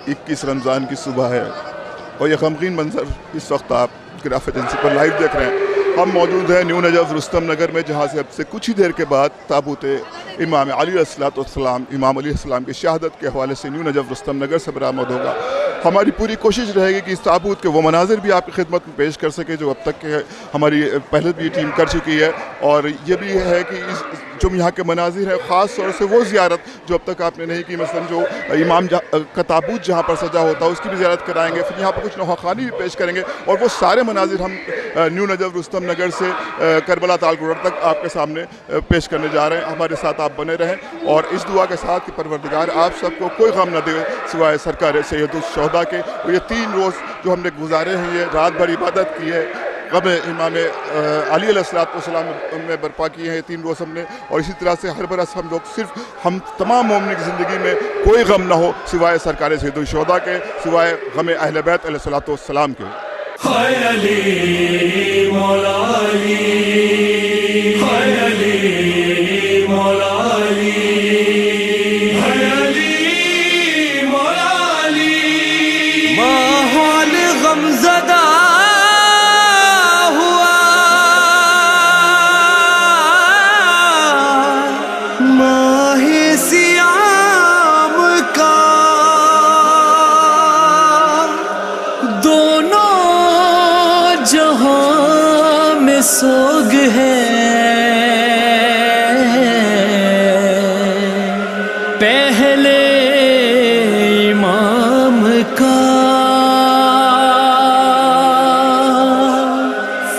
21 रमज़ान की सुबह है और यह गमगीन मंजर इस वक्त आप गिराफ एजेंसी पर लाइव देख रहे हैं। हम मौजूद हैं न्यू नजफ़ रुस्तम नगर में, जहाँ से अब से कुछ ही देर के बाद ताबूत इमाम अली अलैहिस्सलाम इमाम अली अलैहिस्सलाम की शहादत के हवाले से न्यू नजफ़ रुस्तम नगर से बरामद होगा। हमारी पूरी कोशिश रहेगी कि इस ताबूत के वो मनाजिर भी आपकी खिदमत में पेश कर सके जो अब तक के हमारी पहले भी टीम कर चुकी है, और ये भी है कि जो यहाँ के मनाजिर है ख़ास तौर से वो ज़ियारत जो अब तक आपने नहीं की, मसलन जो इमाम का ताबूत जहाँ पर सजा होता है उसकी भी ज़ियारत कराएंगे। फिर यहाँ पर कुछ नौखानी भी पेश करेंगे और वो सारे मनाजिर हम न्यू नजफ़ रुस्तम नगर से करबला तालगुड़र तक आपके सामने पेश करने जा रहे हैं। हमारे साथ आप बने रहें और इस दुआ के साथ कि परवरदिगार आप सबको कोई गम न दे सिवाय सरकार सैयदुश शोहदा के। ये 3 रोज़ जो हमने गुजारे हैं, ये रात भर इबादत की है, गम इमाम अली अलैहिस्सलाम में बर्पा किए हैं 3 रोज़ हमने, और इसी तरह से हर बरस हम लोग हम तमाम मोमिन की ज़िंदगी में कोई गम ना हो सिवाय सरकार सैयदुश शोहदा के, सिवाय गम अहले बैत अलैहिस्सलाम के। हाय अली मौला अली, हाय अली मौला अली, हाय अली मौला अली। माहौल गमज़दा हुआ, माहे सियाम का दोनों जहां में सोग है। पहले इमाम का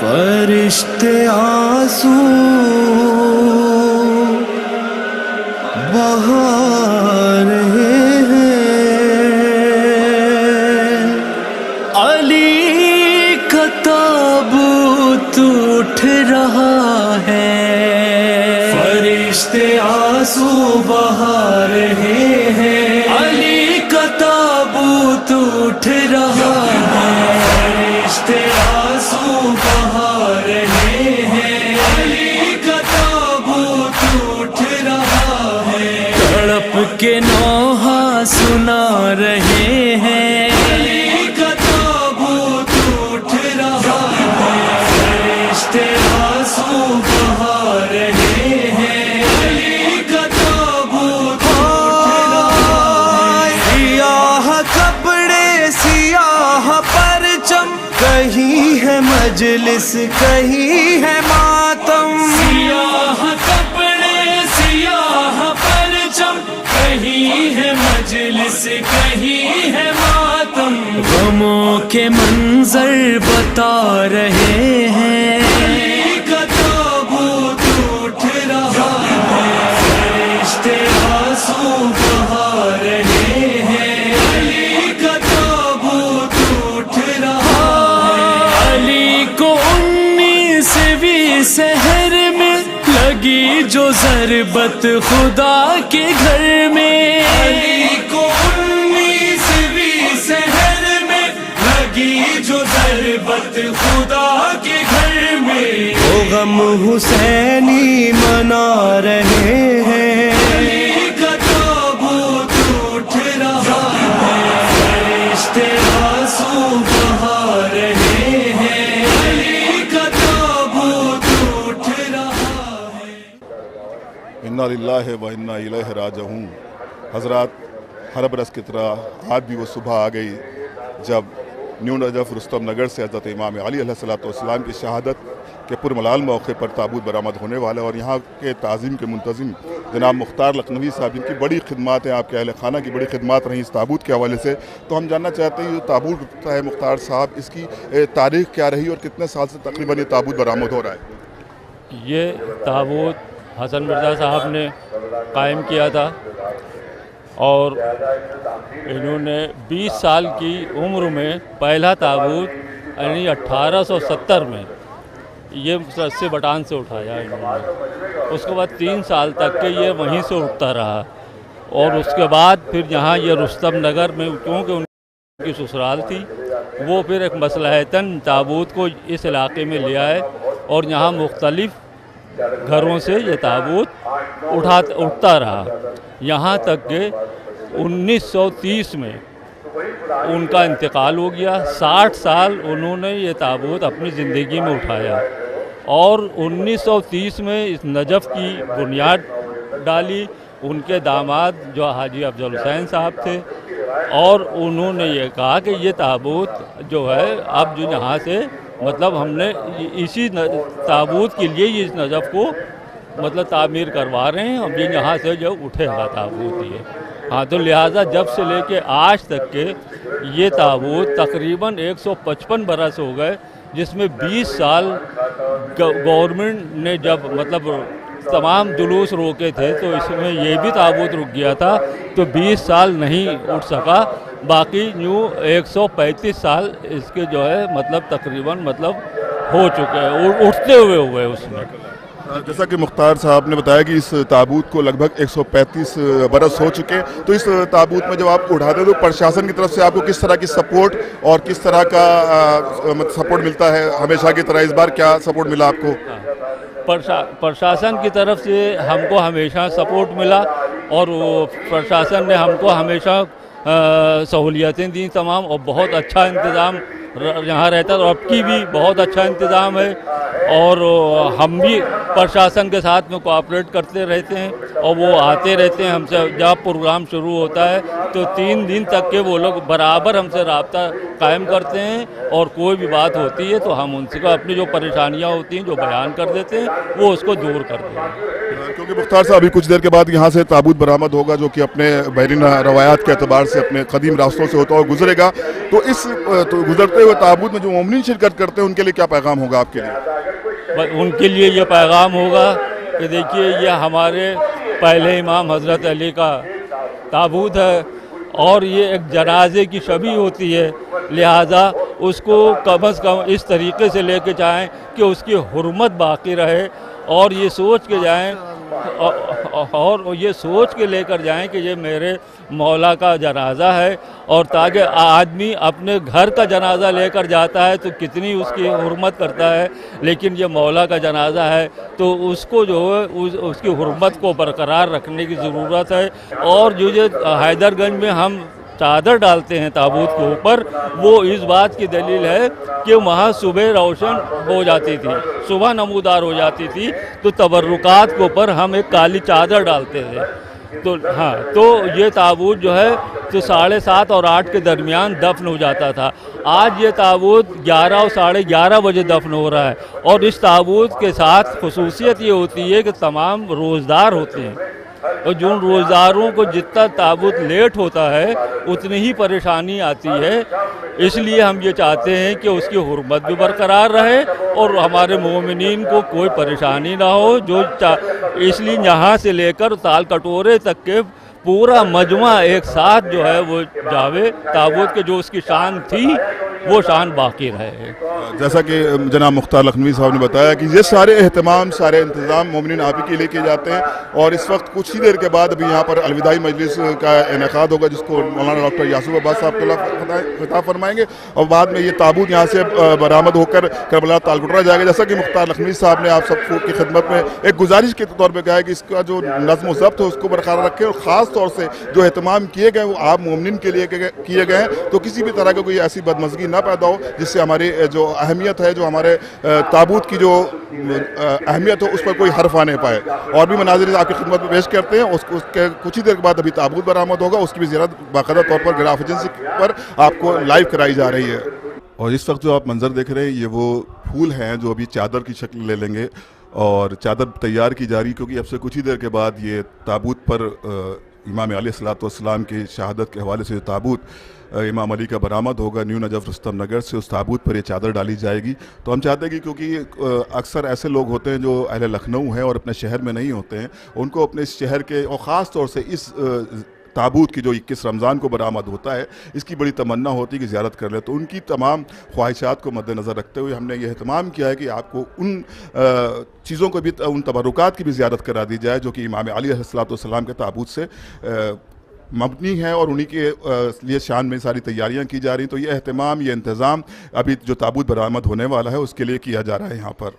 फरिश्ते आंसू बहा रहे हैं। अली का ताबूत उठ रहा है, फरिश्ते आंसू बहा रहे हैं। अली का ताबूत उठ रहा है, फरिश्ते आंसू बहा रहे हैं। अली का ताबूत उठ रहा है, तड़प के नौहा सुना रहे हैं। अली का ताबूत उठ रहा है, फरिश्ते आंसू बहा रहे हैं। अली का ताबूत उठ रहा है। सियाह कपड़े सियाह परचम, कहीं है मजलिस कहीं है मातम। सियाह कपड़े सियाह परचम, कहीं है मजलिस कहीं है मातम। गमों के मंजर बता रहे हैं। अली का ताबूत उठ रहा है, फरिश्ते आंसू बहा रहे हैं। अली का ताबूत उठ रहा है। अली को 19वीं सहर में लगी जो ज़रबत खुदा के घर में। अली को 19वीं सहर में लगी जो ज़रबत खुदा के घर में। वो गम हुसैनी मना रहे हैं। अली का ताबूत उठ रहा है, फरिश्ते आंसू बहा रहे हैं। अली का ताबूत उठ रहा है। इन्ना लिल्लाहि व इन्ना इलैहि राजिऊन। हज़रात, हर बरस की तरह आज भी वो सुबह आ गई जब न्यू नजफ़ रुस्तम नगर से हज़रत इमाम अली अलैहिस्सलाम की शहादत के पुरमलाल मौके पर ताबूत बरामद होने वाला है। और यहाँ के ताज़ीम के मुंतज़िम जनाब मुख्तार लखनवी साहब, जिनकी बड़ी खिदमत है, आपके अहल खाना की बड़ी खिदमत रही इस ताबूत के हवाले से, तो हम जानना चाहते हैं ये ताबूत है मुख्तार साहब, इसकी तारीख़ क्या रही और कितने साल से तकरीबन ये ताबूत बरामद हो रहा है? ये ताबूत हसन मिर्ज़ा साहब ने कायम किया था और इन्होंने 20 साल की उम्र में पहला ताबूत यानी 1870 में ये रस्से बटान से उठाया इन्होंने। उसके बाद 3 साल तक के ये वहीं से उठता रहा और उसके बाद फिर यहाँ ये रुस्तम नगर में, क्योंकि उनकी ससुराल थी, वो फिर एक मसलहतन ताबूत को इस इलाके में ले आए और यहाँ मुख्तलिफ़ घरों से ये ताबूत उठता रहा। यहाँ तक कि 1930 में उनका इंतकाल हो गया। 60 साल उन्होंने ये ताबूत अपनी ज़िंदगी में उठाया और 1930 में इस नजफ़ की बुनियाद डाली। उनके दामाद जो हाजी अफजल हुसैन साहब थे और उन्होंने ये कहा कि ये ताबूत जो है अब जो यहाँ से मतलब हमने इसी ताबूत के लिए इस नजफ़ को मतलब तामीर करवा रहे हैं, अब ये यहाँ से जो उठेगा ताबूत ये। हाँ, तो लिहाजा जब से लेके आज तक के ये ताबूत तकरीबन 155 बरस हो गए, जिसमें 20 साल गवर्नमेंट ने जब मतलब तमाम जुलूस रोके थे तो इसमें ये भी ताबूत रुक गया था, तो 20 साल नहीं उठ सका। बाकी यूँ 135 साल इसके जो है मतलब तकरीबन मतलब हो चुके हैं, उठते हुए उसमें। जैसा कि मुख्तार साहब ने बताया कि इस ताबूत को लगभग 135 बरस हो चुके हैं, तो इस ताबूत में जब आप उठाते हैं तो प्रशासन की तरफ से आपको किस तरह की सपोर्ट और किस तरह का सपोर्ट मिलता है? हमेशा की तरह इस बार क्या सपोर्ट मिला आपको? प्रशासन की तरफ से हमको हमेशा सपोर्ट मिला और प्रशासन ने हमको हमेशा सहूलियतें दी तमाम, और बहुत अच्छा इंतज़ाम यहाँ रहता है और अब की भी बहुत अच्छा इंतज़ाम है। और हम भी प्रशासन के साथ में कोऑपरेट करते रहते हैं और वो आते रहते हैं हमसे। जब प्रोग्राम शुरू होता है तो 3 दिन तक के वो लोग बराबर हमसे रब्ता कायम करते हैं और कोई भी बात होती है तो हम उनसे को अपनी जो परेशानियाँ होती हैं जो बयान कर देते हैं वो उसको दूर करते हैं। क्योंकि मुख्तार साहब अभी कुछ देर के बाद यहाँ से ताबूत बरामद होगा जो कि अपने बहरीन रवायात के अतबार से अपने कदीम रास्तों से होता हुआ गुजरेगा, तो इस गुजरते हुए ताबूत में जो मोमिनीन शिरकत करते हैं उनके लिए क्या पैगाम होगा आपके लिए? उनके लिए ये पैगाम होगा कि देखिए ये हमारे पहले इमाम हज़रत अली का ताबूत है और ये एक जनाजे की शबी होती है, लिहाजा उसको कम से कम इस तरीके से लेके जाएं कि उसकी हुर्मत बाकी रहे और ये सोच के जाएं और ये सोच के लेकर जाएं कि ये मेरे मौला का जनाजा है। और ताकि आदमी अपने घर का जनाजा लेकर जाता है तो कितनी उसकी हुर्मत करता है, लेकिन ये मौला का जनाजा है तो उसको जो है उसकी हुर्मत को बरकरार रखने की ज़रूरत है। और जो हैदरगंज में हम चादर डालते हैं ताबूत के ऊपर, वो इस बात की दलील है कि वहाँ सुबह रोशन हो जाती थी, सुबह नमूदार हो जाती थी, तो तबर्रुकात के ऊपर हम एक काली चादर डालते थे। तो हाँ, तो ये ताबूत जो है तो 7:30 और 8 के दरमियान दफन हो जाता था। आज ये ताबूत 11 और 11:30 बजे दफन हो रहा है। और इस ताबूत के साथ खुसूसियत ये होती है कि तमाम रोज़दार होते हैं और जो रोज़दारों को जितना ताबूत लेट होता है उतनी ही परेशानी आती है। इसलिए हम ये चाहते हैं कि उसकी हुर्मत भी बरकरार रहे और हमारे मोमिनीन को कोई परेशानी ना हो। इसलिए यहाँ से लेकर ताल कटोरे तक के पूरा मजमा एक साथ जो है वो जावे, ताबूत के जो उसकी शान थी वो शान बाकी रहे। जैसा कि जनाब मुख्तार लखनवी साहब ने बताया कि ये सारे एहतमाम, सारे इंतज़ाम मोमिनीन आप ही के लिए किए जाते हैं और इस वक्त कुछ ही देर के बाद अभी यहाँ पर अलविदाई मजलिस का इनेकाद होगा जिसको मौलाना डॉक्टर यासूब अब्बास साहब के खिताब फरमाएंगे और बाद में ये ताबूत यहाँ से बरामद होकर करबला तालकुटरा जाएगा। जैसा कि मुख्तार लखनवी साहब ने आप सब की खिदमत में एक गुजारिश के तौर पर कहा है कि इसका जो नज़्म व ज़ब्त है उसको बरकरार रखें और ख़ास तौर से जो एहतमाम किए गए वो आप मोमिनीन के लिए किए गए हैं, तो किसी भी तरह का कोई ऐसी बदमज़गी ना पैदा हो जिससे हमारी जो अहमियत है, जो हमारे ताबूत की जो अहमियत हो उस पर कोई हर्फ आने पाए। और भी मनाज़िर आपकी खिदमत में पेश करते हैं। उसके कुछ ही देर के बाद अभी ताबूत बरामद होगा, उसकी भी ज़ियारत बाकायदा तौर पर ग्राफ एजेंसी पर आपको लाइव कराई जा रही है। और इस वक्त जो आप मंजर देख रहे हैं ये वो फूल हैं जो अभी चादर की शक्ल ले लेंगे और चादर तैयार की जा रही, क्योंकि अब से कुछ ही देर के बाद ये ताबूत पर इमाम अली अलैहिस्सलाम की शहादत के हवाले से जो ताबूत इमाम अली का बरामद होगा न्यू नजफ़ रुस्तम नगर से, उस ताबूत पर ये चादर डाली जाएगी। तो हम चाहते हैं कि क्योंकि अक्सर ऐसे लोग होते हैं जो अहले लखनऊ हैं और अपने शहर में नहीं होते हैं, उनको अपने इस शहर के और ख़ास तौर से इस ताबूत की जो 21 रमज़ान को बरामद होता है इसकी बड़ी तमन्ना होती है कि ज़ियारत कर ले। तो उनकी तमाम ख्वाहिशात को मद्देनज़र रखते हुए हमने ये एहतमाम किया है कि आपको उन चीज़ों को भी, उन तबरुकात की भी ज़ियारत करा दी जाए जो कि इमाम अली अलैहिस्सलाम के ताबूत से मबनी है और उन्हीं के लिए शान में सारी तैयारियां की जा रही। तो ये एहतमाम, ये इंतज़ाम अभी जो ताबूत बरामद होने वाला है उसके लिए किया जा रहा है यहाँ पर।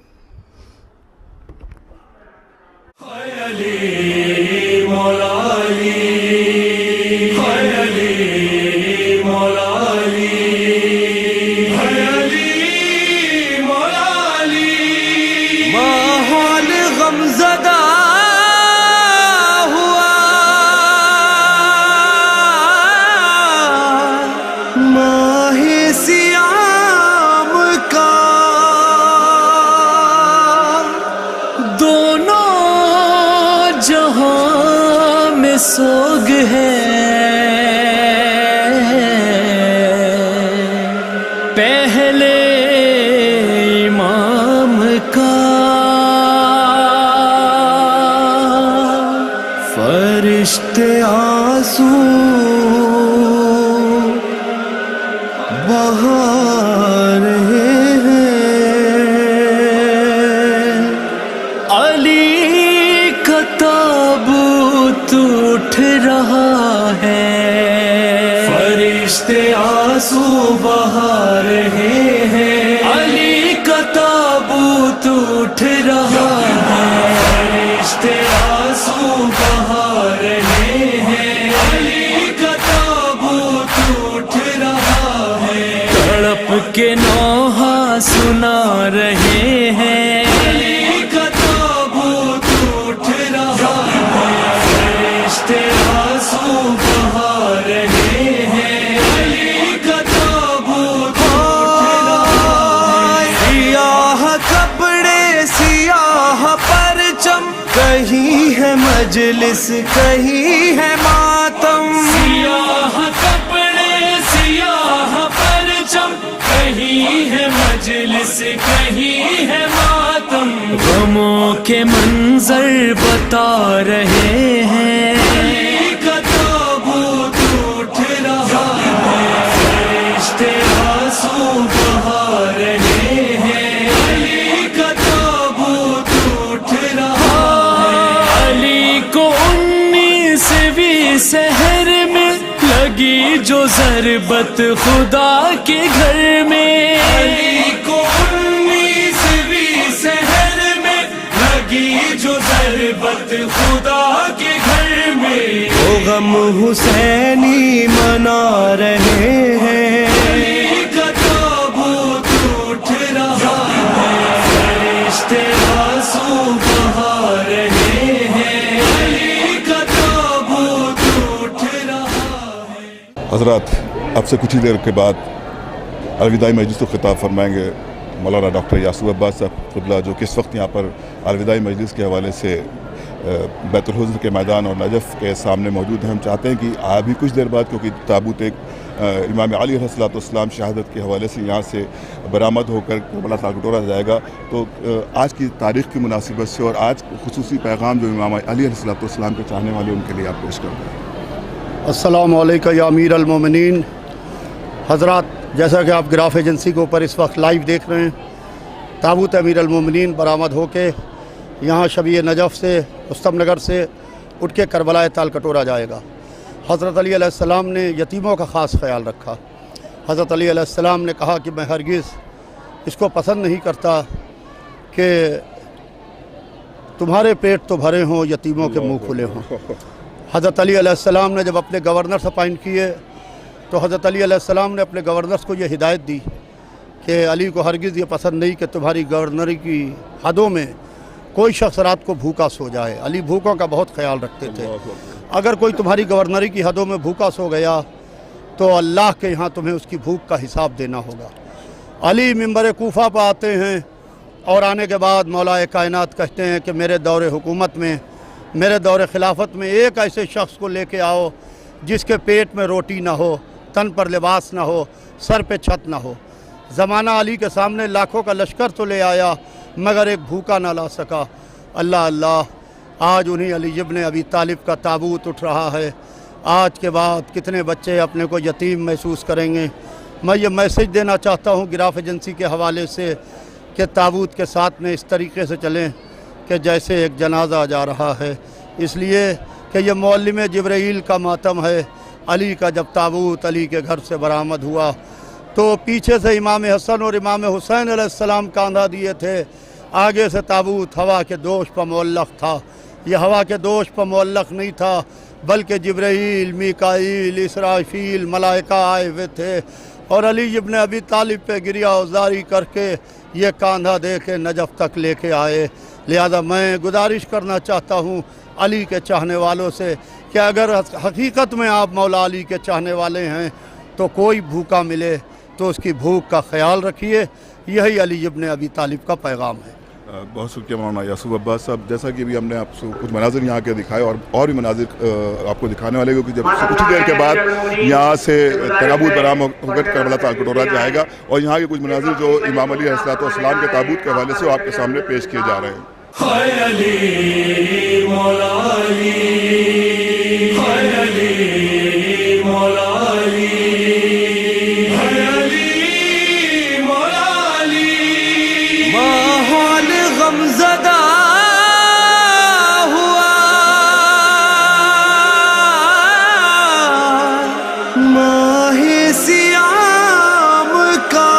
मौला अली मौला अली, है अली मौला अली। माहौल गमज़दा हुआ, माहे सियाम का दोनों जहां में सोग है। पहले इमाम का फरिश्ते आंसू बहा रहे हैं। अली का ताबूत उठ रहा है, फरिश्ते आंसू बहा रहे हैं। अली का ताबूत उठ रहा है, फरिश्ते आंसू बहा रहे हैं। अली का ताबूत उठ रहा है, तड़प के नौहा सुना रहे हैं। अली का ताबूत उठ रहा है, फरिश्ते आंसू बहा रहे हैं। अली का ताबूत उठ रहा है। सियाह कपड़े सियाह परचम, कहीं है मजलिस कहीं है मातम। सियाह कपड़े सियाह परचम, कहीं है मजलिस कहीं है मातम। गमों के मंजर बता रहे हैं। अली का ताबूत उठ रहा है, फरिश्ते आंसू बहा रहे हैं। अली का ताबूत उठ रहा है। अली को 19वीं सहर में लगी जो ज़रबत खुदा के घर में। अली को 19वीं सहर में लगी जो ज़रबत खुदा के घर में। वो गम हुसैनी मना रहे हैं। अली का ताबूत उठ रहा है, फरिश्ते आंसू बहा रहे हैं। अली का ताबूत उठ रहा है। हज़रात, अब से कुछ ही देर के बाद अलविदाई मजलिस को खिताब फरमाएंगे मौलाना डॉक्टर यासूब अब्बास साहब क़िबला, जो कि इस वक्त यहाँ पर अलविदाई मजलिस के हवाले से बैतुल हुज़्र के मैदान और नजफ़ के सामने मौजूद हैं। हम चाहते हैं कि अभी कुछ देर बाद, क्योंकि ताबूत एक इमाम अली अलैहिस्सलाम शहादत के हवाले से यहाँ से बरामद होकर करबला तालकटोरा जाएगा, तो आज की तारीख़ की मुनासिबत से और आज खुसूसी पैगाम जो इमाम अली अलैहिस्सलाम के चाहने वाले उनके लिए आप पेश कर रहे हैं। अस्सलामु अलैका या अमीर अल-मोमिनीन। हज़रात, जैसा कि आप ग्राफ एजेंसी के ऊपर इस वक्त लाइव देख रहे हैं, ताबूत अमीर अल-मोमिनीन बरामद होके यहाँ शबीए नजफ़ से रुस्तम नगर से उठ के करबला तालकटोरा जाएगा। हज़रत अली अलैहिस्सलाम ने यतीमों का ख़ास ख्याल रखा। हज़रत अली अलैहिस्सलाम ने कहा कि मैं हरगिज़ इसको पसंद नहीं करता कि तुम्हारे पेट तो भरे हों, यतीमों के मुँह खुले हों। हज़रत अली अलैहिस्सलाम ने जब अपने गवर्नर अपॉइंट किए तो हज़रत अली अलैहिस्सलाम ने अपने गवर्नर्स को ये हिदायत दी कि अली को हरगिज़ ये पसंद नहीं कि तुम्हारी गवर्नरी की हदों में कोई शख्स रात को भूखा सो जाए। अली भूखों का बहुत ख्याल रखते थे। अगर कोई तुम्हारी गवर्नरी की हदों में भूखा सो गया तो अल्लाह के यहाँ तुम्हें उसकी भूख का हिसाब देना होगा। अली मिंबर कूफा पर आते हैं और आने के बाद मौलाए कायनात कहते हैं कि मेरे दौरे हुकूमत में, मेरे दौरे खिलाफत में एक ऐसे शख्स को लेके आओ जिसके पेट में रोटी ना हो, तन पर लिबास ना हो, सर पे छत ना हो। ज़माना अली के सामने लाखों का लश्कर तो ले आया मगर एक भूखा ना ला सका। अल्लाह अल्लाह, आज उन्हीं अली इब्न अबी तालिब का ताबूत उठ रहा है। आज के बाद कितने बच्चे अपने को यतीम महसूस करेंगे। मैं ये मैसेज देना चाहता हूँ गिराफ एजेंसी के हवाले से कि ताबूत के साथ में इस तरीके से चलें कि जैसे एक जनाजा जा रहा है, इसलिए कि ये मौलिम जिब्राईल का मातम है। अली का जब ताबूत अली के घर से बरामद हुआ तो पीछे से इमाम हसन और इमाम हुसैन अलैहिस्सलाम कांधा दिए थे, आगे से ताबूत हवा के दोष पर मुअल्लक़ था। यह हवा के दोष पर मुअल्लक़ नहीं था बल्कि जिब्राईल, मीकाईल, इसराफील मलाइका आए हुए थे और अली इब्न अबी तालिब पे गिरिया उजारी करके ये कांधा दे के नजफ़ तक लेके आए। लिहाजा मैं गुजारिश करना चाहता हूँ अली के चाहने वालों से कि अगर हकीकत में आप मौला अली के चाहने वाले हैं तो कोई भूखा मिले तो उसकी भूख का ख्याल रखिए। यही अली इब्न अबी तालिब का पैगाम है। बहुत शुक्रिया मौलाना यासूफ अब्बास साहब। जैसा कि अभी हमने आपको कुछ मनाजिर यहाँ के दिखाए और भी मनाजिर आपको दिखाने वाले, क्योंकि जब कुछ ही देर के बाद यहाँ से ताबूत बरामद होकर करबला तालकटोरा जाएगा और यहाँ के कुछ मनाजिर जो इमाम अली अलैहिस्सलाम के ताबूत के हवाले से आपके सामने पेश किए जा रहे हैं। हाय अली मौला अली, हाय अली मौला अली, हाय अली मौला अली। माहौल गमज़दा हुआ, माहे सियाम का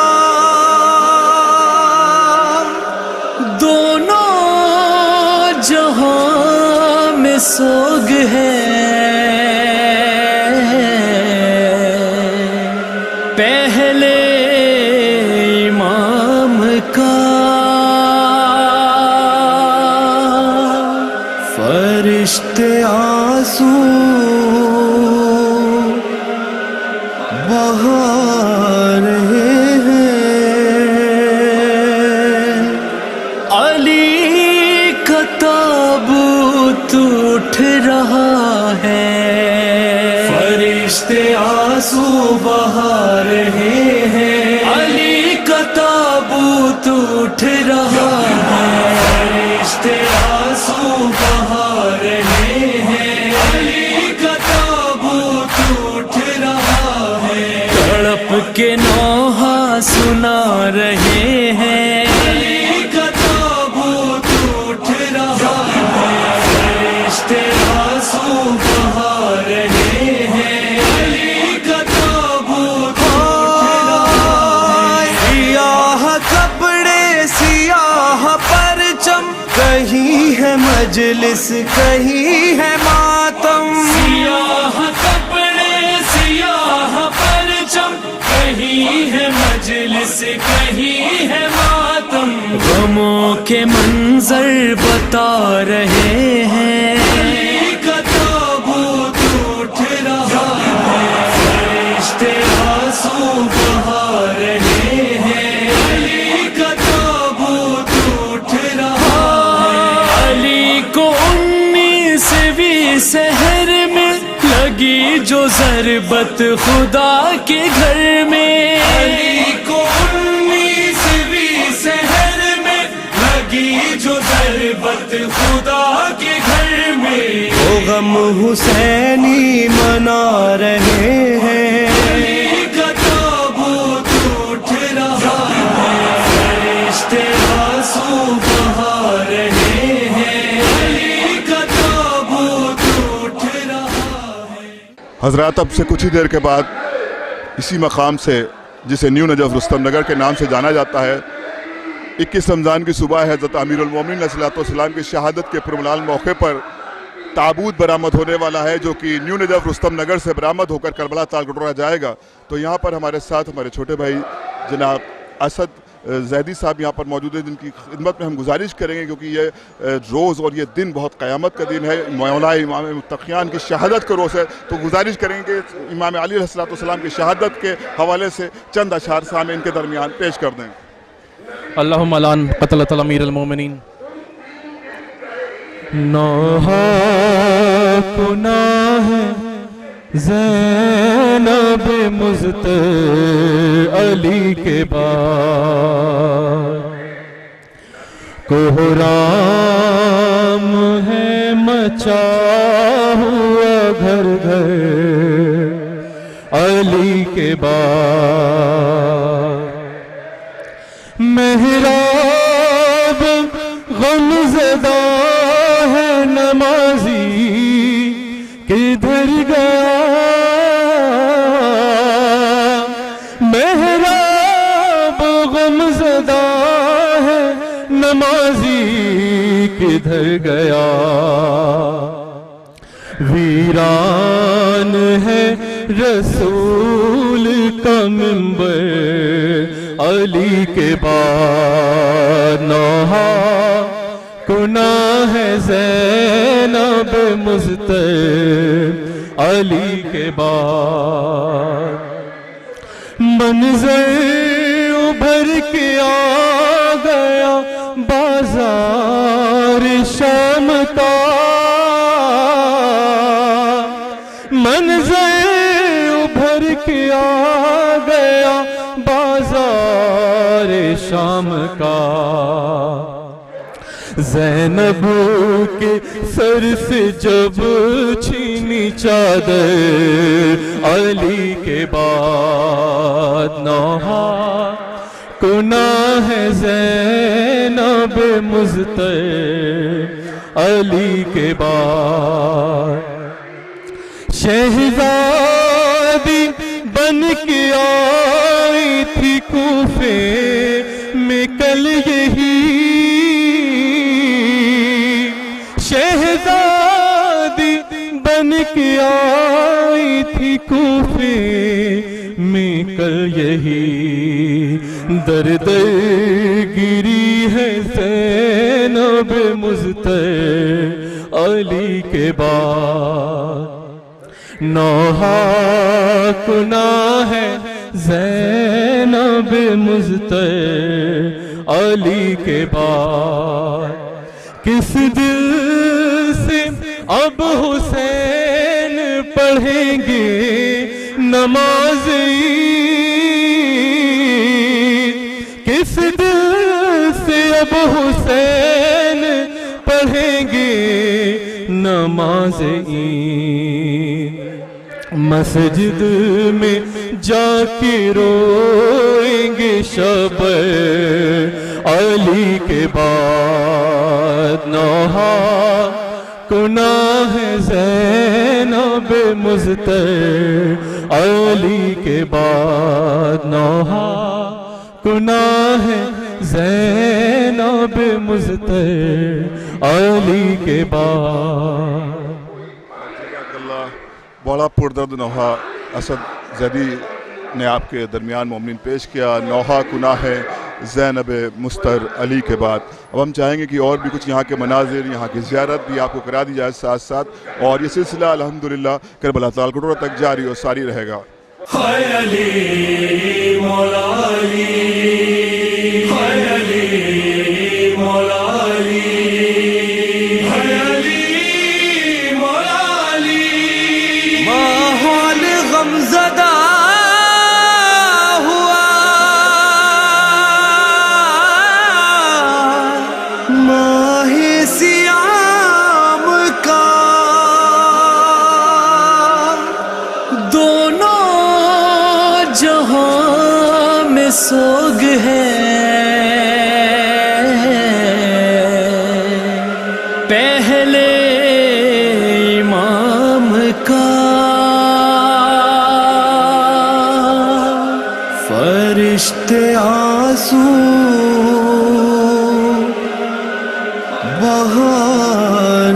दोनों जहां में सोग है। पहले इमाम का फरिश्ते आंसू बहा रहे हैं। अली का ताबूत उठ रहा है, फरिश्ते आंसू बहा रहे हैं। अली का ताबूत उठ रहा है, फरिश्ते आंसू बहा रहे हैं। अली का ताबूत उठ रहा है, तड़प के नौहा सुना रहे हैं। अली का ताबूत उठ रहा है, फरिश्ते आंसू बहा रहे हैं। अली का ताबूत उठ रहा है। सियाह कपड़े सियाह परचम, कहीं है मजलिस कहीं है मातम। सियाह कपड़े सियाह परचम, कहीं है मजलिस कहीं है मातम। गमों के मंजर बता रहे हैं। अली का ताबूत उठ रहा है, फरिश्ते आंसू बहा रहे हैं। अली का ताबूत उठ रहा है। अली को 19वीं सहर में लगी जो ज़रबत खुदा के घर में। अली को 19वीं सहर में लगी जो ज़रबत खुदा के घर में। वो गम हुसैनी मना रहे हैं। अली का ताबूत उठ रहा है, फरिश्ते आंसू बहा रहे हैं। अली का ताबूत उठ रहा है। हज़रात, अब से कुछ ही देर के बाद इसी मकाम से, जिसे न्यू नजफ़ रुस्तम नगर के नाम से जाना जाता है, 21 रमज़ान की सुबह है, हज़रत अमीरुल मोमिनीन अलैहिस्सलाम की शहादत के पुरमलाल मौके पर ताबूत बरामद होने वाला है, जो कि न्यू नजफ़ रुस्तम नगर से बरामद होकर करबला तालकटोरा जाएगा। तो यहाँ पर हमारे साथ हमारे छोटे भाई जनाब असद जैदी साहब यहाँ पर मौजूद है, जिनकी खिदमत में हम गुजारिश करेंगे, क्योंकि ये रोज़ और ये दिन बहुत क़यामत का दिन है, मौला इमाम मुत्तक़ियान की शहादत का रोज़ है। तो गुजारिश करेंगे कि इमाम अली अलैहिस्सलाम की शहादत के हवाले से चंद अशार सामीन के दरमियान पेश कर दें। अल्लाहुम्मा लान क़तलत अमीरुल मोमिनीन। नौहा कुनाह ज़ैनब मुज़त अली के बाद, कोहराम है मचा हुआ घर घर अली के बाद। मेहराब गमज़दा है नमाजी किधर गया। मेहराब गमज़दा है नमाजी किधर गया। वीरान है रसूल का मिंबर, अली के बाद नौहा कुना है ज़ैनब मुज़्तर, अली के बाद मंज़र उभर के आ गया बाजार शाम का, मंज़र उभर के आ गया बाजार शाम का। ज़ैनब के सर से जब छीनी चादर, अली के बाद नौहा कुना है ज़ैनब मुज़्तर, अली के बाद शहज़ादी बन के आई थी कूफे में कल यही, शहज़ादी बन के आई थी कूफे में कल यही, दर दर गिरी है ज़ैनब मुज़्तर, अली के बाद नौहा कुना है ज़ैनब मुज़्तर, अली के बाद किस दिल से अब हुसैन पढ़ेंगे नमाज़ ईद, किस दिल से अब हुसैन पढ़ेंगे नमाज़ ईद, मस्जिद में जाके रोएंगे शब, अली के बाद नौहा कुना है ज़ैनब मुज़्तर, अली के बाद नौहा कुना है ज़ैनब मुज़्तर, अली के बाद। बड़ा पुरदर्द नौहा असद ज़ैदी ने आपके दरमियान मोमिन पेश किया। नौहा कुना है ज़ैनब मुज़्तर, अली के बाद। अब हम चाहेंगे कि और भी कुछ यहाँ के मनाजिर, यहाँ की ज़ियारत भी आपको करा दी जाए साथ साथ, और ये सिलसिला अल्हम्दुलिल्लाह करबला तालकोटोरा तक जारी और सारी रहेगा। हाय अली मौला अली, हाय अली मौला अली, हाय अली मौला अली। माहौल गमज़दा हुआ, माहे सियाम का दोनों जहां में सोग है, पहले इमाम का फरिश्ते आंसू बहा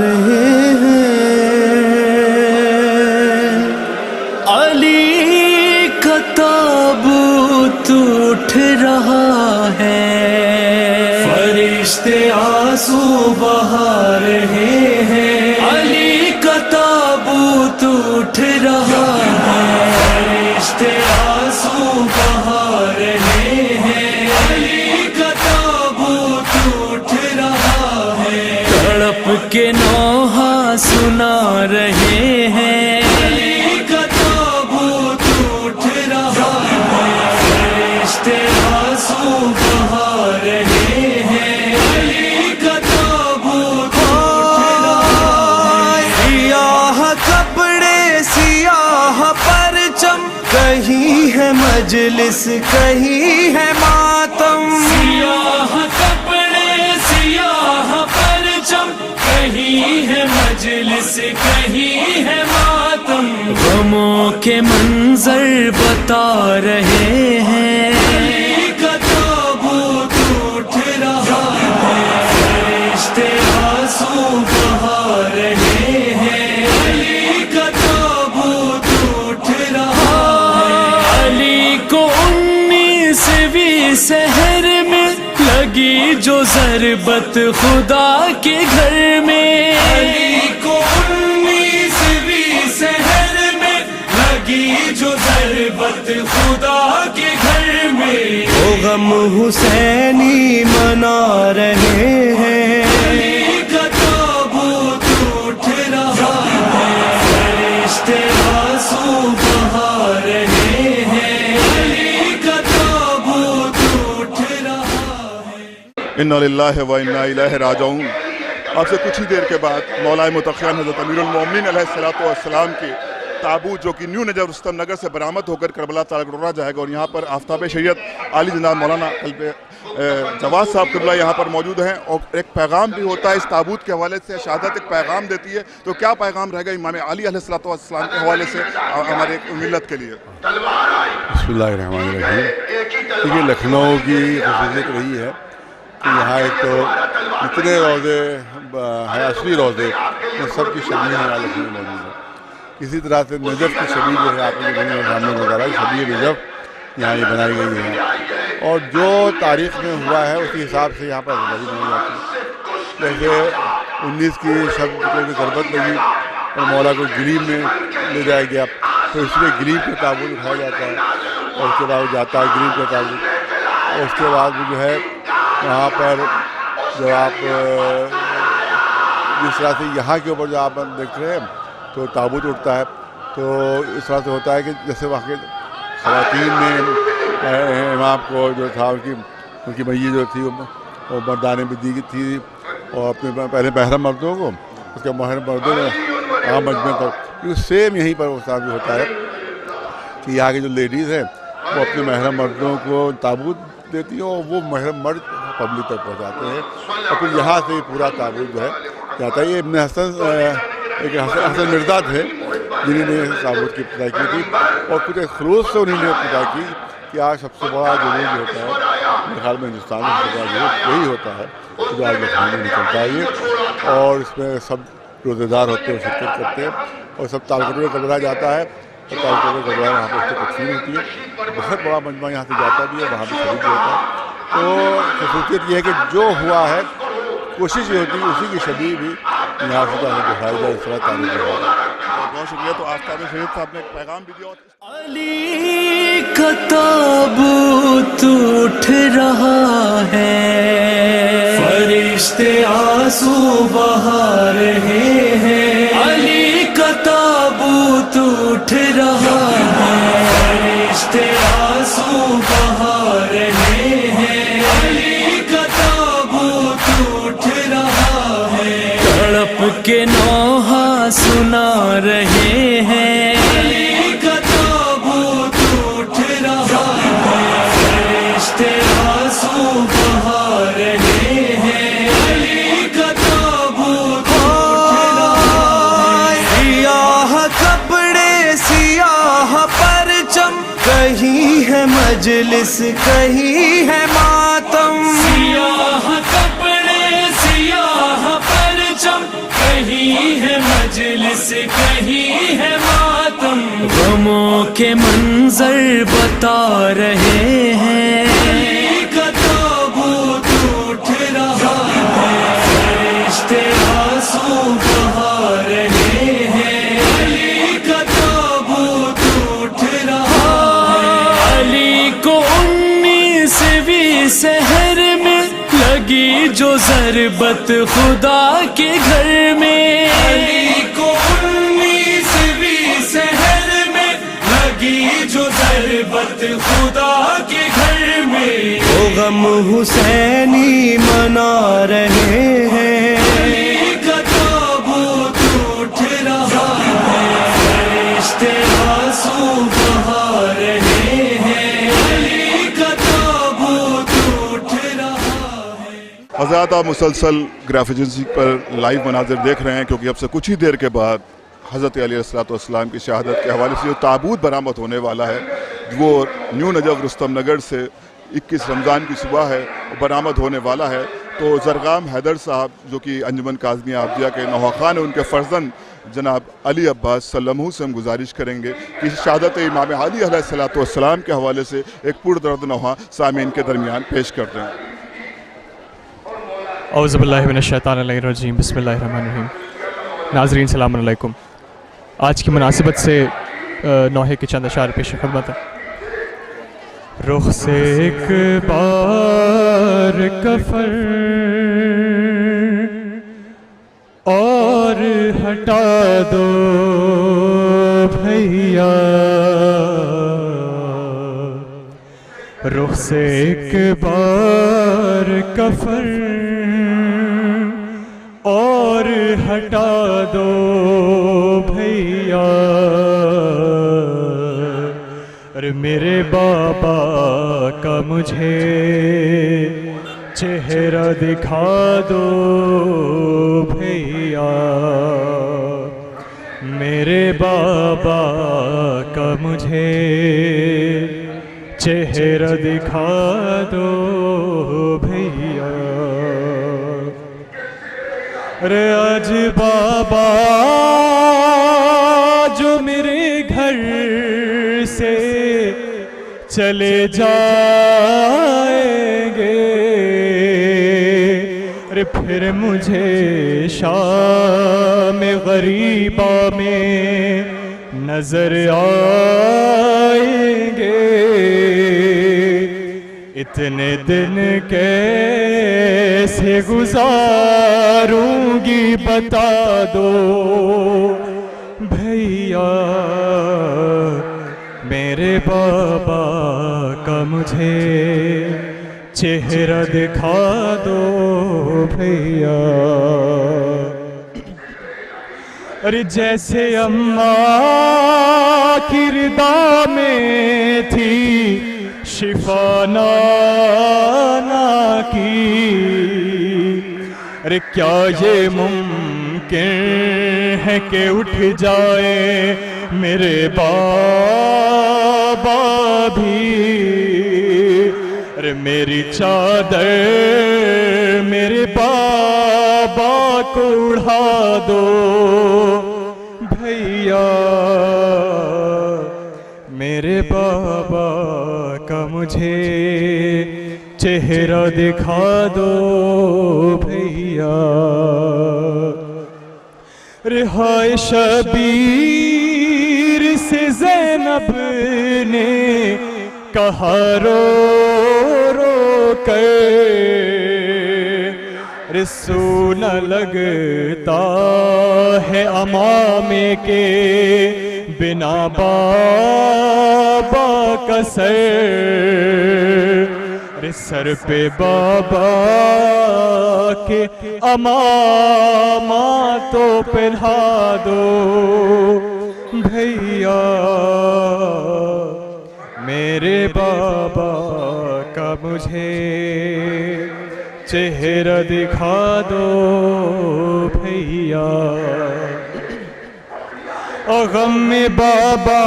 रहे हैं, अली का ताबूत उठ रहा है, फरिश्ते आंसू बहा रहे हैं, अली का ताबूत उठ रहा है, फरिश्ते आंसू बहा रहे हैं, अली का ताबूत उठ रहा है, तड़प के नौहा सुना रहे हैं, अली का ताबूत उठ रहा है, फरिश्ते आंसू बहा रहे हैं, अली का ताबूत उठ रहा है। सियाह कपड़े सियाह परचम, कहीं है मजलिस कहीं है मातम, सियाह कपड़े सियाह परचम, कहीं है मजलिस कहीं है मातम, गमों के मंजर बता रहे हैं, अली का ताबूत उठ रहा है, फरिश्ते आंसू बहा रहे हैं, अली से भी शहर में लगी जो ज़रबत खुदा के घर में, अली को 19वीं शहर में लगी जो ज़रबत खुदा के घर में, वो गम हुसैनी मना रहे हैं, अली का ताबूत उठ रहा है, फरिश्ते आंसू बहा रहे हैं, अली का ताबूत उठ रहा है। इन्ना लिल्लाहि व इन्ना इलैहि राजिऊन। आपसे कुछ ही देर के बाद मौलाए मुतक़ियान हज़रत अमीरुल मोमिनीन अलैहिस्सलातु वस्सलाम की ताबूत जो कि न्यू नजफ रुस्तम नगर से बरामद होकर करबला तारक जाएगा, और यहाँ पर आफ्ताब शरीयत आली जनाब मौलाना कल्बे जवाद साहब क़िबला यहाँ पर मौजूद हैं, और एक पैगाम भी होता है इस ताबूत के हवाले से। शहादत एक पैगाम देती है, तो क्या पैगाम रहेगा इमाम अली अलैहिस्सलातु वस्सलाम के हवाले से हमारे मिल्लत के लिए? बिस्मिल्लाहिर्रहमानिर्रहीम। देखिए, लखनऊ की खसूसियत रही है कि यहाँ एक तो इतने रोज़े हैं, असली रोज़े सबकी शबीह यहाँ लखनऊ में मौजूद है। इसी तरह से नजफ़ की शबीह जो है आपने सामने नज़र आई, शबीह नजफ़ यहाँ ये बनाई गई है, और जो तारीख़ में हुआ है उसी हिसाब से यहाँ पर ज़िंदगी बनाई जाती है। जैसे 19 की शब को ज़रबत लगी और मौला को गिलीब में ले जाया गया, तो इसलिए गिलीब का ताबूत उठाया जाता है, और उसके बाद जाता है गिलीब का ताबूत, और उसके बाद जो है वहाँ पर जब आप जिस तरह से यहाँ के ऊपर जो आप देख रहे हैं तो ताबूत उठता है, तो इस तरह से होता है कि जैसे वहाँ के ख़वातीन ने इमाम को जो था उनकी मैय्यत जो थी वो मर्दाने में दी थी, और अपने पहले महरम मर्दों को, उसके महरम मर्दों ने आम मजमे पर, सेम यहीं पर वो भी होता है कि यहाँ की जो लेडीज़ हैं वो अपने महरम मर्दों को ताबूत देती हैं, और वो महरम मर्द पब्लिक तक पहुँचाते हैं, और फिर यहाँ से पूरा ताबूत जो है जाता है। ये इब्न हसन मिर्ज़ा थे जिन्होंने ताबूत की इब्तिदा की थी, और कुछ खलूस से उन्होंने इब्तिदा की कि आज सबसे बड़ा जुलूस जो होता है मेरे ख्याल में हिंदुस्तान में सबसे बड़ा जुलूस यही होता है जो आज लखनऊ में निकलता है ये, और इसमें सब रोज़ेदार होते हैं, शिरकत करते हैं, और सब तालकटों में कबरा जाता है, और तालकटों में कबरा वहाँ पर उसकी तकसीम होती है। बहुत बड़ा मजमा यहाँ से जाता भी है, वहाँ पर शरीक भी होता है। तो खसूसियत ये है कि जो हुआ है कोशिश ये होती है उसी की शबीह भी यहाँ से दिखाई जाए, इस तरह तारीफ है। बहुत शुक्रिया। तो आफ्ताब शरीफ साहब ने एक पैगाम भी दिया। अली का ताबूत उठ रहा है, फरिश्ते आंसू बहा रहे हैं, अली का ताबूत उठ रहा है, फरिश्ते आंसू बहा रहे हैं, अली का ताबूत उठ रहा है, तड़प के नौहा सुना रहे हैं, अली का ताबूत उठ रहा है, फरिश्ते आंसू बहा रहे हैं, अली का ताबूत उठ रहा है। सियाह कपड़े सियाह परचम, कहीं है मजलिस कहीं है मातम, सियाह कपड़े सियाह परचम, कहीं है मजलिस कहीं है मातम, गमों के मंजर बता रहे हैं, अली का ताबूत उठ रहा है, फरिश्ते आंसू बहा रहे हैं, अली का ताबूत उठ रहा है, अली को 19वीं शहर में लगी जो ज़रबत खुदा के घर में, अली को 19वीं शहर में लगी जो ज़रबत खुदा के घर में, वो गम हुसैनी मना रहे हैं, अली का ताबूत उठ रहा है, फरिश्ते आंसू बहा रहे हैं, अली का ताबूत उठ रहा है। हज़रात आप मुसलसल ग्राफ एजेंसी पर लाइव मनाजिर देख रहे हैं, क्योंकि अब से कुछ ही देर के बाद हज़रत अली अलैहिस्सलाम की शहादत के हवाले से जो ताबूत बरामद होने वाला है, वो न्यू नजफ रुस्तम नगर से 21 रमज़ान की सुबह है बरामद होने वाला है। तो ज़रगाम हैदर साहब जो कि अंजुमन काज़मी आबदिया के नौखान है, उनके फ़र्जंद जनाब अली अब्बास सल्लमहू से हम गुजारिश करेंगे कि शहादत इमाम अली अलैहिस्सलाम के हवाले से एक पुरदर्द नौहा सामीन के दरमियान पेश कर दें। औज़ुबिल्लाहिमिनश्शैतानिर्रजीम बिस्मिल्लाहिर्रहमानिर्रहीम। नाज़रीन सलाम अलैकुम। आज की मुनासिबत से नौहे के चंद अशार पेश खिदमत है। रुख से एक बार कफर और हटा दो भैया, रुख से एक बार कफर और हटा दो भैया, अरे मेरे बाबा का मुझे चेहरा दिखा दो भैया, मेरे बाबा का मुझे चेहरा दिखा दो भैया। अरे आज बाबा जो मेरे घर से चले जाएंगे, अरे फिर मुझे शाम गरीबा में नजर आएंगे। इतने दिन कैसे गुजारूंगी बता दो भैया, मेरे बाबा का मुझे चेहरा दिखा दो भैया। अरे जैसे अम्मा की रिदा में थी शिफा नाना की, अरे क्या ये मुमकिन है कि उठ जाए मेरे बाबा भी, अरे मेरी चादर मेरे बाबा को उड़ा दो भैया, मेरे बाबा का मुझे चेहरा दिखा दो भैया। रिहाय शबीर से ज़ैनब ने कहा रो रो कर, रसूल लगता है अमामे के बिना बाबा का सर, अरे सर पे बाबा के अमामा तो पहना दो भैया, मेरे बाबा का मुझे चेहरा दिखा दो भैया। और गम में बाबा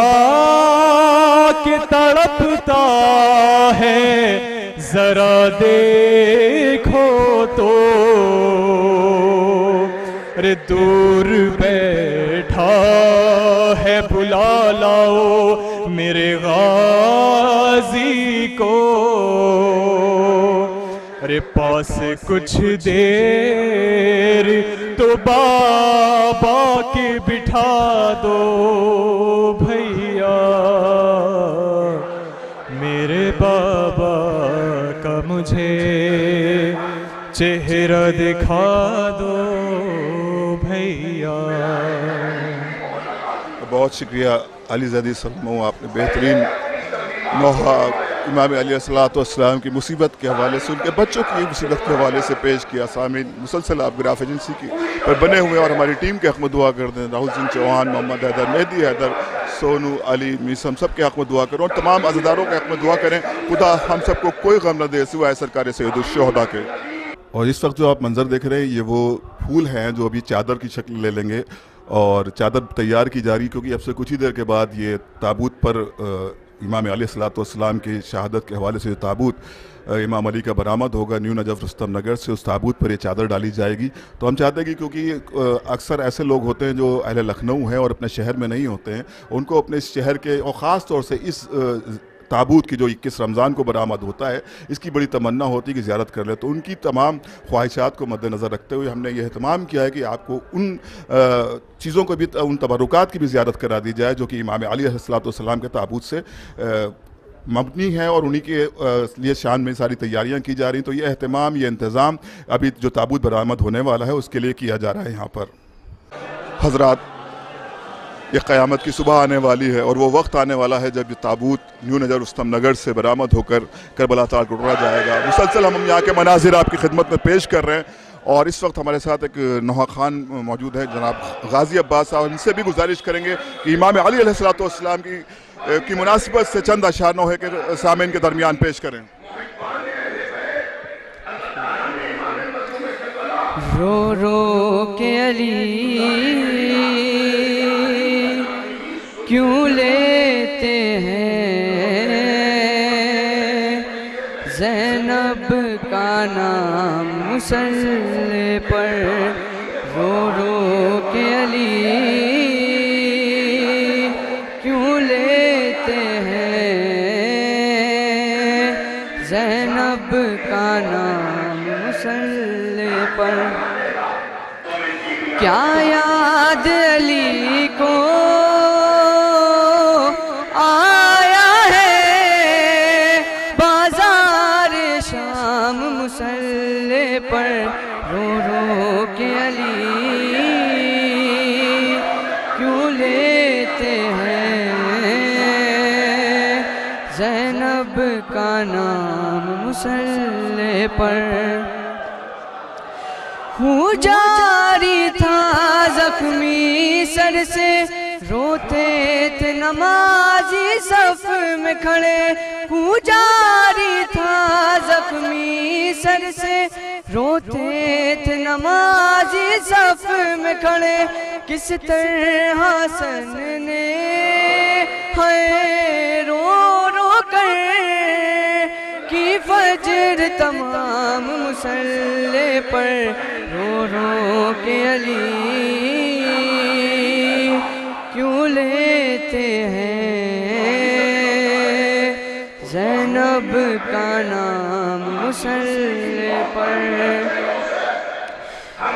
के तड़पता है जरा देखो तो, अरे दूर बैठा है बुला लाओ मेरे गाजी को, अरे पास कुछ देर तो बाबा के बिठा दो भैया, मेरे बाबा का मुझे चेहरा दिखा दो भैया। बहुत शुक्रिया अली ज़ैदी सल्लमहू, आपने बेहतरीन नौहा इमाम अली अलैहिस्सलाम की मुसीबत के हवाले से, उनके बच्चों की मुसीबत के हवाले से पेश किया। सामीन मुसलसल आप ग्राफ एजेंसी की पर बने हुए और हमारी टीम के हक़ में दुआ कर दें। राहुल सिंह चौहान, मोहम्मद हैदर, मेहदी हैदर, सोनू, अली, मीसम, सब के हक़ में दुआ करें और तमाम अज़ादारों के हक़ में दुआ करें। खुदा हम सबको कोई गम न दे सिवाय सरकार सैयदुश्शुहदा के। और इस वक्त जो आप मंजर देख रहे हैं ये वो फूल हैं जो अभी चादर की शक्ल ले लेंगे और चादर तैयार की जा रही, क्योंकि अब से कुछ ही देर के बाद ये ताबूत पर इमाम अलैहिस्सलाम की शहादत के हवाले से जो ताबूत इमाम अली का बरामद होगा न्यू नजफ़ रुस्तम नगर से, उस ताबूत पर ये चादर डाली जाएगी। तो हम चाहते हैं कि क्योंकि अक्सर ऐसे लोग होते हैं जो अहले लखनऊ हैं और अपने शहर में नहीं होते हैं, उनको अपने इस शहर के और ख़ास तौर से इस ताबूत की जो 21 रमज़ान को बरामद होता है, इसकी बड़ी तमन्ना होती है कि ज़ियारत कर ले। तो उनकी तमाम ख्वाहिशात को मद्देनज़र रखते हुए हमने यह एहतमाम किया है कि आपको उन चीज़ों को भी, उन तबरुकात की भी ज़ियारत करा दी जाए जो कि इमाम अली अलैहिस्सलाम के ताबूत से मबनी है और उन्हीं के लिए शान में सारी तैयारियां की जा रही। तो ये एहतमाम, ये इंतज़ाम अभी जो ताबूत बरामद होने वाला है उसके लिए किया जा रहा है यहाँ पर। हज़रात, ये क़यामत की सुबह आने वाली है और वो वक्त आने वाला है जब ये ताबूत न्यू नजर रुस्तम नगर से बरामद होकर करबला ताल को उठाया जाएगा। मुसलसल हम यहाँ के मनाजिर आपकी खिदमत में पेश कर रहे हैं और इस वक्त हमारे साथ एक नौहा खान मौजूद है, जनाब गाजी अब्बास साहब। इनसे भी गुजारिश करेंगे कि इमाम अली अलैहिस्सलाम की मुनासिबत से चंद अशार नौहे के सामीन के दरमियान पेश करें। रो रो के अली क्यों लेते हैं ज़ैनब का नाम मुसल्ले पर, रो रो के अली क्यों लेते हैं ज़ैनब का नाम मुसल्ले पर। क्या याद अली को आया है बाजार शाम मुसल्ले पर, रो रो के अली क्यों लेते हैं ज़ैनब का नाम मुसल्ले पर। हूँ जारी था जख्मी सर से, रोते थे नमाजी सफ में खड़े। हूँ जारी था जख्मी सर से, रोते थे नमाजी सफ में खड़े। किस तरह हसन ने है रो रो कर की फजर तमाम मुसल्ले पर, रो रो के अली क्यों लेते हैं ज़ैनब का नाम मुसल्ले पर।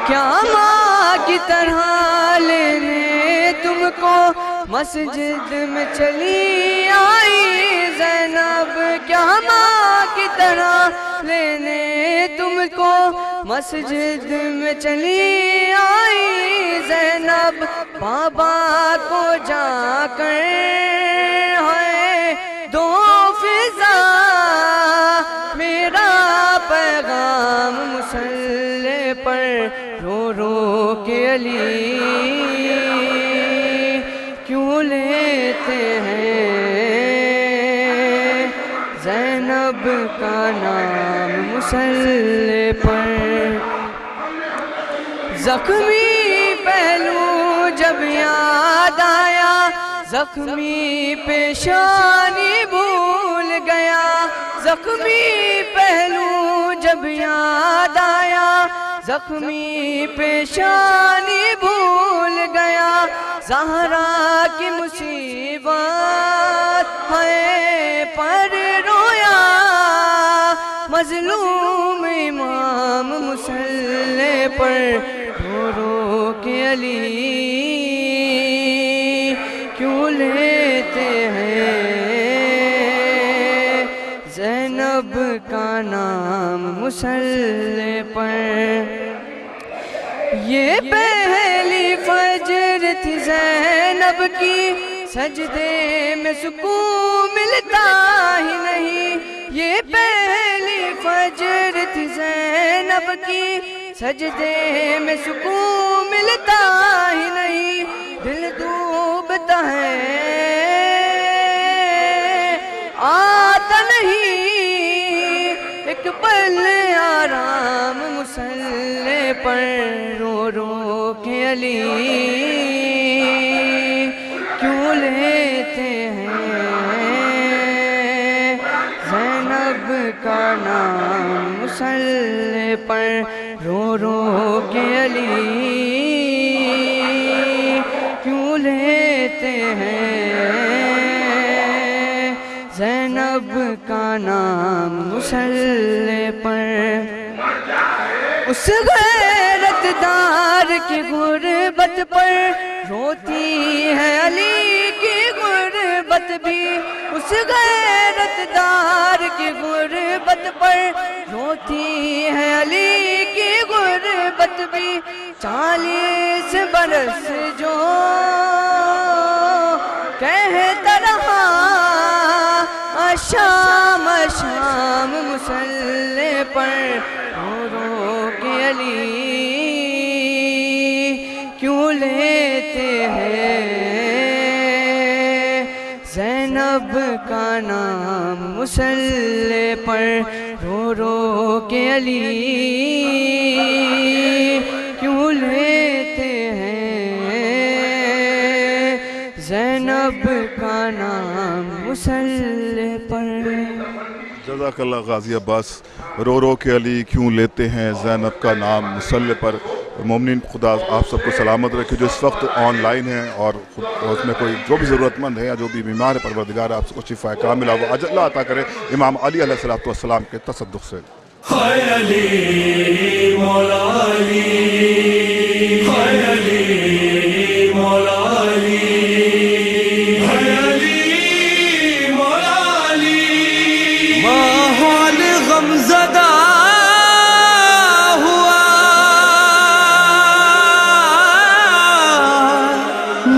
क्या माँ की तरह लेने तुमको मस्जिद में चली आई ज़ैनब, क्या माँ की तरह लेने तुमको मस्जिद में चली आई ज़ैनब। बाबा को जाकर है दो फिजा मेरा पैगाम मुसल्ले पर, रो रो के अली क्यों लेते हैं ज़ैनब का नाम मुसल्ले पर। जख्मी पहलू जब याद आया, जख्मी पेशानी भूल गया। जख्मी पहलू जब याद आया, जख्मी पेशानी भूल गया। ज़हरा की मुसीबत है पर रोया मजलूम इमाम मुसल्ले पर, रो रो के अली क्यों लेते हैं ज़ैनब का नाम मुसल्ले पर। ये पहली फजर थी ज़ैनब की, सजदे में सुकून मिलता ही नहीं। ये पहली फजर थी ज़ैनब की, सजदे में सुकून मिलता ही नहीं। दिल डूबता है आता नहीं, एक पल आराम मुसल्ले पर, रो रो के अली क्यों लेते हैं ज़ैनब का नाम मुसल्ले पर रो रो के अली क्यों लेते हैं। ज़ैनब का नाम मुसल्ले पर उस गैरतदार की गुर्बत पर रोती है अली की गुर्बत भी। उस गैरतदार की गुर्बत पर रोती है अली की गुर्बत भी। 40 बरस जो कहता रहा शाम शाम मुसल्ले पर रो रो के अली क्यों लेते हैं। ज़ैनब का नाम मुसल्ले पर रो रो के अली क्यों लेते हैं। ज़ैनब का नाम मुसल्ले पर। जज़ाकल्लाह गाज़ी अब्बास। रो रो के अली क्यों लेते हैं, ज़ैनब का नाम मुसल्ले पर। मोमिनीन खुदा आप सबको सलामत रखे जो इस वक्त ऑनलाइन है और उसमें कोई जो भी ज़रूरतमंद है या जो भी बीमार है, परवरदिगार आप सबको शिफा कामिला व अल्लाह अता करे इमाम अली अलैहिस्सलाम के तसद्दुक़ से। हाय अली मौला अली, हाय अली मौला अली, हाय अली मौला अली। माहौल गमज़दा हुआ,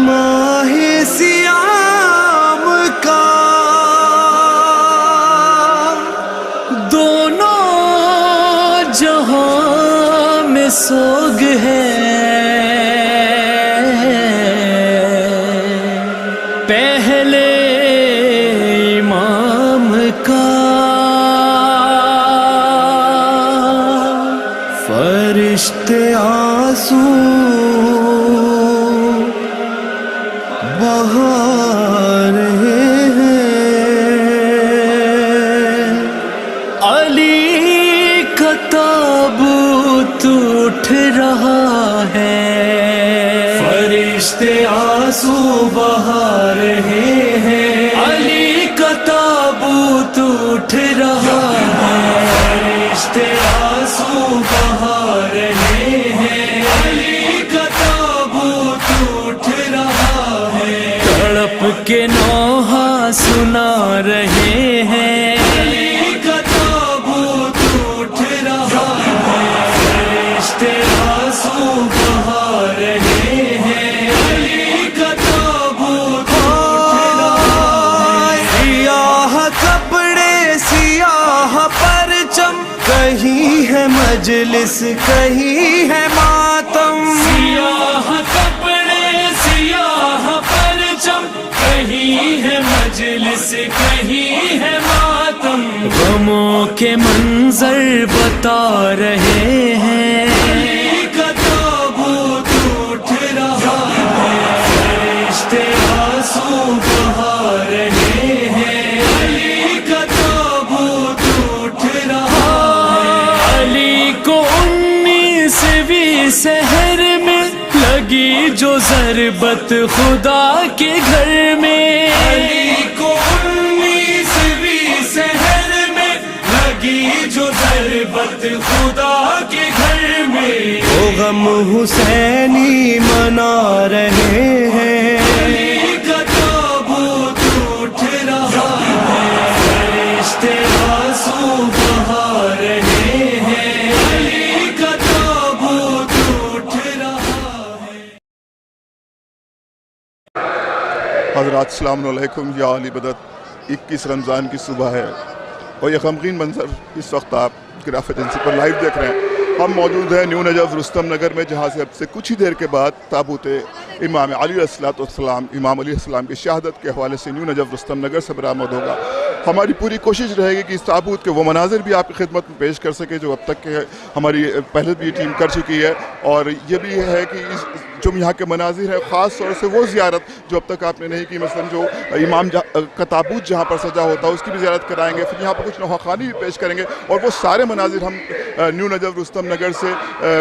माहे सियाम का दोनों जहां में सोग है। पहले इमाम का फरिश्ते आंसू बहा रहे हैं। अली का ताबूत उठ रहा है, फरिश्ते आंसू बहा रहे हैं। अली का ताबूत उठ रहा है, फरिश्ते आंसू बहा रहे हैं। अली का ताबूत उठ रहा है, तड़प के नौहा सुना रहे हैं। अली का ताबूत उठ रहा है, फरिश्ते आंसू बहा रहे हैं। अली का ताबूत उठ रहा है। सियाह कपड़े सियाह परचम, कहीं है मजलिस कहीं है मातम। सियाह कपड़े सियाह परचम, कहीं है मजलिस कहीं है मातम। गमों के मंजर बता रहे हैं। अली का ताबूत उठ रहा है, फरिश्ते आंसू बहा रहे हैं। अली का ताबूत उठ रहा है। अली को 19वीं सहर में लगी जो ज़रबत खुदा के घर में। अली को 19वीं सहर में लगी जो ज़रबत खुदा के घर में। वो गम हुसैनी मना रहे हैं। अली का ताबूत उठ रहा है, फरिश्ते आंसू बहा रहे हैं। अली का ताबूत उठ रहा है। हज़रात अस्सलाम वालेकुम। या अली बदत 21 रमज़ान की सुबह है और ये गमगीन मंजर इस वक्त आप गिराफ एजेंसी पर लाइव देख रहे हैं। हम मौजूद हैं न्यू नजफ़ रुस्तम नगर में, जहाँ से अब से कुछ ही देर के बाद ताबूत इमाम अली अलैहिस्सलाम की शहादत के हवाले से न्यू नजफ़ रुस्तम नगर से बरामद होगा। हमारी पूरी कोशिश रहेगी कि इस ताबूत के वो मनाजिर भी आपकी खिदमत में पेश कर सके जो अब तक के हमारी पहले भी टीम कर चुकी है। और ये भी है कि इस जो यहाँ के मनाजिर हैं, ख़ास तौर से वो ज़ियारत जो अब तक आपने नहीं की, मसलन जो इमाम का ताबूत जहाँ पर सजा होता है उसकी भी ज़ियारत कराएंगे। फिर यहाँ पर कुछ नौखानी भी पेश करेंगे और वो सारे मनाजिर हम न्यू नजफ़ रुस्तम नगर से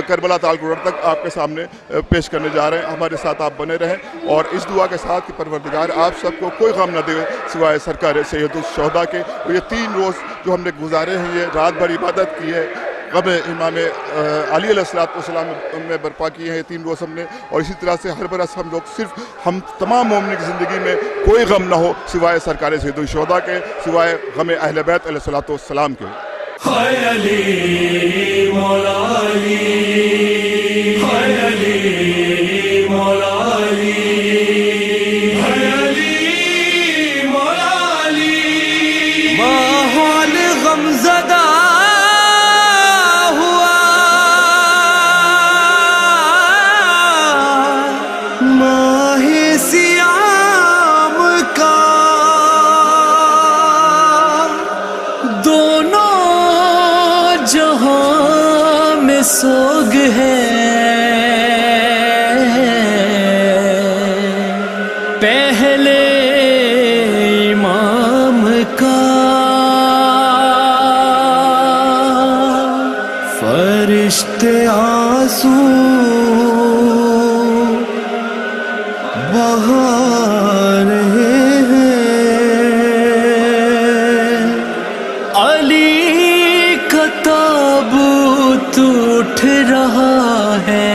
करबला ताल रोड तक आपके सामने पेश करने जा रहे हैं। हमारे साथ आप बने रहें और इस दुआ के साथ कि परवरदिगार आप सबको कोई गम न दे सिवाय सरकार सैयदुल शुहदा के। और ये 3 रोज़ जो हमने गुजारे हैं, ये रात भर इबादत की है, गम इमाम अली अलैहिस्सलाम में बर्पा किए हैं ये 3 रोज़ हमने। और इसी तरह से हर बरस हम लोग सिर्फ हम तमाम मोमिन की ज़िंदगी में कोई गम ना हो सिवाय सरकार सैयदुल शुहदा के, सिवाय गम अहले बैत अलैहिस्सलाम के। हाय अली मौला अली, हाय अली मौला अली, हाय अली मौला अली। माहौल गमज़दा हुआ, माहे सियाम का दोनों जहां में सोग है। पहले इमाम का फरिश्ते आंसू बहा रहे हैं। अली का ताबूत उठ रहा है,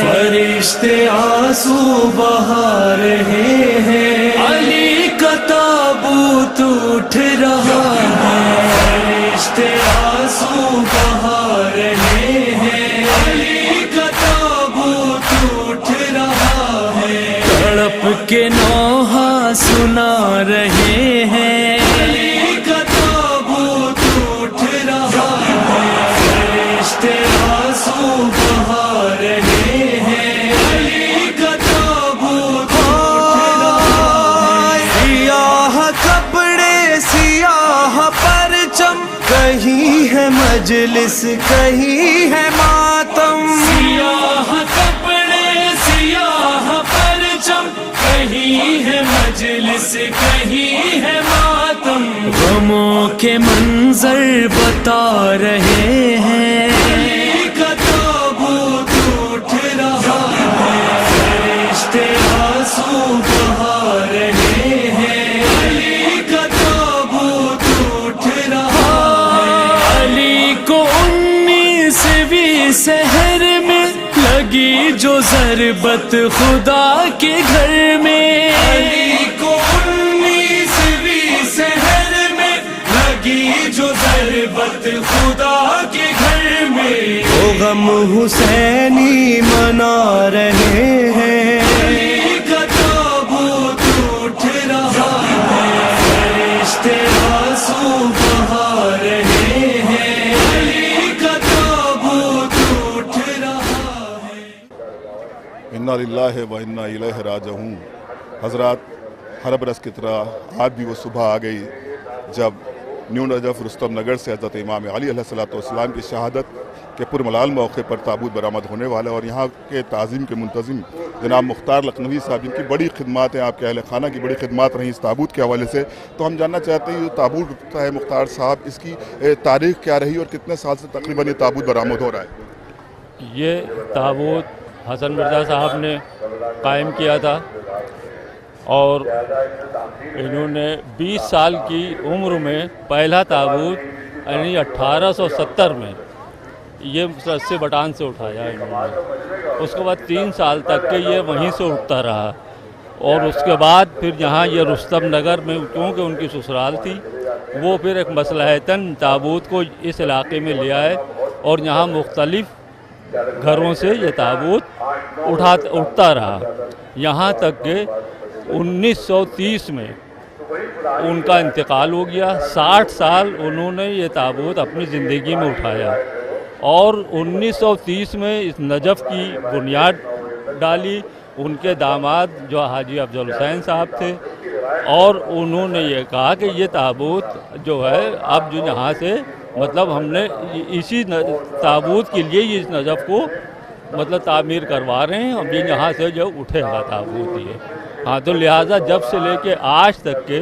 फरिश्ते आंसू बहा रहे हैं। अली का ताबूत उठ रहा है, फरिश्ते आंसू बहा रहे हैं। अली का ताबूत उठ रहा है, तड़प के नौहा सुना रहे हैं। अली का ताबूत उठ रहा है, फरिश्ते आंसू बहा रहे हैं। अली का ताबूत उठ रहा है। सियाह कपड़े सियाह परचम, कहीं है मजलिस कहीं है मातम। सियाह कपड़े सियाह परचम, कहीं है मजलिस कहीं है मातम। गमों के मंजर बता रहे हैं। अली का ताबूत उठ रहा है, फरिश्ते आंसू बहा रहे हैं। अली का ताबूत उठ रहा है। अली को 19वीं सहर में लगी जो ज़रबत खुदा के घर में। अली को 19वीं सहर में लगी जो ज़रबत खुदा के घर में। वो गम हुसैनी मना रहे हैं। अली का ताबूत उठ रहा है, फरिश्ते आंसू बहा रहे हैं। अली का ताबूत उठ रहा है। इन्ना लिल्लाहि व इन्ना इलैहि राजिऊन। हज़रात, हर बरस की तरह आज भी वो सुबह आ गई जब न्यू नजफ़ रुस्तम नगर से हज़रत इमाम अली अलैहिस्सलाम की शहादत के पुरमलाल मौके पर ताबूत बरामद होने वाला है। और यहाँ के ताज़ीम के मुंतज़िम जनाब मुख्तार लखनवी साहब, जिनकी बड़ी खिदमत है, आपके अहल खाना की बड़ी खिदमत रही इस ताबूत के हवाले से, तो हम जानना चाहते हैं ये ताबूत उठता है मुख्तार साहब, इसकी तारीख़ क्या रही और कितने साल से तकरीबन ये ताबूत बरामद हो रहा है? ये ताबूत हसन मिर्ज़ा साहब ने कायम किया था और इन्होंने 20 साल की उम्र में पहला ताबूत यानी 1870 में ये रस्से बटान से उठाया इन्होंने। उसके बाद 3 साल तक के ये वहीं से उठता रहा और उसके बाद फिर यहाँ ये रुस्तम नगर में, क्योंकि उनकी ससुराल थी, वो फिर एक मसलहतन ताबूत को इस इलाके में ले आए और यहाँ मुख्तलिफ घरों से ये ताबूत उठता रहा, यहाँ तक कि 1930 में उनका इंतकाल हो गया। 60 साल उन्होंने ये ताबूत अपनी ज़िंदगी में उठाया और 1930 में इस नजफ़ की बुनियाद डाली उनके दामाद जो हाजी अफजल हुसैन साहब थे। और उन्होंने ये कहा कि ये ताबूत जो है अब जो यहाँ से मतलब हमने इसी ताबूत के लिए इस नजफ़ को मतलब तामीर करवा रहे हैं, अब ये यहाँ से जो उठेगा ताबूत ये। हाँ, तो लिहाजा जब से लेके आज तक के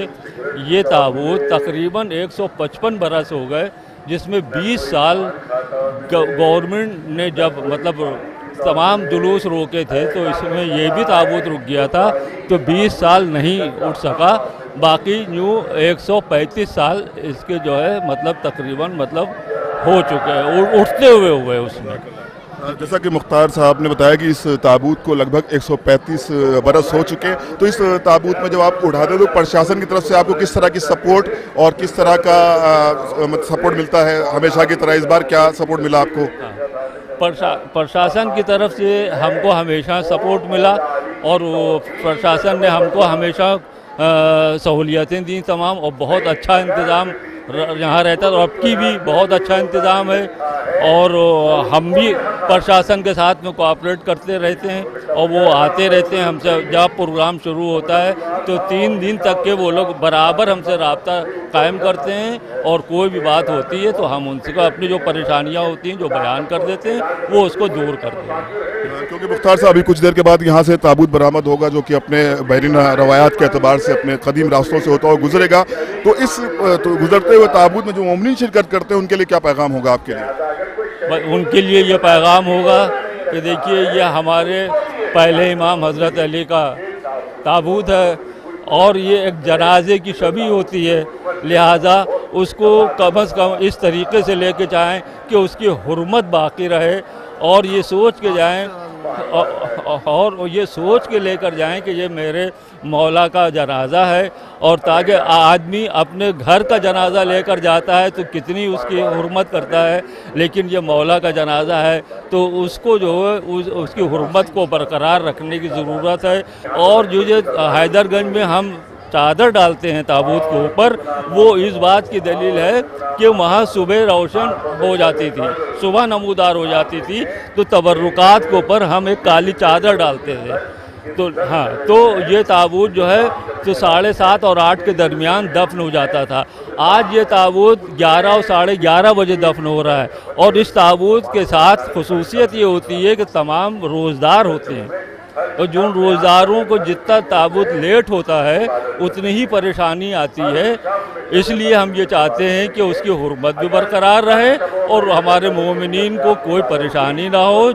ये ताबूत तकरीबन 155 बरस हो गए, जिसमें 20 साल गवर्नमेंट ने जब मतलब तमाम जुलूस रोके थे तो इसमें ये भी ताबूत रुक गया था, तो 20 साल नहीं उठ सका। बाकी यूँ 135 साल इसके जो है मतलब तकरीबन मतलब हो चुके हैं, उठते हुए उसमें। जैसा कि मुख्तार साहब ने बताया कि इस ताबूत को लगभग 135 बरस हो चुके हैं, तो इस ताबूत में जब आप उठाते हैं तो प्रशासन की तरफ से आपको किस तरह की सपोर्ट और किस तरह का सपोर्ट मिलता है? हमेशा की तरह इस बार क्या सपोर्ट मिला आपको? प्रशासन की तरफ से हमको हमेशा सपोर्ट मिला और प्रशासन ने हमको हमेशा सहूलियतें दी तमाम, और बहुत अच्छा इंतज़ाम यहाँ रहता है, और अब की भी बहुत अच्छा इंतज़ाम है, और हम भी प्रशासन के साथ में कोऑपरेट करते रहते हैं, और वो आते रहते हैं हमसे। जब प्रोग्राम शुरू होता है तो 3 दिन तक के वो लोग बराबर हमसे रब्ता कायम करते हैं, और कोई भी बात होती है तो हम उनसे अपनी जो परेशानियाँ होती हैं जो बयान कर देते हैं, वो उसको दूर करते हैं। क्योंकि मुख्तार साहब अभी कुछ देर के बाद यहाँ से ताबूत बरामद होगा, जो कि अपने बैरिन रवायात के अतबार से अपने कदीम रास्तों से होता हुआ गुजरेगा, तो इस तो गुजरते हुए ताबूत में जो मोमिनीन शिरकत करते हैं उनके लिए क्या पैगाम होगा आपके लिए? उनके लिए ये पैगाम होगा कि देखिए, ये हमारे पहले इमाम हज़रत अली का ताबूत है, और ये एक जनाजे की शबी होती है, लिहाजा उसको कम से कम इस तरीके से लेके जाएं कि उसकी हुर्मत बाकी रहे, और ये सोच के जाएं और ये सोच के लेकर जाएं कि ये मेरे मौला का जनाजा है। और ताकि आदमी अपने घर का जनाजा लेकर जाता है तो कितनी उसकी हुर्मत करता है, लेकिन ये मौला का जनाजा है तो उसको जो है उसकी हुर्मत को बरकरार रखने की ज़रूरत है। और जो ये हैदरगंज में हम चादर डालते हैं ताबूत के ऊपर, वो इस बात की दलील है कि वहाँ सुबह रोशन हो जाती थी, सुबह नमूदार हो जाती थी, तो तबर्रुकात के ऊपर हम एक काली चादर डालते थे। तो हाँ, तो ये ताबूत जो है तो 7:30 और 8 के दरमियान दफन हो जाता था। आज ये ताबूत 11 और 11:30 बजे दफन हो रहा है, और इस ताबूत के साथ खुसूसियत ये होती है कि तमाम रोज़दार होते हैं, और जिन रोज़दारों को जितना ताबूत लेट होता है उतनी ही परेशानी आती है। इसलिए हम ये चाहते हैं कि उसकी हुर्मत भी बरकरार रहे और हमारे मोमिनीन को कोई परेशानी ना हो।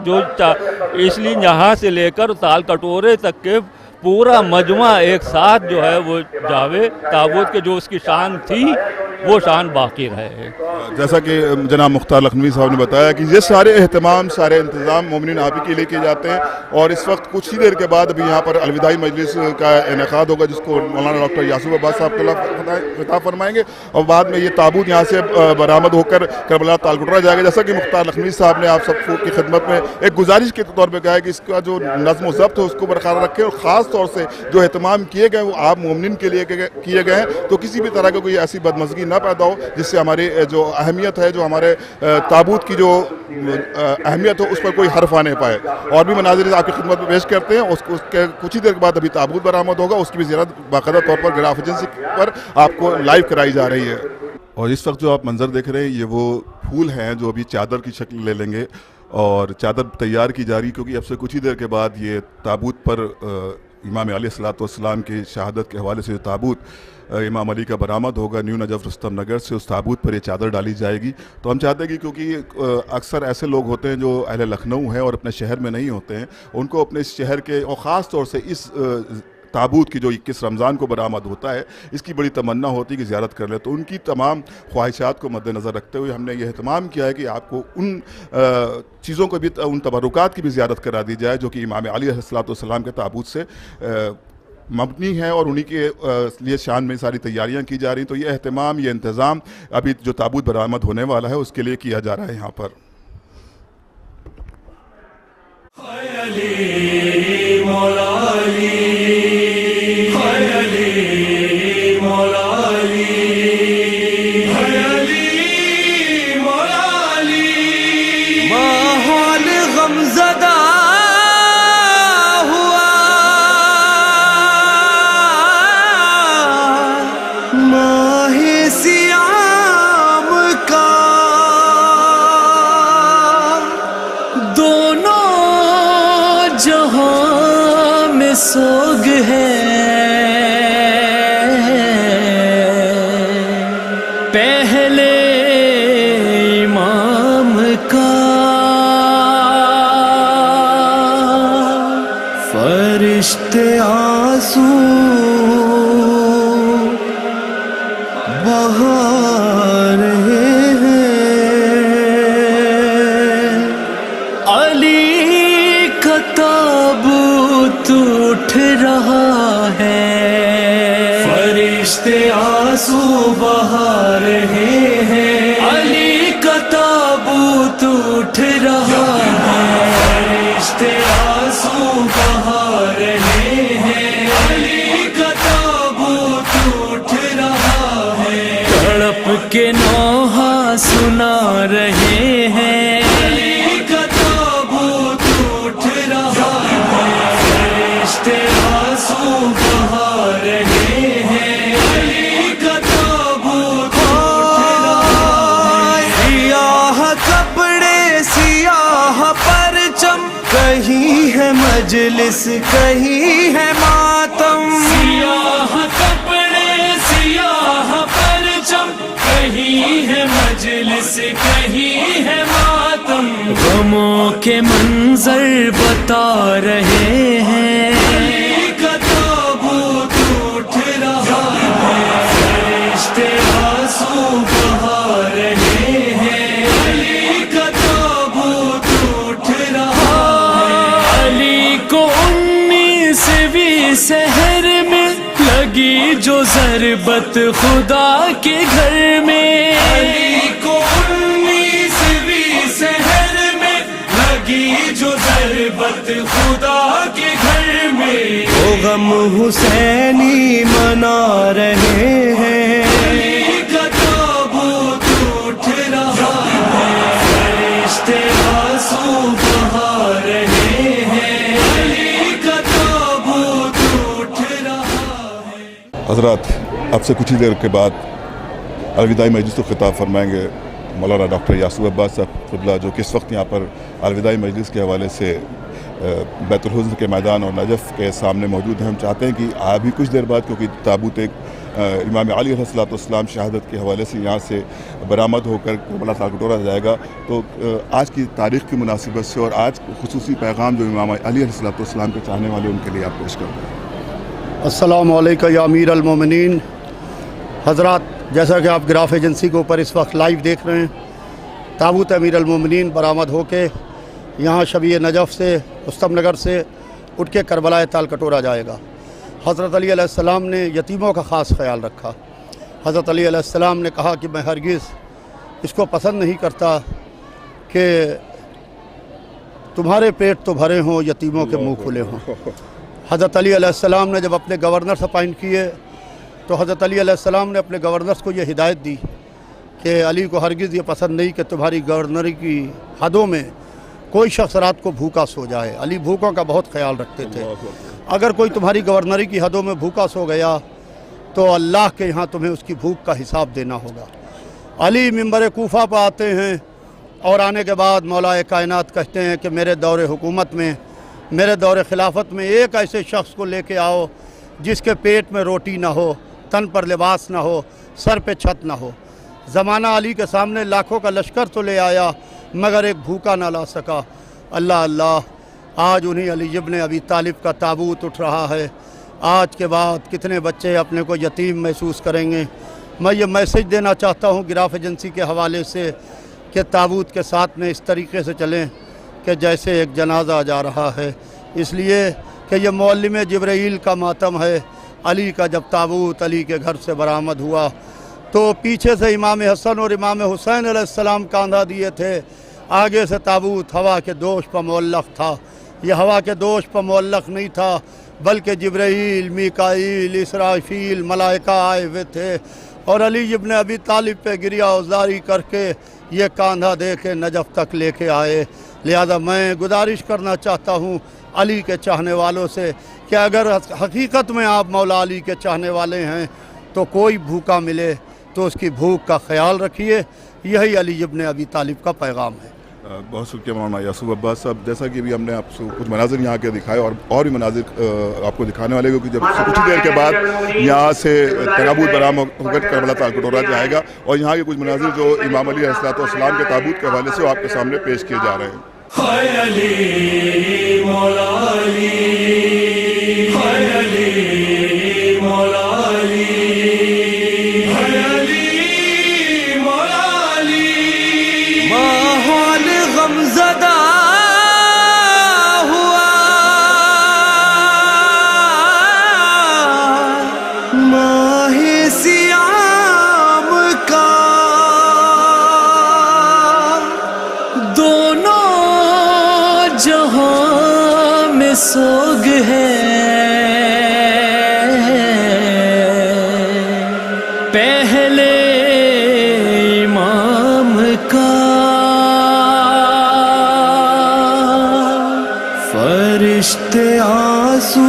इसलिए यहाँ से लेकर ताल कटोरे तक के पूरा मजमा एक साथ जो है वो जावे, ताबूत के जो उसकी शान थी वो शान बाकी रहे। जैसा कि जनाब मुख्तार लखनवी साहब ने बताया कि ये सारे एहतमाम, सारे इंतज़ाम मोमिनीन आप ही के लिए किए जाते हैं, और इस वक्त कुछ ही देर के बाद अभी यहाँ पर अलविदाई मजलिस का इनेकाद होगा, जिसको मौलाना डॉक्टर यासूफ अब्बास साहब खिताब फरमाएंगे, और बाद में ये ताबूत यहाँ से बरामद होकर करबला तालकुटरा जाएगा। जैसा कि मुख्तार लखनवी साहब ने आप सबकी खिदमत में एक गुजारिश के तौर पर कहा है कि इसका जो नज़्म व ज़ब्त है उसको बरकरार रखें, और ख़ास तौर से जो एहतमाम किए गए वो आप मोमिनीन के लिए किए गए हैं, तो किसी भी तरह का कोई ऐसी बदमज़गी ना पैदा हो जिससे हमारी जो अहमियत है, जो हमारे ताबूत की जो अहमियत हो, उस पर कोई हर्फ आने पाए। और भी मनाज़िर आपकी खिदमत में पेश करते हैं। उसके कुछ ही देर के बाद अभी ताबूत बरामद होगा, उसकी भी ज़ियारत बाकायदा तौर पर ग्राफ एजेंसी पर आपको लाइव कराई जा रही है। और इस वक्त जो आप मंजर देख रहे हैं ये वो फूल हैं जो अभी चादर की शक्ल ले लेंगे, और चादर तैयार की जा रही, क्योंकि अब से कुछ ही देर के बाद ये ताबूत पर इमाम अली अलैहिस्सलाम की शहादत के हवाले से जो ताबूत इमाम अली का बरामद होगा न्यू नजफ़ रुस्तम नगर से, उस ताबूत पर ये चादर डाली जाएगी। तो हम चाहते हैं कि क्योंकि अक्सर ऐसे लोग होते हैं जो अहले लखनऊ हैं और अपने शहर में नहीं होते हैं, उनको अपने शहर के और ख़ास तौर से इस ताबूत की जो 21 रमज़ान को बरामद होता है, इसकी बड़ी तमन्ना होती है कि ज़ियारत कर ले। तो उनकी तमाम ख्वाहिशात को मद्देनज़र रखते हुए हमने ये एहतमाम किया है कि आपको उन चीज़ों को भी, उन तबरुकात की भी ज़ियारत करा दी जाए जो कि इमाम अली अलैहिस्सलाम के ताबूत से मबनी है, और उन्हीं के लिए शान में सारी तैयारियां की जा रही। तो ये एहतमाम, ये इंतज़ाम अभी जो ताबूत बरामद होने वाला है उसके लिए किया जा रहा है यहाँ पर। माहौल गमज़दा हुआ, माहे सियाम का दोनों सोग है, पहले इमाम का फरिश्ते आंसू बहा रहे हैं। अली का ताबूत उठ रहा है, फरिश्ते आंसू बहा रहे हैं। अली का ताबूत उठ रहा है, फरिश्ते आंसू बहा रहे हैं। अली का ताबूत उठ रहा है, तड़प के नौहा सुना रहे हैं। अली का ताबूत उठ रहा है, फरिश्ते आंसू बहा रहे हैं। अली का ताबूत उठ रहा है। सियाह कपड़े सियाह परचम, कहीं है मजलिस कहीं है मातम। सियाह कपड़े सियाह परचम, कहीं है मजलिस कहीं है मातम। गमों के मंजर बता रहे हैं। अली का ताबूत उठ रहा है, फरिश्ते आंसू बहा रहे हैं। अली का ताबूत उठ रहा है। अली को 19वीं सहर में लगी जो ज़रबत खुदा के घर में। अली को 19वीं सहर में लगी जो ज़रबत खुदा के घर में। वो गम हुसैनी मना रहे हैं। अली का ताबूत उठ रहा है, फरिश्ते आंसू बहा रहे हैं। अली का ताबूत उठ रहा है। हज़रात, अब से कुछ ही देर के बाद अलविदाई मजलिस को खिताब फरमाएंगे मौलाना डॉक्टर यासूब अब्बास साहब क़िबला, जो कि इस वक्त यहाँ पर अलविदाई मजलिस के हवाले से बैतुल हुज़्न के मैदान और नजफ़ के सामने मौजूद हैं। हम चाहते हैं कि अभी कुछ देर बाद, क्योंकि ताबूत एक इमाम अली अलैहिस्सलाम शहादत के हवाले से यहाँ से बरामद होकर करबला तालकटोरा जाएगा, तो आज की तारीख़ की मुनासिबत से और आज खुसूसी पैगाम जो इमाम अली अलैहिस्सलाम के चाहने वाले उनके लिए आप पेश करते हैं। अस्सलामु अलैकुम या अमीर अल-मोमिनीन। हज़रात, जैसा कि आप गिराफ एजेंसी के ऊपर इस वक्त लाइव देख रहे हैं, ताबूत अमीर अल-मोमिनीन बरामद होके यहाँ शबीए नजफ़ से रुस्तम नगर से उठ के करबला तालकटोरा जाएगा। हज़रत अली अलैहिस्सलाम ने यतीमों का ख़ास ख्याल रखा। हज़रत अली अलैहिस्सलाम ने कहा कि मैं हरगिज़ इसको पसंद नहीं करता कि तुम्हारे पेट तो भरे हों, यतीमों के मुँह खुले हों। हज़रत अली अलैहिस्सलाम ने जब अपने गवर्नर अपॉइंट किए तो हज़रत अली अलैहिस्सलाम ने अपने गवर्नर्स को ये हिदायत दी कि अली को हरगिज़ ये पसंद नहीं कि तुम्हारी गवर्नरी की हदों में कोई शख्स रात को भूखा सो जाए। अली भूखों का बहुत ख्याल रखते थे। अगर कोई तुम्हारी गवर्नरी की हदों में भूखा सो गया तो अल्लाह के यहाँ तुम्हें उसकी भूख का हिसाब देना होगा। अली मिंबर कूफा पर आते हैं और आने के बाद मौलाए कायनात कहते हैं कि मेरे दौरे हुकूमत में, मेरे दौरे खिलाफत में एक ऐसे शख्स को लेके आओ जिसके पेट में रोटी ना हो, तन पर लिबास ना हो, सर पे छत ना हो। ज़माना अली के सामने लाखों का लश्कर तो ले आया मगर एक भूखा ना ला सका। अल्लाह अल्लाह, आज उन्हीं अली इब्न अबी तालिब का ताबूत उठ रहा है। आज के बाद कितने बच्चे अपने को यतीम महसूस करेंगे। मैं ये मैसेज देना चाहता हूँ गिराफ एजेंसी के हवाले से कि ताबूत के साथ में इस तरीके से चलें कि जैसे एक जनाजा जा रहा है, इसलिए कि यह मौलिम जिब्राईल का मातम है। अली का जब ताबूत अली के घर से बरामद हुआ तो पीछे से इमाम हसन और इमाम हुसैन अलैहिस्सलाम कांधा दिए थे, आगे से ताबूत हवा के दोष पर मुअल्लक़ था। यह हवा के दोष पर मुअल्लक़ नहीं था बल्कि जिब्राईल, मीकाईल, इसराफील मलाइका आए हुए थे और अली इब्न अबी तालिब पे गिरिया उज़ारी करके ये कांधा दे के नजफ़ तक लेके आए। लिहाजा मैं गुजारिश करना चाहता हूँ अली के चाहने वालों से कि अगर हकीकत में आप मौला अली के चाहने वाले हैं तो कोई भूखा मिले तो उसकी भूख का ख्याल रखिए। यही अली इब्न अबी तालिब का पैगाम है। बहुत शुक्रिया मौलाना यासूब अब्बास साहब। जैसा कि अभी हमने आपको कुछ मनाजिर यहाँ के दिखाए और भी मनाजिर आपको दिखाने वाले, क्योंकि जब कुछ देर के बाद यहाँ से ताबूत बरामद होकर करबला ताल कटोरा जाएगा और यहाँ के कुछ मनाजिर जो इमाम अली अलैहिस्सलाम के ताबूत के हवाले से आपके सामने पेश किए जा रहे हैं। हाय अली मौला अली, हाय अली मौला अली, हाय अली मौला अली। माहौल गमज़दा हुआ, माहे सियाम का दोनों जहां में सोग है। पहले इमाम का फरिश्ते आंसू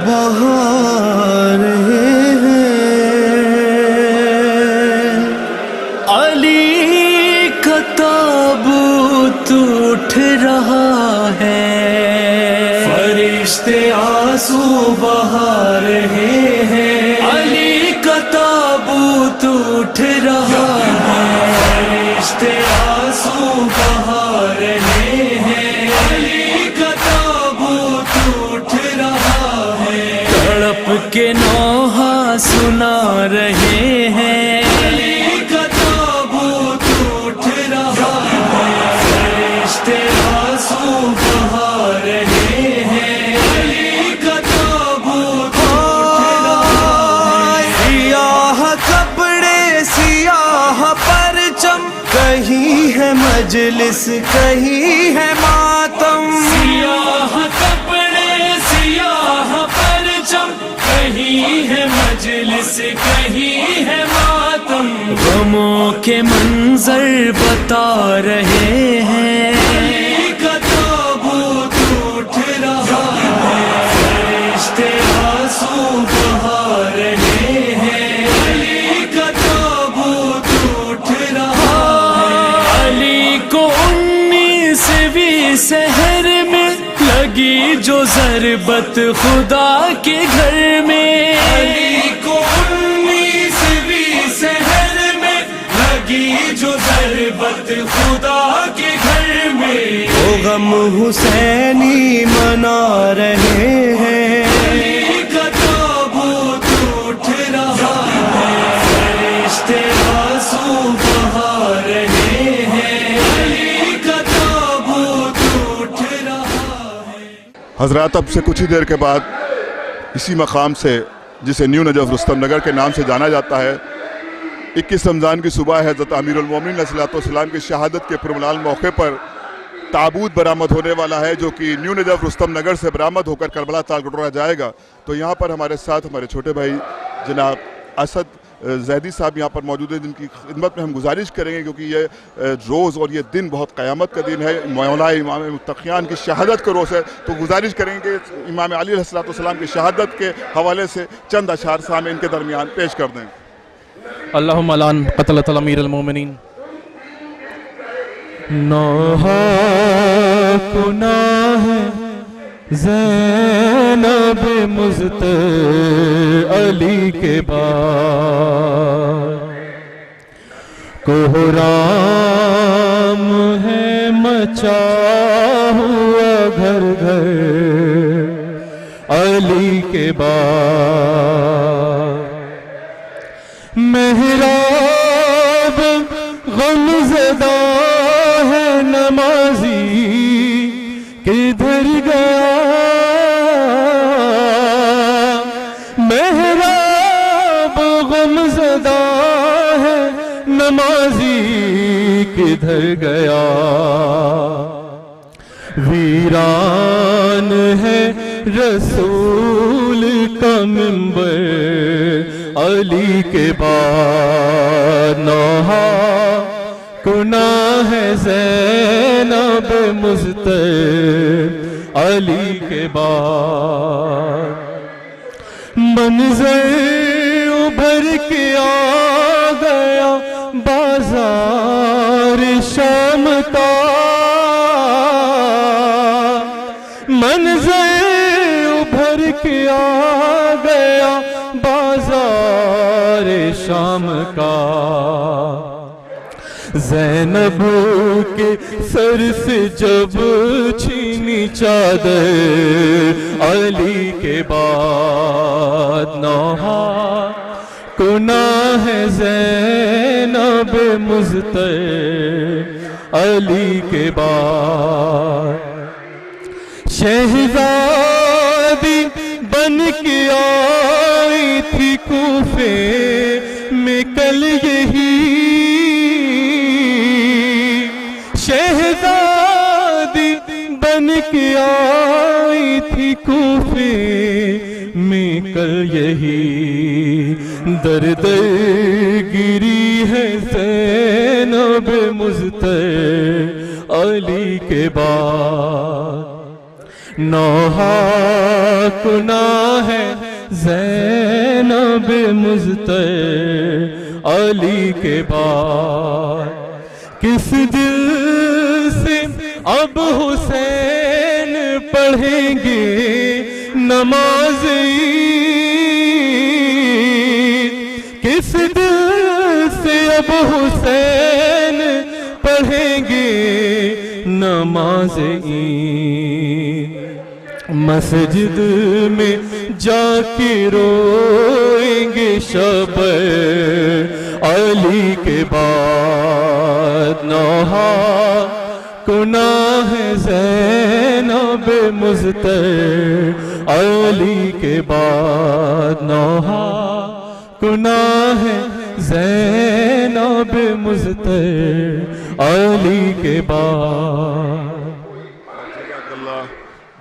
बहा रहे हैं। अली का ताबूत उठ रहा है, फरिश्ते आंसू बहा रहे हैं। अली का ताबूत उठ रहा है, फरिश्ते आंसू बहा रहे हैं। अली का ताबूत उठ रहा है, तड़प के नौहा सुना रहे हैं। अली का ताबूत उठ रहा है, फरिश्ते आंसू बहा रहे हैं। अली का ताबूत उठ रहा है। सियाह कपड़े सियाह परचम, कहीं है मजलिस कहीं है मातम। सियाह कपड़े सियाह परचम, कहीं है मजलिस कहीं है मातम। गमों के मंजर बता रहे हैं। अली का ताबूत उठ रहा है, फरिश्ते आंसू बहा रहे हैं। अली का ताबूत उठ रहा है। अली को 19वीं सहर में लगी जो ज़रबत खुदा के घर में। अली को 19वीं सहर में लगी जो ज़रबत खुदा के घर में। वो गम हुसैनी मना रहे हैं। अली का ताबूत उठ रहा है, फरिश्ते आंसू बहा रहे हैं। अली का ताबूत उठ रहा है। हज़रात, अब से कुछ ही देर के बाद इसी मकाम से, जिसे न्यू नजफ़ रुस्तम नगर के नाम से जाना जाता है, 21 रमज़ान की सुबह है, हज़रत अमीरुल मोमिनीन अलैहिस्सलाम की शहादत के पुरमलाल मौके पर ताबूत बरामद होने वाला है, जो कि न्यू नजफ़ रुस्तम नगर से बरामद होकर करबला ताल कटोरा जाएगा। तो यहाँ पर हमारे साथ हमारे छोटे भाई जनाब असद जैदी साहब यहाँ पर मौजूद है, जिनकी खिदमत में हम गुजारिश करेंगे, क्योंकि ये रोज़ और ये दिन बहुत क़यामत का दिन है, मौला इमाम मुत्तक़ियान की शहादत का रोज़ है। तो गुजारिश करेंगे कि इमाम अली अलैहिस्सलाम की शहादत के हवाले से चंद अशार सामईन के दरमियान पेश कर दें। अल्लाहुम्मा लान क़तलत अमीरुल मोमिनीन। नौहा कुनाह ज़ैनब मुज़त अली के बाद, कोहराम है मचा हुआ घर घर अली के बाद। मेहराब गमज़दा है नमाजी, किधर गया मेहराब गमज़दा है नमाजी, किधर गया। वीरान है रसूल का मिंबर अली के बाद। नौहा कुना है ज़ैनब मुज़त अली के बाद। मंज़र उभर के आ गया बाज़ार शाम का। ज़ैनब के सर से जब छीनी चादर अली के बाद नौहा कुना है ज़ैनब मुज़्तर अली के बाद। शहज़ादी बन के आई थी कूफे में कल यही, शहज़ादी बन के आई थी कूफे में कल यही। दर दर गिरी है ज़ैनब मुज़्तर अली के बाद। नौहा कुना है ज़ैनब मुज़्तर अली के बाद। किस दिल से अब हुसैन पढ़ेंगे नमाज़ ईद, किस दिल से अब हुसैन पढ़ेंगे नमाज़ ईद। मस्जिद में जाके रोएंगे शब अली के बाद। नौहा कुना है ज़ैनब मुज़्तर अली के बाद। नौहा कुना है ज़ैनब मुज़्तर अली के बाद।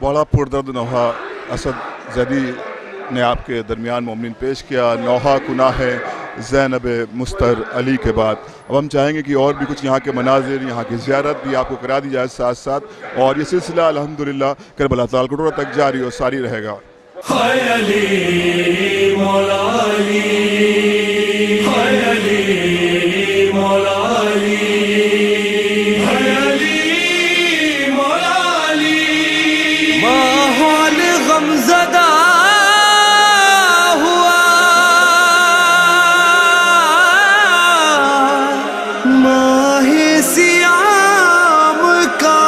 बड़ा पुरदर्द नौहा असद ज़ैदी ने आपके दरमियान मोमिन पेश किया। नौहा कुना है ज़ैनब मुज़्तर अली के बाद। अब हम चाहेंगे कि और भी कुछ यहाँ के मनाजिर, यहाँ की ज़ियारत भी आपको करा दी जाए साथ साथ, और ये सिलसिला अल्हम्दुलिल्लाह करबला तालकटोरा तक जारी और सारी रहेगा। हाय अली मौला अली, हाय अली मौला अली, हाय अली मौला अली। माहौल गमज़दा हुआ, माहे सियाम का,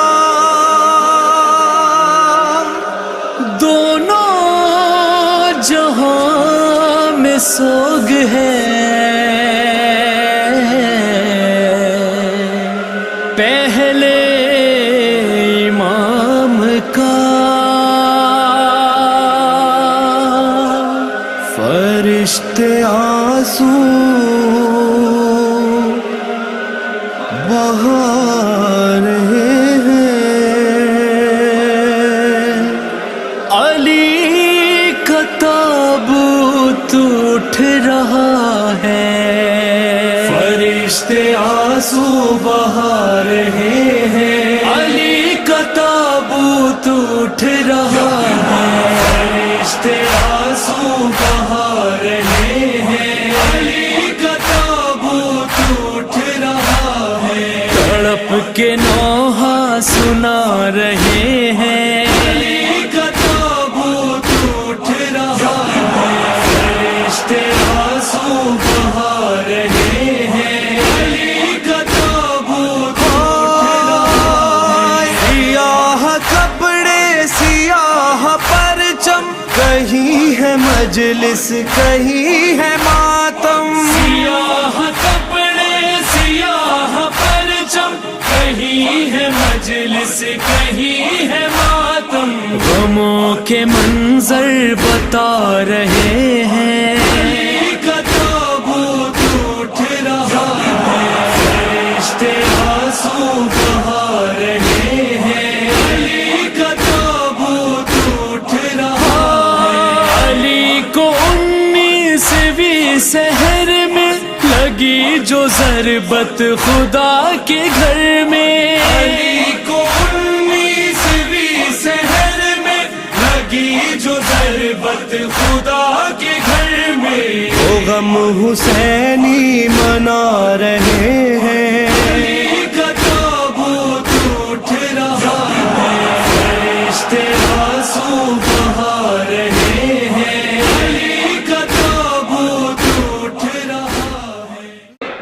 दोनों जहां में सोग है। पहले इमाम का फरिश्ते आंसू बहा रहे हैं। अली का ताबूत उठ रहा है, फरिश्ते आंसू बहा रहे हैं। अली का ताबूत उठ रहा है, फरिश्ते आंसू बहा रहे हैं। अली का ताबूत उठ रहा है, तड़प के नौहा सुना रहे हैं। अली का ताबूत उठ रहा है, फरिश्ते आंसू बहा रहे हैं। अली का ताबूत उठ रहा है। सियाह कपड़े सियाह परचम, कहीं है मजलिस कहीं है मातम। सियाह कपड़े सियाह परचम, कहीं है मजलिस कहीं है मातम। गमों के मंजर बता रहे हैं। अली का ताबूत उठ रहा है, फरिश्ते आंसू बहा रहे हैं। अली का ताबूत उठ रहा है। अली को 19वीं सहर में लगी जो ज़रबत खुदा के घर में। अली को 19वीं सहर में लगी जो ज़रबत खुदा के घर में। वो गम हुसैनी मना रहे हैं। अली का ताबूत उठ रहा है, फरिश्ते आंसू बहा रहे हैं। अली का ताबूत उठ रहा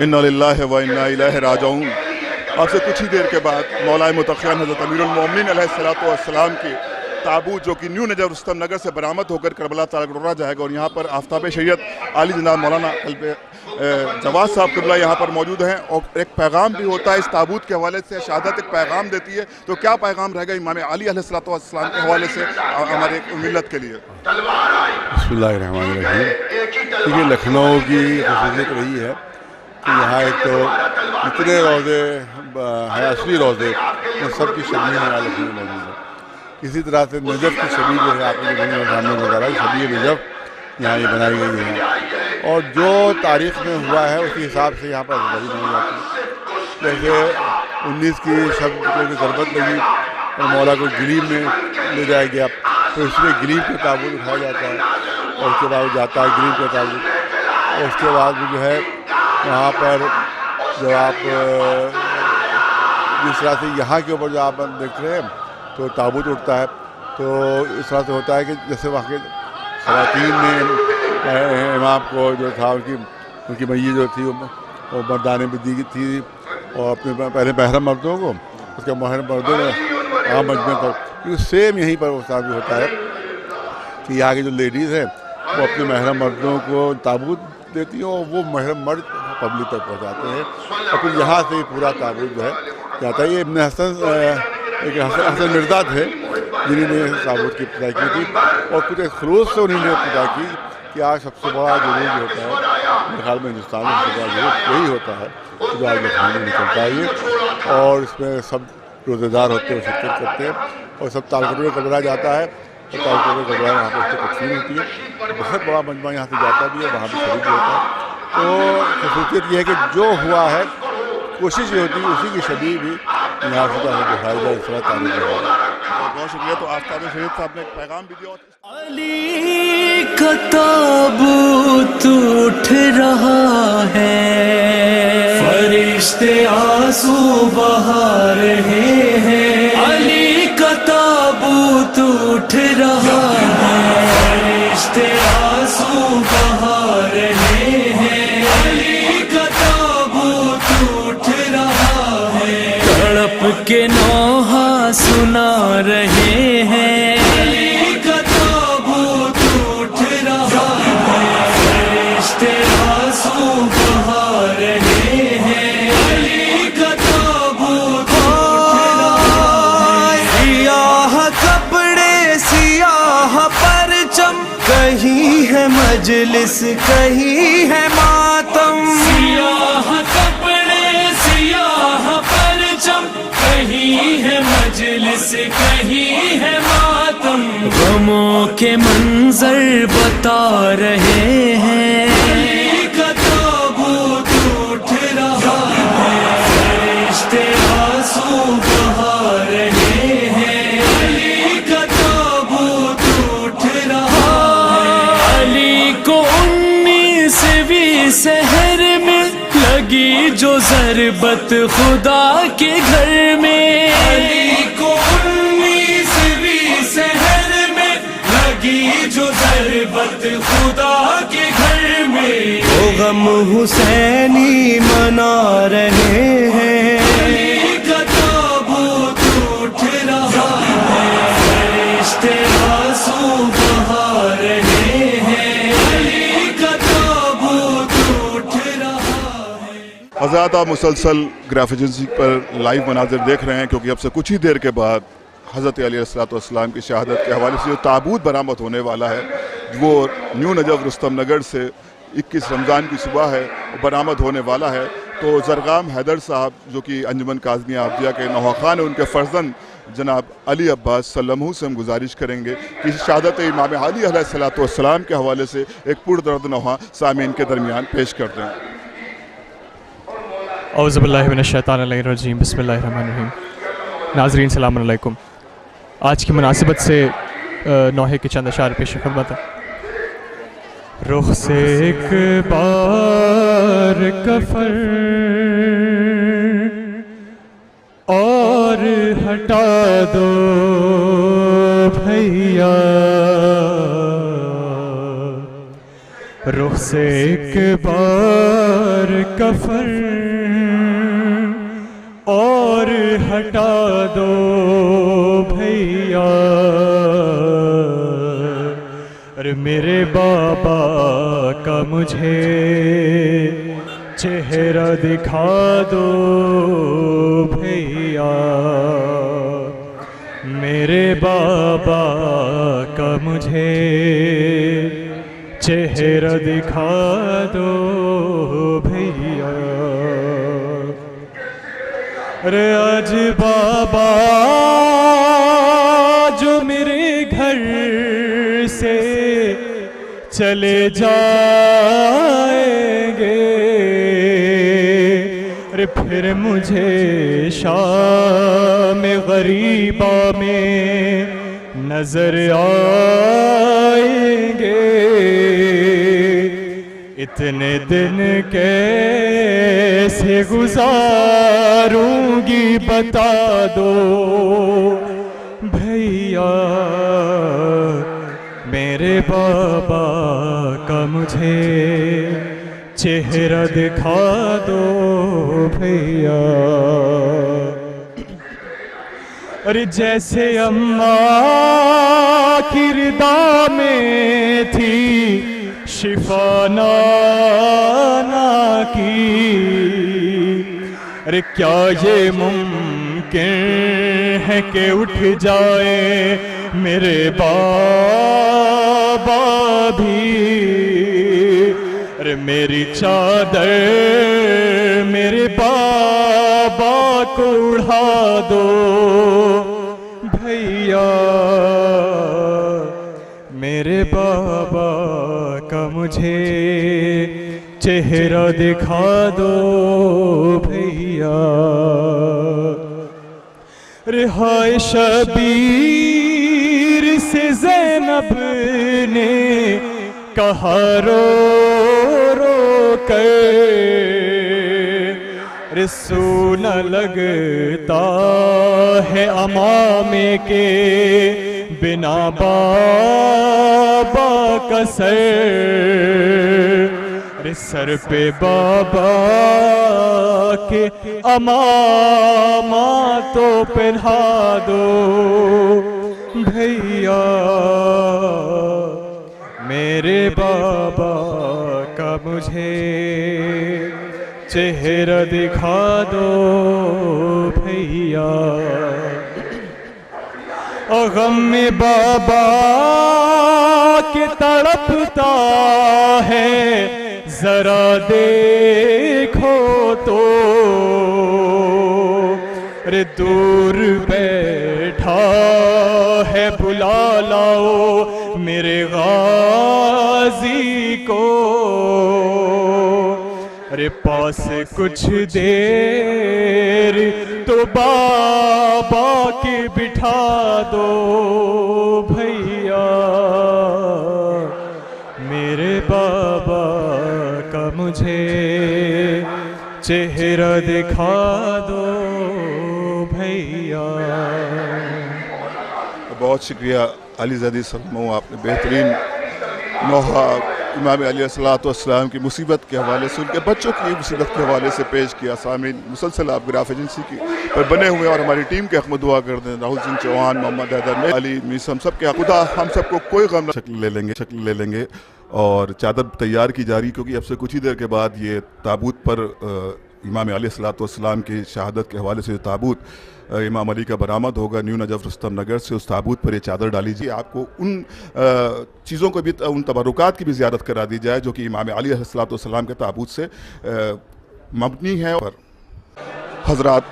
इन्ना लिल्लाहि व इन्ना इलैहि राजिऊन। आपसे कुछ ही देर के बाद मौलाए मुतक़ियान हज़रत अमीरुल मोमिनीन अलैहिस्सलातु वस्सलाम की ताबूत जो कि न्यू नजफ़ रुस्तम नगर से बरामद होकर करबला तक रोड़ा जाएगा और यहाँ पर आफ्ताब शरीयत आली जनाब मौलाना कल्बे जवाद साहब क़िबला यहाँ पर मौजूद हैं और एक पैगाम भी होता है इस ताबूत के हवाले से। शहादत एक पैगाम देती है, तो क्या पैगाम रहेगा इमाम अली अलैहिस्सलातु वस्सलाम के हवाले से हमारे मिल्लत के लिए? बिस्मिल्लाहिर्रहमानिर्रहीम। देखिए, लखनऊ की खसूसियत रही है कि यहाँ एक तो इतने रोज़े हैं, असली रोज़े, उन सब की शबीह यहाँ लखनऊ मौजूद है। इसी तरह से नजफ़ की शबीह जो है आपने जो सामने नज़र आई, शबीह नजफ़ यहाँ ये बनाई गई है और जो तारीख़ में हुआ है उसी हिसाब से यहाँ पर अज़हरी बनाई जाती है। जैसे 19 की शब को ज़रबत लगी और मौला को गिलीम में ले जाया गया, तो इसलिए गिलीम का ताबूत उठाया जाता है और उसके बाद जाता है गिलीम का ताबूत, और उसके बाद जो है वहाँ पर जब आप जिस तरह से यहाँ के ऊपर जो आप देख रहे हैं तो ताबूत उठता है, तो इस तरह से होता है कि जैसे वहाँ के ख़वातीन ने इमाम को जो था उनकी मैय्यत जो थी वो मर्दाने में दी थी और अपने पहले महरम मर्दों को, उसके महरम मर्दों ने आम मजमे पर, सेम यहीं पर वो भी होता है कि यहाँ की जो लेडीज़ हैं वो अपने महरम मर्दों को ताबूत देती हैं और वो महरम मर्द पब्लिक तक पहुँचाते हैं और फिर यहाँ से पूरा ताबूत जो है जाता है। ये इब्न हसन मिर्ज़ा थे जिन्होंने ताबूत की इब्तिदा की थी और कुछ एक खलूस से उन्होंने इब्तिदा की कि आज सबसे बड़ा जुलूस होता है, मेरे ख्याल में हिंदुस्तान में सबसे बड़ा जुलूस यही होता है जो आज लखनऊ में निकलता है ये, और इसमें सब रोज़ेदार होते हैं, शिरकत करते हैं और सब तालकटों में कबरा जाता है और तालकटों में कबरा वहाँ पर उसकी तकसीम होती है। बहुत बड़ा मजमा यहाँ से जाता भी है, वहाँ पर शरीक भी होता है। तो खसूसियत ये है कि जो हुआ है कोशिश ये होती है उसी की शबीह भी यहाँ से दिखाई जाए, इस तरह तारीफ है। बहुत शुक्रिया। तो आफ्ताब शरीयत साहब ने एक पैगाम भी दिया। अली का ताबूत उठ रहा है, फरिश्ते आंसू बहा रहे हैं। अली का ताबूत उठ रहा है, फरिश्ते आंसू बहा रहे हैं। अली का ताबूत उठ रहा है, तड़प के नौहा सुना रहे हैं। अली का ताबूत उठ रहा है, फरिश्ते आंसू बहा रहे हैं। अली का ताबूत उठ रहा है, सियाह कपड़े सियाह परचम, कहीं है मजलिस कहीं है मातम। सियाह कपड़े सियाह परचम, कहीं है मजलिस कहीं है मातम। गमों के मंजर बता रहे हैं। अली का ताबूत उठ रहा है, फरिश्ते आंसू बहा रहे हैं। अली का ताबूत उठ रहा है। अली को 19वीं सहर में लगी जो ज़रबत खुदा के घर में। अली को 19वीं सहर में लगी जो ज़रबत खुदा के घर में। वो गम हुसैनी मना रहे हैं। अली का ताबूत उठ रहा है, फरिश्ते आंसू बहा रहे हैं। अली का ताबूत उठ रहा है। हज़रात, आप मुसलसल ग्राफ एजेंसी पर लाइव मनाज़िर देख रहे हैं क्योंकि अब से कुछ ही देर के बाद हज़रत अली अलैहिस्सलाम की शहादत के हवाले से जो ताबूत बरामद होने वाला है वो न्यू नजफ़ रुस्तम नगर से 21 रमज़ान की सुबह है बरामद होने वाला है। तो ज़रगाम हैदर साहब जो कि अंजुमन काज़मिया आबदिया के नौखान है, उनके फ़र्जंद जनाब अली अब्बास सल्लमहू से हम गुजारिश करेंगे कि शहादत इमाम अली अलैहिस्सलाम के हवाले से एक पुरदर्द नौहा सामीन के दरमियान पेश कर दें। औज़ुबिल्लाहि मिनश्शैतानिर्रजीम, बिस्मिल्लाहिर्रहमानिर्रहीम। नाज़रीन सलाम अलैकुम। आज की मुनासिबत से नौहे के चंद अशार पेश खिदमत है। रुख से एक बार कफर और हटा दो भैया, रुख से एक बार कफन और हटा दो भैया। अरे मेरे बाबा का मुझे चेहरा दिखा दो भैया। मेरे बाबा का मुझे चेहरा दिखा दो भैया। अरे आज बाबा जो मेरे घर से चले जाएंगे, अरे फिर मुझे शाम गरीबा में नजर आएंगे। इतने दिन कैसे गुजारूंगी बता दो भैया। मेरे बाबा का मुझे चेहरा दिखा दो भैया। अरे जैसे अम्मा की रिदा में थी शिफा नाना की, अरे क्या ये मुमकिन है कि उठ जाए मेरे बाबा भी। अरे मेरी चादर मेरे बाबा को उड़ा दो भैया। मेरे बाबा का मुझे चेहरा दिखा दो भैया। रिहाय शबीर से ज़ैनब ने कहा रो रो कर, सुना लगता है अमामे के बिना बाबा का सर पे बाबा के अमामा तो पहना दो भैया। मेरे बाबा का मुझे चेहरा दिखा दो भैया। और गम में बाबा के तड़पता है जरा देखो तो, अरे दूर बैठा है बुला लाओ मेरे गाजी को। अरे पास कुछ देर तो बाबा के बिठा दो भैया। मेरे बाबा का मुझे चेहरा दिखा दो भैया। बहुत शुक्रिया अली ज़ैदी सल्लमो, आपने बेहतरीन नोहा इमाम अलैहिस्सलाम की मुसीबत के हवाले से, उनके बच्चों की मुसीबत के हवाले से पेश किया। सामीन मुसलसल आप ग्राफ एजेंसी की पर बने हुए और हमारी टीम के हक़ में दुआ कर दें। राहुल सिंह चौहान, मोहम्मद हैदर, अली मीस, हम सब के खुदा हम सबको कोई गम शक्ल ले लेंगे और चादर तैयार की जा रही, क्योंकि अब से कुछ ही देर के बाद ये ताबूत पर इमाम अलैहिस्सलाम की शहादत के हवाले से जो ताबूत इमाम अली का बरामद होगा न्यू नजफ़ रुस्तम नगर से, उस ताबूत पर ये चादर डाली जाए। आपको उन चीज़ों को भी, उन तबरुकात की भी ज़ियारत करा दी जाए जो कि इमाम अली अलैहिस्सलाम के ताबूत से मबनी है। और हज़रात,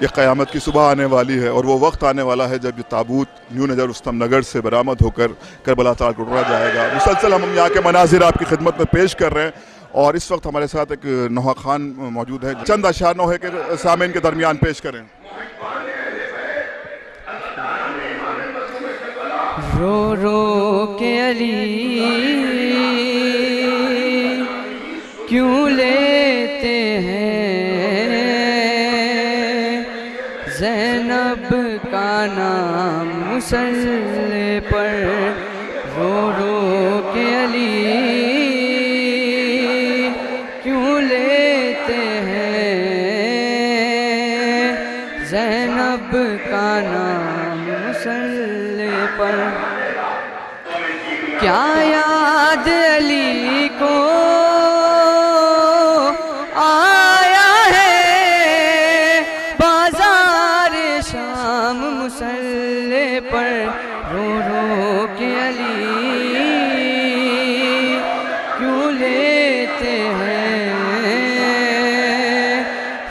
ये क़यामत की सुबह आने वाली है और वो वक्त आने वाला है जब ये ताबूत न्यू नजफ़ रुस्तम नगर से बरामद होकर करबला ताल को उड़ा जाएगा। मुसलसल हम यहाँ के मनाजिर आपकी खिदमत में पेश कर रहे हैं और इस वक्त हमारे साथ एक नोहा खान मौजूद है। चंद अशार नोहे के सामीन के दरमियान पेश करें। रो रो के अली क्यों लेते हैं ज़ैनब का नाम मुसल्ले पर। रो रो के अली क्यों ले लेते हैं ज़ैनब का नाम मुसल्ले पर। क्या याद अली को आया है बाजार शाम मुसल्ले पर, रो रो के अली क्यों लेते हैं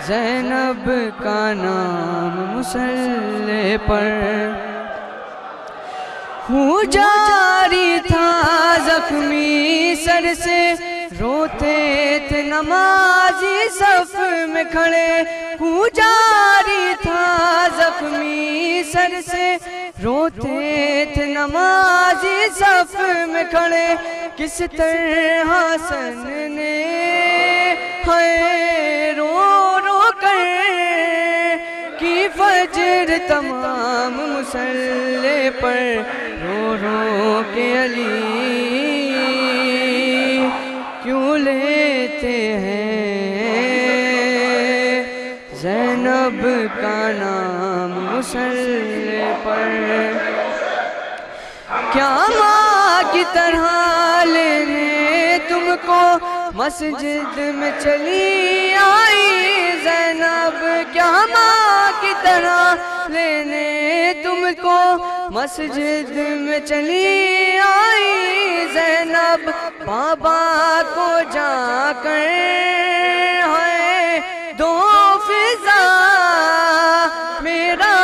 ज़ैनब का नाम मुसल्ले पर। हूँ जारी था जख्मी सर से, रोते थे नमाजी सफ में खड़े। हूँ जारी था जख्मी सर से, रोते थे नमाजी सफ में खड़े। किस तरह हसन ने है रो रो कर की फजर तमाम मुसल्ले पर, रो रो के अली क्यों लेते हैं ज़ैनब का नाम मुसल्ले पर। क्या माँ की तरह लेने तुमको मस्जिद में चली आई ज़ैनब, क्या माँ की तरह लेने तुमको मस्जिद में चली आई ज़ैनब। बाबा को जाकर है दो फिजा मेरा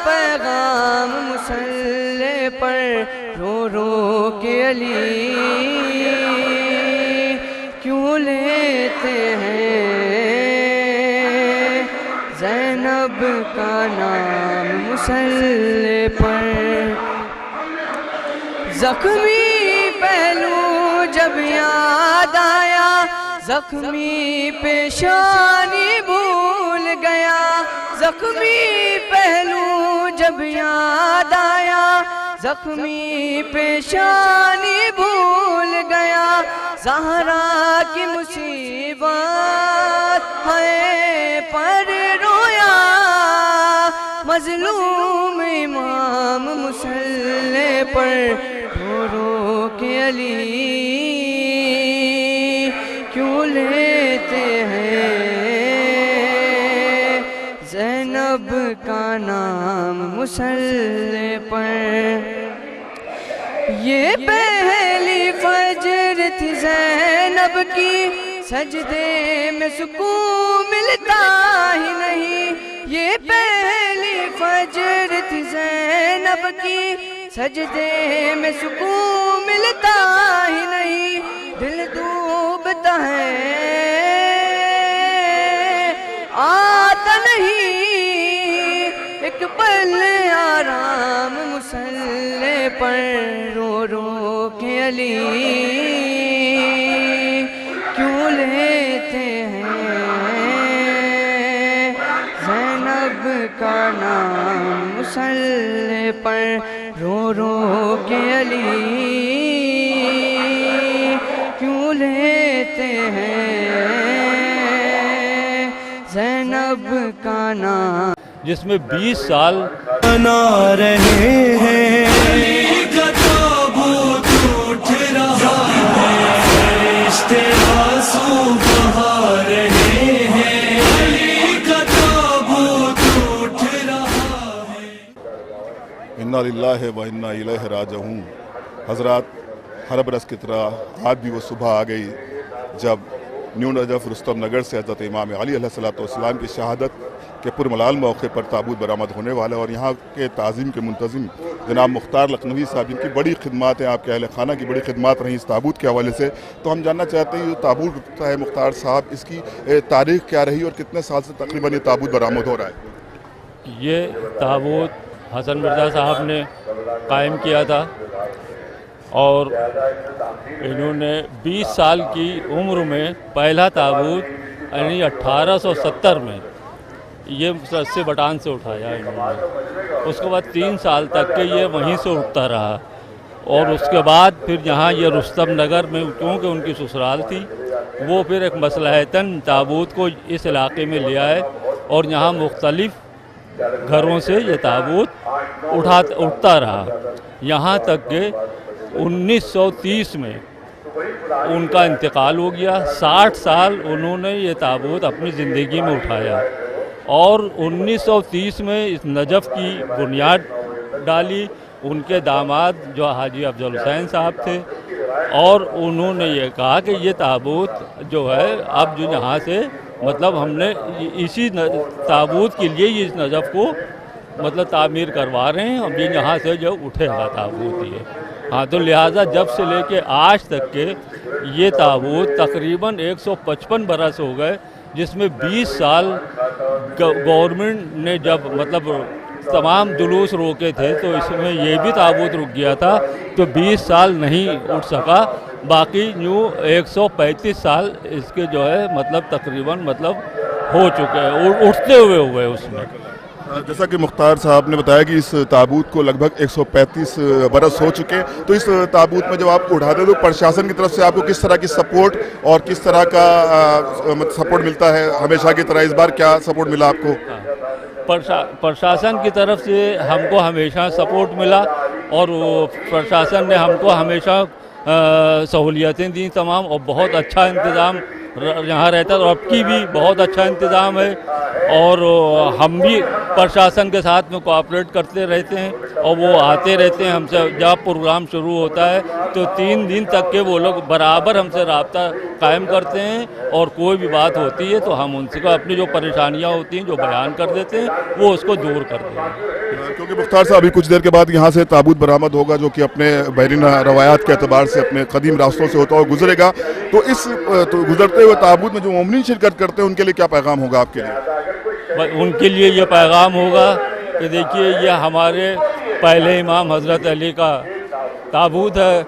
पैगाम मुसल्ले पर, रो रो के अली क्यों लेते हैं ज़ैनब का नाम मुसल्ले पर। जख्मी पहलू जब याद आया, जख्मी पेशानी भूल गया। जख्मी पहलू जब याद आया, जख्मी पेशानी भूल गया। ज़हरा की मुसीबत है पर रोया मजलूम इमाम मुसल्ले पर, रो रो के अली क्यों लेते हैं ज़ैनब का नाम मुसल्ले पर। ये पहली फजर थी ज़ैनब की, सजदे में सुकून मिलता ही नहीं। ये पहली फजर थी ज़ैनब की, सजदे में सुकून मिलता ही नहीं। दिल डूबता है आता नहीं एक पल आराम मुसल्ले पर, रो रो के अली क्यों लेते हैं ज़ैनब का नाम मुसल्ले पर, रो रो के अली क्यों लेते हैं ज़ैनब का नाम। जिसमें 20 साल बना रहे हैं का ताबूत उठ रहा है, फरिश्ते आंसू बहा रहे हैं का ताबूत उठ रहा है। इन्ना लिल्लाहि व इन्ना इलैहि राजिऊन। हज़रात, हर बरस की तरह आज भी वो सुबह आ गई जब न्यू नजफ़ रुस्तम नगर से हज़रत इमाम अली अलैहिस्सलाम की शहादत के पुरमलाल मौके पर ताबूत बरामद होने वाला। और यहाँ के ताज़ीम के मुंतज़िम जनाब मुख्तार लखनवी साहब, जिनकी बड़ी खिदमात हैं, आपके अहल खाना की बड़ी खिदमात रही इस ताबूत के हवाले से, तो हम जानना चाहते हैं ये ताबूत है मुख्तार साहब, इसकी तारीख़ क्या रही और कितने साल से तकरीबन ये ताबूत बरामद हो रहा है? ये ताबूत हसन मिर्ज़ा साहब ने कायम किया था और इन्होंने 20 साल की उम्र में पहला ताबूत यानी 1870 में ये रस्से बटान से उठाया इन्होंने। उसके बाद 3 साल तक के ये वहीं से उठता रहा और उसके बाद फिर यहाँ ये रुस्तम नगर में, क्योंकि उनकी ससुराल थी, वो फिर एक मसलहतन ताबूत को इस इलाके में ले आए और यहाँ मुख्तलिफ घरों से ये ताबूत उठता रहा, यहाँ तक कि 1930 में उनका इंतकाल हो गया। 60 साल उन्होंने ये ताबूत अपनी ज़िंदगी में उठाया और 1930 में इस नजफ़ की बुनियाद डाली। उनके दामाद जो हाजी अफजल हुसैन साहब थे और उन्होंने ये कहा कि ये ताबूत जो है अब जो यहाँ से मतलब हमने इसी ताबूत के लिए इस नजफ़ को मतलब तामीर करवा रहे हैं, अब ये यहाँ से जो उठेगा ताबूत ये। हाँ, तो लिहाजा जब से लेके आज तक के ये ताबूत तकरीबन 155 बरस हो गए, जिसमें 20 साल गवर्नमेंट ने जब मतलब तमाम जुलूस रोके थे तो इसमें ये भी ताबूत रुक गया था, तो 20 साल नहीं उठ सका। बाकी यूँ 135 साल इसके जो है मतलब तकरीबन मतलब हो चुके हैं, उठते हुए उसमें। जैसा कि मुख्तार साहब ने बताया कि इस ताबूत को लगभग 135 बरस हो चुके हैं, तो इस ताबूत में जब आप उठाते तो प्रशासन की तरफ से आपको किस तरह की सपोर्ट और किस तरह का सपोर्ट मिलता है? हमेशा की तरह इस बार क्या सपोर्ट मिला आपको? प्रशासन की तरफ से हमको हमेशा सपोर्ट मिला और प्रशासन ने हमको हमेशा सहूलियतें दी तमाम, और बहुत अच्छा इंतज़ाम यहाँ रहता है और अब की भी बहुत अच्छा इंतज़ाम है और हम भी प्रशासन के साथ में कोऑपरेट करते रहते हैं और वो आते रहते हैं हमसे। जब प्रोग्राम शुरू होता है तो 3 दिन तक के वो लोग बराबर हमसे रब्ता कायम करते हैं और कोई भी बात होती है तो हम उनसे अपनी जो परेशानियाँ होती हैं जो बयान कर देते हैं वो उसको दूर कर देते हैं। क्योंकि मुख्तार साहब अभी कुछ देर के बाद यहाँ से ताबूत बरामद होगा जो कि अपने बैरिन रवायात के अतबार से अपने कदीम रास्तों से होता हुआ गुजरेगा, तो इस तो गुजरते हुए ताबूत में जो मोमिनीन शिरकत करते हैं उनके लिए क्या पैगाम होगा आपके लिए? उनके लिए ये पैगाम होगा कि देखिए ये हमारे पहले इमाम हज़रत अली का ताबूत है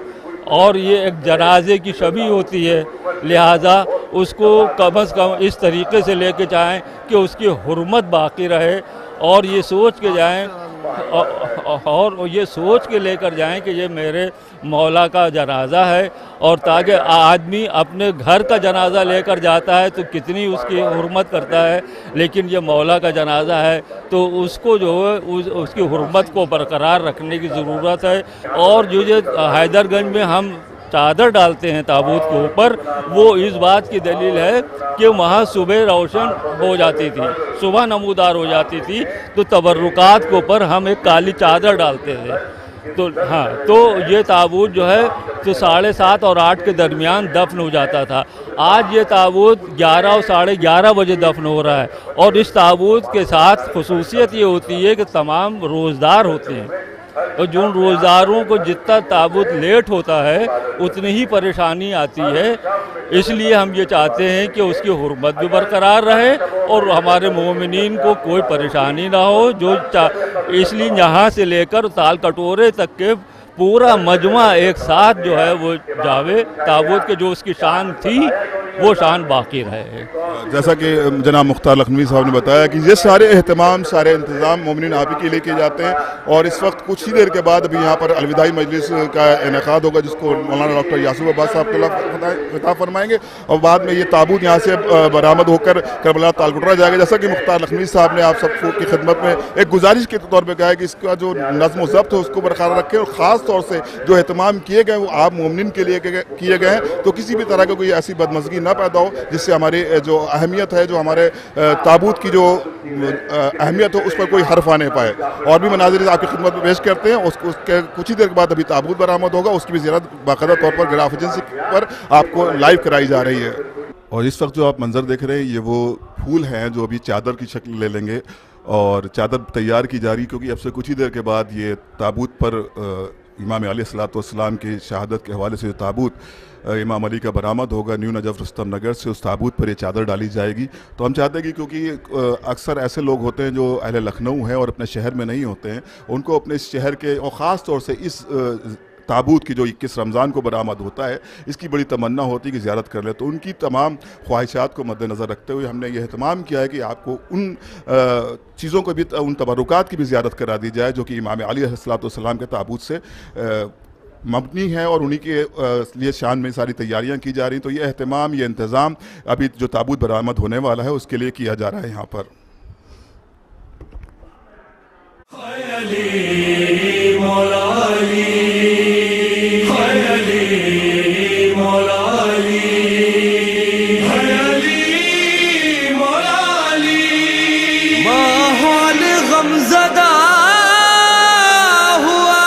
और ये एक जनाजे की शबी होती है, लिहाजा उसको कम से कम इस तरीके से लेके जाएं कि उसकी हुर्मत बाकी रहे और ये सोच के जाएं और ये सोच के लेकर जाएं कि ये मेरे मौला का जनाजा है। और ताकि आदमी अपने घर का जनाजा लेकर जाता है तो कितनी उसकी हुर्मत करता है, लेकिन ये मौला का जनाजा है तो उसको जो है उसकी हुर्मत को बरकरार रखने की ज़रूरत है। और जो ये हैदरगंज में हम चादर डालते हैं ताबूत के ऊपर, वो इस बात की दलील है कि वहाँ सुबह रोशन हो जाती थी, सुबह नमूदार हो जाती थी, तो तबर्रुकात के ऊपर हम एक काली चादर डालते थे। तो हाँ, तो ये ताबूत जो है तो 7:30 और 8 के दरमियान दफन हो जाता था। आज ये ताबूत 11 और 11:30 बजे दफन हो रहा है और इस ताबूत के साथ खुसूसियत ये होती है कि तमाम रोज़दार होते हैं और जिन रोज़दारों को जितना ताबूत लेट होता है उतनी ही परेशानी आती है। इसलिए हम ये चाहते हैं कि उसकी हुर्मत भी बरकरार रहे और हमारे मोमिनीन को कोई परेशानी ना हो। इसलिए यहाँ से लेकर ताल कटोरे तक के पूरा मजमा एक साथ जो है वो जावे, ताबूत के जो उसकी शान थी वो शान बाकी रहे। जैसा कि जनाब मुख्तार लखनवी साहब ने बताया कि ये सारे एहतमाम सारे इंतज़ाम मोमिनीन आप ही के लिए किए जाते हैं और इस वक्त कुछ ही देर के बाद अभी यहाँ पर अलविदाई मजलिस का इनेकाद होगा जिसको मौलाना डॉक्टर यासूफ अब्बास साहब खिताब फरमाएंगे और बाद में ये ताबूत यहाँ से बरामद होकर करबला तालकुटरा जाएगा। जैसा कि मुख्तार लखनवी साहब ने आप सबको की खिदमत में एक गुजारिश के तौर पर कहा है कि इसका जो नज़्म व ज़ब्त है उसको बरकरार रखें और ख़ास तौर से जो एहतमाम किए गए वो आप मोमिनीन के लिए किए गए हैं, तो किसी भी तरह की कोई ऐसी बदमज़गी ना पैदा हो जिससे हमारी जो अहमियत है, जो हमारे ताबूत की जो अहमियत हो उस पर कोई हर्फ आने पाए। और भी मनाज़िर आपकी खिदमत में पेश करते हैं। उसके कुछ ही देर के बाद अभी ताबूत बरामद होगा, उसकी भी ज़ियारत बाकायदा तौर पर गिराफ एजेंसी पर आपको लाइव कराई जा रही है। और इस वक्त जो आप मंजर देख रहे हैं ये वो फूल हैं जो अभी चादर की शक्ल ले लेंगे और चादर तैयार की जा रही, क्योंकि अब से कुछ ही देर के बाद ये ताबूत पर इमाम अलैहिस्सलाम की शहादत के हवाले से जो ताबूत इमाम अली का बरामद होगा न्यू नजफ़ रुस्तम नगर से, उस ताबूत पर ये चादर डाली जाएगी। तो हम चाहते हैं कि क्योंकि अक्सर ऐसे लोग होते हैं जो अहले लखनऊ हैं और अपने शहर में नहीं होते हैं, उनको अपने इस शहर के और ख़ास तौर से इस ताबूत की जो 21 रमज़ान को बरामद होता है इसकी बड़ी तमन्ना होती है कि ज़ियारत कर ले। तो उनकी तमाम ख्वाहिशात को मद्देनज़र रखते हुए हमने ये एहतमाम किया है कि आपको उन चीज़ों को भी, उन तबरुकात की भी ज़ियारत करा दी जाए जो कि इमाम अली अलैहिस्सलाम के ताबूत से मबनी है और उन्हीं के लिए शान में सारी तैयारियां की जा रही। तो ये अहतमाम, ये इंतज़ाम अभी जो ताबूत बरामद होने वाला है उसके लिए किया जा रहा है यहाँ पर। माहौल गमज़दा हुआ,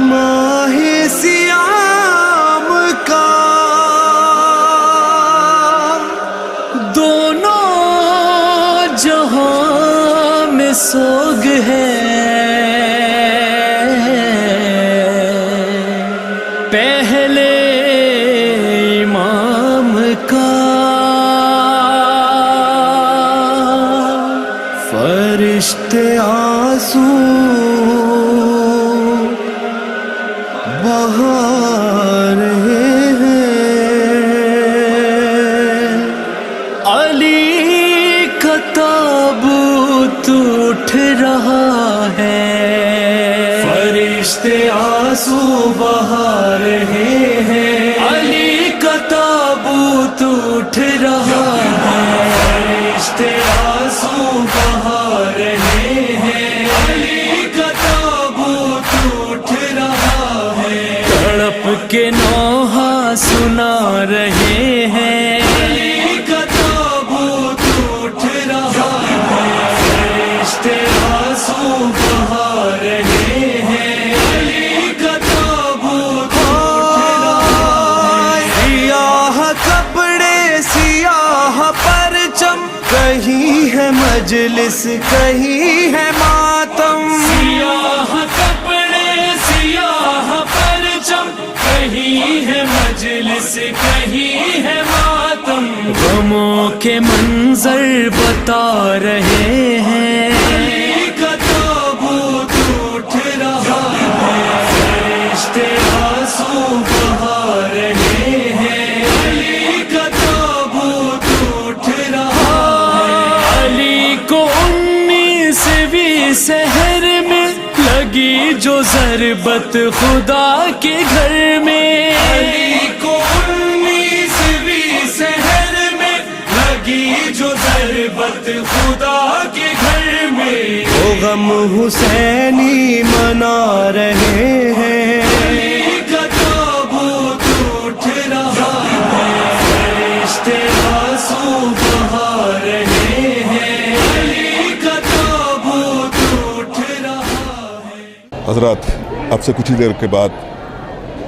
माहे सियाम का दोनों जहां में सोग है। पहले इमाम का फरिश्ते आंसू बहा रहे हैं। अली का ताबूत उठ रहा है, फरिश्ते आंसू बहा रहे हैं। अली का ताबूत उठ रहा है, फरिश्ते आंसू बहा रहे हैं। अली का ताबूत उठ रहा है, तड़प के नौहा सुना रहे हैं। अली का ताबूत उठ रहा है, फरिश्ते आंसू बहा रहे हैं। अली का ताबूत उठ रहा है। सियाह कपड़े, सियाह परचम, कहीं है मजलिस, कहीं है मातम। सियाह कपड़े, सियाह परचम, कहीं है मजलिस, कहीं है मातम। गमों के मंजर बता रहे हैं। अली का ताबूत उठ रहा है, फरिश्ते आंसू बहा रहे हैं। अली का ताबूत उठ रहा है। अली को 19वीं सहर में लगी जो ज़रबत खुदा के घर में। अली को 19वीं सहर में लगी जो ज़रबत खुदा के घर में। वो गम हुसैनी मना रहे हैं। अली का ताबूत उठ रहा है, फरिश्ते आंसू बहा रहे हैं। अली का ताबूत उठ रहा है। हज़रात, अब से कुछ ही देर के बाद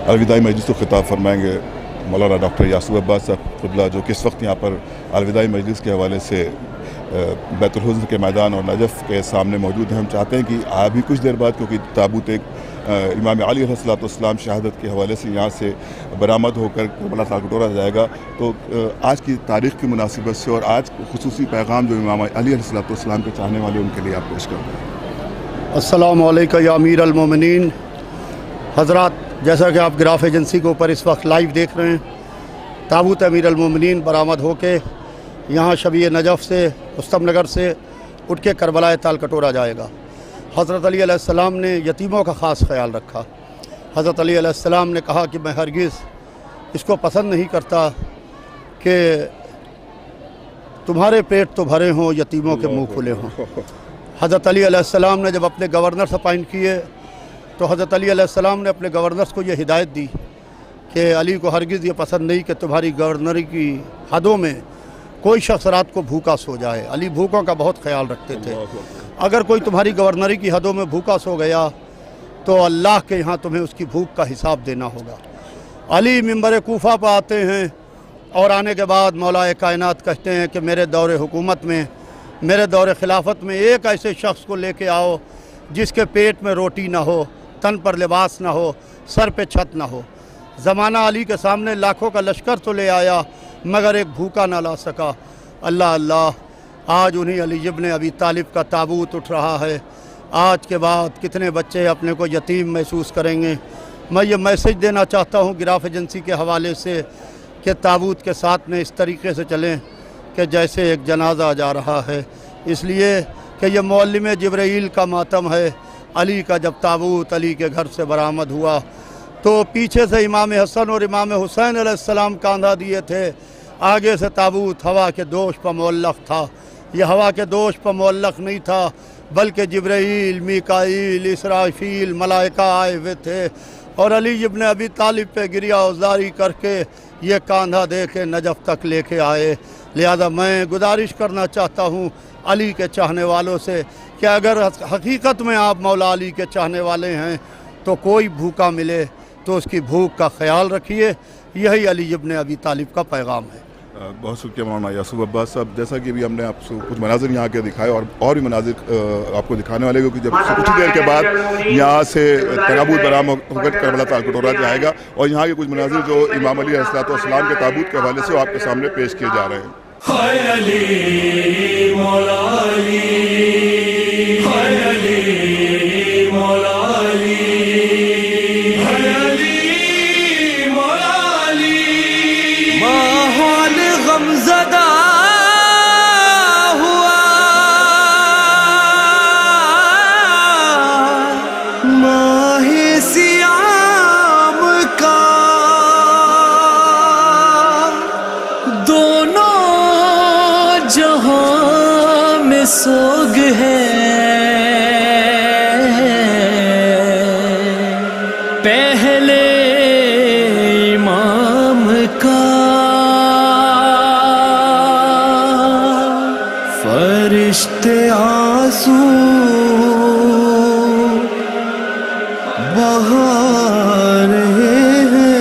अलविदाई मजलिस को खिताब फरमाएंगे मौलाना डॉक्टर यासूब अब्बास साहब क़िबला, जो कि इस वक्त यहाँ पर अलविदाई मजलिस के हवाले से बैतुल हुज़्न के मैदान और नजफ़ के सामने मौजूद हैं। हम चाहते हैं कि अभी कुछ देर बाद, क्योंकि ताबूत एक इमाम अली अलैहिस्सलाम शहादत के हवाले से यहाँ से बरामद होकर करबला तालकटोरा जाएगा, तो आज की तारीख़ की मुनासिबत से और आज खुसूसी पैगाम जो इमाम अली अलैहिस्सलाम के चाहने वाले उनके लिए आप पेश कर रहे हैं। अस्सलामु अलैकुम या अमीर अल-मोमिनीन। हज़रात, जैसा कि आप गिराफ एजेंसी के ऊपर इस वक्त लाइव देख रहे हैं, ताबूत अमीर अल-मोमिनीन बरामद होके यहाँ शबीए नजफ़ से, रुस्तम नगर से उठ के करबला तालकटोरा जाएगा। हज़रत अली अलैहिस्सलाम ने यतीमों का ख़ास ख्याल रखा। हज़रत अली अलैहिस्सलाम ने कहा कि मैं हरगिज़ इसको पसंद नहीं करता कि तुम्हारे पेट तो भरे हों, यतीमों के मुँह खुले हों। हज़रत अली अलैहिस्सलाम ने जब अपने गवर्नर अपॉइंट किए तो हज़रत अली अलैहिस्सलाम ने अपने गवर्नर्स को ये हिदायत दी कि अली को हरगिज़ ये पसंद नहीं कि तुम्हारी गवर्नरी की हदों में कोई शख्स रात को भूखा सो जाए। अली भूखों का बहुत ख्याल रखते थे। अगर कोई तुम्हारी गवर्नरी की हदों में भूखा सो गया तो अल्लाह के यहाँ तुम्हें उसकी भूख का हिसाब देना होगा। अली मिंबर कूफा पर आते हैं और आने के बाद मौलाए कायनात कहते हैं कि मेरे दौरे हुकूमत में, मेरे दौरे खिलाफत में एक ऐसे शख्स को लेके आओ जिसके पेट में रोटी ना हो, तन पर लिबास ना हो, सर पे छत ना हो। ज़माना अली के सामने लाखों का लश्कर तो ले आया मगर एक भूखा ना ला सका। अल्लाह अल्लाह, आज उन्हीं अली इब्न अबी तालिब का ताबूत उठ रहा है। आज के बाद कितने बच्चे अपने को यतीम महसूस करेंगे। मैं ये मैसेज देना चाहता हूँ गिराफ एजेंसी के हवाले से कि ताबूत के साथ में इस तरीके से चलें कि जैसे एक जनाजा जा रहा है, इसलिए कि ये मौलिम जिब्राईल का मातम है। अली का जब ताबूत अली के घर से बरामद हुआ तो पीछे से इमाम हसन और इमाम हुसैन अलैहिस्सलाम कांधा दिए थे, आगे से ताबूत हवा के दोष पर मुअल्लक़ था। ये हवा के दोष पर मुअल्लक़ नहीं था, बल्कि जिब्राईल, मीकाईल, इसराफील मलाइका आए हुए थे और अली इब्न अबी तालिब पे गिरिया औजारी करके ये कांधा दे के नजफ़ तक लेके आए। लिहाजा मैं गुजारिश करना चाहता हूँ अली के चाहने वालों से कि अगर हकीकत में आप मौला अली के चाहने वाले हैं तो कोई भूखा मिले तो उसकी भूख का ख्याल रखिए। यही अली इब्न अबी तालिब का पैगाम है। बहुत शुक्रिया मौलाना यासूब अब्बास साहब। जैसा कि अभी हमने आपको कुछ मनाजिर यहाँ के दिखाए और भी मनाजिर आपको दिखाने वाले, क्योंकि जब कुछ देर के बाद यहाँ से ताबूत बरामद होकर करबला ताल कटोरा जाएगा और यहाँ के कुछ मनाजिर जो इमाम अली अलैहिस्सलाम के ताबूत के हवाले से आपके सामने पेश किए जा रहे हैं। हाय अली मौला अली, हाय अली मौला अली, हाय अली मौला अली। माहौल गमज़दा हुआ, माहे सियाम का दोनों जहां में सोग है। पहले इमाम का फरिश्ते आंसू बहा रहे हैं।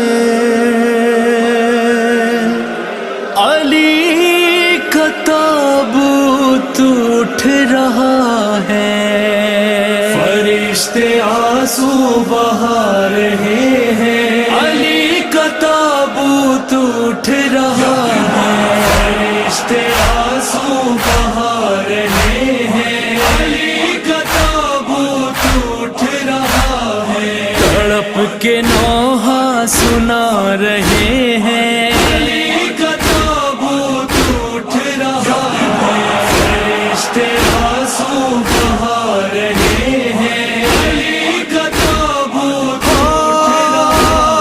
अली का ताबूत उठ रहा है, फरिश्ते आंसू बहा रहे हैं। अली का ताबूत उठ रहा है, फरिश्ते आंसू बहा रहे हैं। अली का ताबूत उठ रहा है, तड़प के नौहा सुना रहे हैं। अली का ताबूत उठ रहा है, फरिश्ते आंसू बहा रहे हैं। अली का ताबूत उठ रहा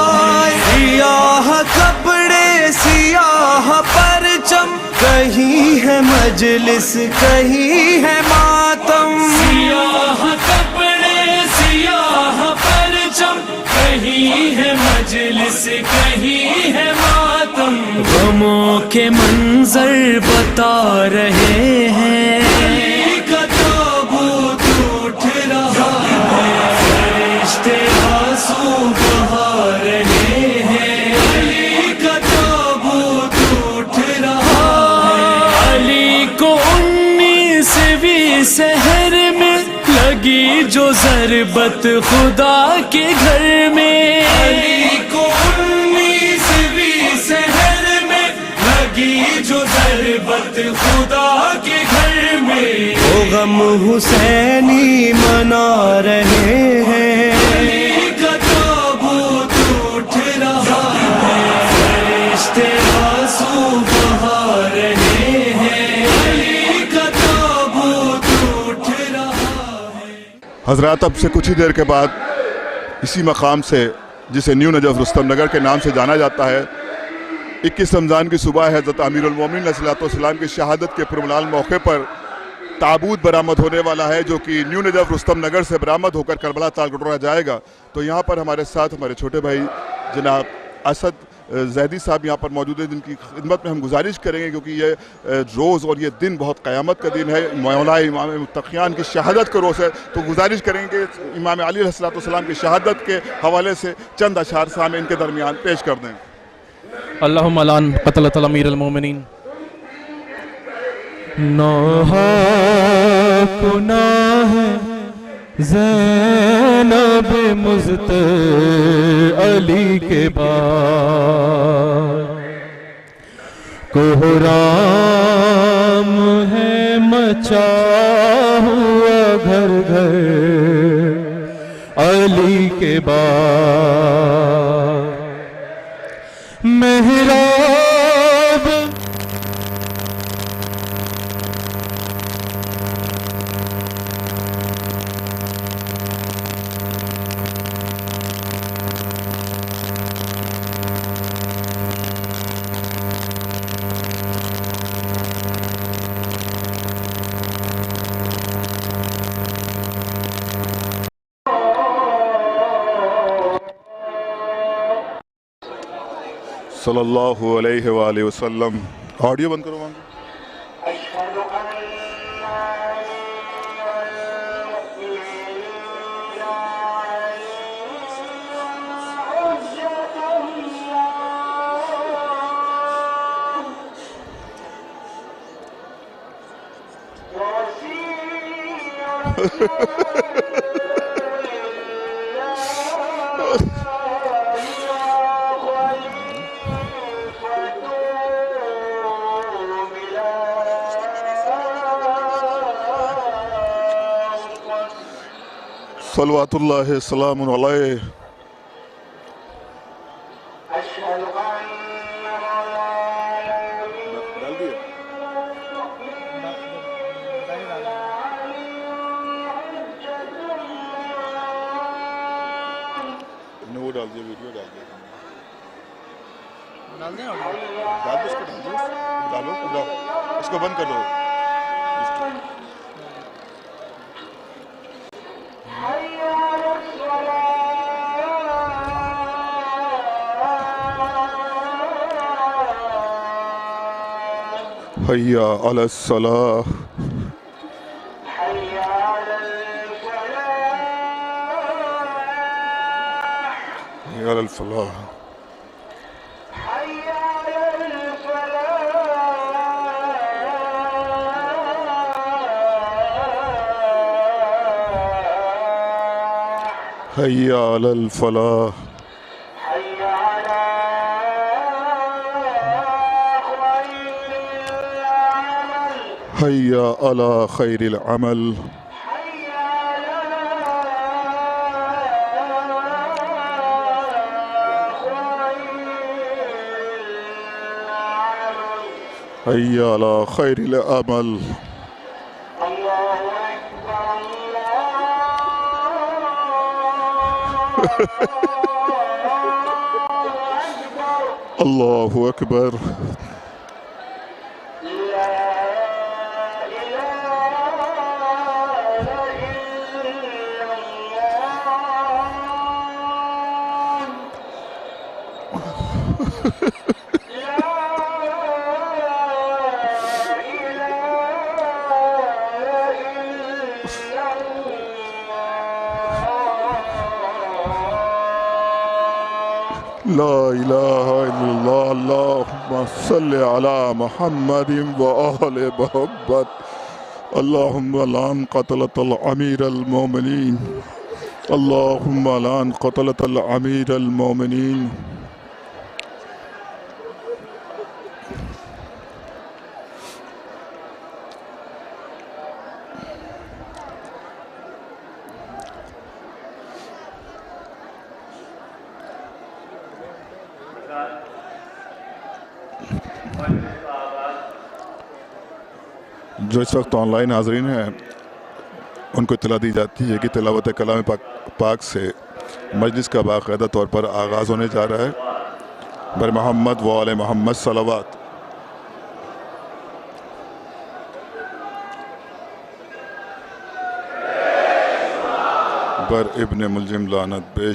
है। सियाह कपड़े सियाह परचम, कहीं है मजलिस कहीं है मातम। सियाह कपड़े सियाह परचम, कहीं है मजलिस कहीं है मातम। गमों के मंजर बता रहे हैं। अली का ताबूत उठ रहा है, फरिश्ते आंसू बहा रहे हैं। अली का ताबूत उठ रहा है। अली को 19वीं सहर में लगी जो ज़रबत खुदा के घर में। अली को 19वीं सहर में लगी जो ज़रबत खुदा के घर में। वो गम हुसैनी मना रहे हैं। अली का ताबूत उठ रहा है, फरिश्ते आंसू बहा रहे हैं। अली का ताबूत उठ रहा है। हज़रात, अब से कुछ ही देर के बाद इसी मकाम से, जिसे न्यू नजफ़ रुस्तम नगर के नाम से जाना जाता है, 21 रमज़ान की सुबह है, हज़रत अमीरुल मोमिनीन अलैहिस्सलाम की शहादत के पुरमलाल मौके पर ताबूत बरामद होने वाला है, जो कि न्यू नजफ़ रुस्तम नगर से बरामद होकर करबला ताल कटोरा जाएगा। तो यहाँ पर हमारे साथ हमारे छोटे भाई जनाब असद जैदी साहब यहाँ पर मौजूद है, जिनकी खिदमत में हम गुजारिश करेंगे, क्योंकि ये रोज़ और ये दिन बहुत क़यामत का दिन है, मौला इमाम मुत्तक़ियान की शहादत का रोज़ है। तो गुजारिश करेंगे कि इमाम अली अलैहिस्सलाम की शहादत के हवाले से चंद अशार सामने इनके दरमियान पेश कर दें। अल्लाहुम्मा लान क़तलत अमीरुल मोमिनीन। नौहा कुनाह ज़ैनब मुज़त अली के बाद, कोहराम है मचा हुआ घर घर अली के बाद। मेहराब सल्लल्लाहु अलैहि वसल्लम। ऑडियो बंद करो वहाँ की। सलवातुल्लाह सलामुन अलैहि। वो डाल दिया, वीडियो डाल दिया, डाल दो इसको, डालो पूरा, इसको बंद कर दो। हय्या अलस सलाह, हय्या अलल फलाह। हय्या अलल फलाह, हय्या अला खैरिल अमल, हय्या अला खैरिल अमल। अल्लाहु अकबर। ला इलाहा इल्लल्लाह, अल्लाहुम्मा सल्लि अला मुहम्मदिन व आले मुहम्मद। अल्लाहुम्मा लान क़तलतल अमीरल मोमिनीन, अल्लाहुम्मा लान क़तलतल अमीरल मोमिनीन। जो इस वक्त ऑनलाइन हाज़रीन हैं उनको इत्तला दी जाती है कि तिलावत कलाम पाक से मजलिस का बाकायदा तौर पर आगाज़ होने जा रहा है। बर मोहम्मद व आले मोहम्मद सलावत। बर इब्ने मुलजिम लानत बेश।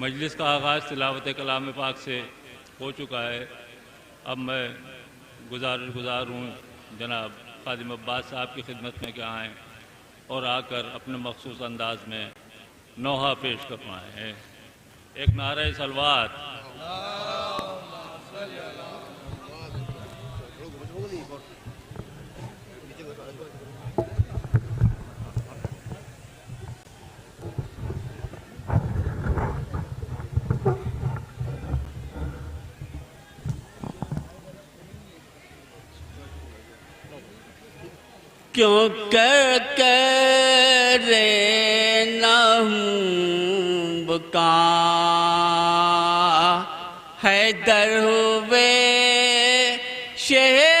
मजलिस का आगाज़ तिलावत कलाम पाक से हो चुका है। अब मैं गुज़ार हूँ जनाब खादिम अब्बास साहब की खिदमत में कि आएँ और आकर अपने मखसूस अंदाज में नौहा पेश करवाएँ। एक नारे सलवात क्यों कर ना हूँ बुका हैदर हुए शहर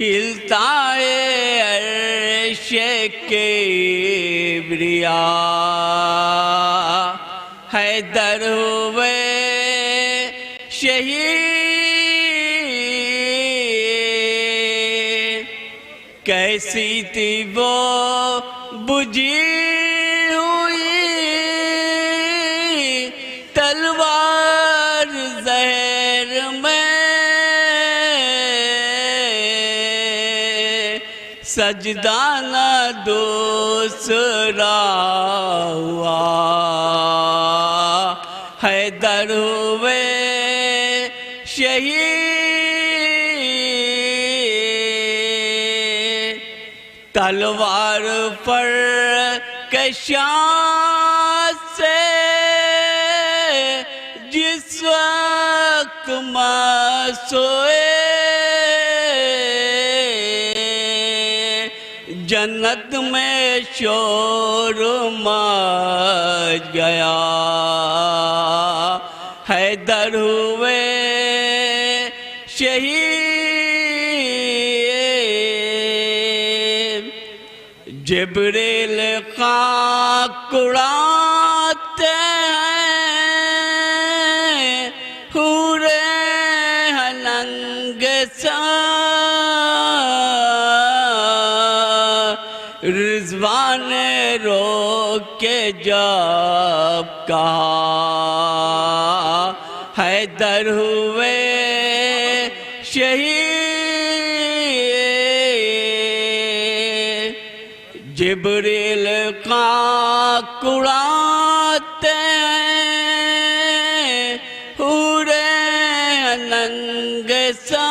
हिलता है अर्श के ब्रिया हैदर हुए शहीद कैसी थी वो बुझी हुई तलवार जहर में सजदा ना दूसरा हुआ हैदर हुए शहीद तलवार पर कशां से जन्नत में शोर मच गया। हैदर हुए शहीद, जिब्रील खाक उड़ाते हैं, हुरे हलंग सा रिजवान रोक के जब कहा हैदर हुए शहीद, जिब्रील का कुड़ाते हैं, हुरे नंग सा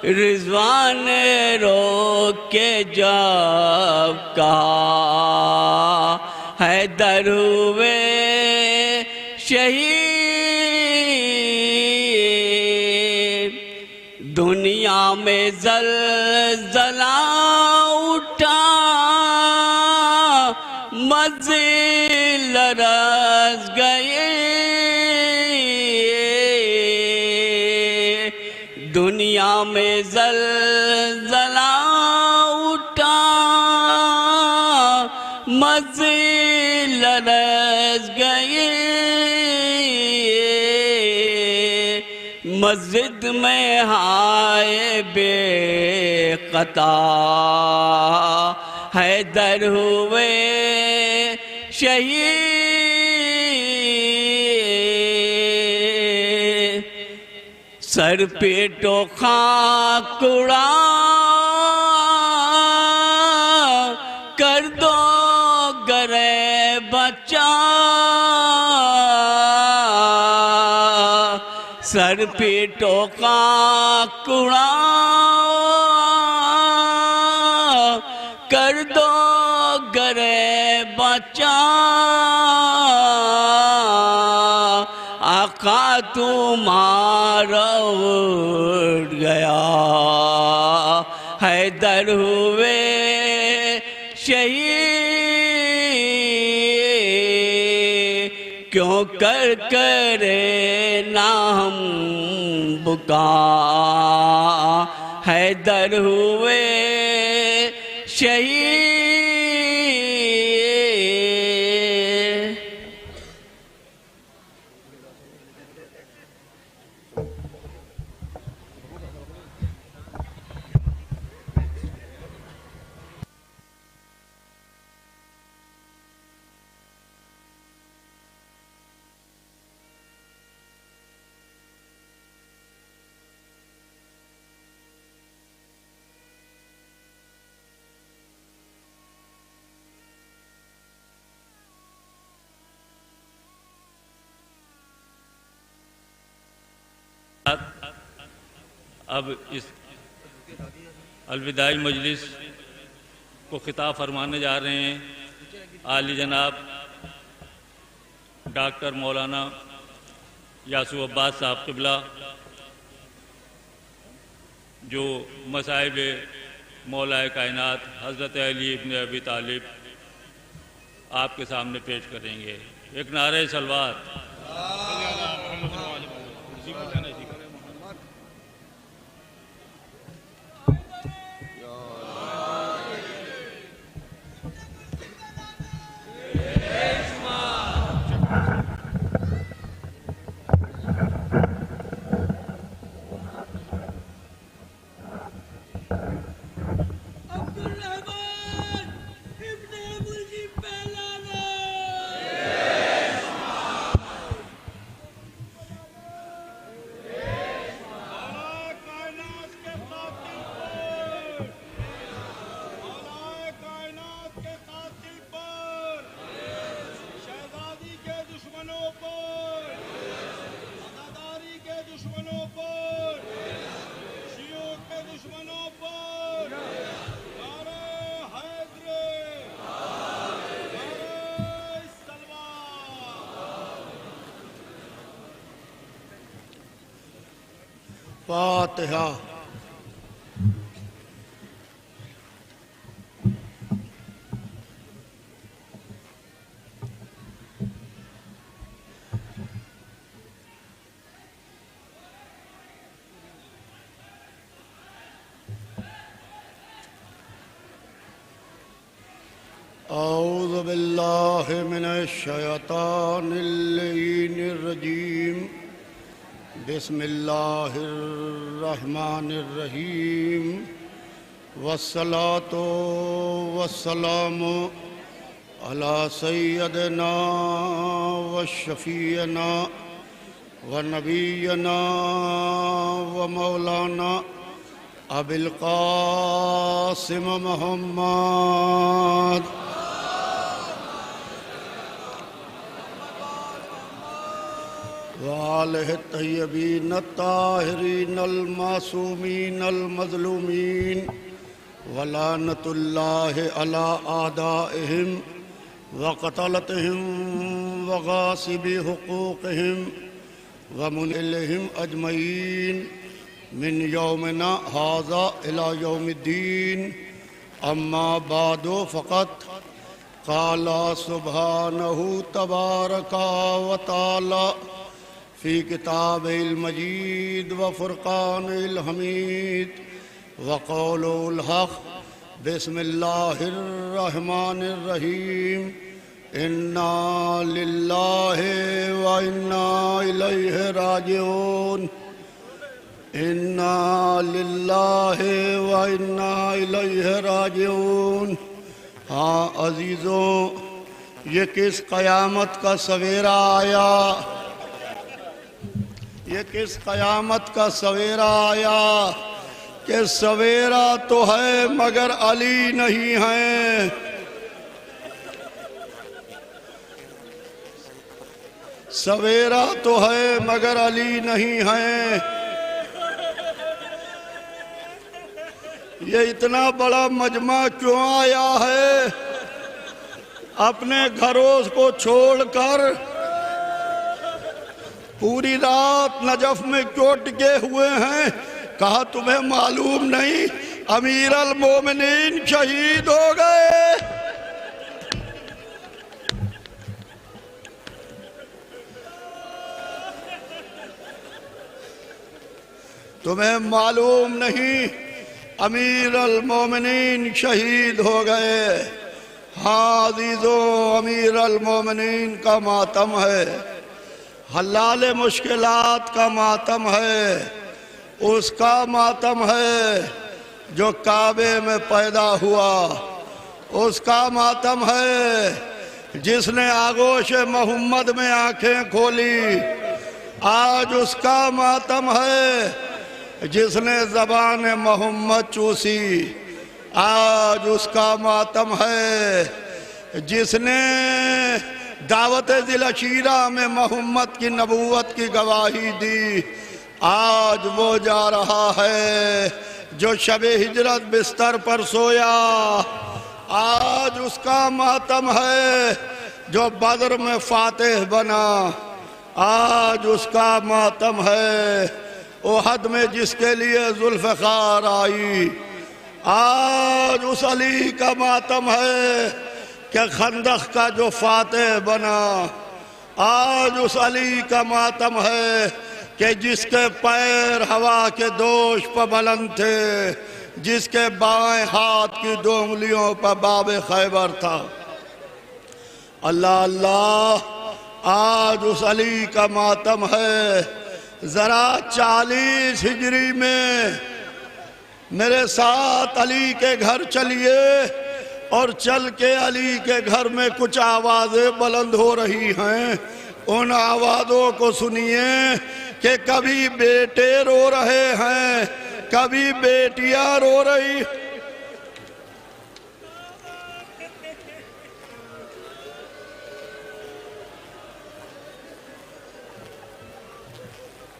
रिजवान रोक के जब कहा हैदर हुए शहीद। दुनिया में ज़लज़ला उठा, मंजिल रस गए। दुनिया में ज़लज़ला उठा, मंजिल रस गए। मस्जिद में हाय बेक़ता हैदर हुए शहीद। सर पे टोखा कुड़ा कर दो गरे बच्चा, सर पे टोखा कुड़ा कर दो गरे बच्चा। आका तुम्हारा उठ गया, हैदर हुए शहीद। क्यों कर करे ना हम बुका, हैदर हुए शहीद। अब इस अलविदाई मजलिस को खिताब फरमाने जा रहे हैं आली जनाब डॉक्टर मौलाना यासूफ अब्बास साहब क़िबला, जो मसाइब मौलाए कायनात हज़रत अली इब्न अबी तालिब आपके सामने पेश करेंगे। एक नारे सलवात। फातिहा। औज़ु बिल्लाहि मिनश्शैतानिर्रजीम बिस्मिल्लाहिर्रहमानिर्रहीम वस्सलातु वस्सलामु अला सय्यदिना व शफीना व नबीना व मौलाना अबिल क़ासिम मुहम्मद वालिहि तय्यबीन ताहिरीन अल-मासूमीन अल-मज़लूमीन वलानतुल्लाहि अला आदाइहिम व क़तलतिहिम व गासिबी हुकूक़िहिम व मुनइलिहिम अजमईन मिन यौमिना हाज़ा इला यौमिद्दीन अम्मा बादो फ़क़त क़ाला सुब्हानहु तबारका व तआला फ़ी किताबिल मजीद व फ़ुरक़ानिल हमीद व क़ौलुल हक़ बिस्मिल्लाहिर रहमानिर रहीम इन्ना लिल्लाहि व इन्ना इलैहि राजिऊन इन्ना लिल्लाहि व इन्ना इलैहि राजिऊन। हाँ अजीज़ों, ये किस क़यामत का सवेरा आया, ये किस क़यामत का सवेरा आया कि सवेरा तो है मगर अली नहीं है। सवेरा तो है मगर अली नहीं है। ये इतना बड़ा मजमा क्यों आया है? अपने घरों को छोड़कर पूरी रात नजफ में क्यों टिके हुए हैं? कहा तुम्हें मालूम नहीं अमीर अल मोमिनीन शहीद हो गए। तुम्हें मालूम नहीं अमीर अल मोमिनीन शहीद हो गए। हाँ अजीज़ों, अमीर अल मोमिनीन का मातम है, हलाल मुश्किलात का मातम है, उसका मातम है जो काबे में पैदा हुआ, उसका मातम है जिसने आगोश मोहम्मद में आंखें खोली। आज उसका मातम है जिसने ज़बान मोहम्मद चूसी। आज उसका मातम है जिसने दावत ज़िल-अशीरा में मोहम्मद की नबूवत की गवाही दी। आज वो जा रहा है जो शब-ए हिजरत बिस्तर पर सोया। आज उसका मातम है जो बद्र में फातिह बना। आज उसका मातम है ओहद में जिसके लिए जुल्फ़िकार आई। आज उस अली का मातम है कि खंदक का जो फातिह बना। आज उस अली का मातम है कि जिसके पैर हवा के दोष पर बुलंद थे, जिसके बाएं हाथ की 2 उंगलियों पर बाबे खैबर था। अल्लाह अल्लाह, आज उस अली का मातम है। ज़रा 40 हिजरी में मेरे साथ अली के घर चलिए और चल के अली के घर में कुछ आवाज़ें बुलंद हो रही हैं। उन आवाज़ों को सुनिए कि कभी बेटे रो रहे हैं, कभी बेटियां रो रही।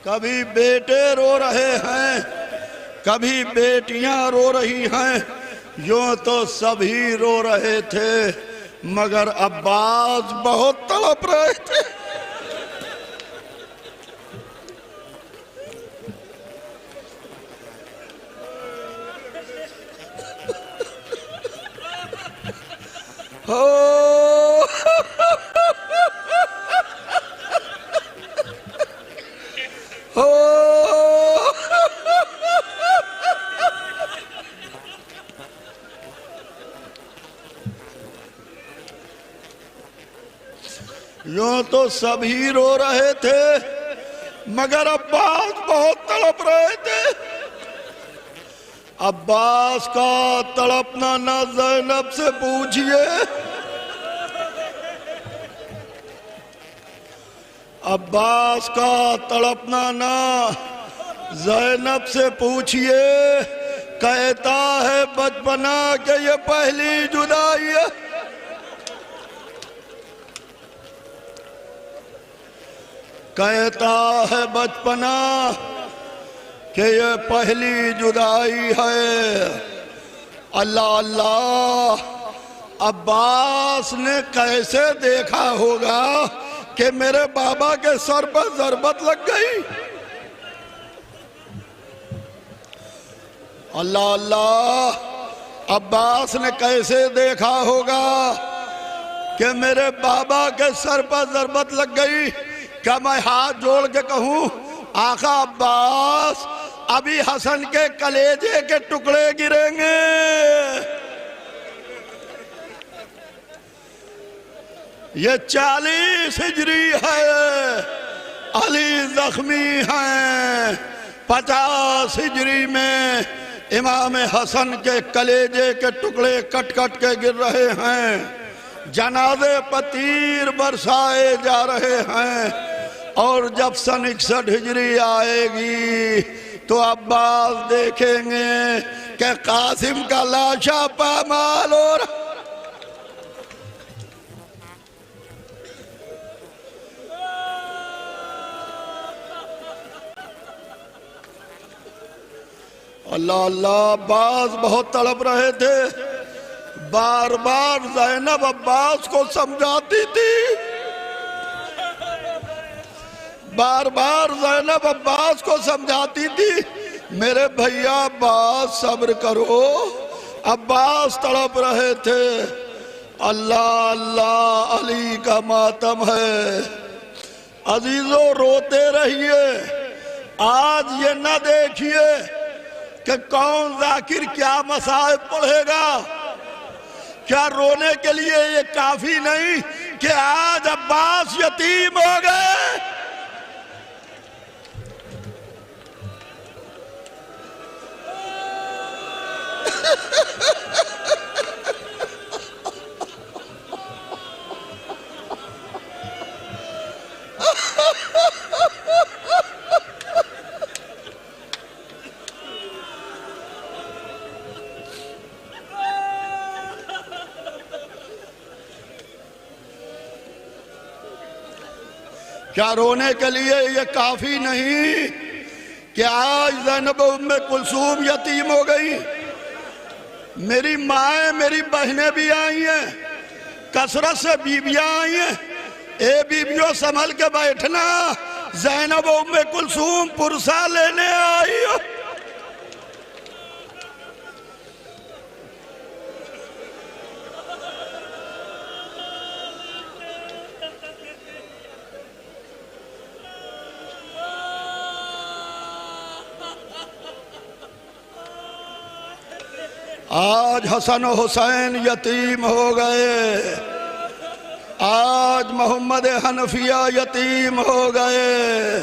कभी बेटे रो रहे हैं, कभी बेटियां रो रही हैं। यूं तो सभी रो रहे थे मगर अब्बास बहुत तड़प रहे थे। हो हो यूं तो सभी रो रहे थे मगर अब्बास बहुत तड़प रहे थे। अब्बास का तड़पना ना ज़ैनब से पूछिए, अब्बास का तड़पना ना ज़ैनब से पूछिए। कहता है बचपना के ये पहली जुदाई है। कहता है बचपना कि ये पहली जुदाई है। अल्लाह अल्लाह, अब्बास ने कैसे देखा होगा कि मेरे बाबा के सर पर ज़रबत लग गई। अल्लाह अल्लाह, अब्बास ने कैसे देखा होगा कि मेरे बाबा के सर पर ज़रबत लग गई। क्या मैं हाथ जोड़ के कहूँ आका अब्बास अभी हसन के कलेजे के टुकड़े गिरेंगे। ये 40 हिजरी है, अली जख्मी हैं। 50 हिजरी में इमाम हसन के कलेजे के टुकड़े कट कट के गिर रहे हैं। जनाजे पर तीर बरसाए जा रहे हैं। और जब सन 61 हिजरी आएगी तो अब्बास देखेंगे कि कासिम का लाशा पामाल हो रहा। अल्लाह अल्लाह, अब्बास बहुत तड़प रहे थे। बार बार ज़ैनब अब्बास को समझाती थी, बार बार ज़ैनब अब्बास को समझाती थी, मेरे भैया अब्बास सब्र करो। अब्बास तड़प रहे थे। अल्लाह अल्लाह, अली का मातम है। अजीजों रोते रहिए, आज ये न देखिए कि कौन जाकिर क्या मसाइब पढ़ेगा। क्या रोने के लिए ये काफी नहीं कि आज अब्बास यतीम हो गए। क्या रोने के लिए ये काफी नहीं कि आज ज़ैनब उम्मे कुलसूम यतीम हो गई। मेरी माएँ मेरी बहनें भी आई हैं, कसरत से बीबियाँ आई हैं। ए बीबियों संभल के बैठना, ज़ैनब उम्मे कुलसूम पुरसा लेने आई हो। आज हसन हुसैन यतीम हो गए। आज मोहम्मद हनफिया यतीम हो गए।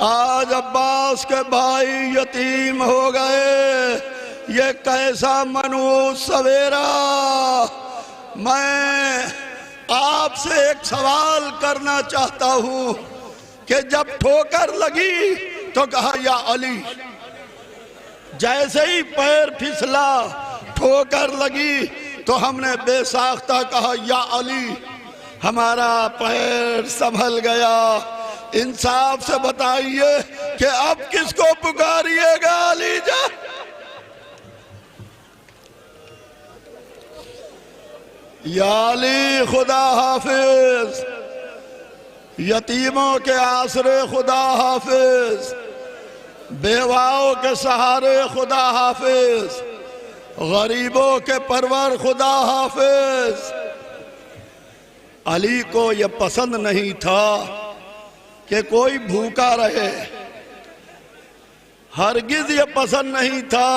आज अब्बास के भाई यतीम हो गए। ये कैसा मनहूस सवेरा। मैं आपसे एक सवाल करना चाहता हूँ कि जब ठोकर लगी तो कहा या अली। जैसे ही पैर फिसला, ठोकर लगी तो हमने बेसाख्ता कहा या अली। हमारा पैर संभल गया। इंसाफ से बताइए कि अब किसको पुकारिएगा अली जा। या अली खुदा हाफिज, यतीमों के आसरे खुदा हाफिज, बेवाओं के सहारे खुदा हाफिज, गरीबों के परवर खुदा हाफिज। अली को यह पसंद नहीं था कि कोई भूखा रहे। हरगिज ये पसंद नहीं था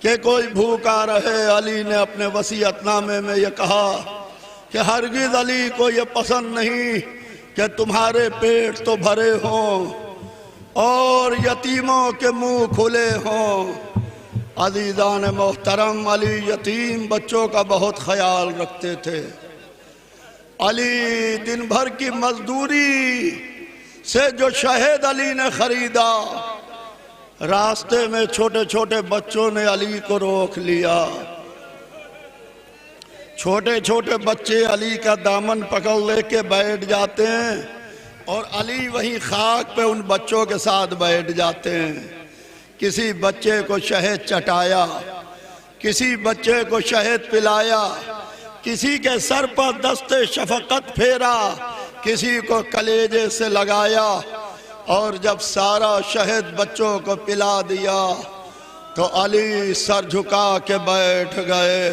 कि कोई भूखा रहे। अली ने अपने वसीयतनामे में यह कहा कि हरगिज़ अली को ये पसंद नहीं कि तुम्हारे पेट तो भरे हों और यतीमों के मुंह खुले हों। अज़ीज़ान मोहतरम, अली यतीम बच्चों का बहुत ख्याल रखते थे। अली दिन भर की मजदूरी से जो शहद अली ने खरीदा, रास्ते में छोटे छोटे बच्चों ने अली को रोक लिया। छोटे छोटे बच्चे अली का दामन पकड़ लेके बैठ जाते हैं और अली वहीं खाक पे उन बच्चों के साथ बैठ जाते हैं। किसी बच्चे को शहद चटाया, किसी बच्चे को शहद पिलाया, किसी के सर पर दस्ते शफकत फेरा, किसी को कलेजे से लगाया और जब सारा शहद बच्चों को पिला दिया तो अली सर झुका के बैठ गए।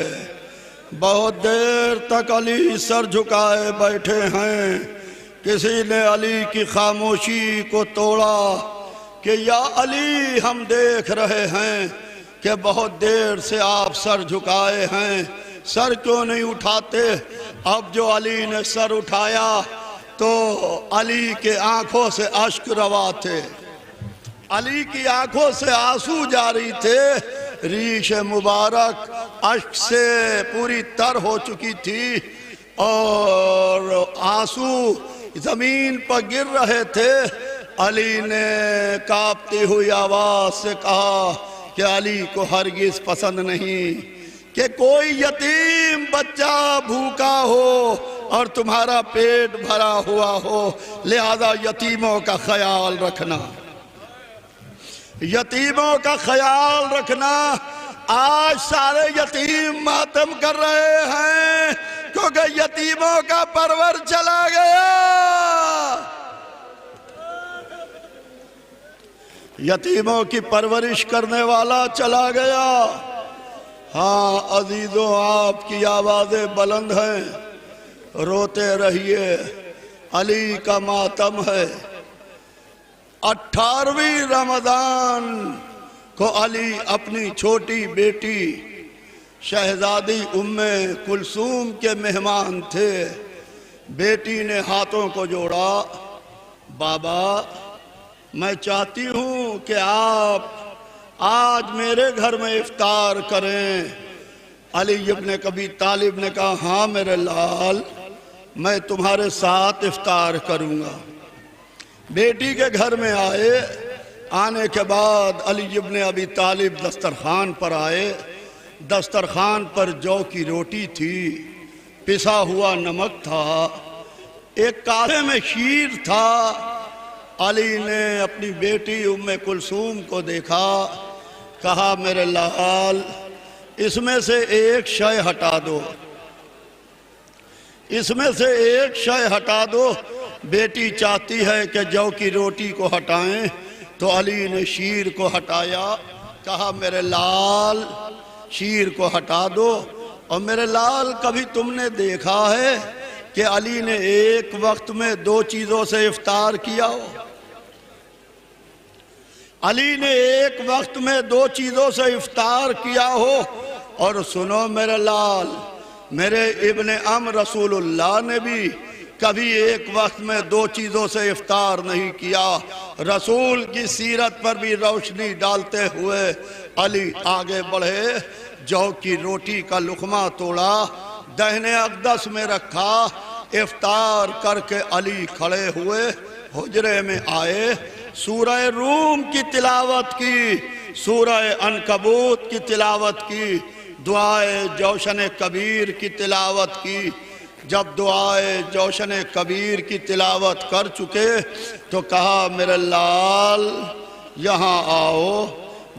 बहुत देर तक अली सर झुकाए बैठे हैं। किसी ने अली की खामोशी को तोड़ा कि या अली, हम देख रहे हैं कि बहुत देर से आप सर झुकाए हैं, सर क्यों नहीं उठाते? अब जो अली ने सर उठाया तो अली के आंखों से अश्क रवा थे, अली की आंखों से आंसू जारी थे। रीश मुबारक अश्क से पूरी तर हो चुकी थी और आंसू जमीन पर गिर रहे थे। अली ने कांपती हुई आवाज से कहा कि अली को हरगिज पसंद नहीं कि कोई यतीम बच्चा भूखा हो और तुम्हारा पेट भरा हुआ हो, लिहाजा यतीमों का ख्याल रखना, यतीमों का ख्याल रखना। आज सारे यतीम मातम कर रहे हैं क्योंकि यतीमों का परवर चला गया। यतीमों की परवरिश करने वाला चला गया। हाँ अजीजों, आपकी आवाज़ें बुलंद हैं, रोते रहिए, अली का मातम है। 18वीं रमज़ान को अली अपनी छोटी बेटी शहजादी उम्मे कुलसूम के मेहमान थे। बेटी ने हाथों को जोड़ा, बाबा मैं चाहती हूँ कि आप आज मेरे घर में इफ्तार करें। अली इब्न अबी तालिब ने कहा, हाँ मेरे लाल, मैं तुम्हारे साथ इफ्तार करूँगा। बेटी के घर में आए। आने के बाद अली इब्न अबी तालिब दस्तरखान पर आए। दस्तरखान पर जौ की रोटी थी, पिसा हुआ नमक था, एक कासे में शीर था। अली ने अपनी बेटी उम्मे कुलसूम को देखा, कहा मेरे लाल इसमें से एक शय हटा दो, इसमें से एक शय हटा दो। बेटी चाहती है कि जौ की रोटी को हटाएं, तो अली ने शीर को हटाया। कहा मेरे लाल शीर को हटा दो। और मेरे लाल, कभी तुमने देखा है कि अली ने एक वक्त में 2 चीज़ों से इफ्तार किया हो? अली ने एक वक्त में 2 चीज़ों से इफ्तार किया हो? और सुनो मेरे लाल, मेरे इब्ने अम रसूलुल्लाह ने भी कभी एक वक्त में 2 चीज़ों से इफ्तार नहीं किया। रसूल की सीरत पर भी रोशनी डालते हुए अली आगे बढ़े, जौ की रोटी का लुकमा तोड़ा, दाहिने अक़दस में रखा, इफ्तार करके अली खड़े हुए, हुजरे में आए, सूरह रूम की तिलावत की, सूरह अनकबूत की तिलावत की, दुआए जौशन कबीर की तिलावत की। जब दुआए जौशन कबीर की तिलावत कर चुके तो कहा मेरे लाल यहाँ आओ।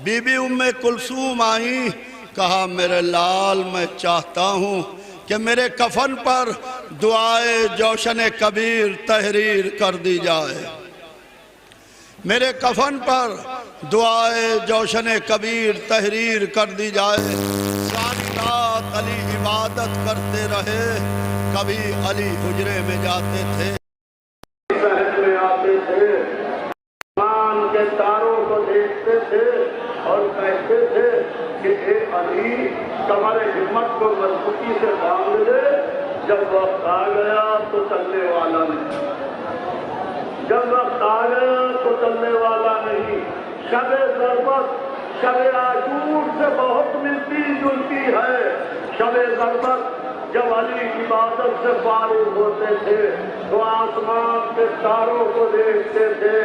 बीबी उम्मे कुलसूम आई। कहा मेरे लाल, मैं चाहता हूँ कि मेरे कफन पर दुआए जौशन कबीर तहरीर कर दी जाए, मेरे कफन पर दुआए जौशन कबीर तहरीर कर दी जाए। सारी रात अली इबादत करते रहे। कभी अली हुजरे में जाते थे, महल में आते थे, मान के तारों को देखते थे और कहते थे कि ए अली, कमर हिम्मत को मजबूती से बांध ले, जब वक्त आ गया तो चलने वाला नहीं, जब वक्त आ गया तो चलने वाला नहीं। शब ज़रबत शब आशूर से बहुत मिलती जुलती है। शब ज़रबत जब अली की इबादत से फारिग होते थे तो आसमान के तारों को देखते थे।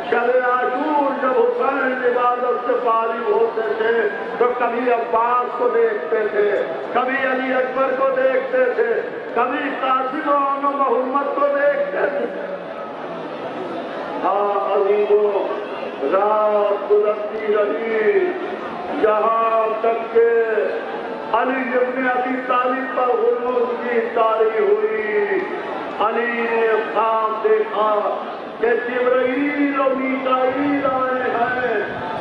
शब आशूर जब हुसैन इबादत से फारिग होते थे तो कभी अब्बास को देखते थे, कभी अली अकबर को देखते थे, कभी कासिम और मोहम्मद को देखते थे। हाँ अजीबों, रात गुजरती रही यहाँ तक के अली इब्न अबी तालिब पर गुरूर की तारी हुई। अली ने ख्वाब देखा कि जिब्राईल और मीकाईल आए हैं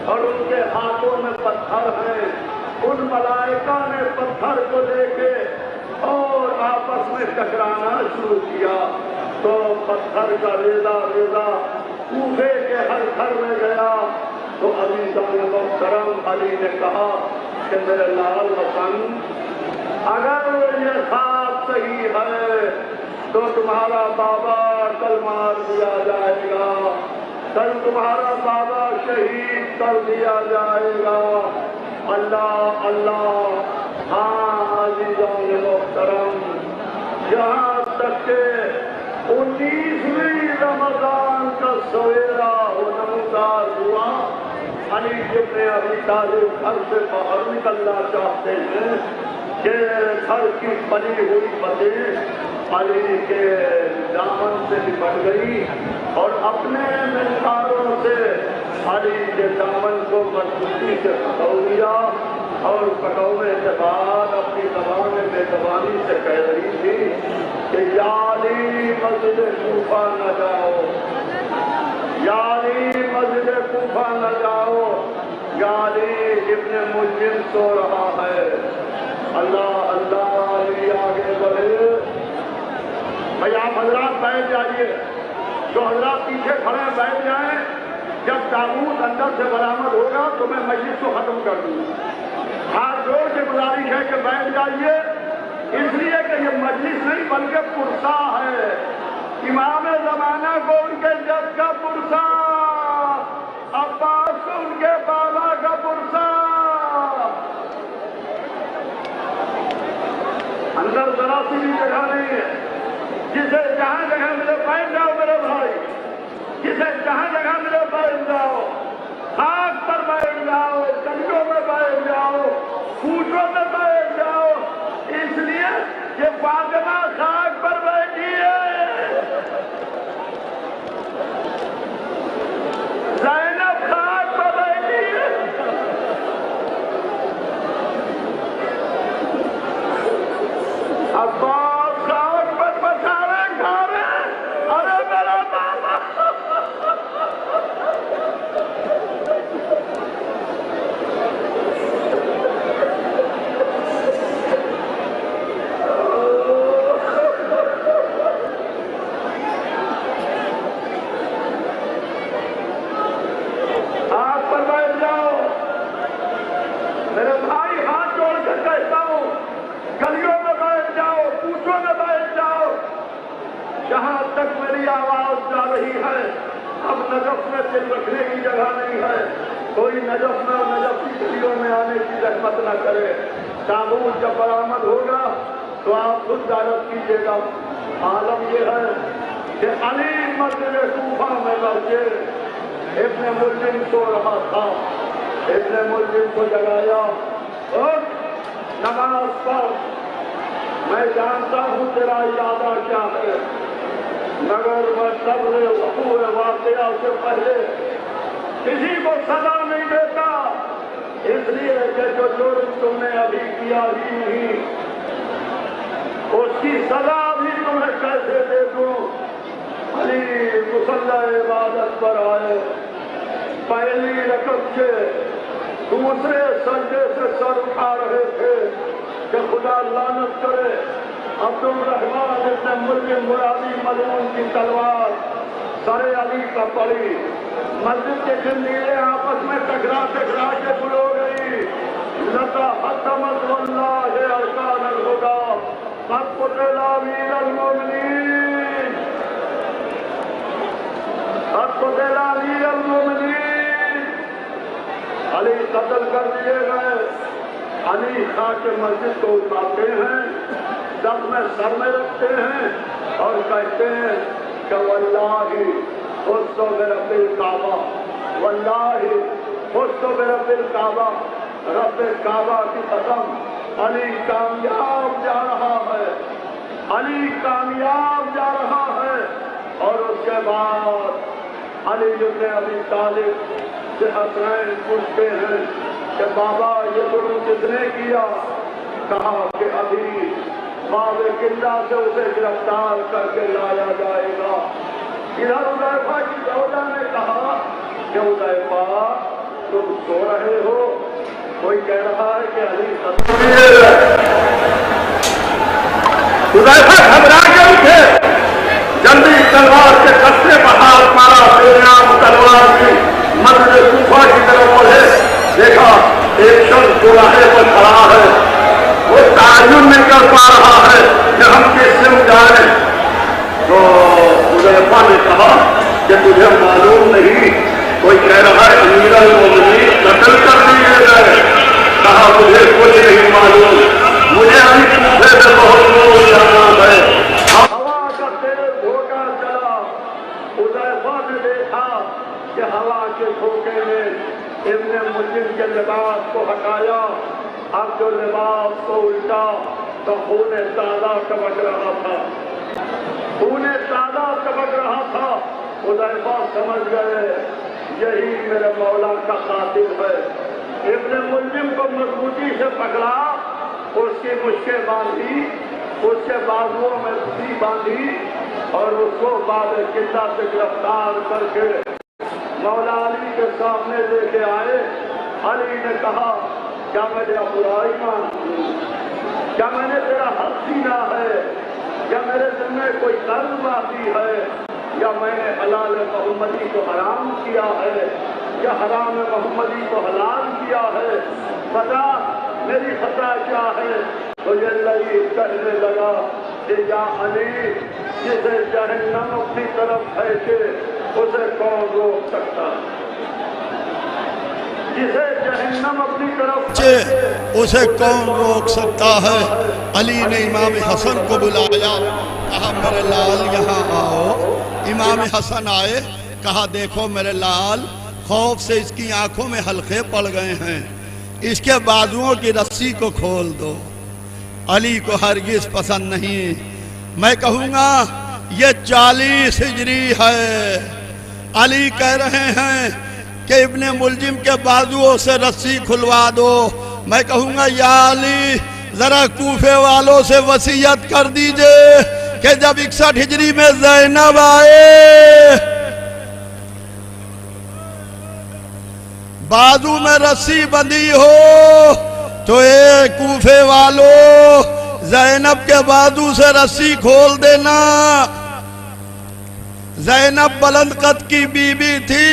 और उनके हाथों में पत्थर हैं। उन मलाइका ने पत्थर को देखे और आपस में टकराना शुरू किया तो पत्थर का रेजा रेजा कूफे के हर घर में गया। तो अली मोहतरम अली ने कहा कि मेरे लाल हसन, अगर ये ख्वाब सही है तो तुम्हारा बाबा कल मार दिया जाएगा, कल तुम्हारा बाबा शहीद कर दिया जाएगा। अल्लाह अल्लाह। हाँ अजीज़ान मोहतरम, यहाँ तक के 19वीं रमजान का सवेरा नमूदार हुआ। अली इब्न अबी तालिब घर से बाहर निकलना चाहते हैं कि घर की बनी हुई बसें अली के दामन से निपट गई और अपने मिलकारों से अली के दामन को मजबूती से पकड़ लिया और पकड़ने के बाद अपनी ज़बान में बेज़बानी से कह रही थी कि या अली मस्जिद कूफा न जाओ, या अली मस्जिद कूफा न जाओ, या अली इब्न मुल्जिम सो रहा है। अल्लाह अल्लाह। अली आगे बढ़े। भाई आप हजरात बैठ जाइए, जो हजरात पीछे खड़े बैठ जाएं। जब ताबूत अंदर से बरामद होगा तो मैं मस्जिद को खत्म कर दूंगा। हाथ जोड़ के गुजारिश है कि बैठ जाइए, इसलिए कि ये मजलिस नहीं बल्कि पुरसा है। इमाम ज़माना को उनके जद का पुरसा, अब्बास को उनके बाबा का पुरसा। अंदर जरा सी भी जगह नहीं है। जिसे जहां जगह मिले बैठ जाओ मेरे भाई, जिसे जहां जगह मिले बैठ जाओ, हाथ पर बैठ जाओ, कंधों में बैठ जाओ, पूछों में बैठ जाओ। इसलिए ये फातिमा खाक पर बैठी है, ज़ैनब खाक पर बैठी है, अब्बास खाक पर पसारे खा रहे। अरे मेरा बाबा जहां तक मेरी आवाज जा रही है, अब नजफ में दिल रखने की जगह नहीं है। कोई नजफ में और नजफ की गलियों में आने की रहमत न करे। ताबूत जब बरामद होगा तो आप खुद दावत कीजिएगा। आलम यह है कि अली मस्जिद कूफा में बैठे इब्न मुल्जिम सो रहा था। इब्न मुल्जिम को जगाया और नमाज पढ़, मैं जानता हूँ तेरा इरादा क्या है, मगर मैं सब्र वक़ूअ वाक़िया से पहले किसी को सजा नहीं देता, इसलिए कि जो जुर्म तुमने अभी किया ही नहीं उसकी सजा भी तुम्हें कैसे दे दूं। अली मुसल्ला इबादत पर आए, पहली रकत के दूसरे सजदे से सर उठा रहे थे कि खुदा लानत करे अब्दुल रहमान इब्न मुल्जिम मुरादी मलून की तलवार सरे अली का पड़ी। मस्जिद के जंजीरें आपस में टकरा टकरा के बुलो गई। लता हतमत वल्लाह अरकान अल-हुदा कद कुतिला अमीरुल मोमिनीन, कद कुतिला अमीरुल मोमिनीन। अली कत्ल कर दिए गए। अली खाक मस्जिद को उठाते हैं, दम में सर में रखते हैं और कहते हैं कि वल्लाही खुस्तो बिरब्बिल काबा, वल्लाही खुस्तो बिरब्बिल काबा, रब्बे काबा की कसम अली कामयाब जा रहा है, अली कामयाब जा रहा है। और उसके बाद अली इब्न अबी तालिब से हसनैन पूछते हैं कि बाबा ये जुर्म किसने किया? कहा कि अभी बाबे किल्ला से उसे गिरफ्तार करके लाया जाएगा। इधर उदैफा की दौला ने कहा कि उदैफा तुम सो रहे हो, कोई कह रहा है कि अली उदैफा घबरा के उठे, जल्दी तलवार के कस्से पर हाथ मारा, बेनाम तलवार की मस्जिद कूफा की तरफ बढ़े, देखा एक शख्स चौराहे पर खड़ा है, वो ताजुब नहीं कर पा रहा है कि हम किससे जाने। तो उदैफा ने कहा कि तुझे मालूम नहीं, कोई कह रहा है अमीरुल मोमिनीन कत्ल कर दिए गए। कहा मुझे कुछ नहीं मालूम, मुझे अभी कूफे से बहुत दूर जाना है। हवा का तेज धोखा चला। उदैफा ने देखा कि हवा के धोखे में इब्ने मुल्जिम के लिबास को हटाया। अब जो लिबास को उल्टा तो खूने ताज़ा टपक रहा था, खूने ताज़ा टपक रहा था। उदैफा समझ गए यही मेरे मौला का कातिल है। इब्ने मुल्जिम को मजबूती से पकड़ा, उसकी मुश्कें बांधी, उसके बाजुओं में रस्सी बांधी और उसको बाद किल्ला से गिरफ्तार करके मौला अली के सामने लेके आए। अली ने कहा क्या मैंने बुराई मानी? क्या मैंने तेरा हक छीना है? क्या मेरे दिल में कोई कर्ज बाकी है? या मैंने हलाल मोहम्मदी को हराम किया है या हराम मोहम्मदी को हलाल किया है? बता मेरी खता क्या है? तो ये अली कहने लगा कि या अली, जिसे जहन्नम अपनी तरफ फेंके उसे कौन रोक सकता है? जिसे जहन्नम अपनी तरफ उसे कौन रोक सकता है? अली ने इमाम हसन को बुलाया, कहा मेरे लाल यहाँ आओ। इमाम हसन आए, कहा देखो मेरे लाल, खौफ से इसकी आंखों में हल्के पड़ गए हैं, इसके बाजुओं की रस्सी को खोल दो। अली को हरगिज पसंद नहीं। मैं कहूँगा ये 40 हिजरी है। अली कह रहे हैं कि इब्ने मुल्जिम के बाजुओं से रस्सी खुलवा दो। मैं कहूँगा या अली, जरा कूफे वालों से वसीयत कर दीजिए कि जब 61 हिजरी में ज़ैनब आए, बाजू में रस्सी बंधी हो, तो ए कूफे वालों ज़ैनब के बाजू से रस्सी खोल देना। ज़ैनब बुलंद कद की बीबी थी,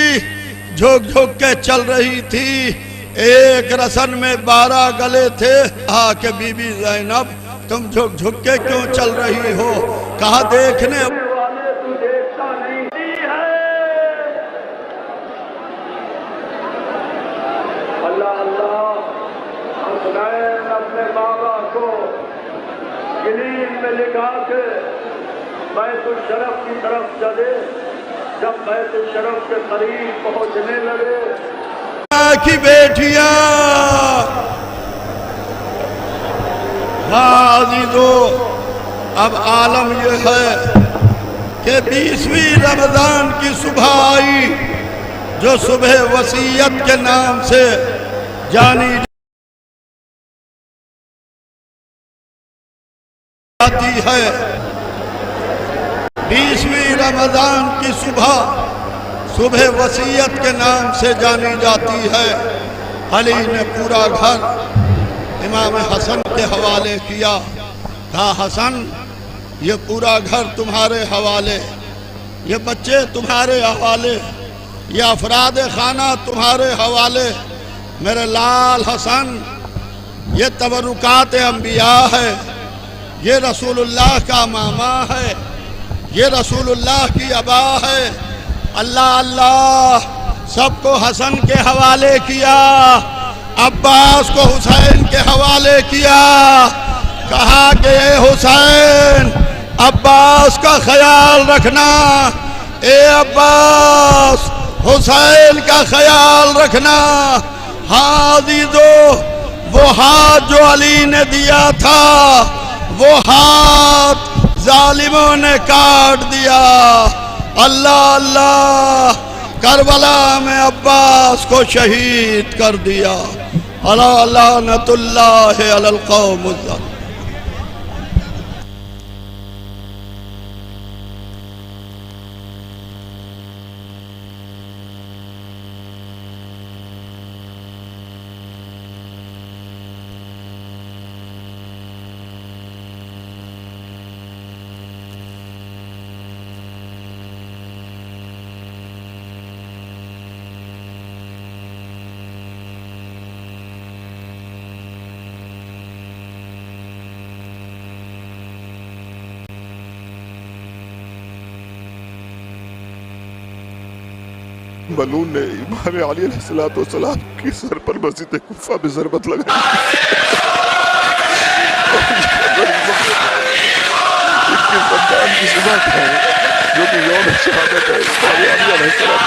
झुक झुक के चल रही थी, एक रसन में 12 गले थे। के बीबी ज़ैनब तुम झुक झुक के क्यों चल रही हो? कहा देखने वाले तू देखता नहीं है। अल्लाह अल्लाह, हसनैन अपने बाबा को गिलीन में लिखा के बैतुल शरफ की तरफ चले। जब बैतुल शरफ के करीब पहुंचने लगे, की बेटियां हाजिरो, अब आलम यह है कि 20वीं रमजान की सुबह आई, जो सुबह वसीयत के नाम से जानी जाती है। 20वीं रमजान की सुबह वसीयत के नाम से जानी जाती है। अली ने पूरा घर इमाम हसन के हवाले किया। कहा हसन, ये पूरा घर तुम्हारे हवाले, ये बच्चे तुम्हारे हवाले, ये अफराद खाना तुम्हारे हवाले। मेरे लाल हसन, ये तबरुकात अंबिया है, ये रसूलुल्लाह का मामा है, ये रसूलुल्लाह की अबा है। अल्लाह अल्लाह सबको हसन के हवाले किया, अब्बास को हुसैन के हवाले किया, कहा कि ए हुसैन अब्बास का ख्याल रखना, ए अब्बास हुसैन का ख्याल रखना। हादी दो वो हाथ जो अली ने दिया था, वो हाथ जालिमों ने काट दिया। अल्लाह अल्लाह करबला में अब्बास को शहीद कर दिया। अला लानतुल्लाह अलल कौम। मलून ने इमाम अली अलैहिस्सलाम के सर पर मस्जिद कुफा में ज़रबत लगाई। इसके संतान की सुबह है जो कि यौम शहादत है इमाम अली अलैहिस्सलाम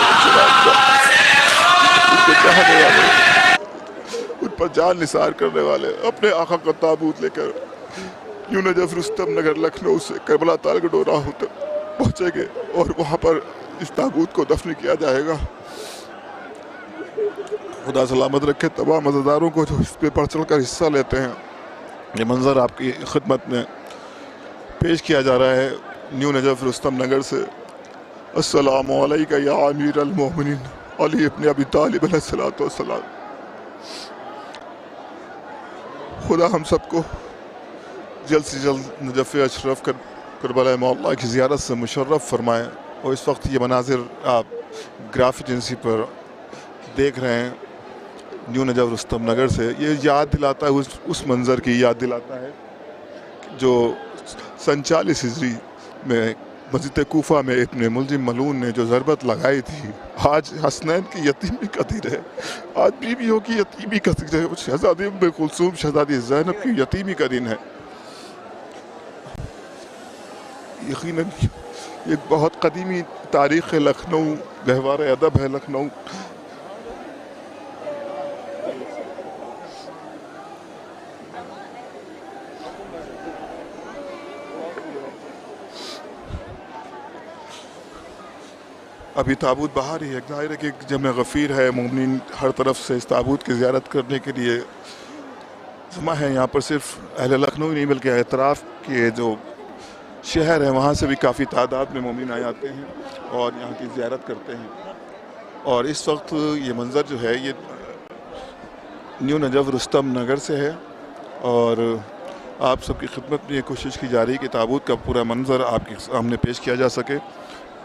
का, उनके चाहने वाले, उन पर जान निसार करने वाले अपने आका का ताबूत लेकर यूं नजफ रुस्तम नगर लखनऊ से करबला ताल डोरा होकर पहुंचेंगे और वहाँ पर इस ताबूत को दफन किया जाएगा। खुदा सलामत रखे तमाम मज़ेदारों को जो इस पे बढ़ चढ़ कर हिस्सा लेते हैं। ये मंज़र आपकी खिदमत में पेश किया जा रहा है न्यू नजफ रुस्तम नगर से। अस्सलामु अलैका या अमीर अल मोमिनीन अली इब्न अबी तालिब अलैहिस्सलाम। खुदा हम सबको जल्द से जल्द नजफ अशरफ करबला मौला की ज़ियारत से मुशर्रफ फरमाएँ। और इस वक्त ये मनाजिर आप ग्राफ एजेंसी पर देख रहे हैं न्यू नजफ रुस्तम नगर से। ये याद दिलाता है उस मंज़र की याद दिलाता है जो सन 40 हिजरी में मस्जिद कूफा में इब्न मुल्जिम मलून ने जो ज़रबत लगाई थी। आज हसनैन की यतीमी का दिन है, आज बीवियों की यतीमी का दिन है, शहज़ादी उम्मे कुलसूम शहज़ादी ज़ैनब की यतीमी का दिन है। यकीनन एक बहुत कदीमी तारीख़ है लखनऊ, गहवार अदब है लखनऊ। अभी ताबूत बाहर ही है, जाहिर है कि जमे गफ़ीर है, मोमिन हर तरफ से इस ताबूत की ज़ियारत करने के लिए जमा है। यहाँ पर सिर्फ अहले लखनऊ नहीं बल्कि एतराफ़ के जो शहर है वहाँ से भी काफ़ी तादाद में मोमिन आ जाते हैं और यहाँ की ज़ियारत करते हैं। और इस वक्त ये मंज़र जो है ये न्यू नजफ रुस्तम नगर से है और आप सबकी खिदमत में ये कोशिश की जा रही है कि ताबूत का पूरा मंज़र आपके सामने पेश किया जा सके।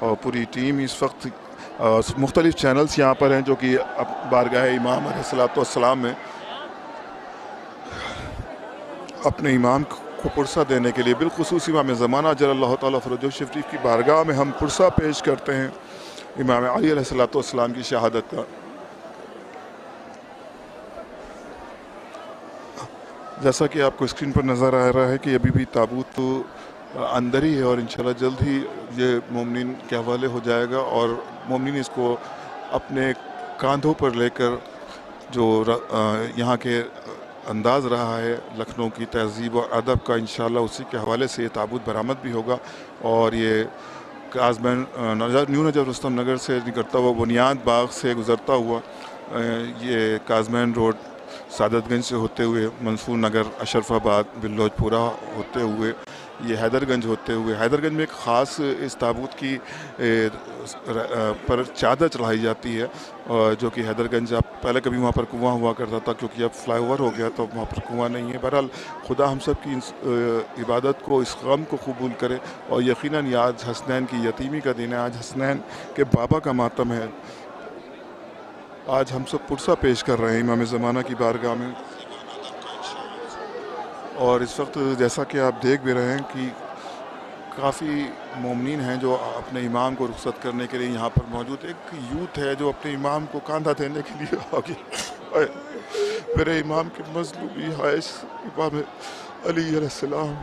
और पूरी टीम इस वक्त मुख्तलिफ़ चैनल्स यहाँ पर हैं जो कि बारगाह इमाम अलैहिस्सलाम में अपने इमाम को पुरसा देने के लिए बिलखुसूस इमाम ज़माना अजलल्लाहु तआला फ़रजहु शरीफ की बारगाह में हम पुरसा पेश करते हैं इमाम अली अलैहिस्सलाम की शहादत का। जैसा कि आपको स्क्रीन पर नज़र आ रहा है कि अभी भी ताबूत तो अंदर ही है और इंशाल्लाह जल्द ही ये मोमिन के हवाले हो जाएगा और मोमिन इसको अपने कांधों पर लेकर जो यहाँ के अंदाज़ रहा है लखनऊ की तहज़ीब और अदब का, इंशाल्लाह उसी के हवाले से ये ताबूत बरामद भी होगा। और ये काज़मैन न्यू नजफ रुस्तम नगर से निकलता हुआ बुनियाद बाग से गुज़रता हुआ ये काज़मैन रोड सादतगंज से होते हुए मंसूर नगर, अशरफाबाद, बिल्लोचपुरा होते हुए ये हैदरगंज होते हुए, हैदरगंज में एक ख़ास इस ताबूत की पर चादर चढ़ाई जाती है और जो कि हैदरगंज अब पहले कभी वहाँ पर कुआं हुआ करता था क्योंकि अब फ्लाईओवर हो गया तो वहाँ पर कुआं नहीं है। बहरहाल खुदा हम सब की इबादत को, इस गम को कबूल करे और यकीनन ये आज हसनैन की यतीमी का दिन है, आज हसनैन के बाबा का मातम है। आज हम सब पुरसा पेश कर रहे हैं इमाम ज़माना की बारगाह में और इस वक्त जैसा कि आप देख भी रहे हैं कि काफ़ी मोमिनीन हैं जो अपने इमाम को रुखसत करने के लिए यहाँ पर मौजूद। एक यूथ है जो अपने इमाम को कांधा देने के लिए आगे आए। मेरे इमाम के मज़लूबी हाइश इमाम अली अलैहिस्सलाम,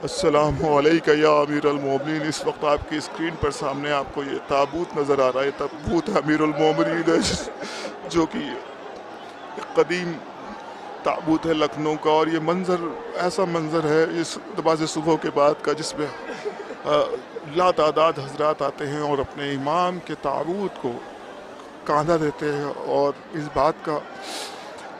अस्सलामु अलैका या अमीरुल मोमिनीन। इस वक्त आपकी स्क्रीन पर सामने आपको ये ताबूत नज़र आ रहा है। ताबूत अमीरुल मोमिनीन है जो कि कदीम ताबूत है लखनऊ का। और ये मंज़र ऐसा मंज़र है इस नमाज सुबह के बाद का जिसमें लातादाद हजरात आते हैं और अपने इमाम के ताबूत को कांधा देते हैं। और इस बात का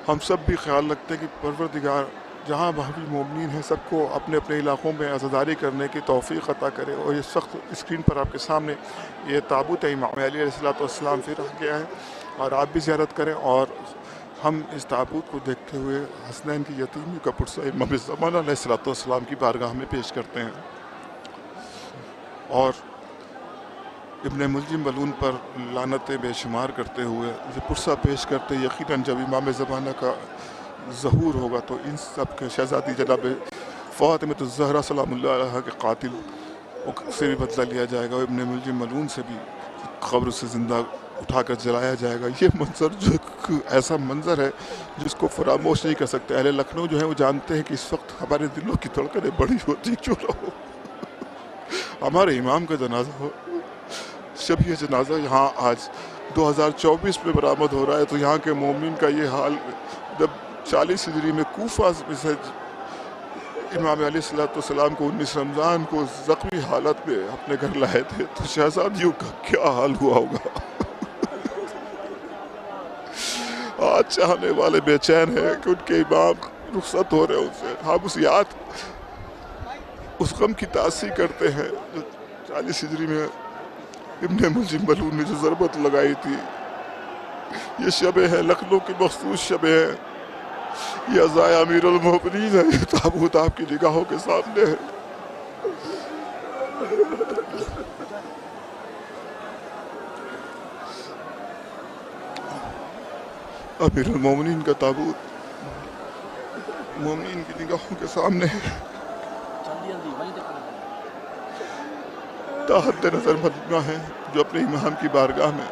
हम सब भी ख्याल रखते हैं कि परवरदिगार जहाँ वहाँ भी मोमिनीन हैं सबको अपने अपने इलाक़ों में अज़ादारी करने की तौफ़ीक़ अता करे। और ये सख्त स्क्रीन पर आपके सामने ये ताबूत इमाम अली अलैहिस्सलाम फिर रख गया है और आप भी ज़ियारत करें। और हम इस ताबूत को देखते हुए हसनैन की यतीमी का पुरसा इमाम ज़मान अलैहिस्सलाम की बारगाह में पेश करते हैं। और इब्ने मुल्जिम मलून पर लानतें बेशुमार करते हुए ये पुरसा पेश करते यकीनन जब इमाम ज़माना का ज़हूर होगा तो इन सब के शहज़ादी जनाब फ़ातिमा ज़हरा सलामुल्लाह अलैहा के कातिल से भी बदला लिया जाएगा और इब्ने मुल्जिम मलून से भी क़ब्र से ज़िंदा उठाकर जलाया जाएगा। ये मंज़र जो ऐसा मंज़र है जिसको फरामोश नहीं कर सकते। अहले लखनऊ जो है वो जानते हैं कि इस वक्त हमारे दिलों की धड़कनें बड़ी होती क्यों ना हो। हमारे इमाम का जनाजा हो, शबीह जनाजा यहाँ आज 2024 में बरामद हो रहा है तो यहाँ के मोमिन का ये हाल जब 40 हिजरी में कूफा से इमाम अलैहिस्सलाम को 19 रमज़ान को ज़ख्मी हालत में अपने घर लाए थे तो शहज़ादियों का क्या हाल हुआ होगा। आज चाहने वाले बेचैन हैं कि उनके इमाम रुखसत हो रहे हैं उनसे। हम उस याद उस गम की तासी करते हैं जो 40 हिजरी में इब्ने मुल्जिम मलून ने जो ज़रबत लगाई थी। ये शबे हैं लखनऊ की मखसूस शबे हैं। ये अज़ाए अमीरुल मोमिनीन है। ये ताबूत आपकी निगाहों के सामने है। अमीरुल मोमिनीन का ताबूत मोमिनीन की निगाहों के सामने है। ताहत नज़र मदीना है जो अपने इमाम की बारगाह में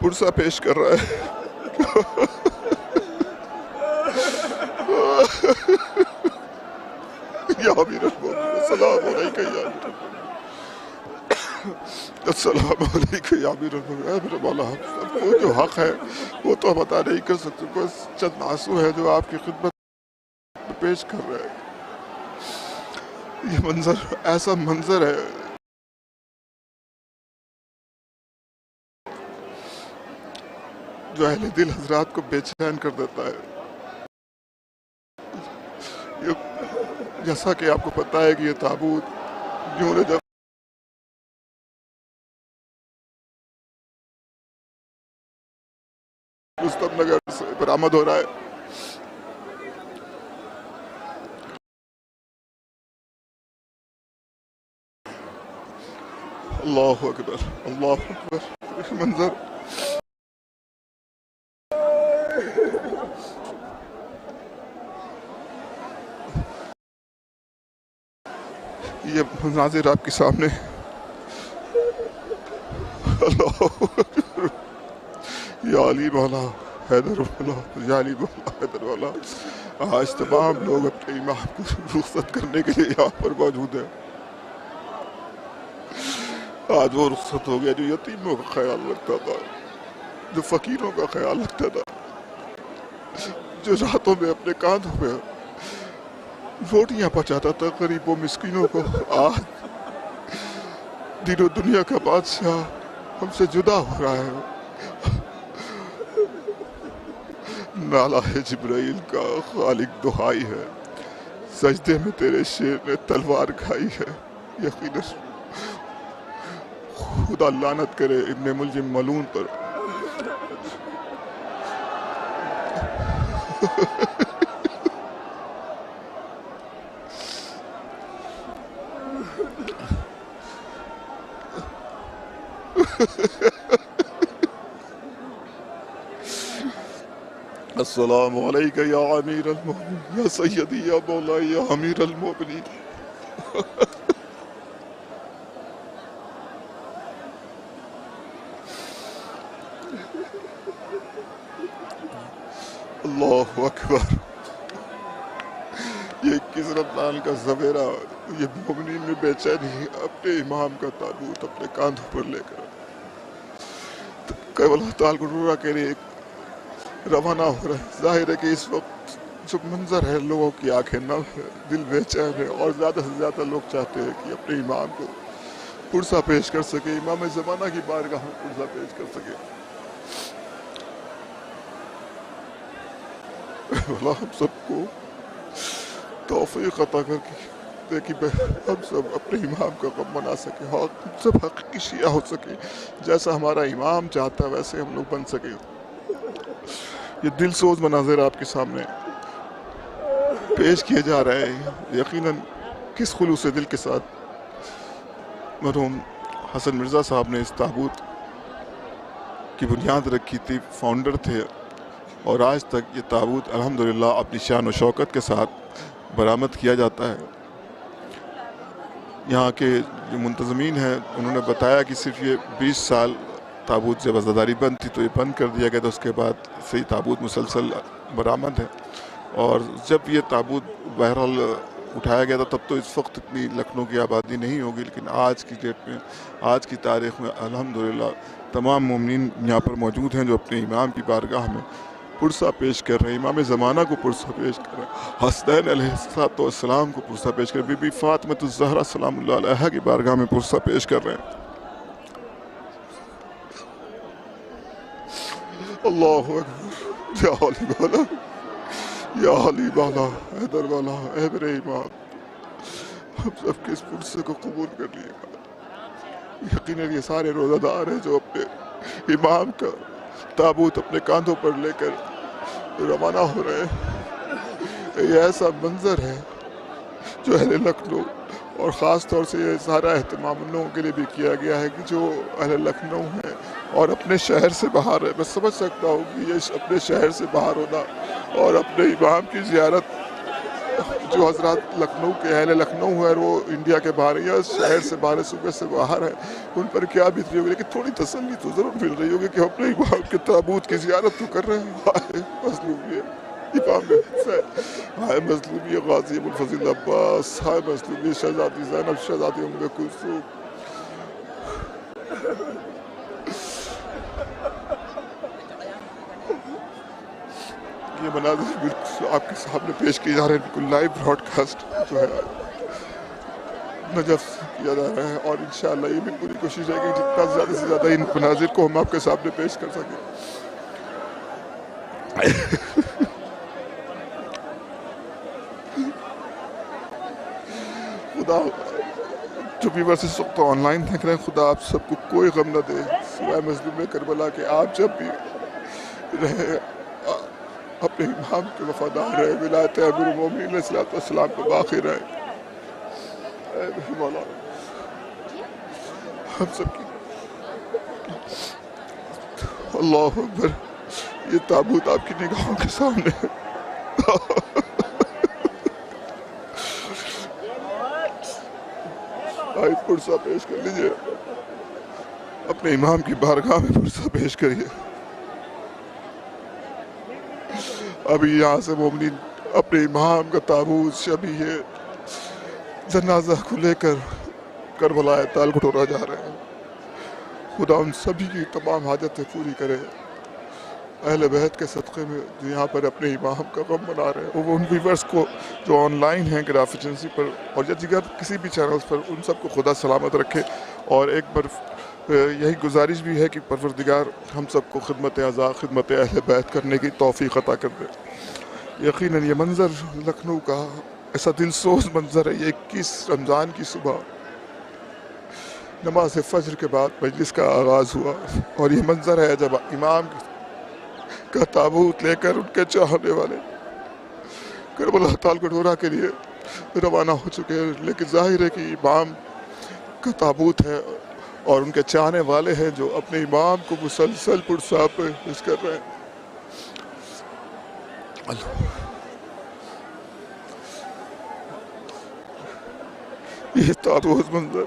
पुरसा पेश कर रहा है। या अमीरुल मोमिनीन अस्सलामु अलैका या अस्सलामु अलैका या अमीरुल मोमिनीन। मेरे मौला वो जो हक है वो तो हम अता नहीं कर सकते। बस चंद आंसू है जो आपकी खिदमत में पेश कर रहे हैं। ये मंजर ऐसा मंजर है जो अहले दिल हजरात को बेचैन कर देता है। ये जैसा कि आपको पता है कि ये ताबूत यूं ने जब रुस्तम नगर से बरामद हो रहा है अल्लाहु अकबर अल्लाहु अकबर। मंजर ये नाज़िर आपके सामने अल्लाहु अकबर। या अली मौला हैदर मौला या अली मौला हैदर मौला। आज तमाम लोग अपने इमाम को रुखसत करने के लिए यहाँ पर मौजूद है। आज वो रुखसत हो गया जो यतीमों का ख्याल रखता था, जो फ़कीरों का ख्याल रखता था, जो रातों में अपने कांधों पे रोटियां पहुँचाता था गरीबों मिस्किनों को। आज दिनों दुनिया का बादशाह हमसे जुदा हो रहा है। नाला है जिब्राइल का खालिक दुहाई है, सजदे में तेरे शेर ने तलवार खाई है। यकीनन खुदा लानत करे इब्ने मुल्जिम मलून पर। अस्सलामु अलैका या अमीर अल-मोमिनीन, या सय्यदी या मौलाई या अमीर अल-मोमिनीन। अल्लाहु अकबर। ये 21 रमज़ान का सवेरा, ये मोमिनीन में बेचैनी अपने इमाम का ताबूत अपने कांधों पर लेकर करबला ताल गुरूरा के लिए रवाना हो रहे हैं। जाहिर है कि इस वक्त जो मंजर है, लोगों की आंखें नम है, दिल बेचैन है, और ज़्यादा से ज़्यादा लोग चाहते हैं कि अपने इमाम को पुरसा पेश कर सके, इमाम ज़माना की बारगाह में पुरसा पेश कर सके। भला हम सबको तौफीक अता करके कि हम सब अपने इमाम का गम मना सके और हम सब हकीकी शिया हो सके, जैसा हमारा इमाम चाहता है वैसे हम लोग बन सके। ये दिल सोज मनाजिर आपके सामने पेश किए जा रहे हैं। यकीनन किस खुलूस दिल के साथ मरहूम हसन मिर्ज़ा साहब ने इस ताबूत की बुनियाद रखी थी, फाउंडर थे, और आज तक ये ताबूत अल्हम्दुलिल्लाह अपनी शान व शौकत के साथ बरामद किया जाता है। यहाँ के जो मुंतज़मीन हैं उन्होंने बताया कि सिर्फ ये 20 साल ताबूत जब आज़ादारी बंद थी तो ये बंद कर दिया गया था, उसके बाद से ताबूत मुसलसल बरामद है। और जब ये ताबूत बहरहाल उठाया गया था तब तो इस वक्त इतनी लखनऊ की आबादी नहीं होगी, लेकिन आज की डेट में, आज की तारीख़ में अल्हम्दुलिल्लाह तमाम मोमिनीन यहाँ पर मौजूद हैं जो अपने इमाम की बारगाह में पुरसा पेश कर रहे हैं, इमाम ज़माना को पुरसा पेश कर रहे हैं, हसनैन अलैहिस्सलाम को पुरसा पेश कर रहे हैं, बीबी फातिमा ज़हरा सलामुल्लाह अलैहा की बारगाह में पुरसा पेश कर रहे हैं। अल्लाहु अकबर। या अली वाला, या अली वाला, हैदर वाला, ऐ मेरे इमाम, हम सब के इस पुरसे को कबूल कर लिएगा। यकीनन ये सारे रोज़ादार हैं जो अपने इमाम का ताबूत अपने कांधों पर लेकर रवाना हो रहे हैं। ये ऐसा मंजर है जो अहले लखनऊ, और ख़ास तौर से ये सारा एहतमाम उन लोगों के लिए भी किया गया है कि जो अहले लखनऊ हैं और अपने शहर से बाहर है। मैं समझ सकता हूँ कि ये अपने शहर से बाहर होना और अपने इमाम की ज़ियारत, जो हजरात लखनऊ के अहले लखनऊ है वो इंडिया के बाहर या शहर से बाहर, सूबे से बाहर है, उन पर क्या बीत रही होगी, लेकिन थोड़ी तसल्ली तो ज़रूर मिल रही होगी कि अपने इमाम के ताबूत की ज़ियारत तो कर रहे हैं। हाय मज़लूमी इमाम हुसैन, हाय मज़लूमी गाज़ी अबुल फ़ज़ील अब्बास, हाय मज़लूमी शहज़ादी ज़ैनब, शहज़ादी उम्मे कुलसूम। ये मनाज़िर बिल्कुल आपके सामने पेश किए जा रहे हैं, बिल्कुल लाइव ब्रॉडकास्ट जो है नजफ किया जा रहा है, और इंशाअल्लाह ये भी पूरी कोशिश है कि जितना ज़्यादा से ज़्यादा इन मनाज़िर को हम आपके सामने पेश कर सकें। खुदा जो व्यूअर्स इस वक्त ऑनलाइन देख रहे हैं, खुदा आप सबको कोई गम न दे सिवाय मज़लूम करबला के। आप जब भी रहे अपने इमाम के वफादार रहे, विलायत अमीरुल मोमिनीन अलैहिस्सलाम पे बाकी रहे। मौला हम सब की अल्लाहु अकबर। ये ताबूत आपकी निगाहों के सामने है। आई पुरसा पेश कर लीजिए, अपने इमाम की बारगाह में पुरसा पेश करिए। अभी यहाँ से मोमिनीन अपने इमाम का ताबूत शबीह जनाजा को लेकर करबला ताल घटोरा जा रहे हैं। खुदा उन सभी की तमाम हाजतें पूरी करे। अहले बैत के सदक़े में जो यहाँ पर अपने इमाम का गम मना रहे हैं, वो उन व्यूवर्स को जो ऑनलाइन हैं ग्राफ एजेंसी पर और या जिगर किसी भी चैनल्स पर, उन सबको खुदा सलामत रखे। और एक बार यही गुजारिश भी है कि परवरदिगार हम सबको खिदमत आज़ा, खिदमत अहले बैत करने की तौफ़ीक़ अता कर दे। यकीनन ये मंज़र लखनऊ का ऐसा दिलसोज मंज़र है। ये 21 रमज़ान की सुबह नमाज फ़ज्र के बाद मजलिस का आगाज़ हुआ, और ये मंज़र है जब इमाम का ताबूत लेकर उनके चाहने वाले करबला ताल घटोरा के लिए रवाना हो चुके हैं। लेकिन जाहिर है कि इमाम का ताबूत है और उनके चाहने वाले हैं जो अपने इमाम को मुसलसल पुरसा पेश कर रहे हैं। ये ताबूत मंजर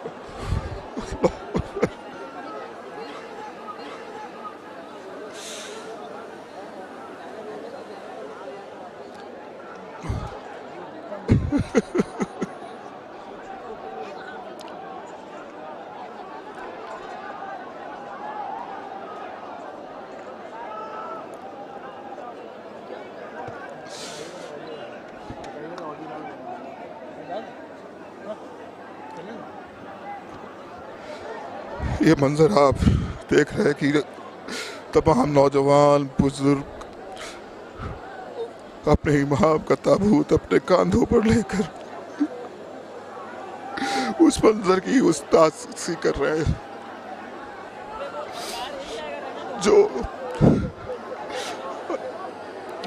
ये मंजर आप देख रहे हैं कि तमाम नौजवान बुजुर्ग अपने इमाम का ताबूत अपने कांधों पर लेकर उस मंजर की उस्तादी कर रहे हैं जो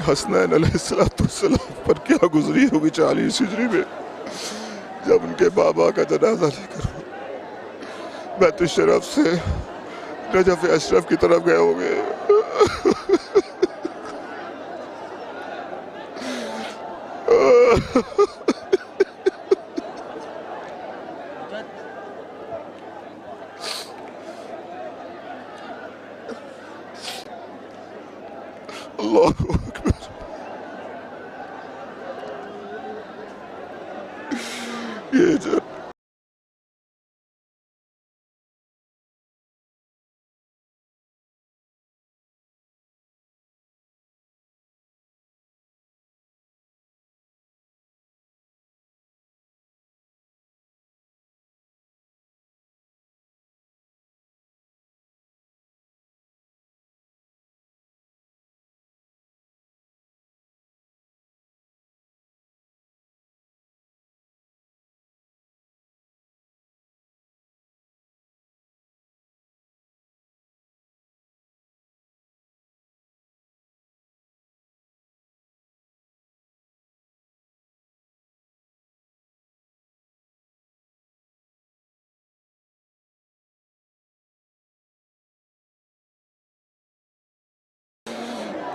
हसनैन अलैहिस्सलाम पर क्या गुजरी होगी 40 हिजरी में, जब उनके बाबा का जनाजा लेकर बैतुल शरफ से नजफ अशरफ की तरफ गए होंगे। अल्लाहु अकबर। ये जब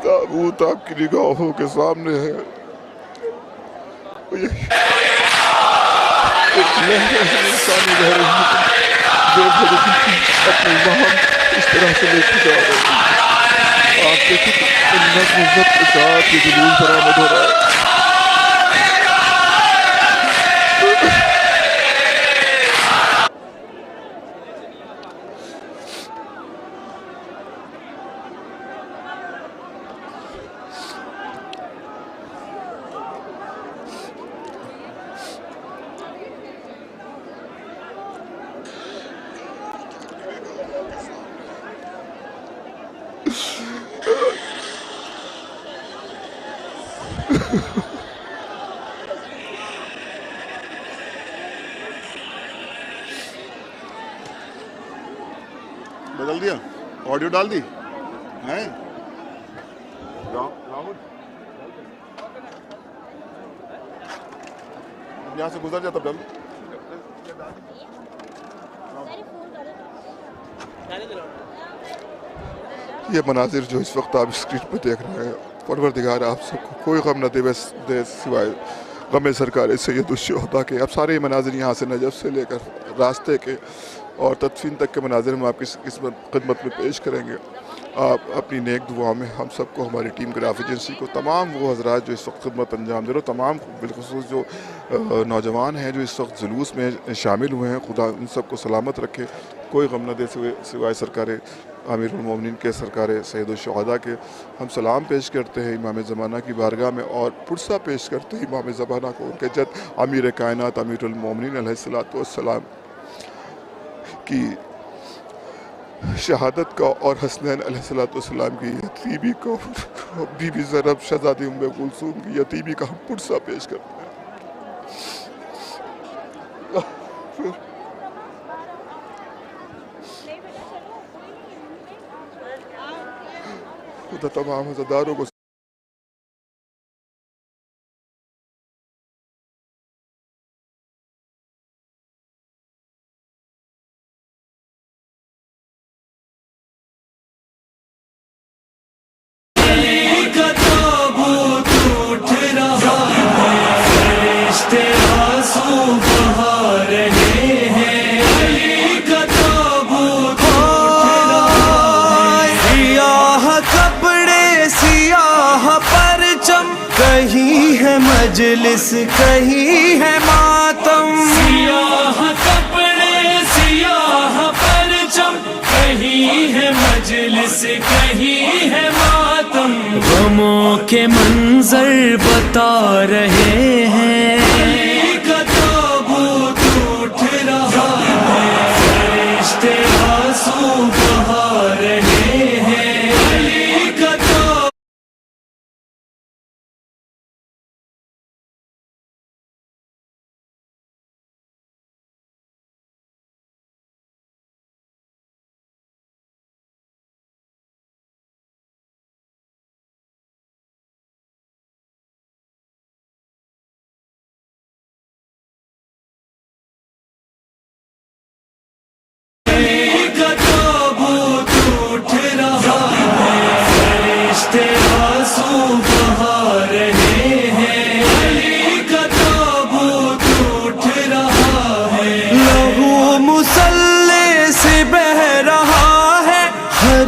ताबूत आपकी निगाहों के सामने है, एक इंसानी लहर जो अपने इमाम इस तरह से लेके जा रहे हैं। आप देखिए नज़्म के साथ ये जुलूस बरामद हो रहा है। बदल दिया, ऑडियो डाल दी हैं? यहाँ से गुजर जाता डल। ये मनाजिर जो इस वक्त आप स्क्रीन पर देख रहे हैं, परवरदिगार आप सबको कोई गम न दे सिवाय गम सरकार सैयद शुहदा के। अब सारे मनाजिर यहाँ से नजफ से लेकर रास्ते के और तदफीन तक के मनाजिर हम आपकी इस खिदमत में पेश करेंगे। आप अपनी नेक दुआओं में हम सबको, हमारी टीम ग्राफ एजेंसी को, तमाम वो हजरात जो इस वक्त खिदमत अंजाम दे रहे हो, तमाम बिलखुसूस जो नौजवान हैं जो इस वक्त जुलूस में शामिल हुए हैं, खुदा उन सबको सलामत रखे, कोई गम न दे सिवाय सरकार आमिरुल मोमिनीन के, सरकार सैयद शुहदा के। हम सलाम पेश करते हैं इमाम ज़माना की बारगाह में और पुरसा पेश करते हैं इमाम ज़माना को, उनके जद अमीर कायनात अमीरुल मोमिनीन अलैहिस्सलातु वस्सलाम की शहादत का और हसनैन अलैहिस्सलातु वस्सलाम की यतीमी को, बीबी ज़रब शहज़ादी उम्मे कुलसूम की यतीमी का हम पुरसा पेश करते हैं। खुदा तमाम हज़रदारों को का ताबूत मजलिस कहीं है मातम, सियाह कपड़े सियाह परचम, कहीं है मजलिस कहीं है मातम, गमों के मंजर बता रहे हैं, अली का ताबूत उठ रहा है, फरिश्ते आंसू बहा रहे हैं, अली का ताबूत।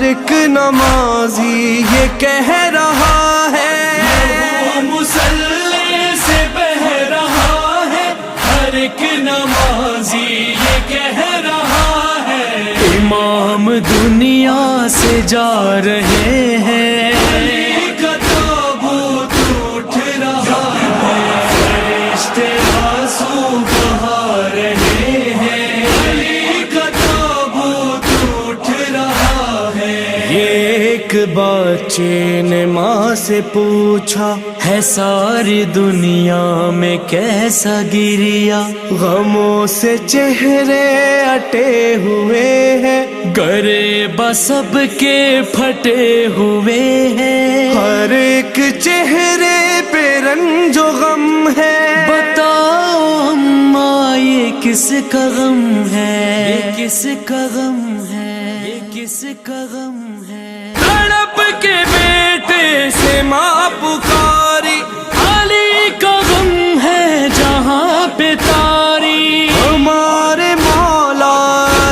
एक नमाजी ये कह रहा है, मुसल्ले से बह रहा है, हर एक नमाजी ये कह रहा है, इमाम दुनिया से जा रहे हैं, अली का ताबूत उठ रहा है, फरिश्ते आंसू बहा रहे हैं, अली का ताबूत उठ रहा है। एक बच्चे ने माँ से पूछा, है सारी दुनिया में कैसा गिरिया, गमों से चेहरे अटे हुए हैं, गरीबा सबके फटे हुए हैं, हर एक चेहरे पे रंजो गम है, बताओ अम्मा ये किसका गम है, ये किसका गम है, ये किसका गम है। तड़प के बेटे से माँ पुकारी, अली का गम है जहाँ पे तारी, हमारे मौला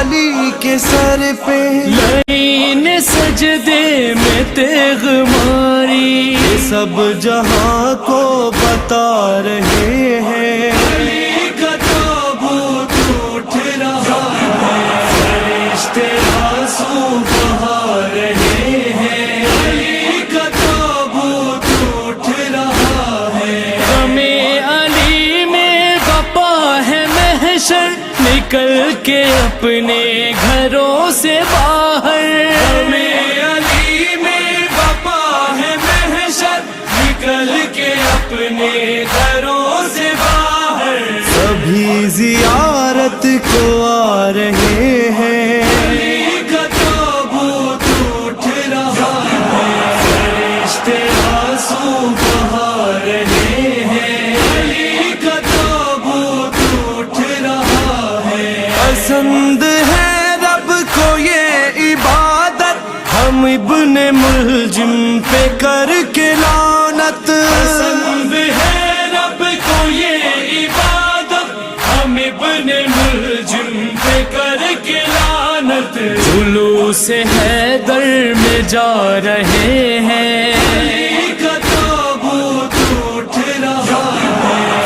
अली के सर पे लईन सजदे में तेग मारी, ये सब जहाँ को बता रहे हैं, अली का ताबूत उठ रहा है, फरिश्ते आंसू बहा रहे हैं, अली का ताबूत उठ रहा है। हमें अली में बपा है महशर, निकल के अपने घरों से बाहर, हमें अली में बपा है महशर, निकल के अपने घरों से बाहर, सभी जियारत को आ रहे हैं, अली का ताबूत उठ रहा है, फरिश्ते आंसू बहा रहे हैं, अली का ताबूत उठ रहा है। पसंद है रब को ये इबादत, हम इब्ने मुलजिम पे करके लानत, पसंद है रब को ये इबादत, हम इब्ने मुलजिम पे करके लानत, जुलूस हैदर में जा रहे हैं, अली का ताबूत उठ रहा है,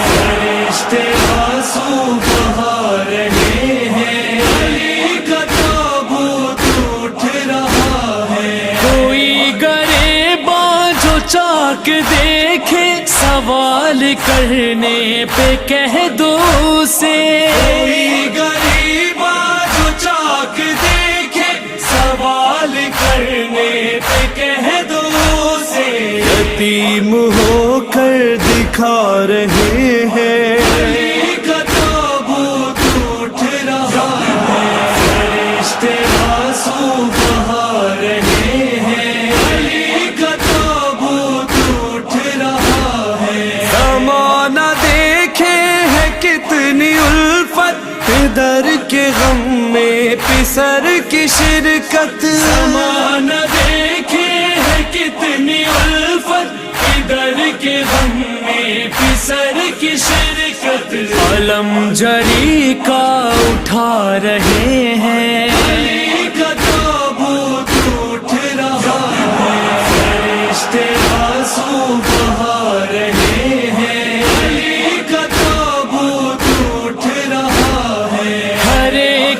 फरिश्ते आंसू बहा रहे हैं, अली का ताबूत उठ रहा है। कोई गरीबा जो चाक देखे, सवाल करने पे कह दो उसे, कोई गरीबा जो चाक देखे, सवाल करने पे कह दो उसे, यतीम होकर दिखा रहे हैं, अली का ताबूत उठ रहा है, फरिश्ते आंसू बहा रहे हैं, अली का ताबूत उठ रहा है। ज़माना देखे है कितनी उल्फत, इधर के गम में पिसर की शिरकत, ज़माना देखे है कितनी उल्फत, इधर के गम में पिसर की शिरकत, अलम जरी का उठा रहे हैं, अली का ताबूत उठ रहा है, फरिश्ते आंसू बहा रहे हैं,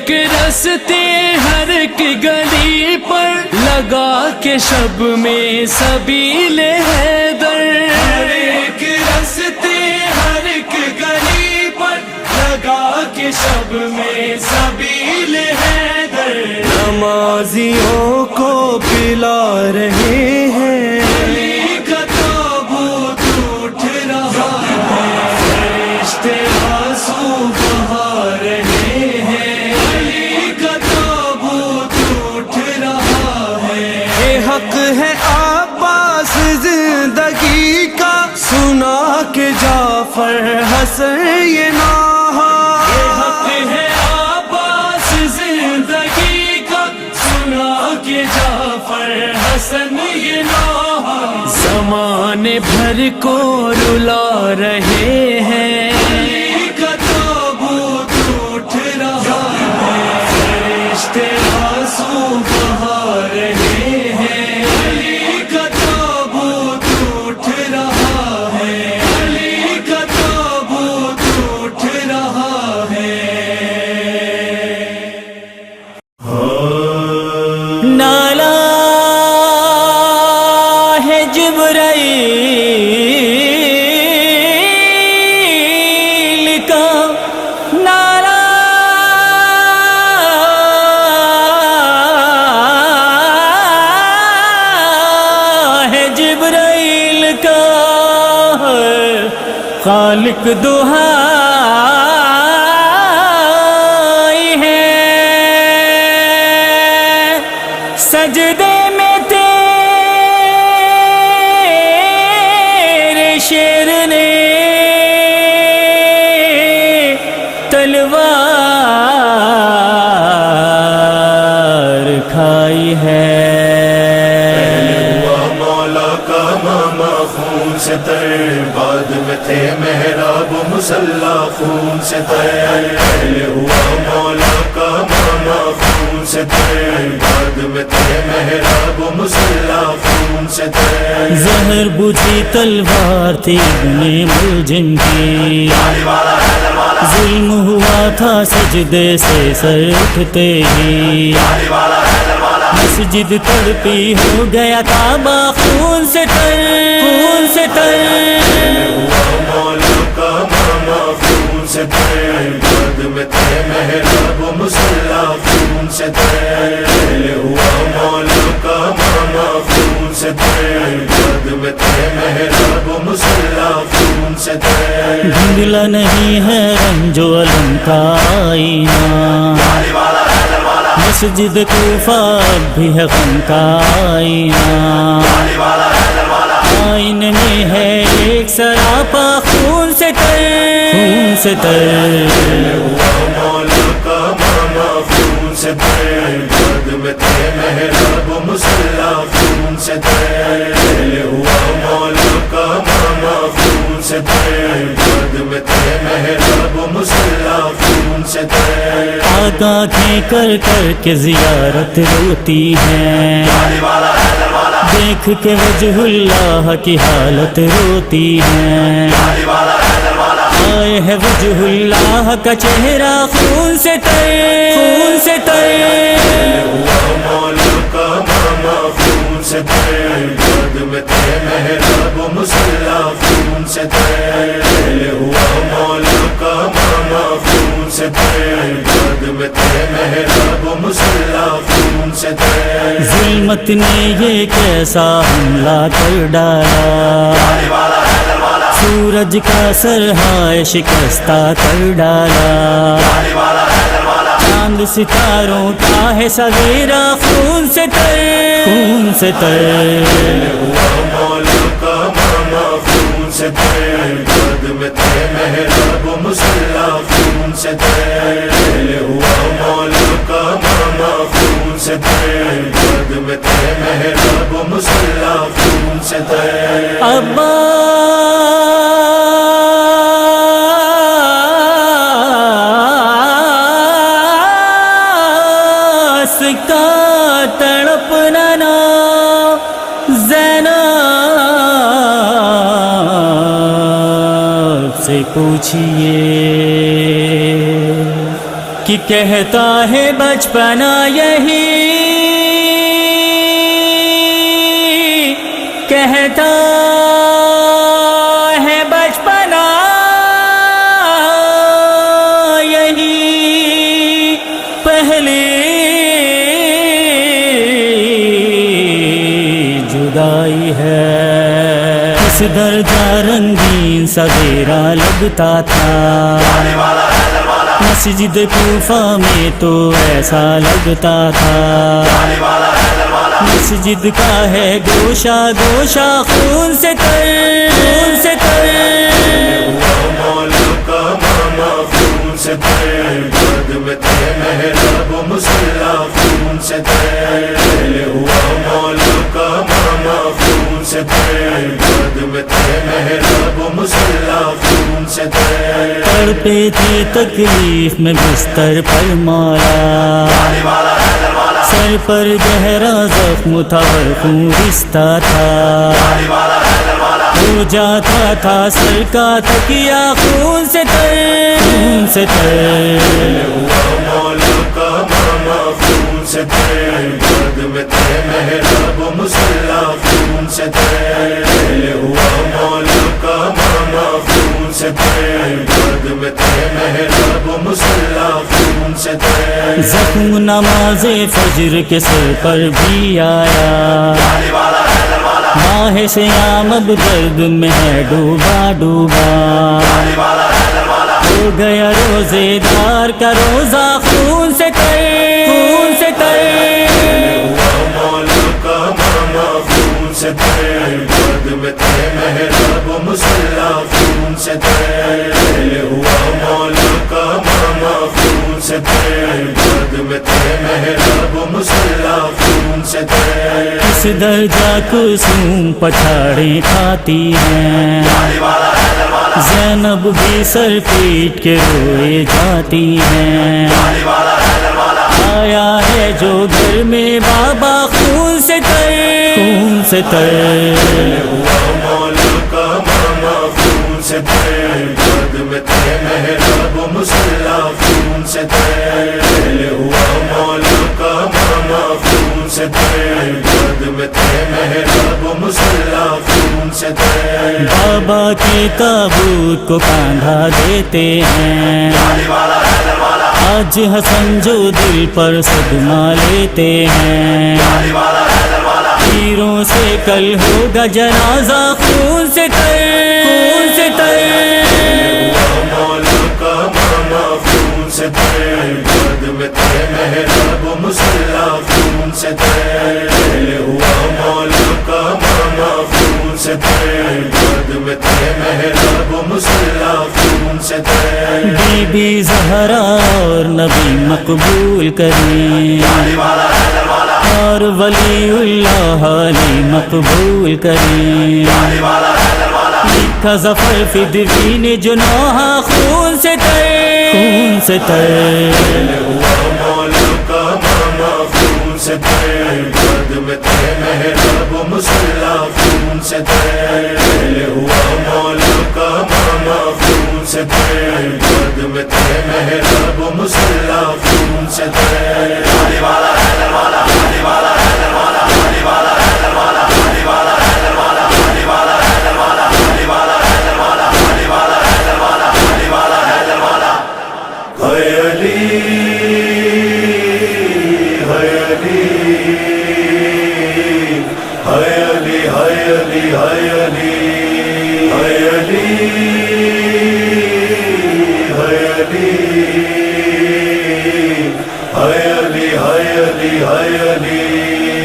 एक रस्ते हर एक गली पर लगा के शब में सबील हैदर। हर एक रस्ते हर एक गली पर लगा के शब में सबील हैदर। नमाजियों को पिला रहे हैं अली का ताबूत उठ रहा है। फरिश्ते आंसू बहा रहे हैं अली का ताबूत उठ रहा है। ये हक है अब्बास जिंदगी का सुना के जाफर हसन ये नाहा। ये हक है अब्बास जिंदगी का सुना के जाफर हसन ये नाहा। ज़माने भर को रुला रहे हैं अली का ताबूत उठ रहा है। फरिश्ते आंसू बहा रहे हैं अली का ताबूत उठ रहा है। अली का ताबूत उठ रहा है। नाला है जिब्राइल का, नाला है जिब्राइल का। खालिक दुहाई है सजदे में तेरे शेर ने तलवार खाई है। मौला का मामा खून से तर, बाद में थे मेहराब मुसल्ला खून से तर। पहले हुआ मौला का मामा खून से तर, बाद में थे मेहराब मुसल्ला खून से तर। जहर बुझी तलवार थी इब्ने मुलजिम की, जुल्म हुआ था सजदे से सर उठते ही। मस्जिद तड़पी हो गया ताबा खून से तर, खून से तर। मौला का मामा खून से तर, बाद में थे मेहराब मुसल्ला खून से तर। पहले हुआ मौला का मामा खून से तर, बाद में थे मेहराब मुसल्ला खून से तर। धुंधला नहीं है रंजो अलम का आईना, मस्जिद कूफा भी है गम का आईना। आईने में है एक सरापा खून से तर, खून से तर। मौला का मामा खून से तर, बाद में थे मेहराब मुसल्ला खून से तर। पहले हुआ मौला का मामा खून से तर, बाद में थे मेहराब मुसल्ला खून से तर। आंखें कर कर के जियारत रोती हैं, देख के वजहुल्लाह की हालत रोती हैं। आए है वजहुल्लाह का चेहरा खून से तर, खून से तर। मौला का मामा खून से तर, बाद में थे मेहराब मुसल्ला खून से तर। पहले हुआ मौला का मामा खून से तर, बाद में थे मेहराब मुसल्ला खून से तर। जुल्मत ने ये कैसा हमला कर डाला, सूरज का सरहाय शिकस्ता कर डाला। चांद सितारों का है सवेरा खून से तर, खून से तर। मौला का मामा खून से तर, बाद में थे मेहराब मुसल्ला खून से तर। पहले हुआ मौला का मामा खून से तर, बाद में थे मेहराब मुसल्ला खून से तर। अब्बास का तड़पना ना ज़ैनब से पूछिए कि कहता है बचपना यही, कहता है बचपना यही, पहली जुदाई है। इस दर्जा रंगीन सवेरा लगता था, मस्जिद कूफा में तो ऐसा लगता था। मस्जिद का है गोशा गोशा खून से तर, खून से तर। मौला का मामा खून से तर, बाद में थे मेहराब मुसल्ला खून से तर। हुआ मौला का मामा खून से तर, बाद में थे मेहराब मुसल्ला खून से तर। तड़पे थे तकलीफ में बिस्तर पर मौला, सर पर गहरा जख्म था और खून रिश्ता था। हो जाता था सर का तकिया खून से तर, खून से तर। हुआ मौला का मामा खून से तर, बाद में थे मेहराब मुसल्ला खून से तर। हुआ मौला का मामा खून से तर, बाद में थे मेहराब मुसल्ला खून से तर। जख्म नमाज़े फज्र के सर पर भी आया, माह से आम अब दर्द में है डूबा डूबा। हो गया रोजेदार का रोजा खून से तर, खून से तर। हुआ मौला का मामा खून से तर, बाद में थे मेहराब मुसल्ला खून से तर। हुआ मौला का मामा खून से तर, बाद में थे मेहराब मुसल्ला खून से तर। इस दर्जा कुसुम पछाड़े खाती हैं, ज़ैनब भी सर पीट के रोए जाती हैं। आया है जो घर में बाबा खून से तर, खून से तर। हुआ मौला का मामा खून से तर, बाद में थे मेहराब मुसल्ला खून से तर। हुआ मौला का मामा खून से तर, बाद में थे मेहराब मुसल्ला खून से तर। बाबा के ताबूत को कांधा देते हैं, आज हसन जो दिल पर सदमा लेते हैं। तीरों से कल होगा जनाजा खून से तर, खून से तर। हुआ मौला का मामा खून से तर, बाद में थे मेहराब मुसल्ला खून से तर। हुआ मौला का मामा खून से तर, बाद में थे मेहराब मुसल्ला खून से तर। बीबी ज़हरा और नबी मकबूल करें, और वलीउल्लाह अली मकबूल करें। लिखा ज़फ़र फिदवी ने जुनोहा खून से तर, खून से तर। हुआ मौला का मामा खून से तर, बाद में थे मेहराब मुसल्ला खून से तर। हुआ मौला का मामा खून से तर, बाद में थे मेहराब मुसल्ला खून से तर।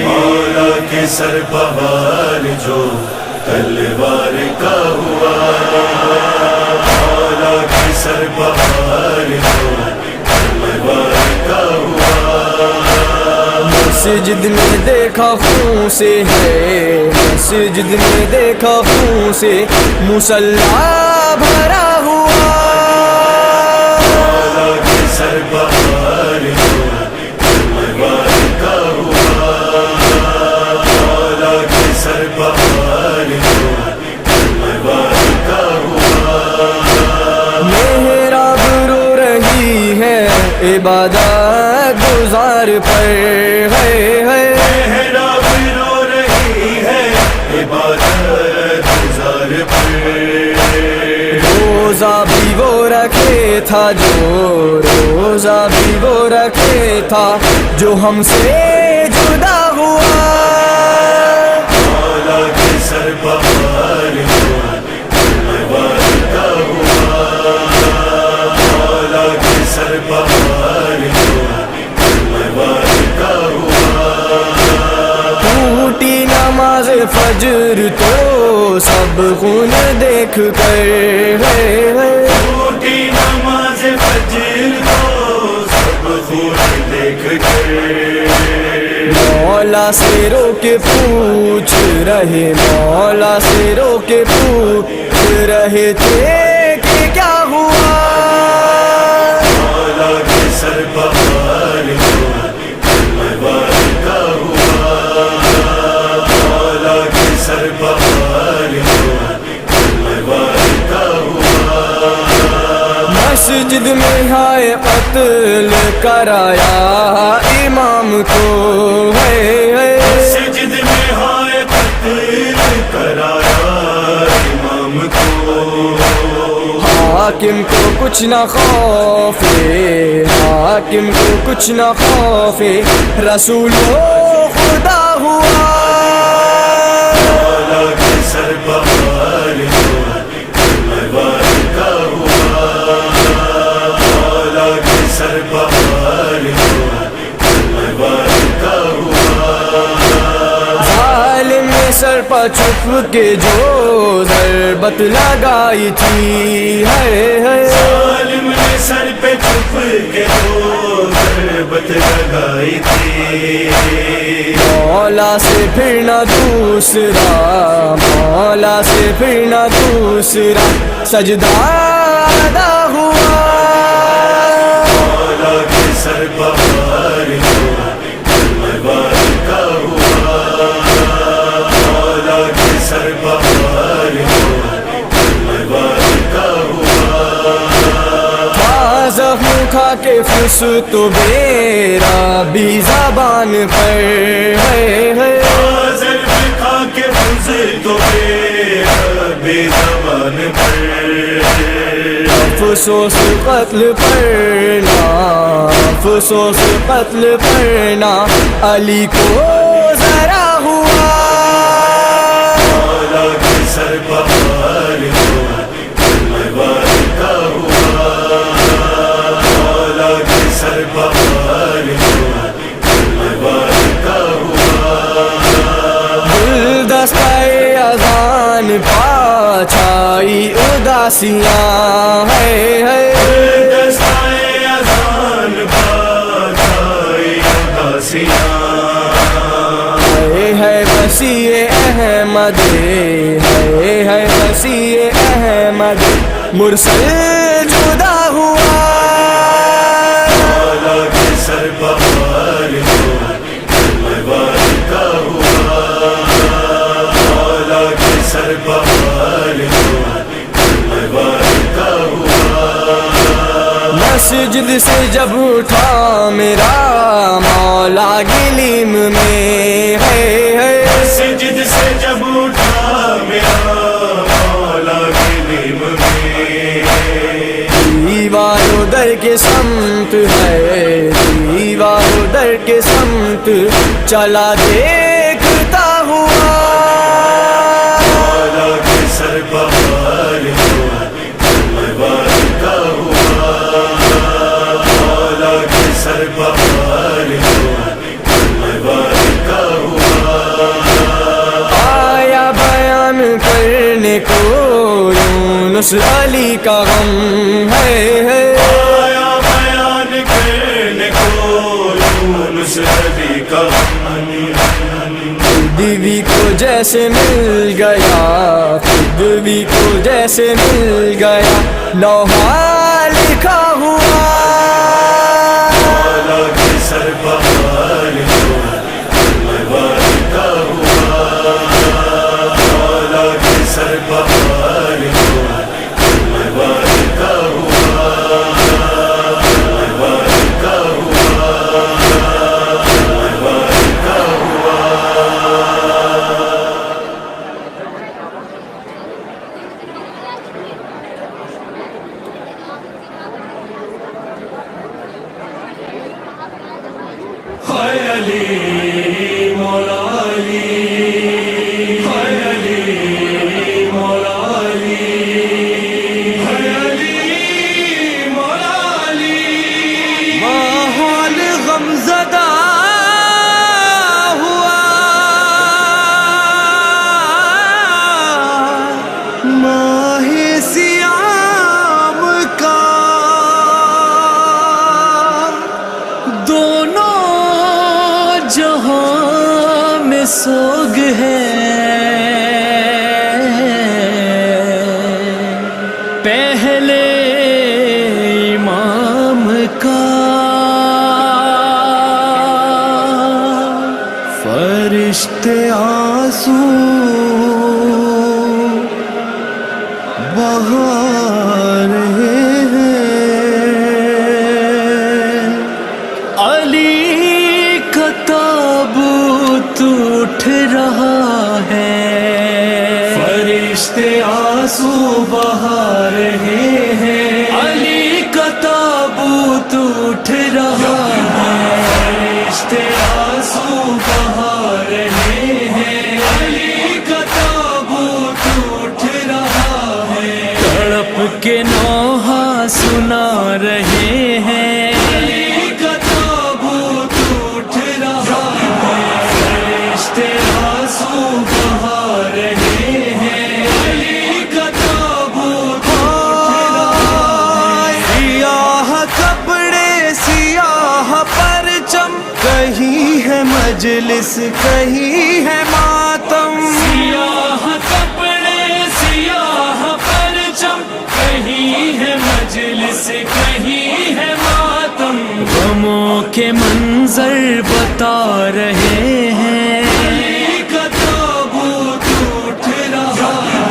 मौला के सर बहार जो तलवार का हुआ, मौला के सर बहार जो तलवार का हुआ। मस्जिद में देखा खून से है, मस्जिद में देखा खून से मुसल्ला भरा हुआ। मौला के सर बहार जो तलवार का हुआ, मौला के सर बहार जो तलवार का हुआ। मेहराब रो रही है, ए इबादत गुजार पर है मेहराब रो रही है इबादत गुजार पर रोजा भी वो रखे था रोजा भी वो रखे था जो हमसे जुदा हुआ मौला के सर बहार वादा हुआ मौला के सर बहार वादा हुआ टूटी नमाज फजर तो सब खून देख कर टूटी नमाज फजर को सब खून देख कर मौला से रोके पूछ रहे मौला से रोके पूछ रहे थे कि क्या हुआ मौला के सर बहार वादा हुआ मौला के सर बहार वादा हुआ मस्जिद में हाय कत्ल कराया इमाम को है मस्जिद में हाय कत्ल कराया इमाम को हाकिम को कुछ न खौफे हाकिम को कुछ न खौफे रसूलो खुदा हुआ मौला के सर बहार वादा हुआ मौला के सर बहार वादा हुआ जालिम ने सर पर छुप के जो ज़रबत लगाई थी है जालिम ने सर पे छुप के जो ज़रबत लगाई थी मौला से फिर न दूसरा मौला से फिर न दूसरा सजदा अदा हुआ मौला के सर बहार वादा हुआ मौला के सर बहार वादा हुआ ज़ख्म खा के फुस तो बेरा भी ज़बान पर है ज़ख्म खा के फुस तो बेज़बान पर अफसोस कत्ल परना अफसोस कत्ल परना अली को जरा हुआ मौला के सर बहार वादा हुआ मौला के सर बहार वादा हुआ गुलदस्ता-ए अज़ान पाछाई उदासियाँ है गुलदस्ता-ए अज़ान पाछाई उदासियाँ है वसीए अहमद है वसीए अहमद मुरसल जुदा हुआ मौला के सर बहार वादा हुआ मौला के सर बहार वादा हुआ मस्जिद से जब उठा मेरा मौला गिलीम में है मस्जिद से जब उठा मेरा मौला गिलीम में दीवारों दर के समत है दीवारों दर के समत चला देखता हुआ मौला के सर बहार वादा हुआ मौला के सर बहार वादा हुआ आया बयान करने को यूनुस अली का गम है आया बयान करने को यूनुस अली का पृथ्वी को जैसे मिल गया पृथ्वी को जैसे मिल गया लौहा लिखा हुआ मौला के सर बहार वादा हुआ मौला के सर बहार वादा हुआ वादा अली मौला अली, हाय अली मौला अली, हाय अली मौला अली। माहौल गमज़दा हुआ, माहे सियाम का, दोनों जहां में सोग है। पहले इमाम का फरिश्ते आंसू बहा रहे हैं। अली का ताबूत उठ रहा है, फरिश्ते आंसू बहा रहे हैं। अली का ताबूत उठ रहा है, फरिश्ते आंसू बहा रहे हैं। अली का ताबूत उठ रहा है, तड़प के नौहा सुना रहे हैं। अली का ताबूत उठ रहा है, फरिश्ते आंसू बहा रहे हैं। अली का ताबूत उठ रहा है। सियाह कपड़े सियाह परचम, कहीं है मजलिस कहीं है मातम। सियाह कपड़े सियाह परचम, कहीं है मजलिस कहीं है मातम। गमों के मंजर बता रहे हैं। अली का ताबूत उठ रहा है,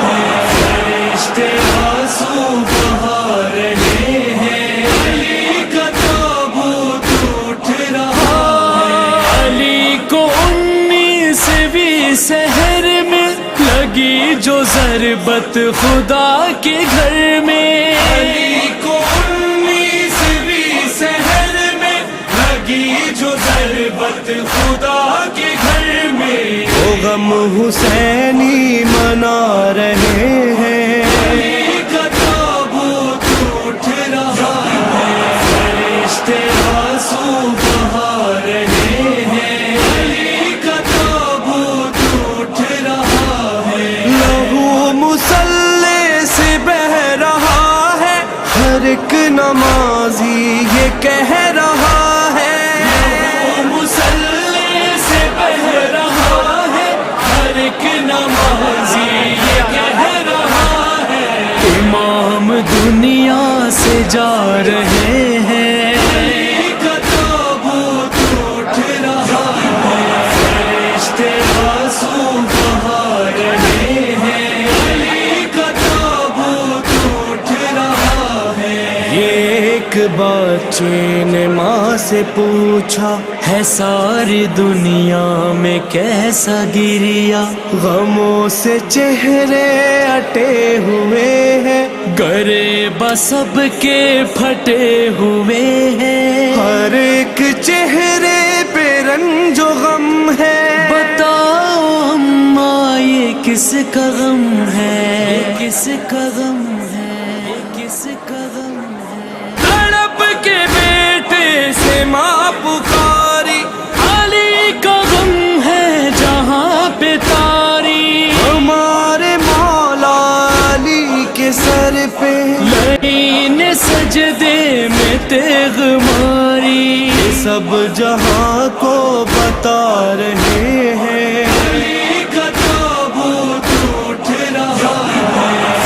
फरिश्ते आंसू बहा रहे हैं। अली का ताबूत उठ रहा है। अली को 19वीं सहर में लगी जो ज़रबत खुदा के घर में। अली को 19वीं सहर में लगी जो ज़रबत खुदा के घर में। वो गम हुसैनी मना रहे हैं। अली का ताबूत उठ रहा है, फरिश्ते आंसू बहा रहे हैं। अली का ताबूत उठ रहा है, लहू मुसल्ले से बह रहा है। हर एक नमाजी ये कह रहा है। लहू मुसल्ले से बह रहा है, हर एक नमाजी ये कह रहा है। इमाम दुनिया से जा रहे हैं। अली का ताबूत उठ रहा है, फरिश्ते आंसू बहा रहे हैं। अली का ताबूत उठ रहा है। ये एक बच्चे ने माँ से पूछा, है सारी दुनिया में कैसा गिरिया। गमों से चेहरे अटे हुए हैं, गरेबा सबके फटे हुए हैं। हर एक चेहरे पे रंजो गम है। बताओ अम्मा ये किसका गम है, किसका गम है, किसका गम है। तड़प के बेटे से माँ पुकारी, अली का गम है जहाँ पे तारी। हमारे मौला अली के सर पे लईन सजदे में तेग मारी। ये सब जहाँ को बता रहे हैं। अली का ताबूत उठ रहा है,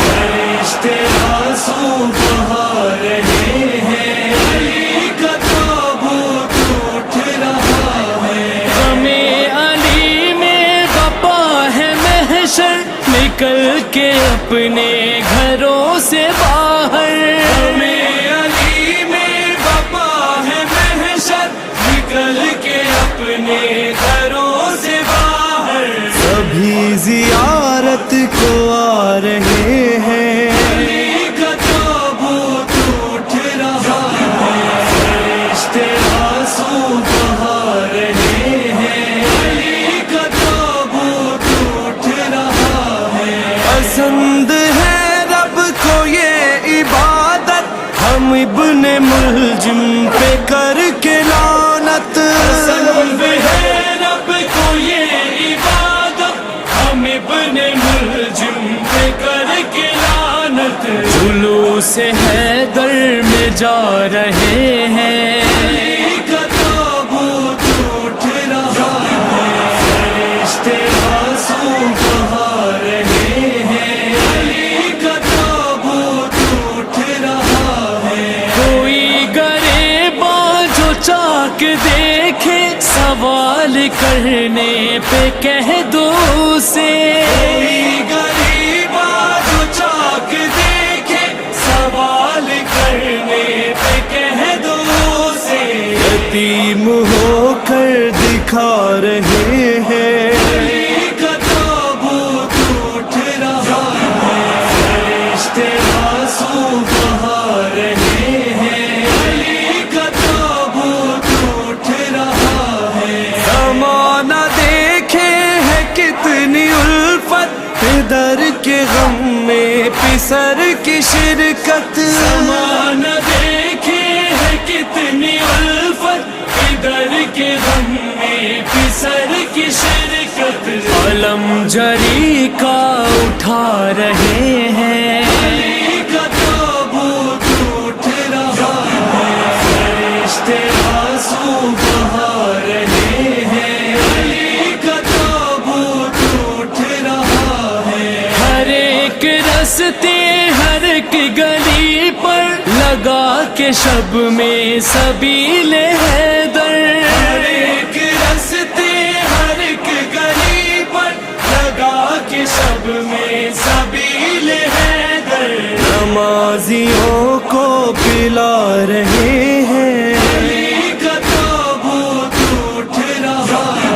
फरिश्ते आंसू बहा रहे हैं। अली का ताबूत उठ रहा है। हमें अली में बपा है महशर, निकल के अपने घरों से बाहर। हमें अली में बपा है महशर, निकल के अपने घरों से बाहर। सभी जियारत को आ रहे हैं। अली का ताबूत उठ रहा है, फरिश्ते आंसू बहा रहे मुलजिम पे करके लानत। पसंद है रब को ये इबादत, हम इब्ने मुलजिम पे करके लानत। जुलूस हैदर में जा रहे हैं, का ताबूत उठ रहा है, फरिश्ते आंसू बहा रहे हैं। अली का ताबूत उठ रहा है। कोई गरेबा जो चाक देखे, सवाल करने पे कह दो उसे। कोई गरीबा जो चाक देखे, सवाल करने पे कह दो उसे। यतीम होकर दिखा रहे हैं, अली का ताबूत उठ रहा है, फरिश्ते आंसू बहा रहे हैं। अली का ताबूत उठ रहा है। ज़माना देखे है कितनी उल्फत, दर के गम में पिसर की शिरकत। ज़माना देखे है कितनी उल्फत, इधर के गम में पिसर की शिरकत। अलम जरी का उठा रहे हैं, अली का ताबूत उठ रहा है, फरिश्ते आंसू बहा रहे हैं। अली का ताबूत उठ रहा है। हर एक रस्ते हर एक गली पर लगा के शब में सबील हैदर। हर एक रस्ते हर एक गली पर लगा के सब में सबील हैदर। नमाजियों को पिला रहे हैं, अली का ताबूत उठ रहा है,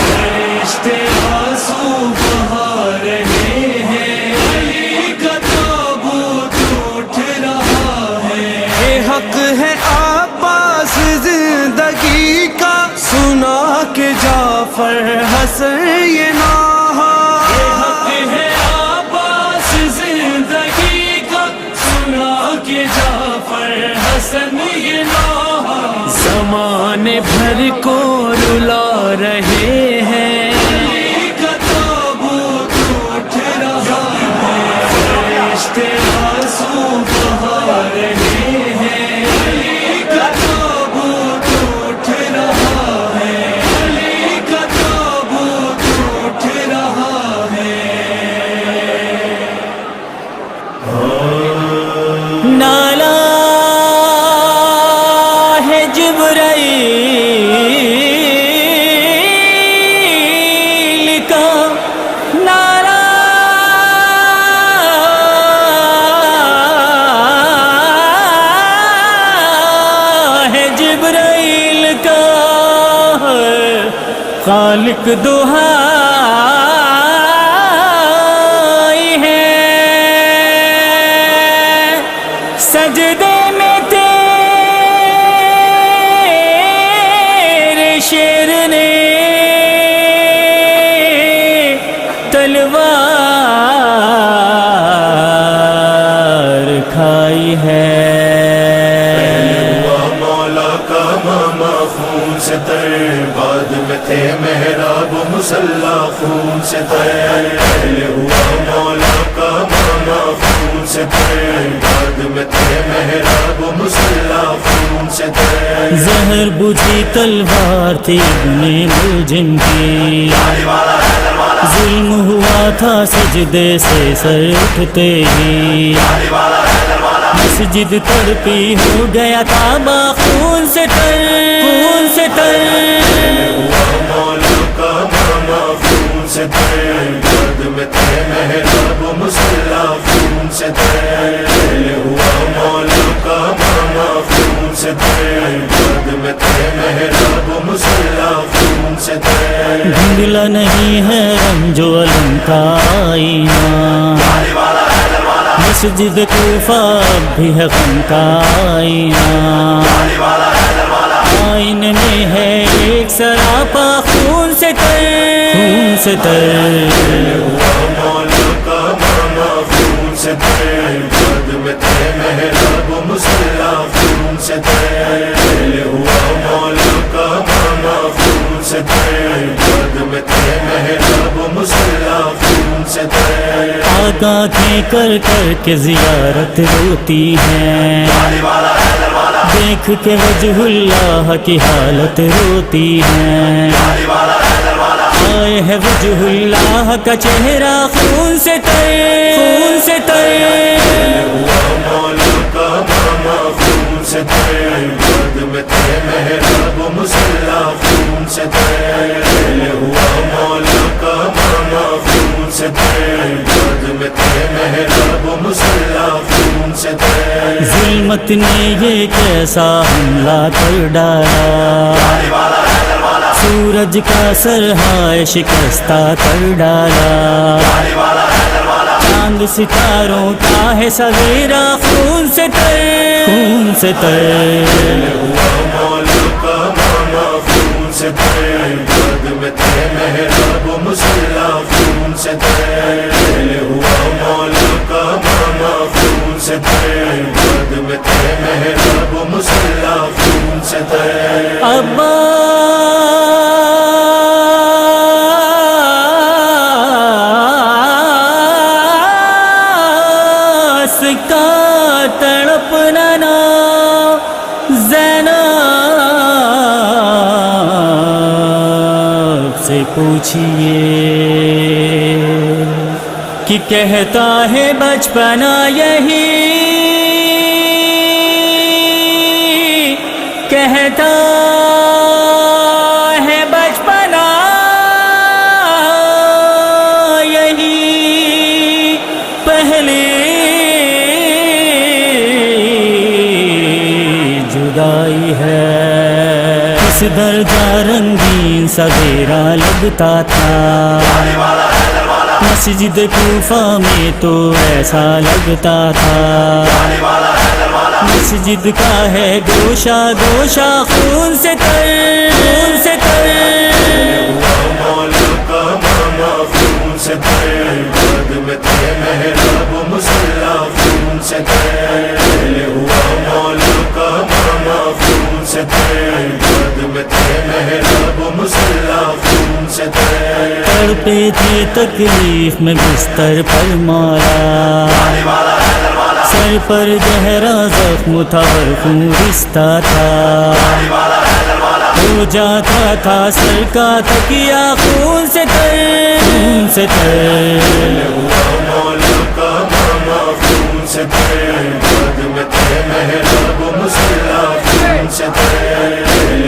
फरिश्ते आंसू बहा रहे हैं। अली का ताबूत उठ रहा है। ये हक है आबास जिंदगी का, सुना के जाफर हसन ये नाहा। ये हक है आबास जिंदगी का, सुना के जाफर हसन ये नाहा। ज़माने भर को रुला रहे हैं, अली का ताबूत उठ रहा है, फरिश्ते आंसू बहा रहे हैं। अली का ताबूत उठ रहा है। अली का ताबूत उठ रहा है। नाला है जिब्राईल का, नाला है जिब्राईल का। खालिक दुहाई है, सजदे में तेरे शेर ने तलवार खाई है। हुआ मौला का मामा खून से तर, बाद में थे मेहराब मुसल्ला खून से तर। पहले हुआ मौला का मामा खून से तर, बाद में थे मेहराब मुसल्ला खून से तर। जहर बुझी तलवार थी इब्ने मुलजिम की, जुल्म हुआ था सजदे से सर उठते ही। मस्जिद तड़पी हो गया था खून से तर, खून से तर। हुआ मौला का मामा खून से तर, बाद में थे मेहराब मुसल्ला खून से तर। पहले हुआ मौला का मामा खून से तर, बाद में थे मेहराब मुसल्ला खून से तर। धुंधला नहीं है रंजो अलम का आईना, मस्जिद कूफा भी है गम का आईना। आईने में है एक सरापा खून से तर, खून से तर। हुआ मौला का मामा खून से थे बाद में थे मेहराब मुसल्ला खून से थे हुआ मौला का मामा खून से थे बाद में थे मेहराब मुसल्ला खून से थे आँखें कर कर के जियारत रोती हैं, देख के वजहुल्लाह की हालत रोती है। आए है वजहुल्लाह का चेहरा खून से तर, खून से तर। मौला का मामा खून से थे बाद में थे मेहराब मुसल्ला खून से थे हुआ मौला का मामा खून से थे बाद में थे मेहराब मुसल्ला खून से थे जुल्मत ने ये कैसा हमला कर डाला, सूरज का सरहाय शिकस्ता कर डाला। चांद सितारों का है सवेरा खून से तर, खून से तर। हुआ मौला का मामा खून से थे बाद में थे मेहराब मुसल्ला खून से थे हुआ मौला का मामा खून से थे बाद में थे मेहराब मुसल्ला खून से थे का तड़पना ना ज़ैनब से पूछिए कि कहता है बचपना यही, कहता है बचपना यही, पहले जुदाई है। इस दर्जा रंगीन सवेरा लगता था, मस्जिद कूफा में तो ऐसा लगता था। मस्जिद का है गोशा गोशा खून से तर, खून से तर। मौला का मामा खून से थे बाद में थे मेहराब मुसल्ला खून से थे हुआ मौला का मामा खून से थे बाद में थे मेहराब मुसल्ला खून से थे तड़पे थे तकलीफ में बिस्तर पर मौला, सर पर गहरा जख्म था और खून रिश्ता था। हो जाता था सर का तकिया खून से तर, खून से तर। हुआ मौला का मामा खून से थे बाद में थे मेहराब मुसल्ला खून से थे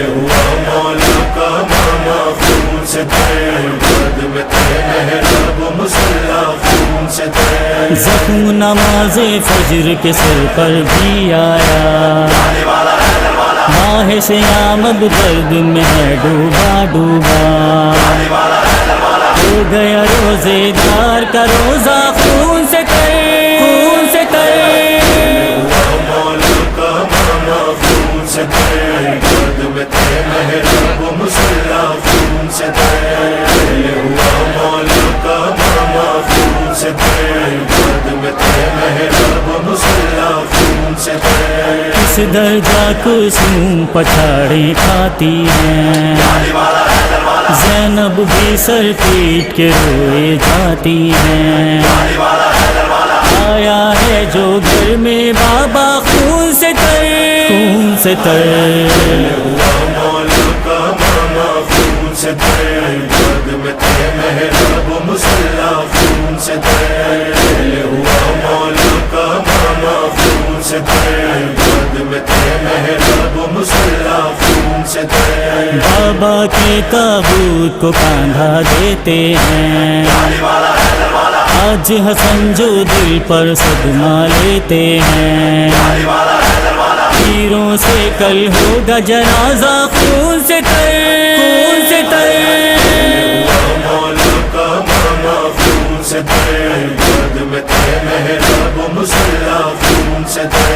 हुआ मौला का मामा खून से थे बाद में थे मेहराब मुसल्ला खून से थे जख्म नमाज़े फजर के सर पर भी आया, माह से आमद दर्द में है डूबा डूबा। हो गया रोजेदार का रोजा खून से तर, खून से तर। मौला का मामा खून से थे बाद में थे मेहराब मुसल्ला खून से थे हुआ मौला का मामा खून से थे बाद में थे मेहराब मुसल्ला खून से थे किस दर्जा कुसुम पछाड़े खाती हैं, ज़ैनब भी सर पीट के रोए जाती हैं। आया है जो घर में बाबा खून से तर, खून से तर। हुआ मौला का मामा खून से थे बाद में थे मेहराब मुसल्ला खून से थे हुआ मौला का मामा खून से थे बाद में थे मेहराब मुसल्ला खून से थे बाबा के ताबूत को कांधा देते हैं, आज हसन जो दिल पर सदमा लेते हैं। तीरों से कल होगा जनाजा खून से तर, खून से तर। मौला का मामा खून से थे बाद में थे मेहराब मुसल्ला खून से थे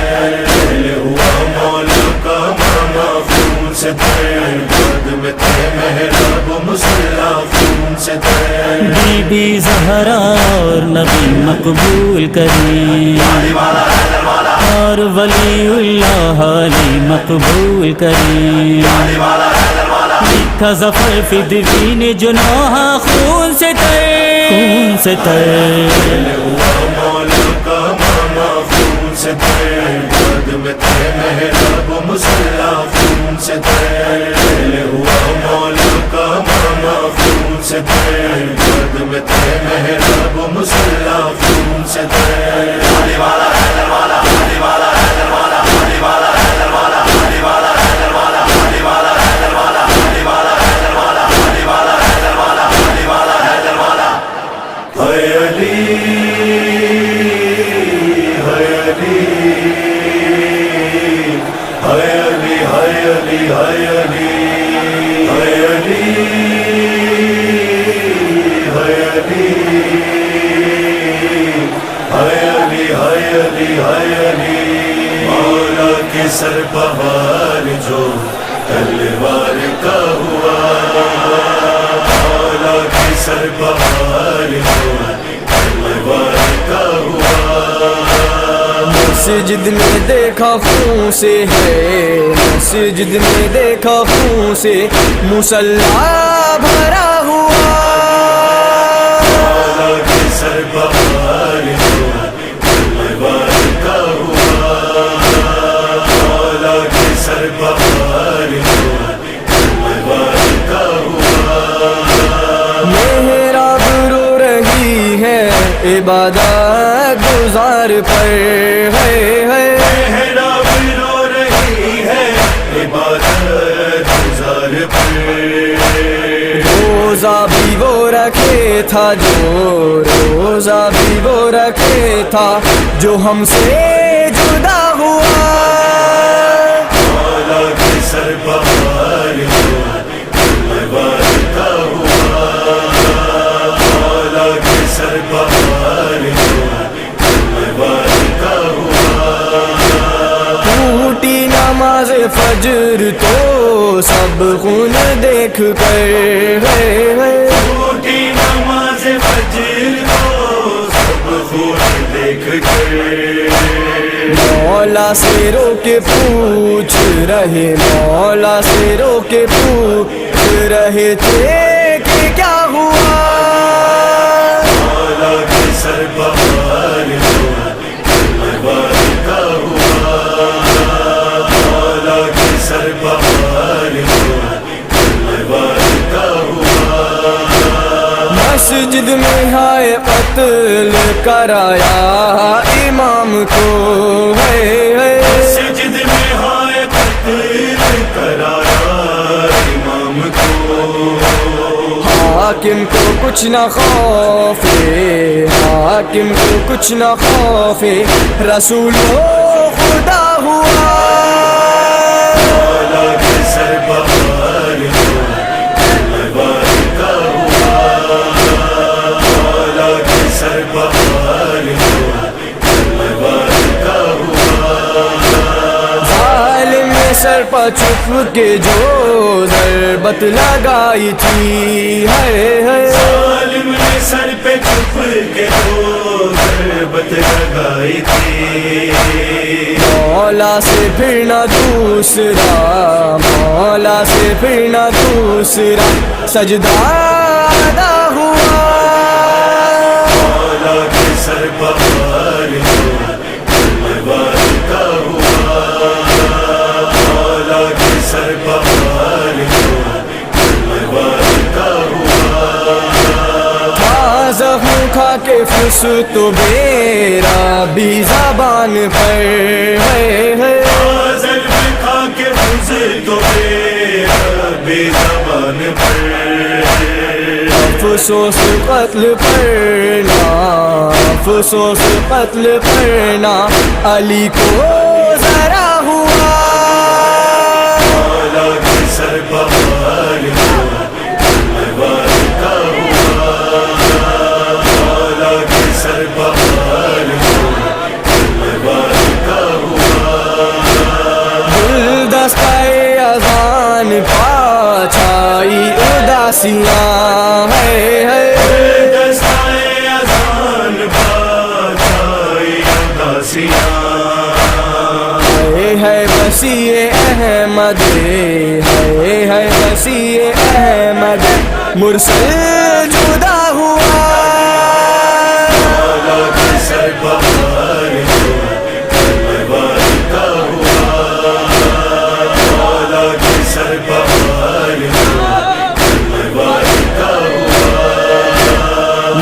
हुआ मौला का मामा खून से थे कदम थे मेहराब मुसल्ला खून से थे। बीबी ज़हरा और नबी मकबूल करें और वलीउल्लाह अली मकबूल करें। लिखा ज़फ़र फ़िदवीन जुनोहा खून से तर, खून से तर। हुआ मौला का मामा खून से थे, कदम थे मेहराब मुसल्ला खून से थे। हुआ मौला का मामा खून से थे, कदम थे मेहराब मुसल्ला खून से थे। मौला के सर बहार जो तलवार का हुआ, मौला के सर बहार जो तलवार का हुआ। मस्जिद में देखा खून से है, मस्जिद में देखा खून से मुसल्ला भरा हुआ। मौला के सर बहार जो तलवार का हुआ, मौला के सर बहार जो तलवार का हुआ। मेहराब रो रही है इबादत गुजार पर, है मेहराब रो रही है इबादत गुजार पर। रोजा भी वो रखे था जो, रोजा भी वो रखे था जो हमसे जुदा हुआ। मौला के सर बहार जो तलवार का हुआ, मौला के सर बहार जो तलवार का हुआ। टूटी नमाज फजर तो सब खून देख कर, टूटी नमाज फजर को सब खून देख कर। मौला से रोके पूछ रहे, मौला से रोके पूछ रहे थे कि क्या हुआ। मौला के सर बहार जो तलवार का हुआ, मौला के सर बहार जो तलवार का हुआ। मस्जिद में हाय कत्ल कराया इमाम को, है मस्जिद में हाय कत्ल कराया इमाम को। हाकिम को कुछ न खौफे, हाकिम को कुछ न खौफे, रसूलो खुदा हुआ। मौला के सर बहार जो तलवार का हुआ, मौला के सर बहार जो तलवार का हुआ। जालिम ने सर पर चुप के जो ज़रबत लगाई थी, है जालिम ने सर पे चुप के जो ज़रबत लगाई थी। मौला से फिर न दूसरा, मौला से फिर न दूसरा सजदा अदा हुआ। मौला के सर बहार जो तलवार का हुआ, मौला के सर बहार जो तलवार का हुआ। जख्म खा के फुस तो बेरा भी ज़बान पर, है ज़ख्म खा के फुस तो बेरा भी ज़बान पर। अफसोस कत्ल करना, अफसोस कत्ल करना अली को ज़रा हुआ। मौला के सर बहार जो तलवार का हुआ, मौला के सर बहार जो तलवार का हुआ। गुलदस्ता-ए-अज़ान छाई उदासियाँ है दस्ताए अज़ान बाजाई उदासियाँ है वसीए अहमद है वसीए अहमद मुरसल जुदा हुआ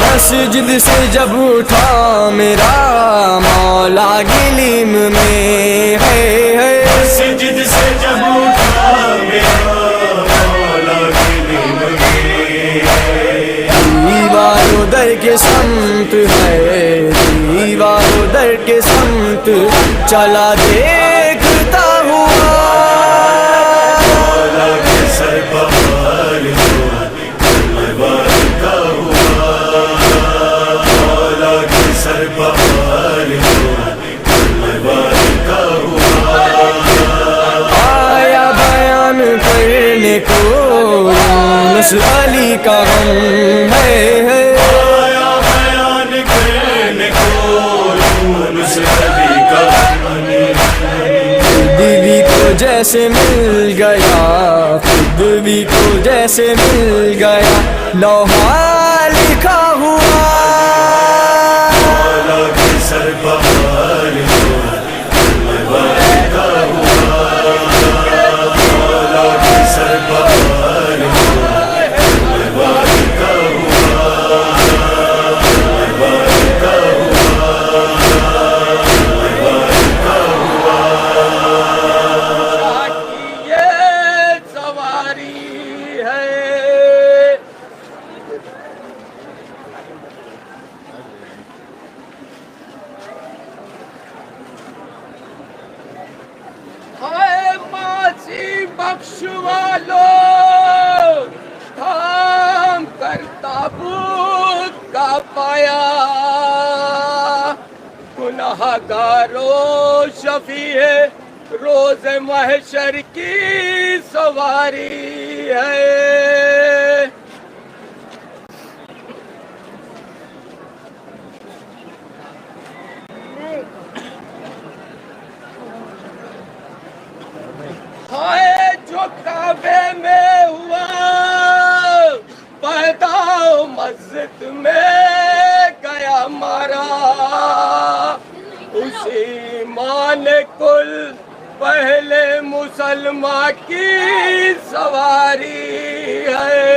मस्जिद से जब उठा मेरा मौला गिलिम में है मस्जिद से जब उठा मेरा मौला गिलिम में दीवारों दर के संत है दीवारों दर के संत चला देखता हुआ मौला के सर पर का हुआ मौला के सर पर का हुआ आया बयान करने को यूनुस अली का हम है आया बयान करने को यूनुस अली का बीवी को जैसे मिल गया बीवी को जैसे मिल गया लौहा लिखा हुआ मौला के सर पर का हुआ मौला के सर पर का गुनाहगारों शफीए रोज महशर की सवारी है। हाय जो काबे में हुआ पैदा मस्जिद में गया मारा उसी मान कुल पहले मुसलमान की सवारी है।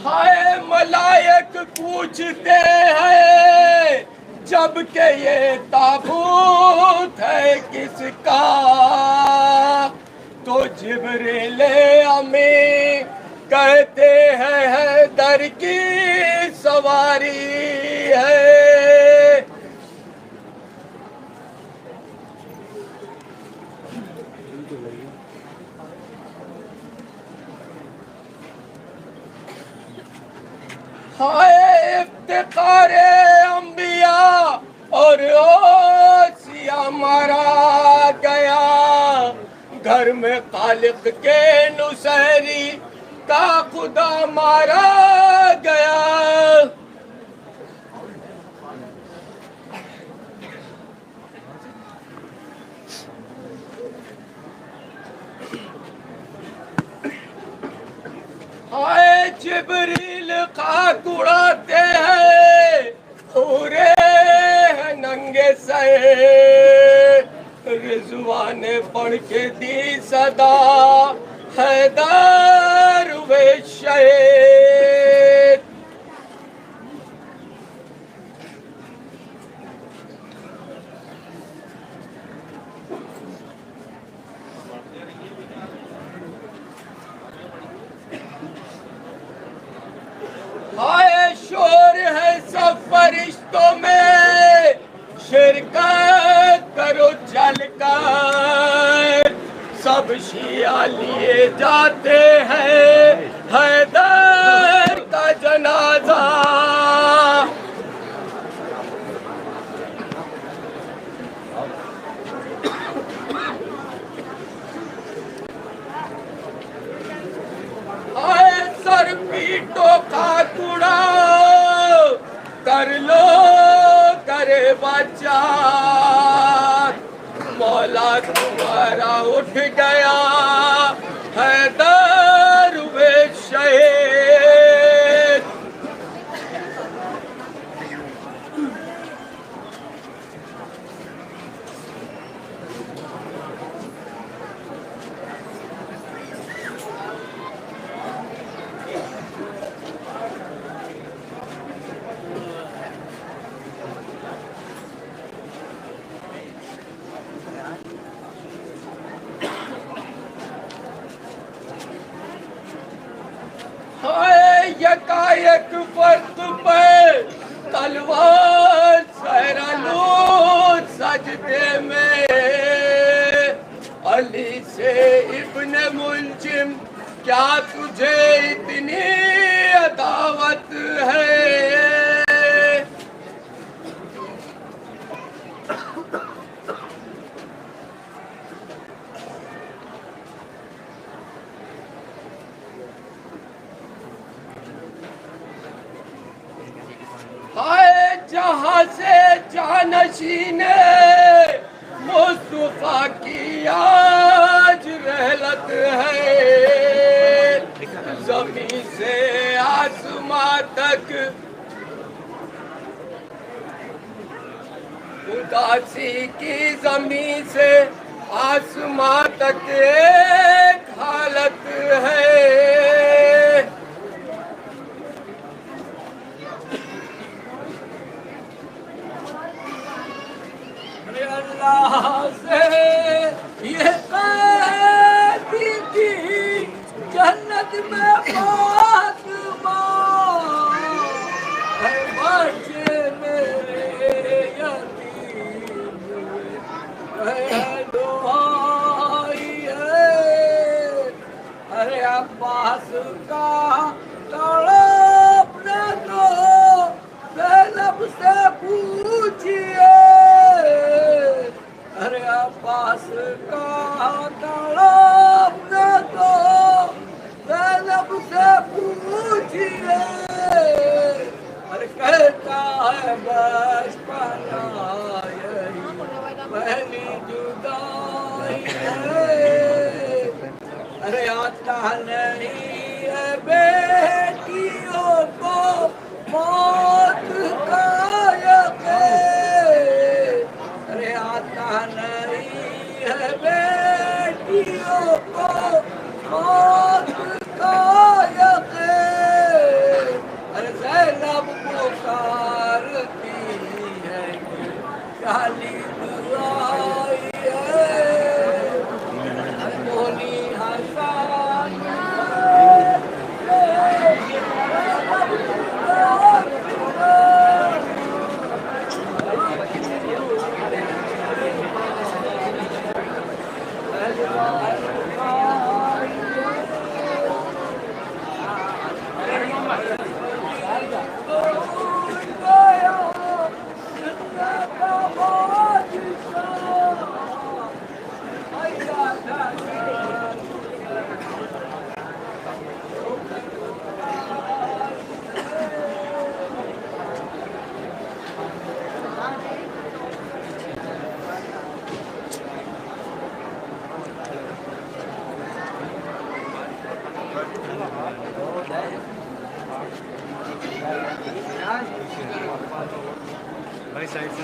हाय मलायक पूछते हैं जब के ये ताबूत है किसका, तो जिब्रील अमीन कहते हैं हैदर की सवारी है। हाय इफ्तिखारे अंबिया और ओसिया मारा गया, घर में खालिक के नुसैरी का खुदा मारा गया। हाय जिब्रील खाक उड़ाते हैं पूरे नंगे सर, रिजवान ने पढ़ के दी सदा हैदर वे शहीद। हाय शोर है सब फरिश्तों में शिरकत करो चल कर, सब अब शिया लिए जाते हैं हैदर का जनाजा। आए सर पीटो का कूड़ा कर लो करे बच्चा, मौला तुम्हारा उठ गया हैदर वे शहीद। यकायक फर्द पे तलवार सहरालू सजदे में, अली से इब्ने मुलजिम क्या तुझे इतनी अदावत है। जहाँ से जानशीने मुस्तफा की आज रहलत है, जमीन से आसमां तक उदासी की जमीन से आसमां तक एक हालत है। अल्लाह से ये कहती थी जन्नत में फातिमा है, बच्चे मेरे यतीम है दुआई है। अरे अब्बास का तड़प न दो ज़ैनब से पूछिए, अरे अब्बास का तड़प न दो ज़ैनब से पूछिए। अरे कहता है बचपना यही पहली जुदाई है, अरे आता नहीं है बेटियों को मौत का यकीन, अरे आता नहीं है बेटियों को मौत का यकीन। अरे ज़ैनब पुकारती है काली दुआई है, अरे बोली हसन भाई साइड से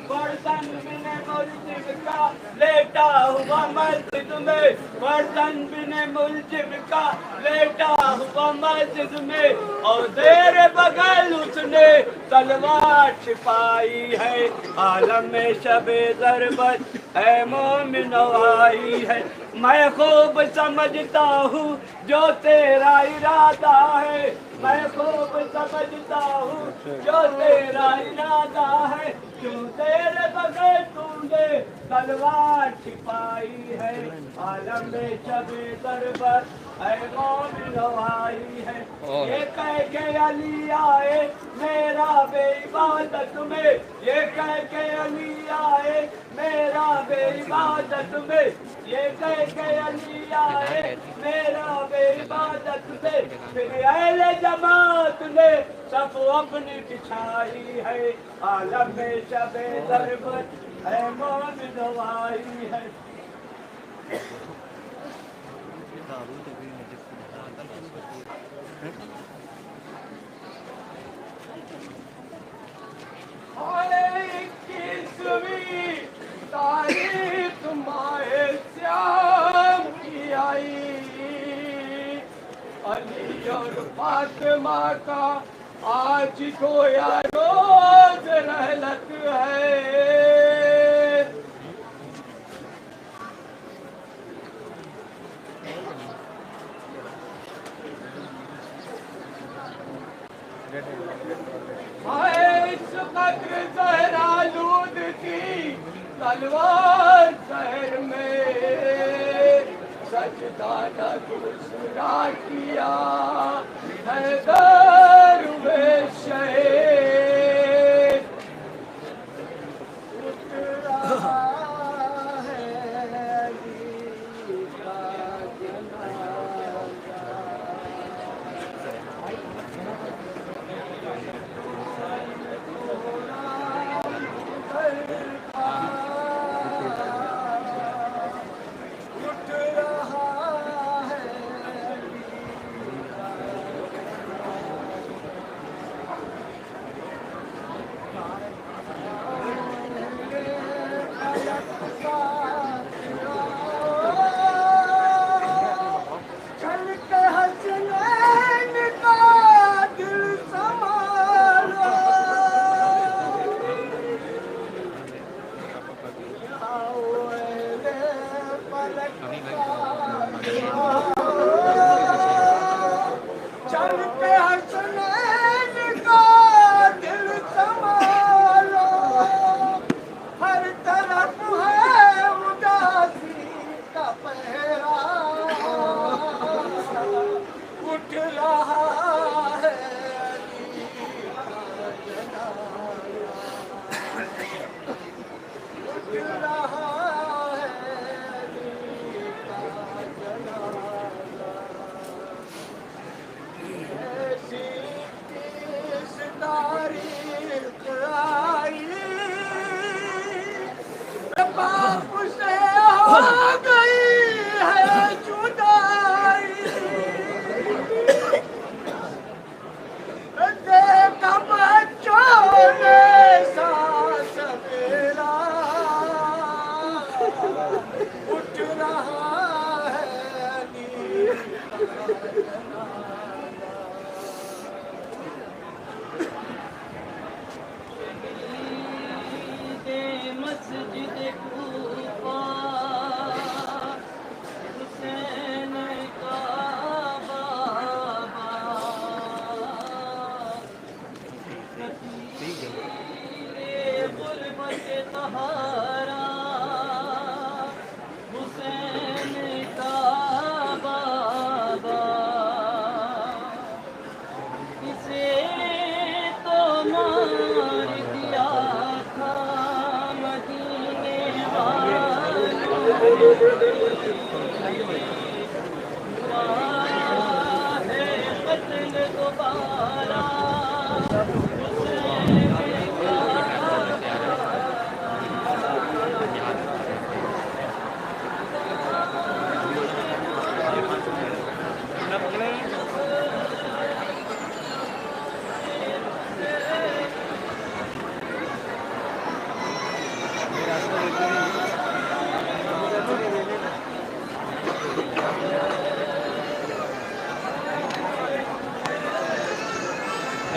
बर्तन बिने मुल्जिम का लेटा हुआ मस्जिद में, बर्तन बिने मुल्जिम का लेटा हुआ मस्जिद में, और तेरे बगल उसने तलवार छिपाई है। आलम में शबे ज़रबत है मोमिन आई है। मैं खूब समझता हूँ जो तेरा इरादा है, मैं खूब समझता हूँ जो तेरा इरादा है। क्यों तेरे बगैर तूने तलवार छिपाई है। आलम में शबे ज़रबत है मोमिन आई है। ये कह के अली आए मेरा बेइबादत में, ये कह के अली आए मेरा बेइबादत में, ये कह के अली आए मेरा बेइबादत में। फिर अहले जमात ने सब अपनी बिछाई है। आलम में शबे ज़रबत है मोमिन आई है। तारीख माए श्याम की आई, अली और फातिमा का आज गोया रोज रहलत है। इस कद्र ज़हरा लूद थी तलवार शहर में, सजदा न दूसरा किया हैदर हुए शहीद। उठ रहा है अली का जनाजा।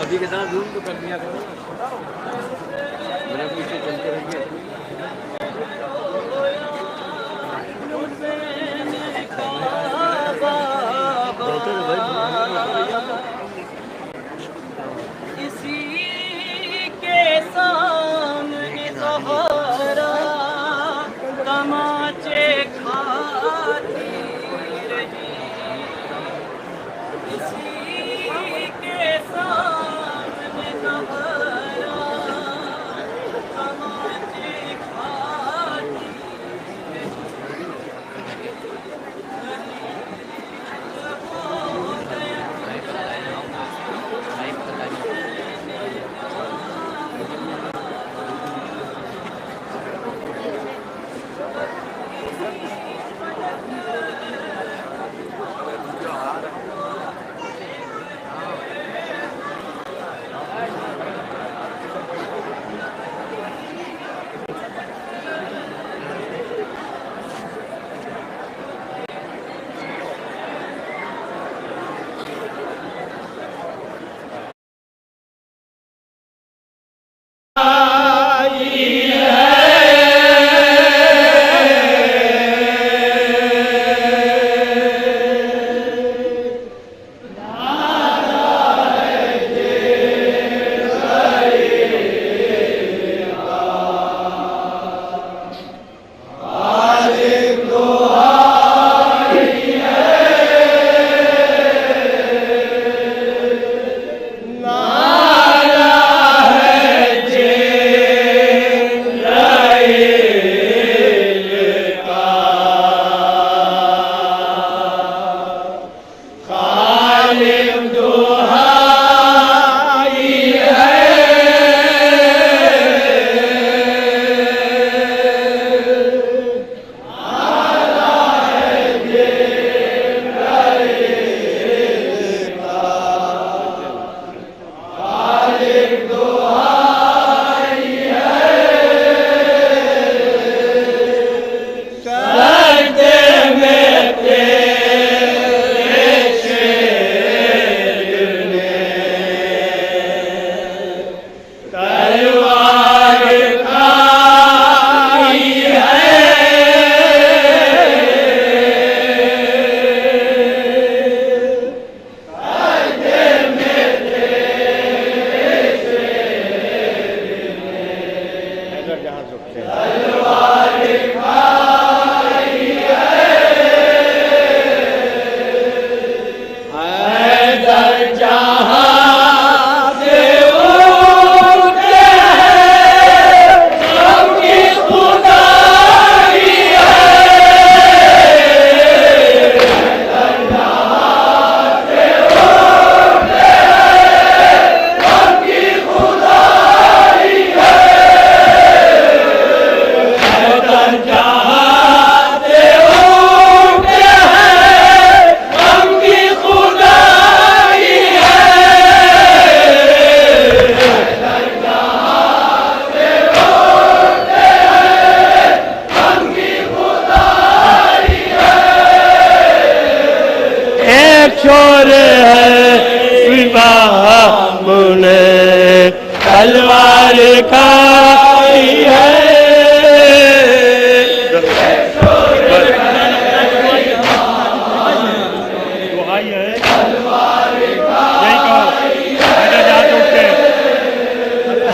अभी के साथ जूम तो कर दिया करो मेरा पीछे चलते रहिए इसी के सामने सहारा तमाचे खाती रही इसी के सामने सहारा तमाचे खाती शोर है इमामुने तलवार खाई है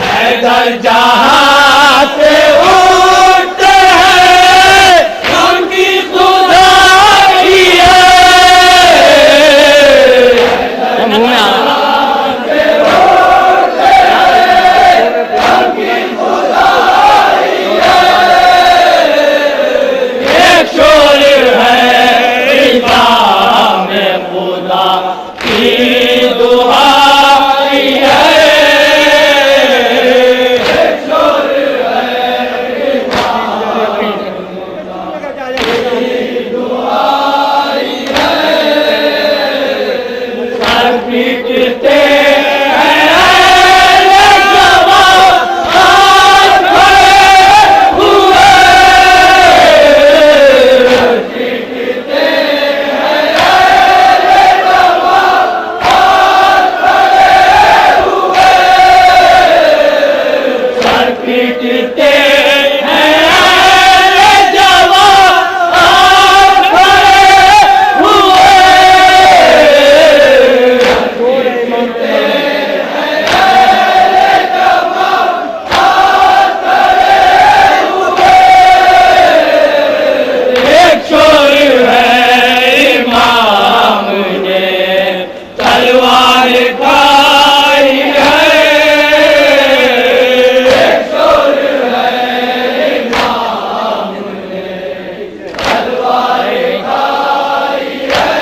हैदर जहाँ से उठते हैं उनकी खुदाई है मुंह में एक शोर है इमाम खुदा की दुआई है तलवार खाई है, शोर है इमाम ने तलवार खाई है,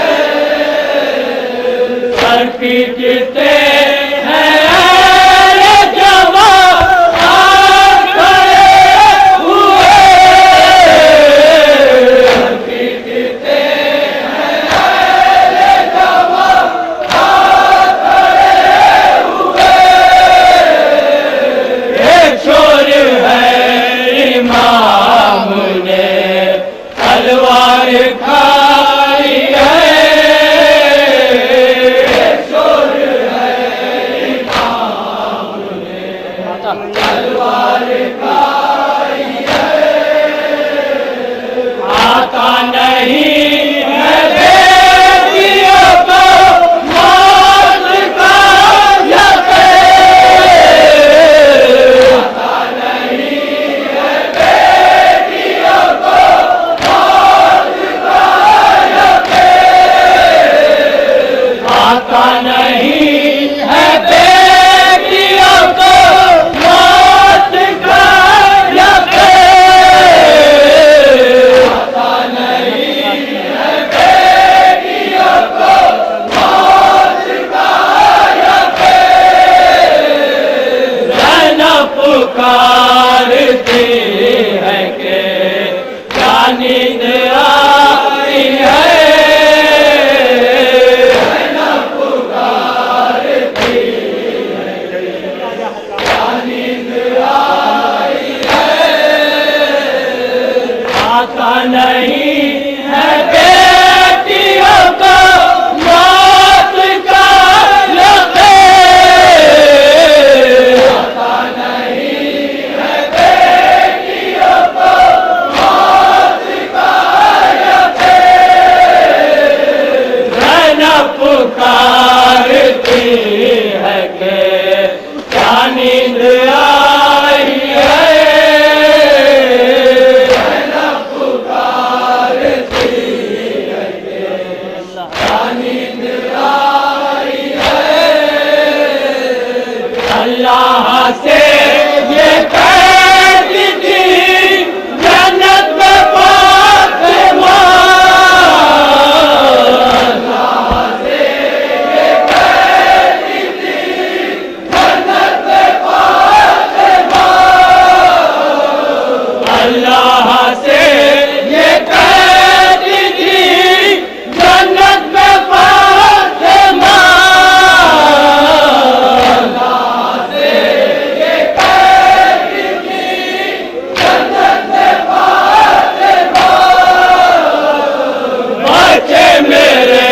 सर पीटते हैं ये जवान खड़े हुए, सर पीटते हैं ये जवान खड़े हुए, एक शोर है इमाम ने तलवार खाई है, एक शोर है इमाम ने तलवार खाई है, आता नहीं है बेटियों को मौत का यकीन, आता नहीं है बेटियों को मौत का यकीन, आता नहीं है बेटियों को मौत का यकीन, आता नहीं है बेटियों को मौत का यकीन, ज़ैनब पुकारती है कि क्या नींद आई है, ज़ैनब पुकारती है कि क्या नींद आई है, आता नहीं है बेटियों को मौत का यकीन, आता नहीं है बेटियों को मौत का यकीन, ज़ैनब पुकारती है कि क्या नींद आई है, ज़ैनब पुकारती है कि क्या नींद आई है, अल्लाह से ये कहती थी जन्नत में फातिमा, अल्लाह से ये कहती थी जन्नत में फातिमा, अल्लाह से ये कहती थी जन्नत में फातिमा, अल्लाह से ये कहती थी जन्नत में फातिमा, बच्चे मेरे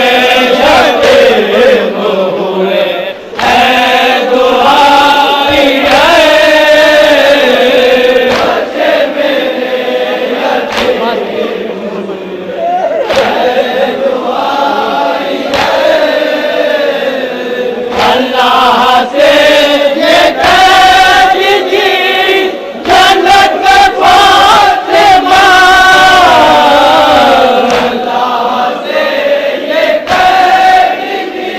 यतीम हुए है दुआई है, बच्चे मेरे यतीम हुए है दुआई है, अल्लाह से ये कहती थी जन्नत में फातिमा, अल्लाह से ये कहती थी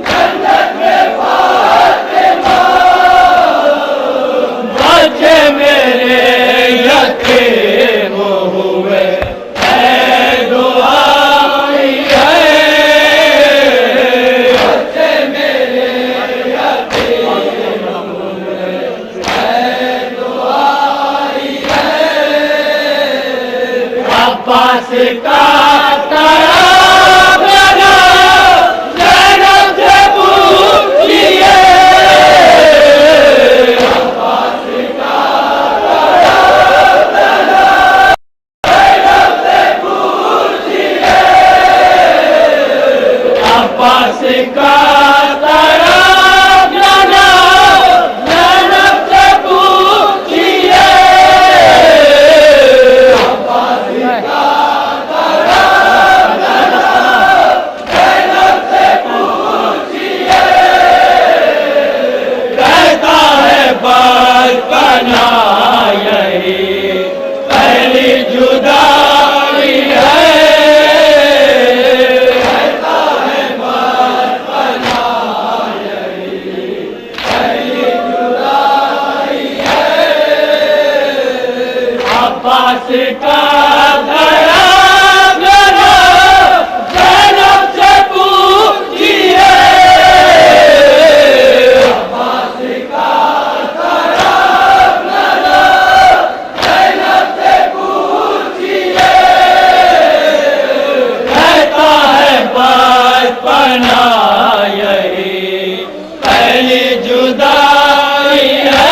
जन्नत में फातिमा, बच्चे मेरे यतीम हुए है दुआई है, बच्चे मेरे यतीम हुए है दुआई है, अब्बास का तड़प लगा ज़ैनब से पूछिए, अब्बास का तड़प लगा ज़ैनब से पूछिए, अब्बास का तड़प लगा ज़ैनब से पूछिए, अब्बास का अब्बास का धरा धरा ज़ैनब से पूछिए, अब्बास का धरा धरा ज़ैनब से पूछिए, कहता है बचपना यही पहली जुदाई है,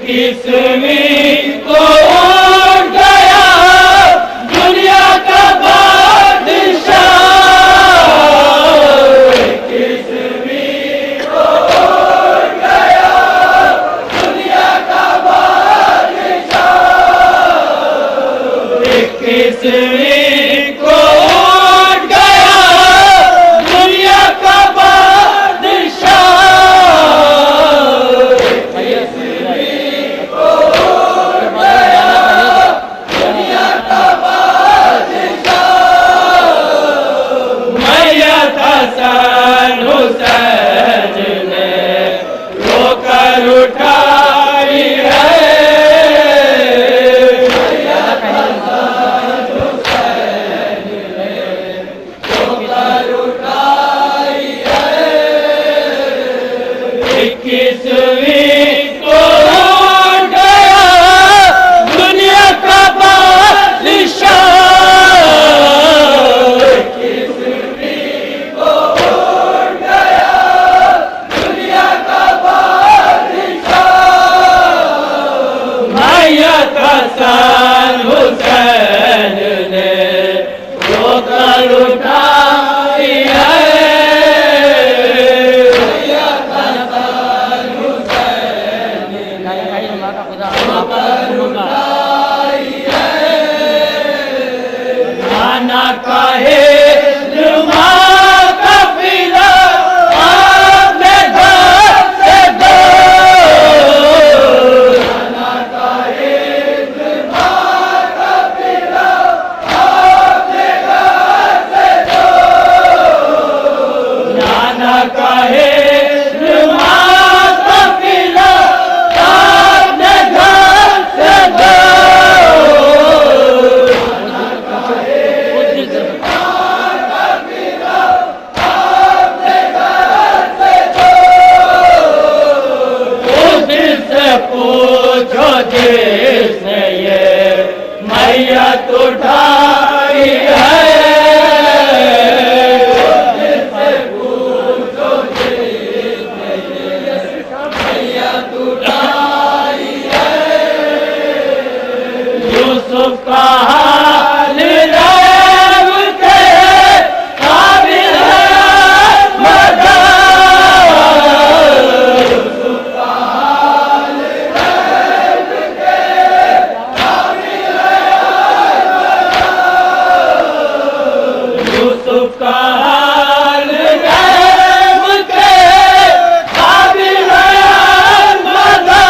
21वीं को उठ गया दुनिया का बादशाह, 21वीं को उठ गया दुनिया का बादशाह, 21वीं को उठ गया दुनिया का बादशाह, 21वीं को उठ गया दुनिया का बादशाह। मैयत हसन हुसैन ने रोकर उठाई है, मैयत हसन हुसैन ने रोकर उठाई है, 21वीं को उठ गया दुनिया का बादशाह, 21वीं को उठ गया दुनिया का बादशाह। मैयत हसन हुसैन ने रोकर उठाई है, मैयत हसन हुसैन ने रोकर उठाई है, नाना कहे जुमा कफिला आपने घर से दो, नाना कहे जुमा कफिला आपने घर से दो, नाना कहे जुमा कफिला आपने घर से दो, पूछो जिसने ये मैयत उठाई है, उससे पूछो जिसने ये मैयत उठाई है, यूसुफ का हाल रैब के काबिल है मदा, यूसुफ का हाल रैब के काबिल है मदा, यूसुफ का हाल रैब के काबिल है मदा,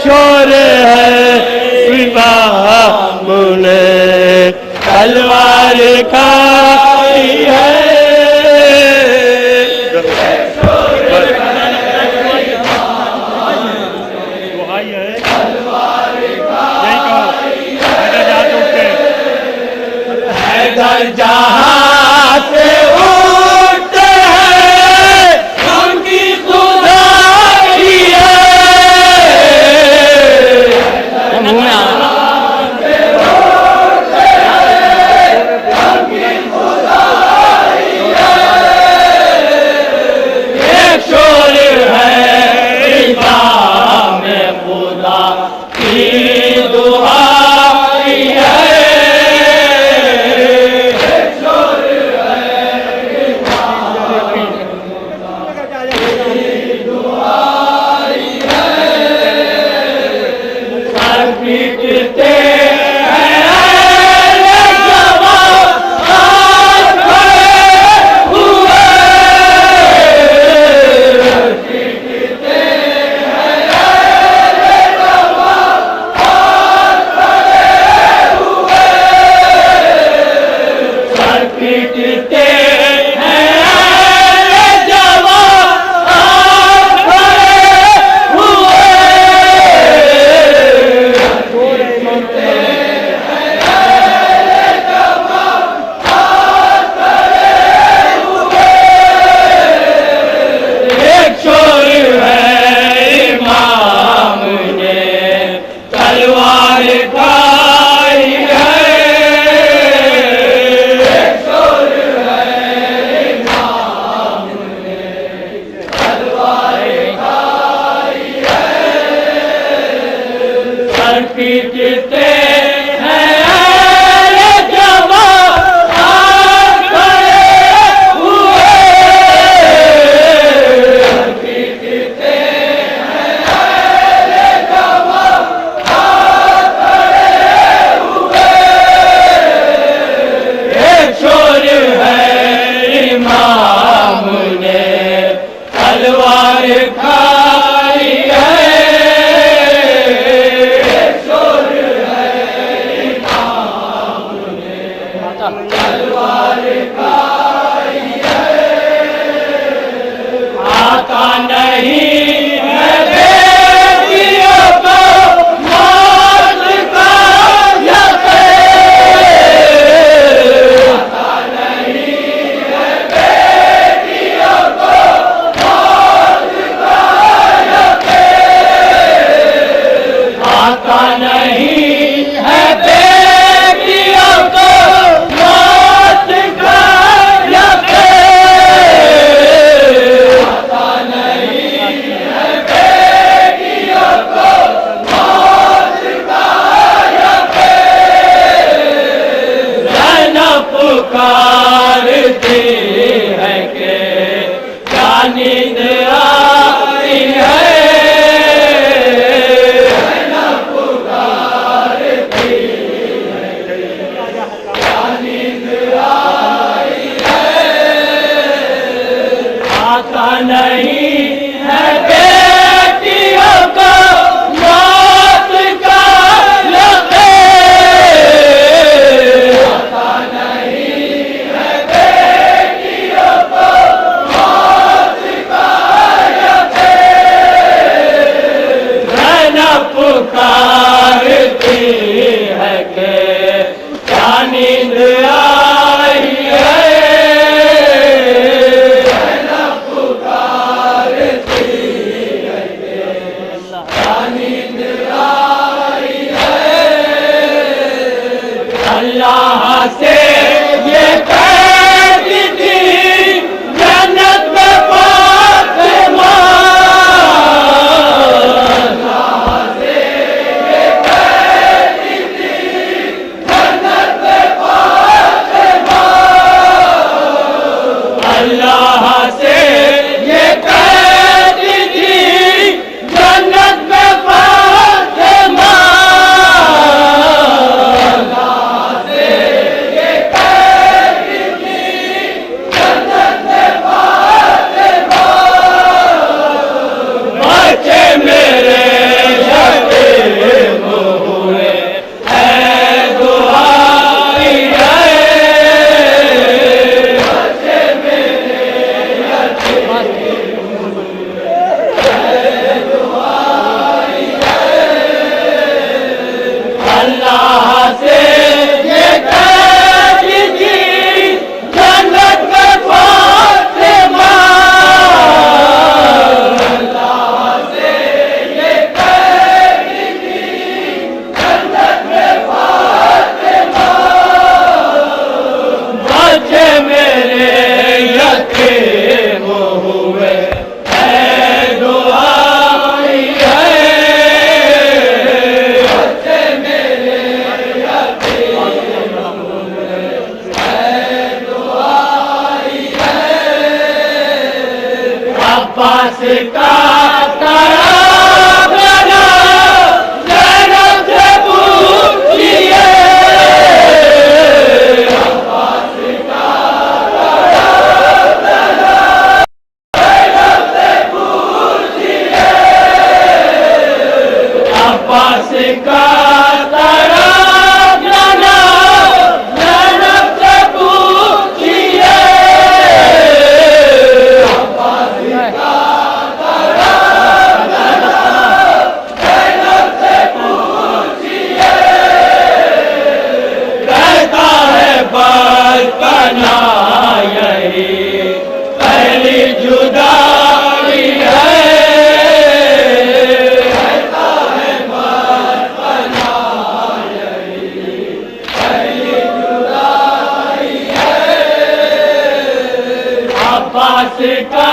शोर है इमामुने तलवार खाई है। हैदर जहाँ से उठते हैं उनकी खुदाई है। मुंह में एक शोर है इमाम खुदा की पीटते हैं जवान खड़े हुए, पीटते हैं जवान खड़े हुए, सर पीटते पीटते हैं जवान खड़े हुए, पीटते हैं जवान खड़े हुए, एक शोर है इमाम ने तलवार खाई है, आता नहीं है बेटियों को मौत का यकीन, आता नहीं है बेटियों को मौत का यकीन, आता नहीं है बेटियों को मौत का पुकारती है कि क्या नींद आई है, पुकारती है कि क्या नींद आई है, आता नहीं है बेटियों को मौत का यकीन, आता नहीं है बेटियों को मौत का यकीन, ज़ैनब पुकारती है कि क्या नींद आई है, ज़ैनब पुकारती है कि क्या नींद आई है, अल्लाह से ये कहती थी जन्नत में फातिमा, अल्लाह से ये कहती थी जन्नत में फातिमा, अल्लाह से ये कहती थी जन्नत में फातिमा, अब्बास का तड़प लगा जन्नत से पनाह यही पहली जुदाई है। कहता है पनाह यही पहली जुदाई है। अब्बास का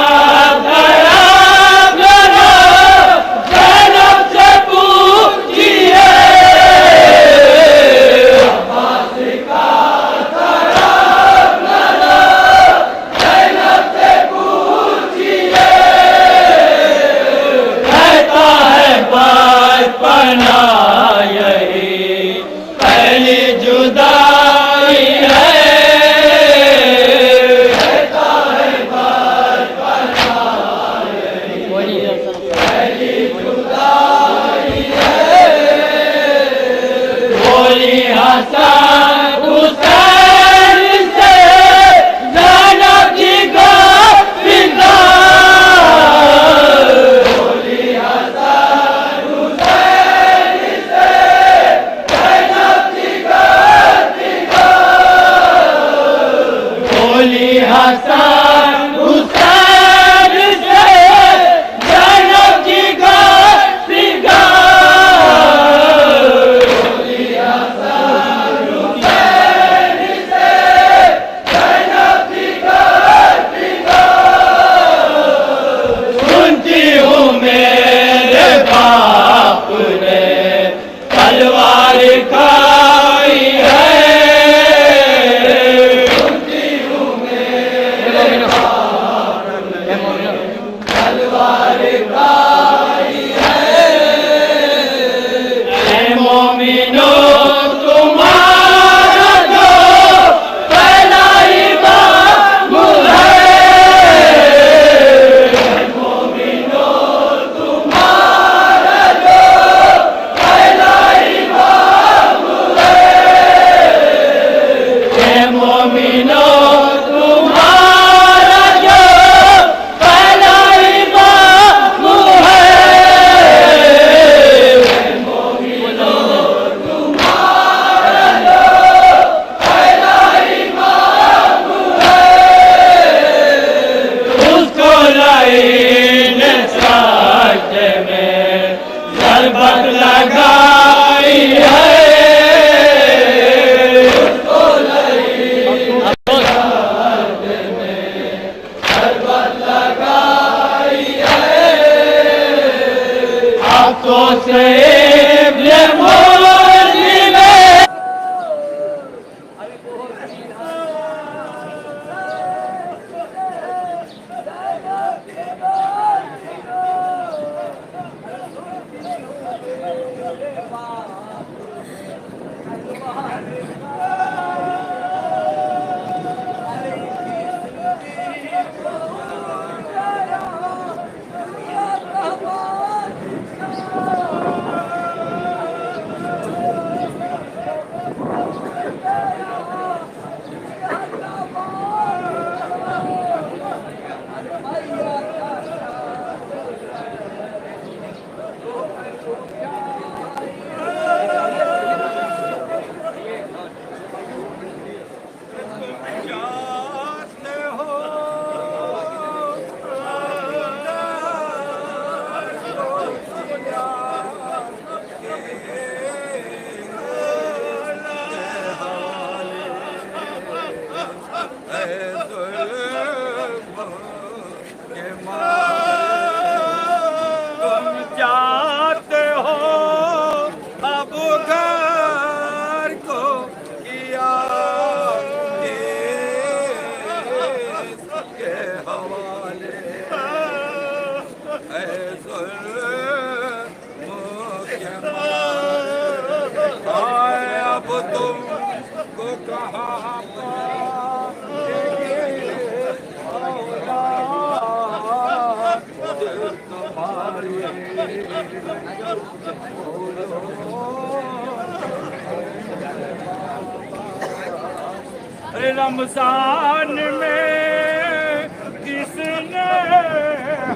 रमजान में किसने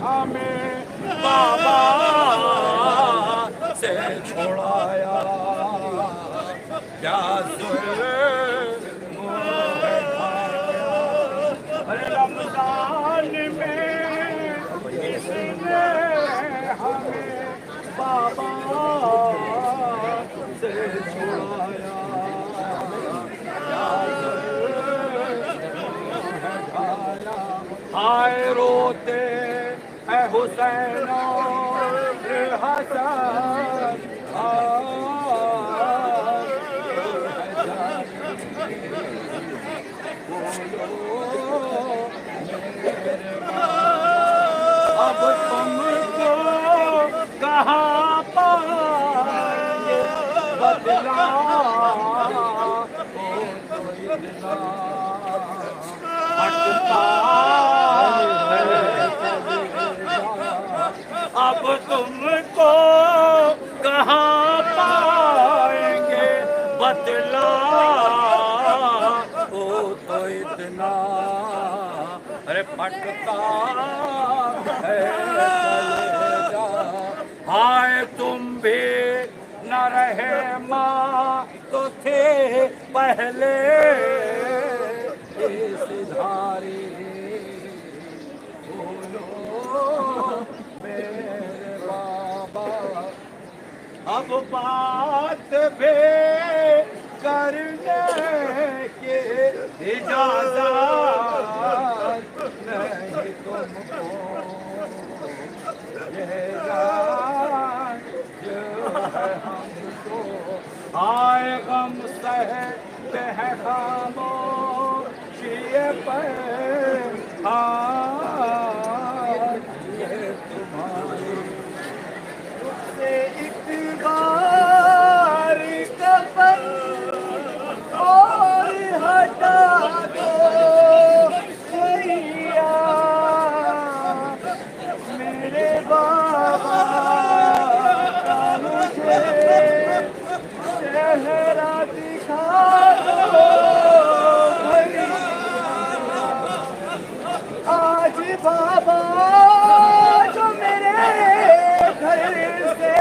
हमें बाबा से छोड़ाया, क्या जुल्म है से छुड़ाया हाय रोते है हुसैन और हसन अब तुमको कहाँ पाएंगे बदला अब तुमको कहाँ पाएंगे बदला ओ तो इतना अरे फटता है कलेजा हाय तुम भी न रहे माँ तो थे पहले इस धारी बोलो मेरे बाबा अब बात भी करने के इजाजत नहीं तुमको ये जान जो है हमको आए गम सहते हैं खामोशिए पर ये तुम्हारी से एक बार कफन और हटा दो भैया मेरे बाबा का मुझे चेहरा दिखा दो भैया आज बाबा जो मेरे घर से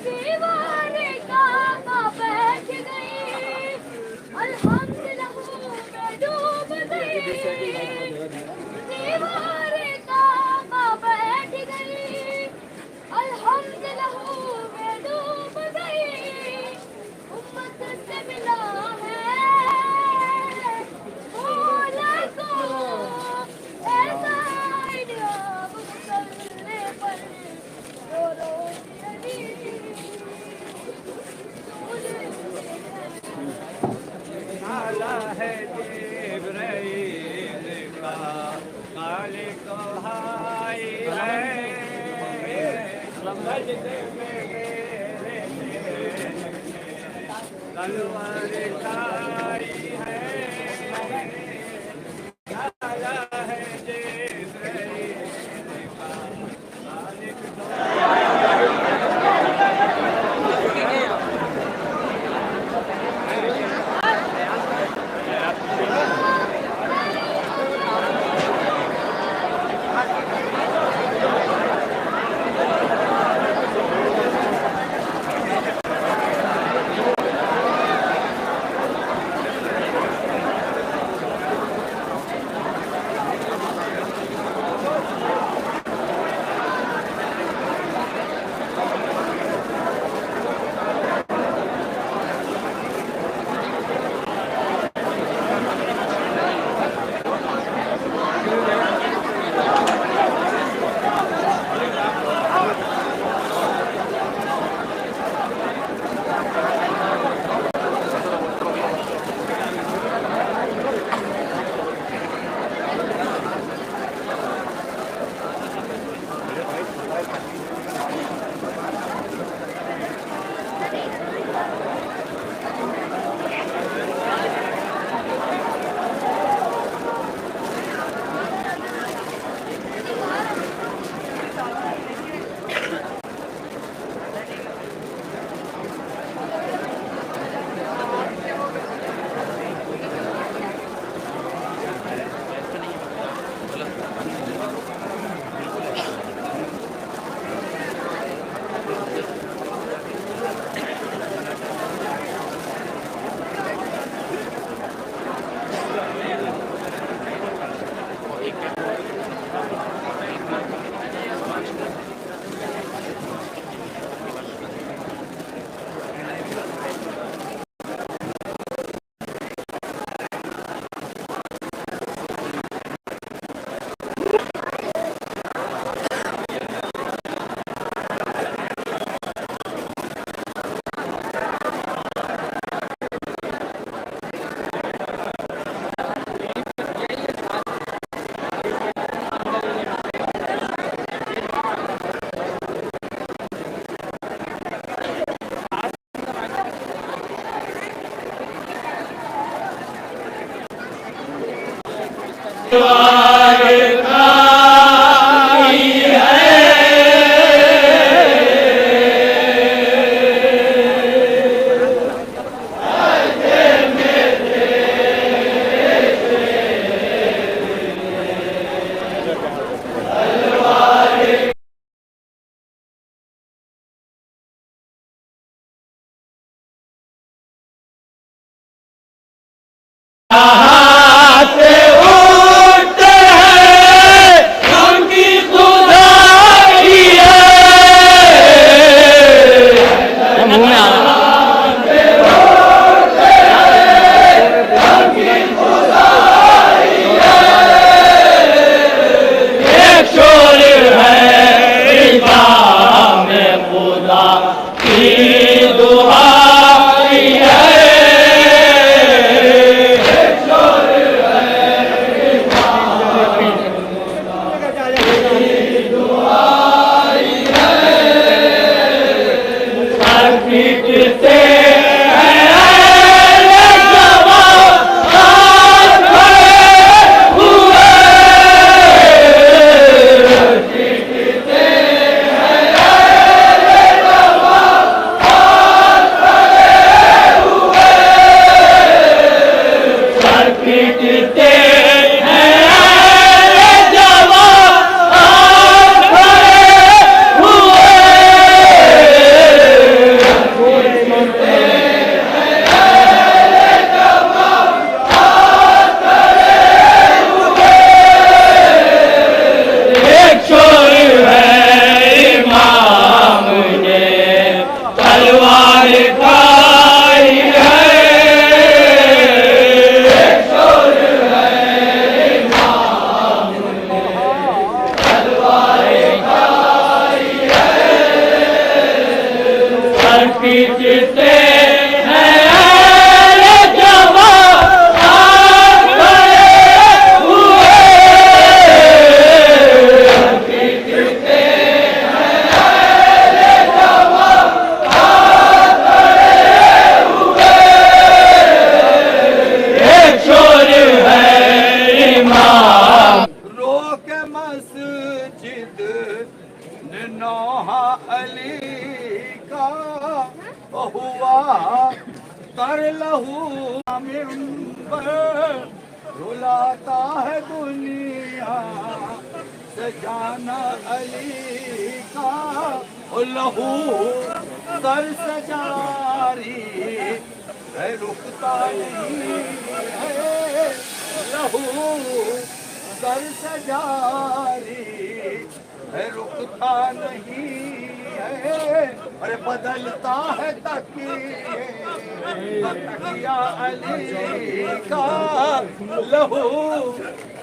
दीवारे काबा बैठ गई, अल्हम्दुलिल्लाह मैं डूब गई। दीवारे काबा बैठ गई, अल्हम्दुलिल्लाह मैं डूब गई। उम्मत से मिला है मौला को ऐसा इनाम मुसल्ले पर रो रो आला है जिब्राइल का मालिक भाई है, सजदे में मेरे तलवार खाई है। आला है जिब्राइल का मालिक उठते पीटते हैं जवान खड़े हुए पीटते हैं जवान खड़े हुए एक शोर है इमाम ने तलवार खाई है एक शोर है इमाम ने तलवार खाई है सर पीटते हैं जवान खड़े हुए पीटते रोक मस्जिद नौहा अली का हुआ कर लहू मिंबर रुलाता है दुनिया सजाना अली का लहू सर सजारी है रुकता नहीं है लहू सर सजारी है रुकता नहीं है अरे बदलता है तकिया अली का लहू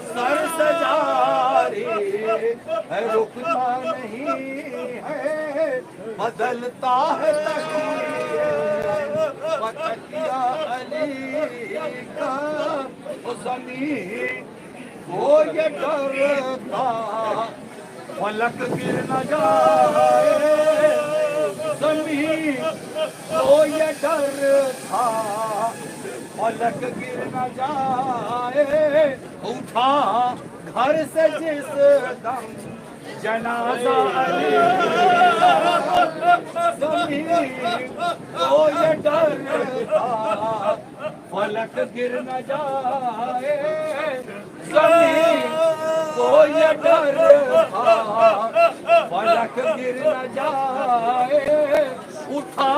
सर सजारी है रुकता नहीं है बदलता है तकिया अली का ज़मीन वो ये डर था फलक गिर न जाए ज़मीन वो ये डर था फलक गिर न जाए उठा घर से जिस दम जनाजा अली ज़मीन वो ये डर था फलक गिर न जाए ज़मीन को ये डर था फलक गिर न जाए उठा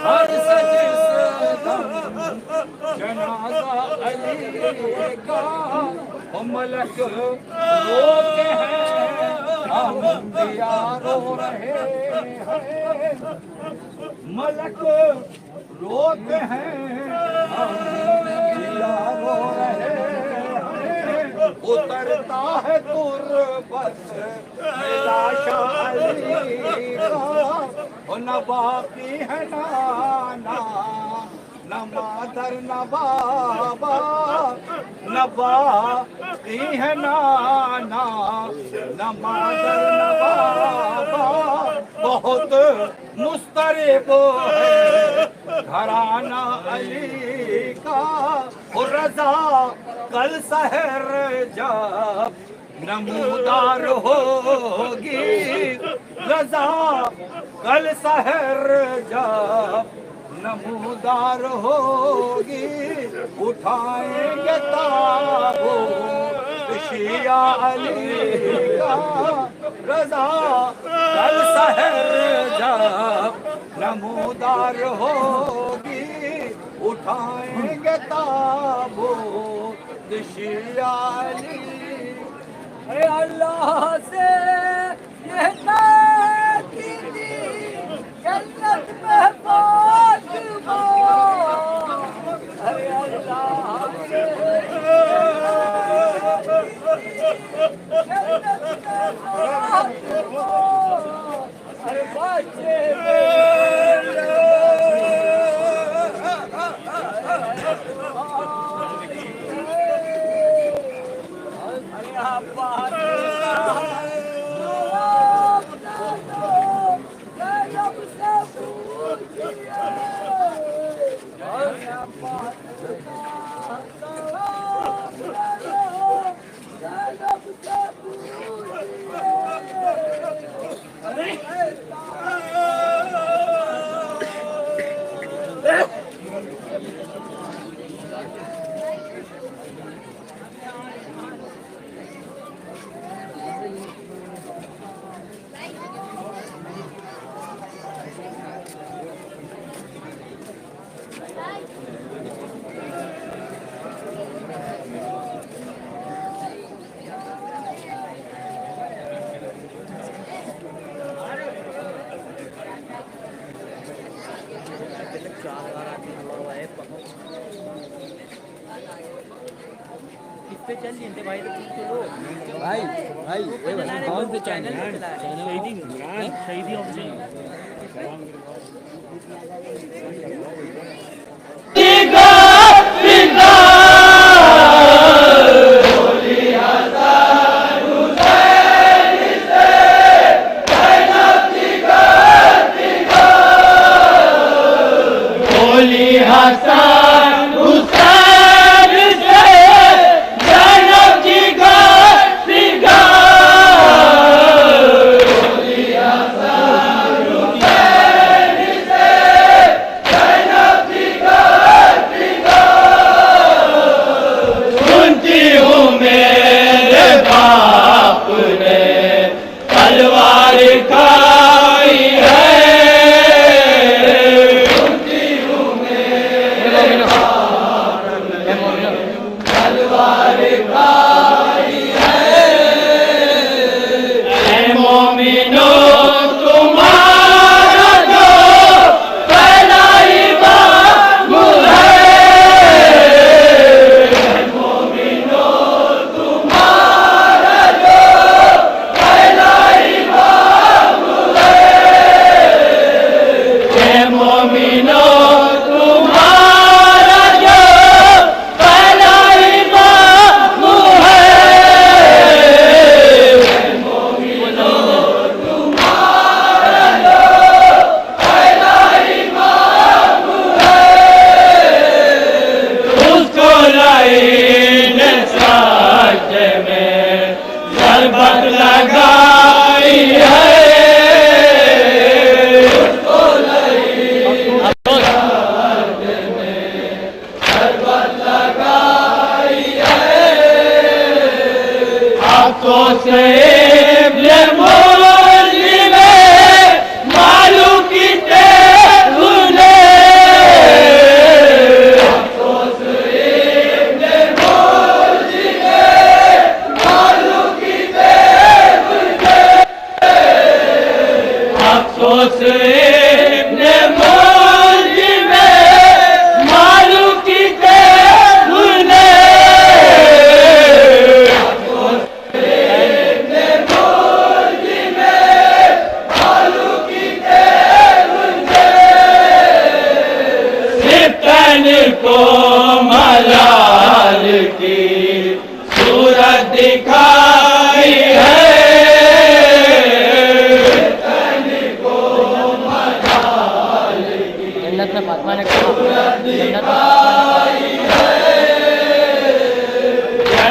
हर सजदम जनाजा अली का मलक रोते हैं अंबिया रो रहे हैं मलक रोते हैं अंबिया रो रहे हैं उतरता है तुर्बत लाशा अली का न बाकी है नाना न मादर न बाबा न बाकी है नाना न मादर न बाबा बहुत मुस्तरिब है घराना अली का रजा कल सहर जब नमूदार होगी रजा कल सहर जब नमूदार होगी उठाएंगे ताबो शिया अली का रजा कल सहर जब नमूदार होगी उठाएंगे ताबो शिया अली अरे अल्लाह से कहता कि जन्नत में फातिमा अरे अल्लाह से जन्नत में फातिमा अरे बच्चे भाई भाई कौन से चैनल शहीदी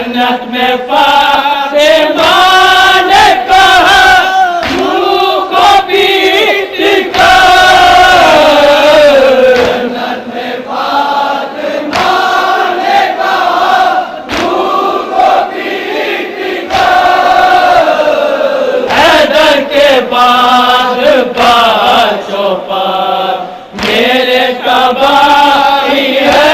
जन्नत में फातिमा ने कहा मुँह को पीट जन्नत में फातिमा ने कहा मुँह को पीट हैदर के बाद बाचों पर मेरे तबाही है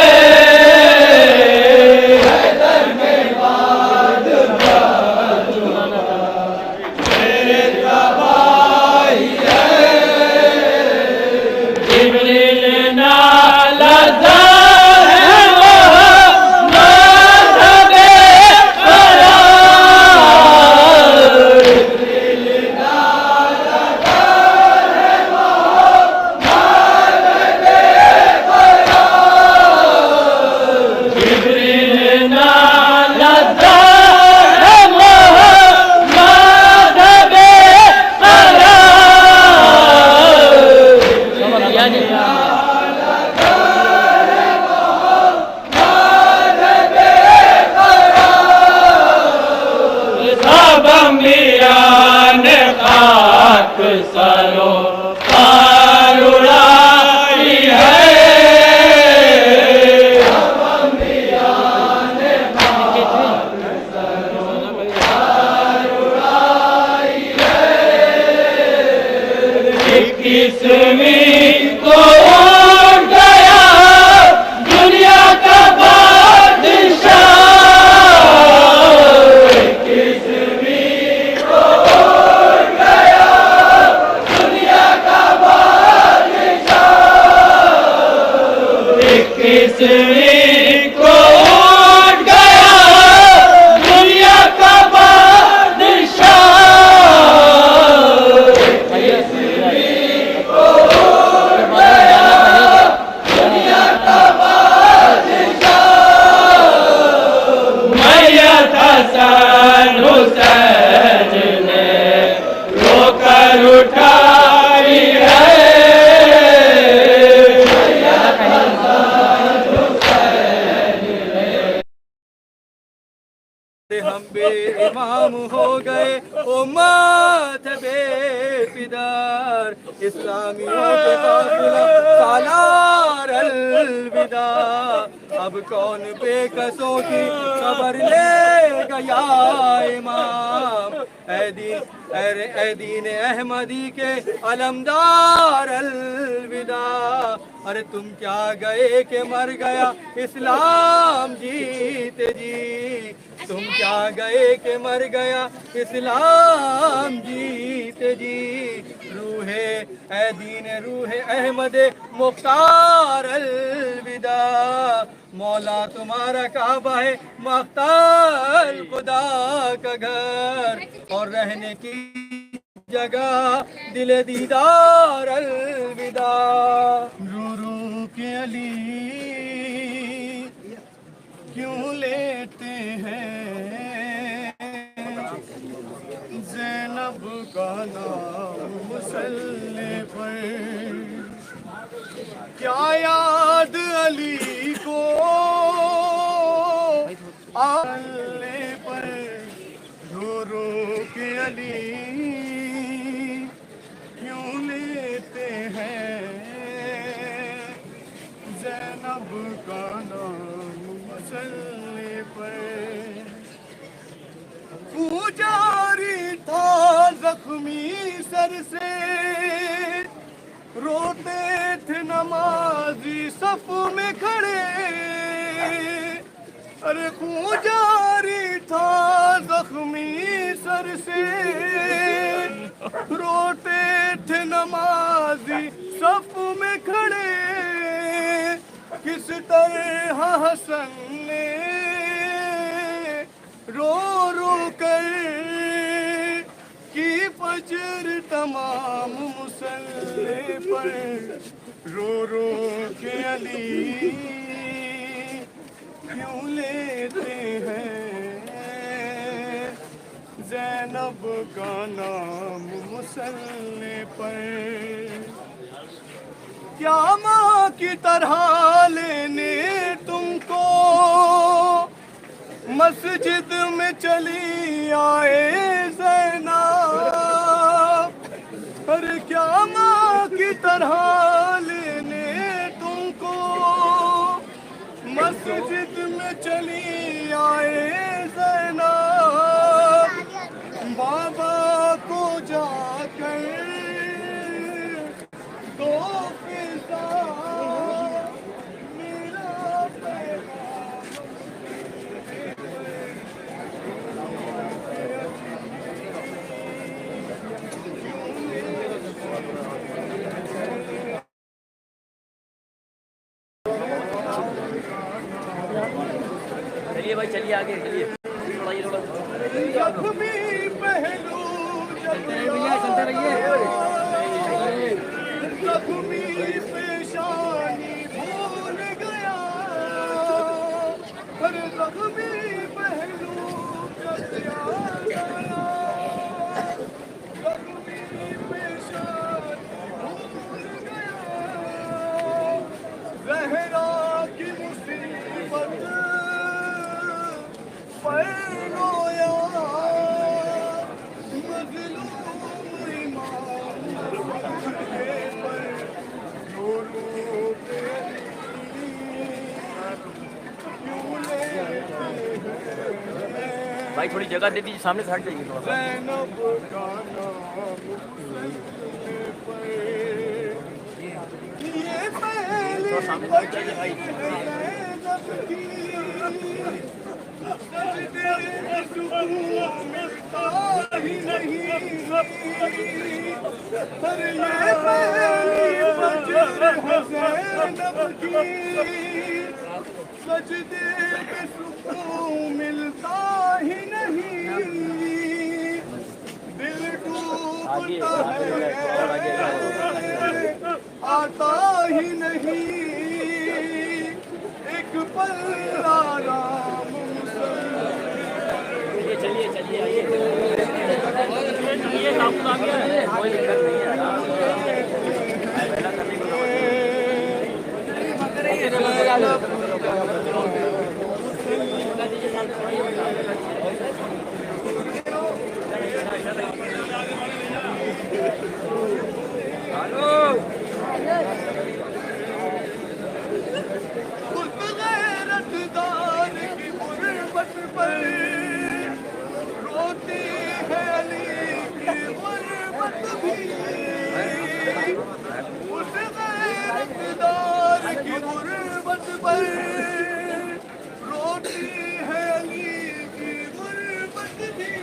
हम बे इमाम हो गए उम्मत बेपिदार इस्लामियों के काफिला सालार अलविदा अब कौन बेकसों की खबर लेगा या इमाम ऐ दीन अहमदी के अलमदार अलविदा अरे तुम क्या गए के मर गया इस्लाम जीते जी तुम क्या गए के मर गया इस्लाम जीते जी रूहे ऐ दीन रूहे अहमद मुख्तार अलविदा मौला तुम्हारा काबा है मख्तार खुदा का घर और रहने की जगह दिल दीदार अलविदा रू रू के अली क्यों लेते हैं ज़ैनब का नाम मुसल्ले पर क्या याद अली को आले पर रो रो के अली क्यों लेते हैं ज़ैनब का नाम मुसल्ले पर पुजारी था जख्मी सर से रोते थे नमाजी सफ में खड़े अरे पुजारी था जख्मी सर से रोते थे नमाजी सफ में खड़े किस तरह हसन ने रो रो कर की फजर तमाम मुसल्ले पर रो रो के अली क्यों लेते हैं ज़ैनब का नाम मुसल्ले पर क्या माँ की तरह लेने तुमको मस्जिद में चली आए ज़ैनब अरे क्या माँ की तरह लेने तुमको मस्जिद में चली आए ज़ैनब बाबा को जाकर दो फिजा मेरा चलिए भाई चलिए आगे चलिए भैया चलते रहिए पेशानी भूल गया हर जख्मी पहलू जख्मी पेशानी भूल गया ज़हरा की मुसीबत पर रोया मज़लूम इमाम भाई थोड़ी जगह दे दीजिए सामने से हट जाइए थोड़ा सामने से हट जाइए भाई सजदे पे सुकून मिलता ही नहीं दिल टूटता है आता ही नहीं एक पल आराम चलिए चलिए आइए कोई दिक्कत नहीं है पर रोती है अली की गुर्बत भी,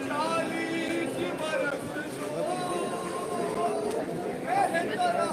चालीस बरस कहता रहा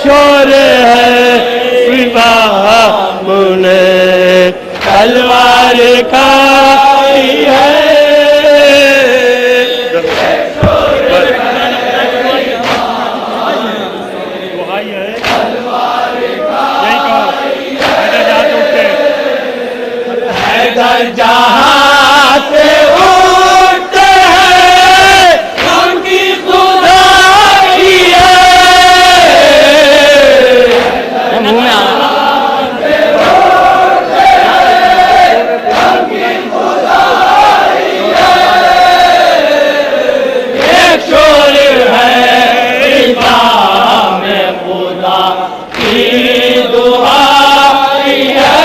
शोर है इमाम ने तलवार खाई है। जहाँ से उठते हैं उनकी खुदाई है। मुंह में एक शोर है इमाम खुदा की दुआई है।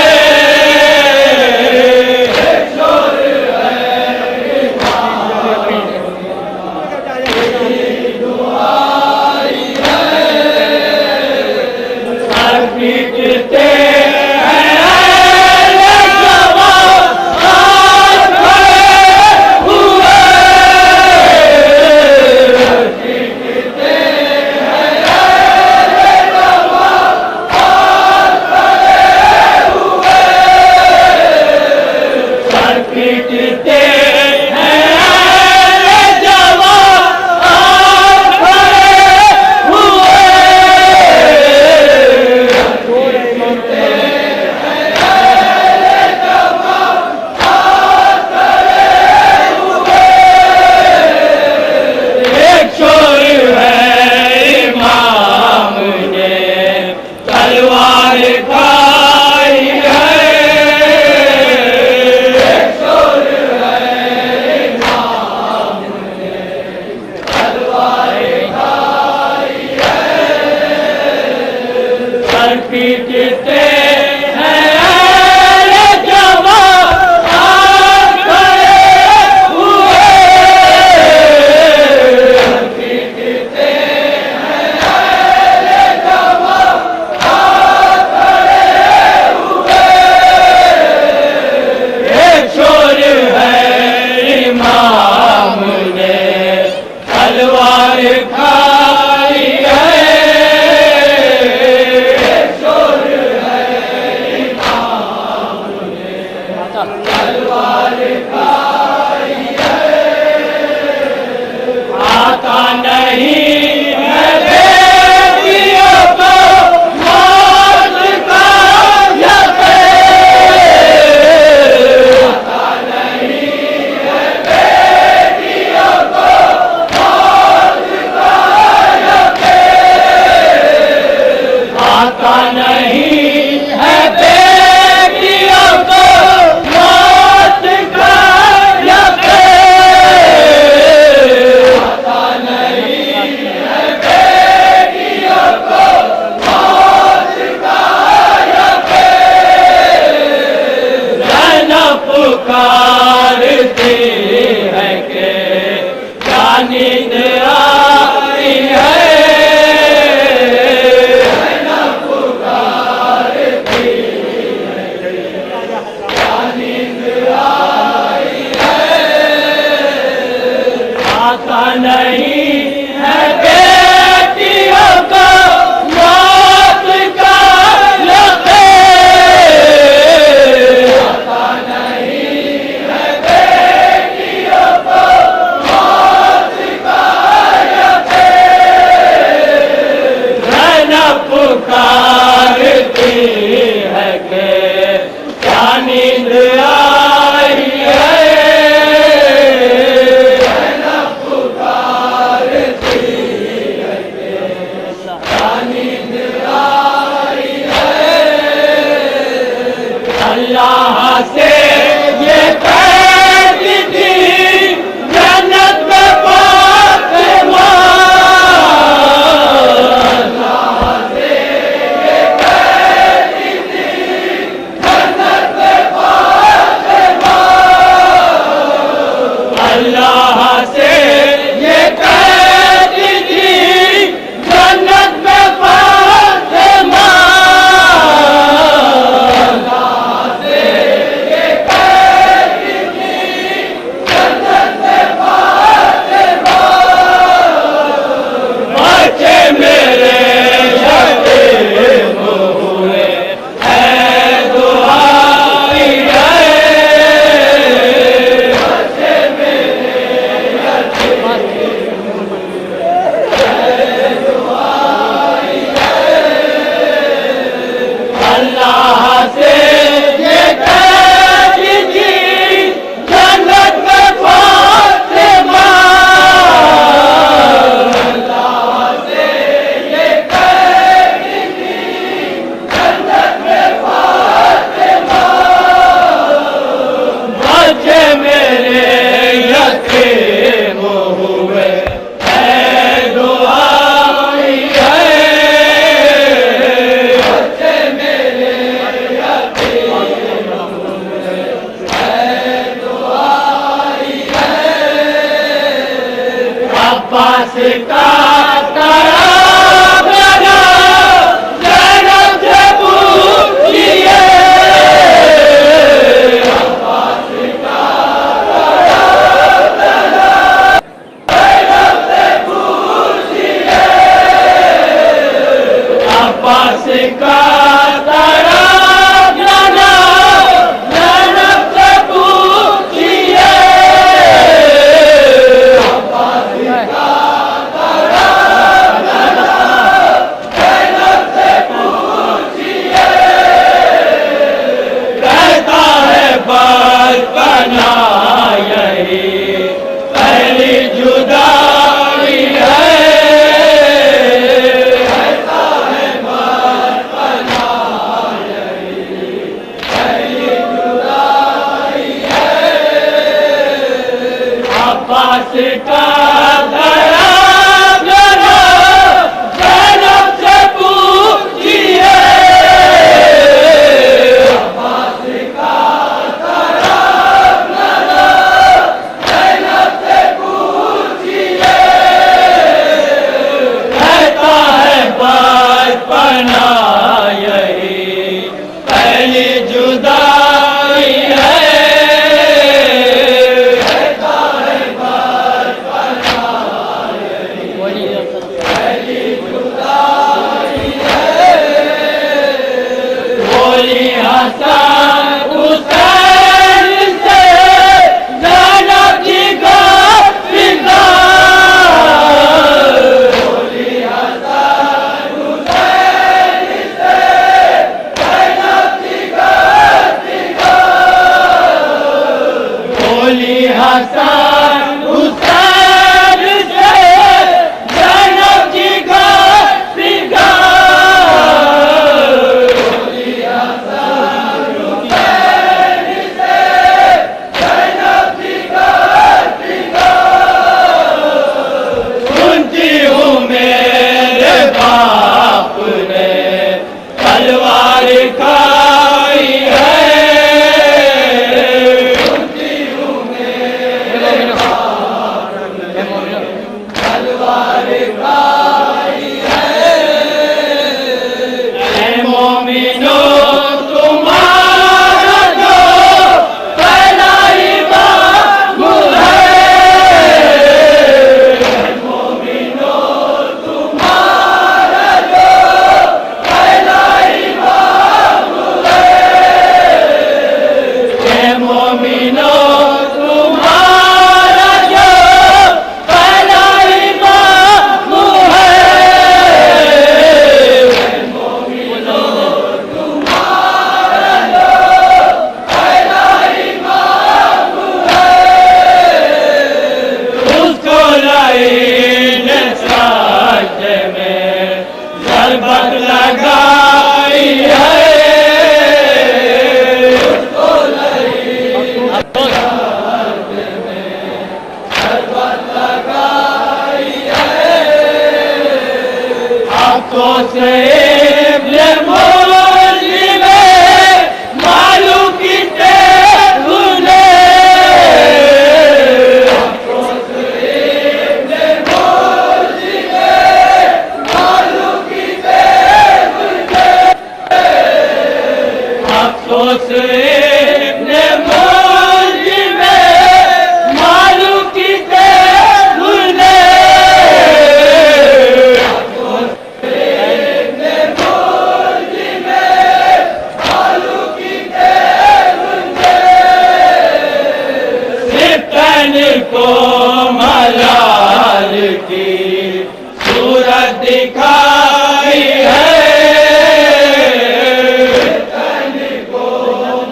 अब्बास का तड़प लगा ज़ैनब से पूछिए अब्बास का तड़प लगा ज़ैनब से पूछिए अब्बास का तड़प लगा ज़ैनब से पूछिए कहता है बचपना यही पहली जुदाई है अब्बास का तड़प लगा ज़ैनब से पूछिए अब्बास का तड़प लगा ज़ैनब से पूछिए कहता है बचपना यही पहली जुदाई है बोली हसन हुसैन से ज़ैनब जी का फिदा बोली हसन हुसैन से ज़ैनब जी का फिदा बोली हसन हुसैन से ज़ैनब जी का फिदा सुनती हूँ मेरे बाप ने तलवार खाई है सुनती हूँ मेरे बाप ने तलवार खाई है ऐ मोमिनो तुम्हारा जो पहला इमाम है मोमिनो तुम्हारा जो पहला इमाम है ऐ मोमिनो तुम्हारा जो पहला इमाम है ऐ मोमिनो तुम्हारा जो पहला इमाम है उसको लाइन साजे में शरबत लगाई है उसको लाइन साजे में शरबत लगाई है अफ़सोस इब्ने मुल्ज़िम मालूम कीते हुने अफ़सोस इब्ने मुल्ज़िम मालूम कीते हुने अफ़सोस इब्ने मुल्ज़िम मालूम कीते हुने को मलाल की सूरत दिखाई है को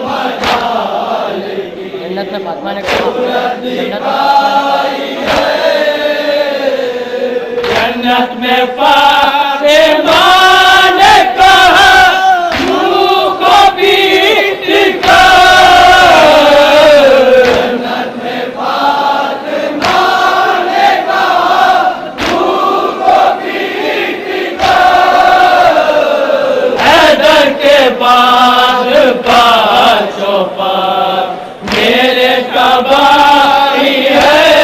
मलाल की जन्नत में फातिमा ने सूरत दिखाई है जन्नत में फातिमा ने कहा मुँह को भी दिखा बाद पाँचों पार मेरे तबाही है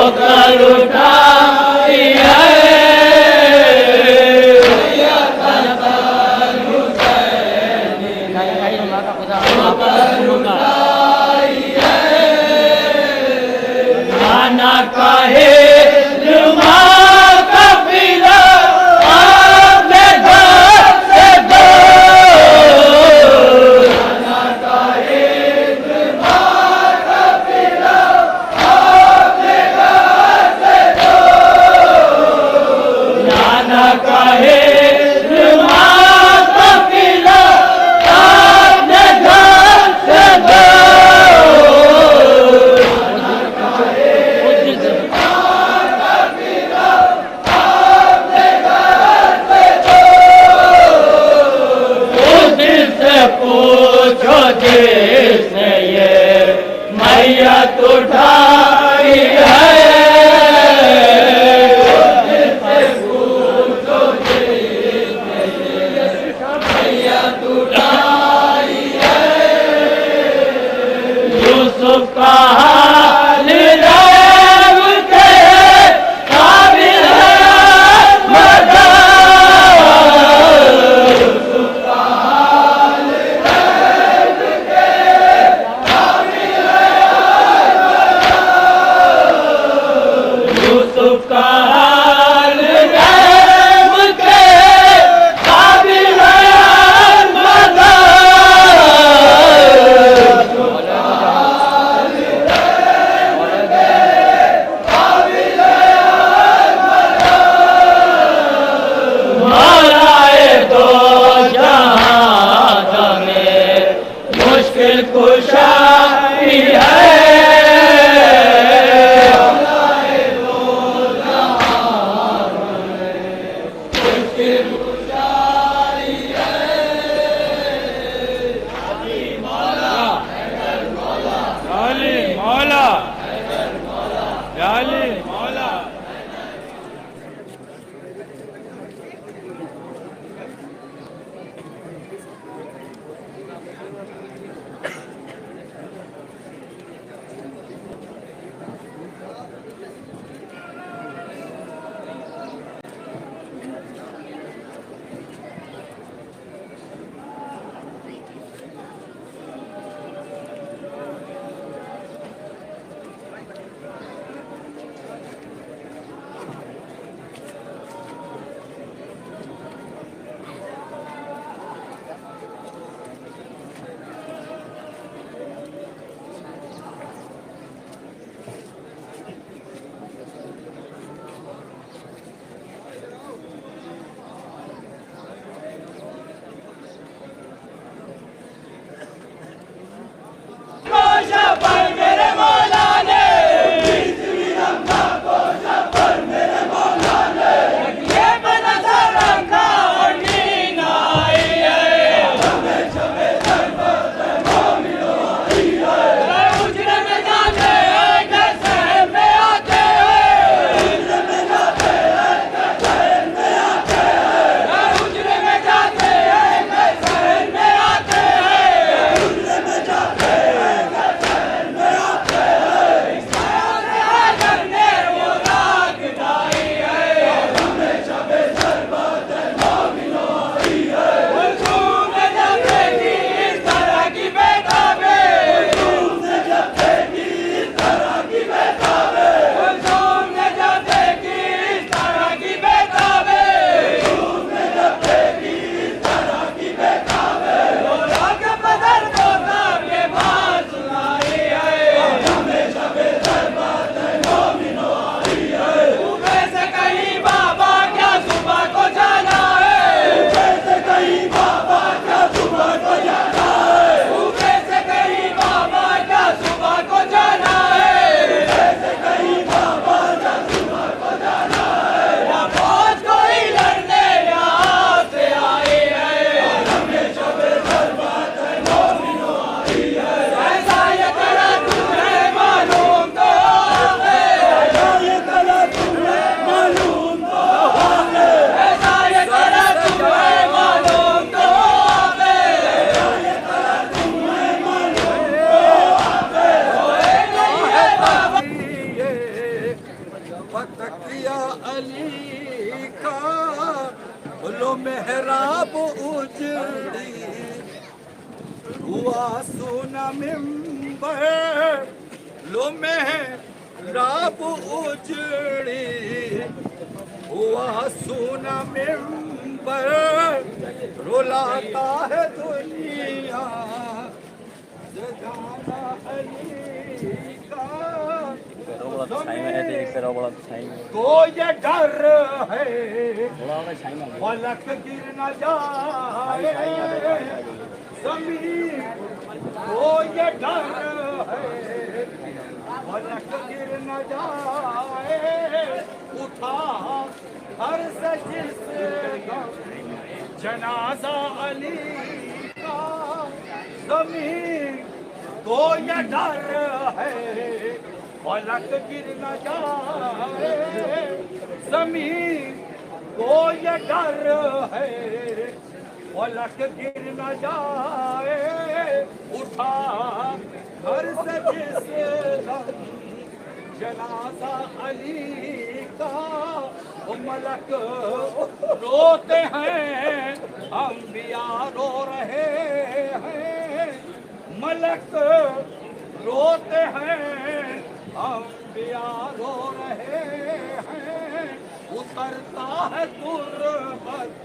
ठोकर उठाई है नाना कहे जिसने ये मैयत उठाई है मैयत उठाई है यूसुफ का हाल रब के काबिल है मदद फतकिया अली का लो मेहराब उजड़ी हुआ सोना मिंबर लो मेहराब उजड़ी हुआ सोना मिंबर रुलाता है दुनिया जगाना अली का को ये डर है फलक गिर न जाए जमीन को ये डर है फलक गिर न जाए उठा हर सजिस जनाजा अली का जमीन को ये डर है फलक गिर न जाए जमीन को ये डर है फलक गिर न जाए उठा घर से जिस जनाजा अली का मलक रोते हैं अंबिया रो रहे हैं मलक रोते हैं अंबिया रो रहे हैं उतरता है तुर्बत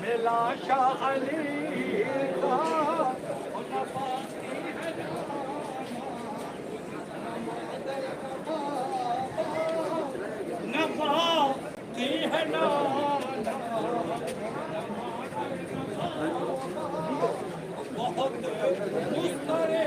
मिला शाह अली का नभाती है नाना बहुत मुस्तरे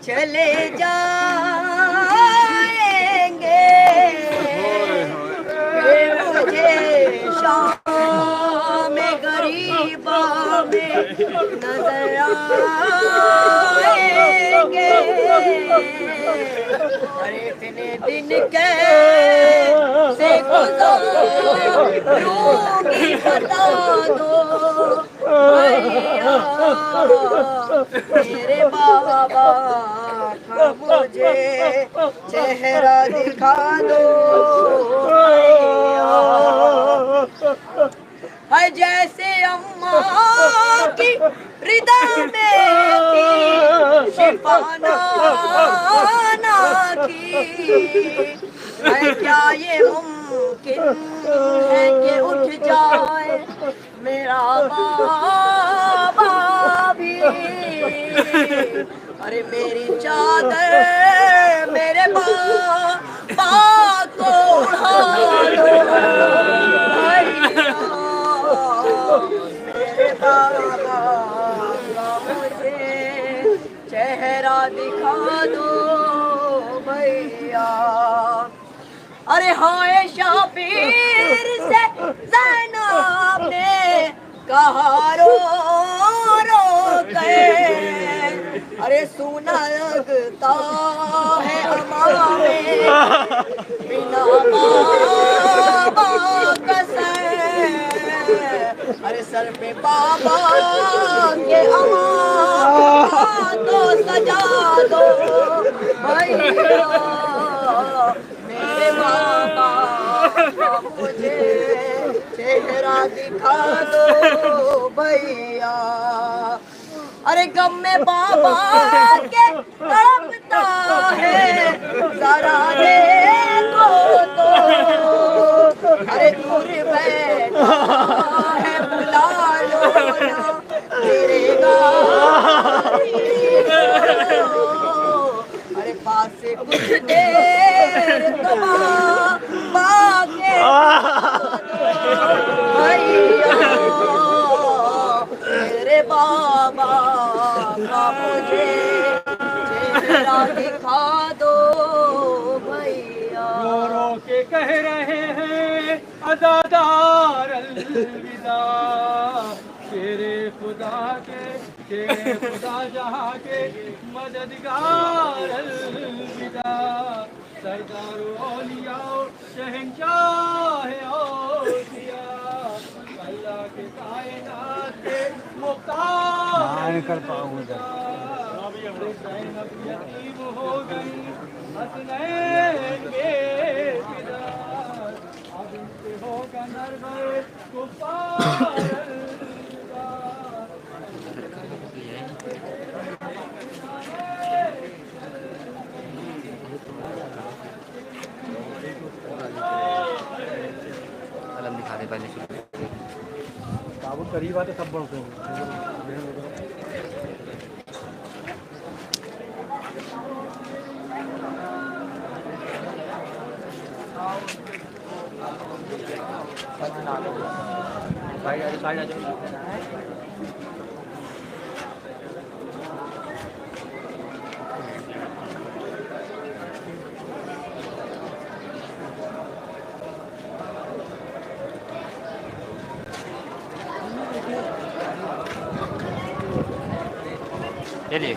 चले जाएंगे मुझे शाम में गरीबा में नजर आएंगे और इतने दिन कैसे गुजारूंगी बता दो भैया मेरे बाबा का मुझे चेहरा दिखा दो भैया जैसे अम्मा की हृदय में थी शिफाना की है क्या ये मुमकिन है कि उठ जाए मेरा बाबा भी अरे मेरी चादर मेरे बाबा को उड़ा दो मेरे बाबा का मुझे चेहरा दिखा दो भैया अरे हाय शाबीर से ज़ैनब ने कहा रो रो के अरे सुना लगता है हमारे बिना बाबा कसर अरे सर पे बाबा के अमां तो सजा दो भैया मेरे बाबा मुझे चेहरा दिखा दो भैया अरे गम में बाबा के तड़पता है जरा देखो तो अरे दूर बैठा है बुला लो ना गिरेगा अरे पास से कुछ देर बाके भैया मेरे बाबा का मुझे चेहरा दिखा दो भैया रो रो के कह रहे हैं अदादार अलविदा तेरे खुदा जहाँ के मददगार अलविदा सरदार औलिया शहंशाह औलिया अल्लाह के कायनात के मुख्तार कर पाऊंगा यतीम हो गई हसनैन बेकिरार अब इनसे होगा नरबर कुफार कलम दिखा दे पहले ताबूत करीब आते सब बढ़ते हैं साइड आ जाओ चलिए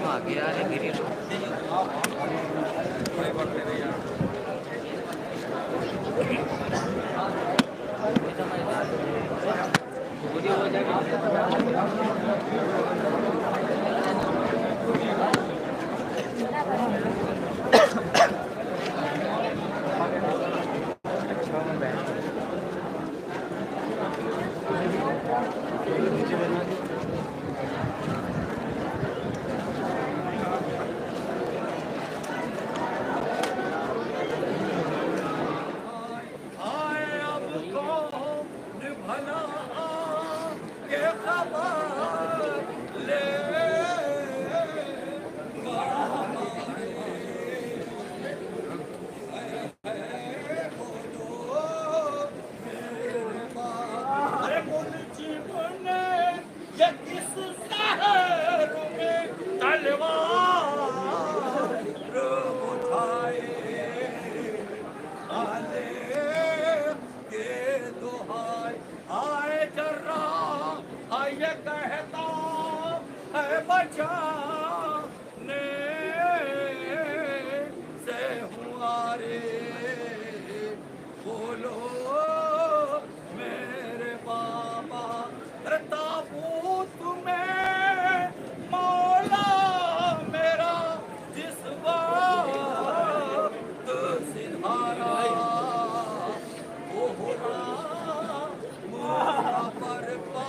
आगे आ रहे गिरी ये कहता है बचाने से हुआ रे बोलो मेरे बाबा ताबूत में मौला मेरा जिस वक्त सिधारा वो होना मुर्दा पर पा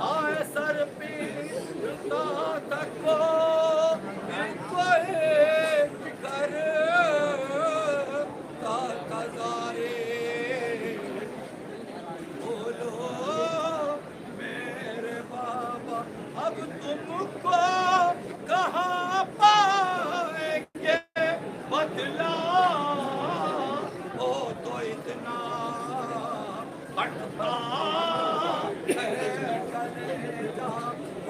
आए सर पीता तक को कर तजारे बोलो मेरे बाबा अब तुमको कहाँ पाएंगे बदला ओ तो इतना कटता है कलेजा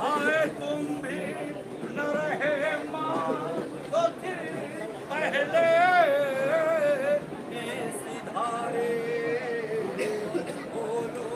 आए तुम भी न रहे माँ तो फिर पहले सिधारे बोलो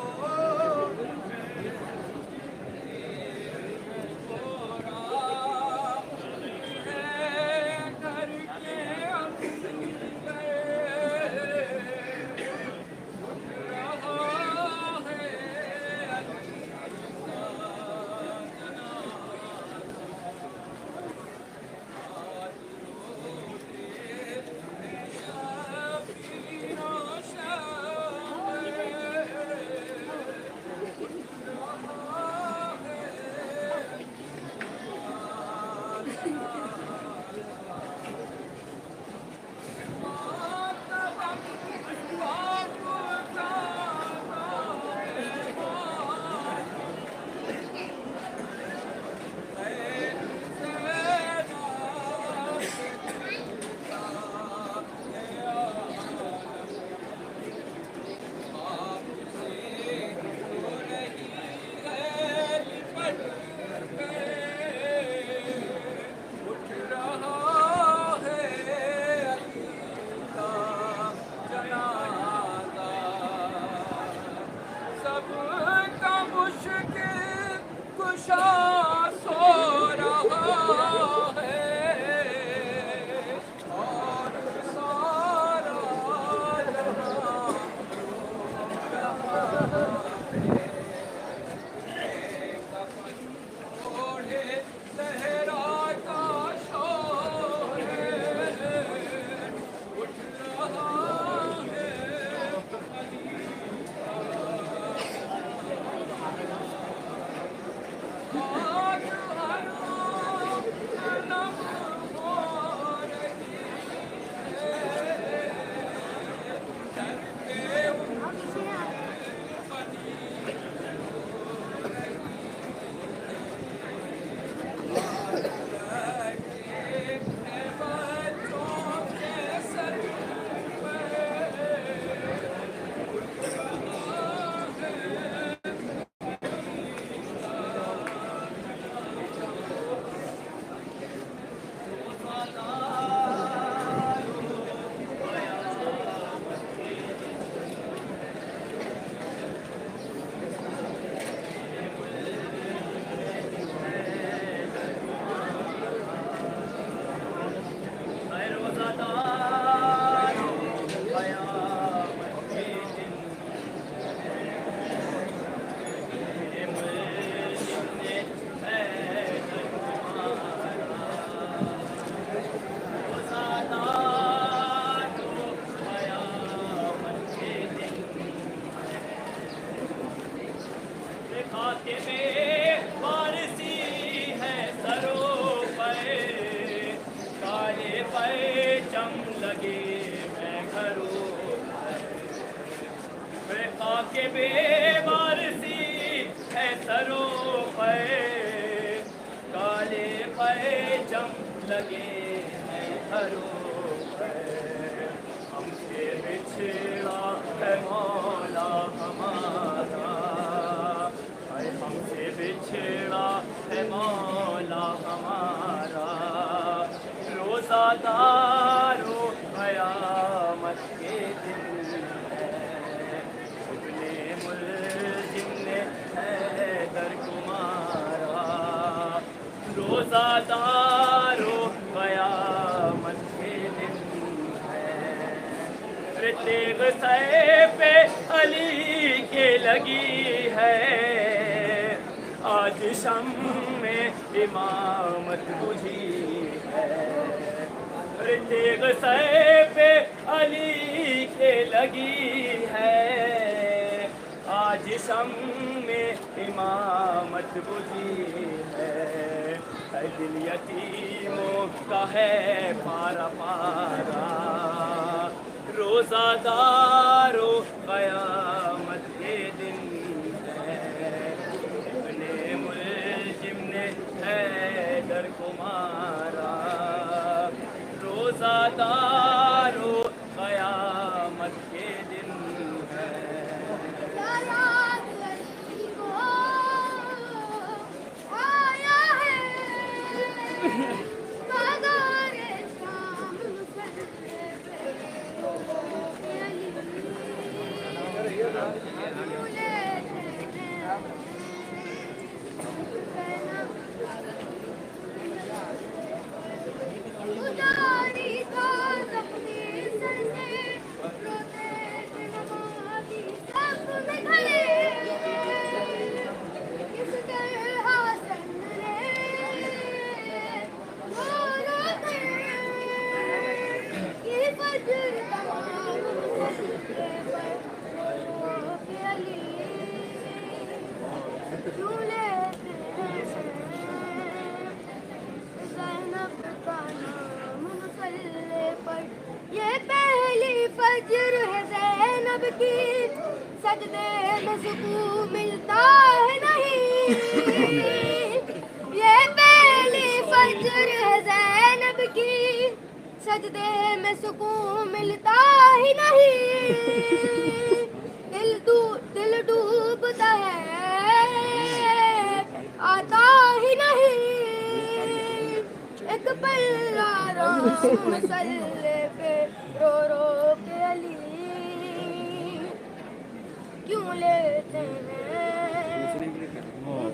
के बेमार सी है सरों पे काले पे जम लगे हैं घरों पे हमसे बिछड़ा है मौला हमारा हाय हमसे बिछड़ा है मौला हमारा रोज़ादारो क़यामत के दिन मुल्ज़िम ने है दर को रोज़ादारो क़यामत के दिन है। तेग सर पे अली के लगी है, आज शम में इमामत बुझी है। तेग सर पे अली के लगी है, आज शम में इमामत बुझी है। दिल यतीमों का है पारा पारा, रोज़ादारो क़यामत के दिन है। अपने मुल्जिम ने हैदर को मारा, रोज़ादारो क़यामत के दिन है। सजदे में सुकून मिलता है नहीं, ये पहली फजर है ज़ैनब की, सजदे में सुकून मिलता ही नहीं। दिल डूबता है आता ही नहीं, एक पल्ला मसल्ले पे रो रो के अली क्यों लेते हैं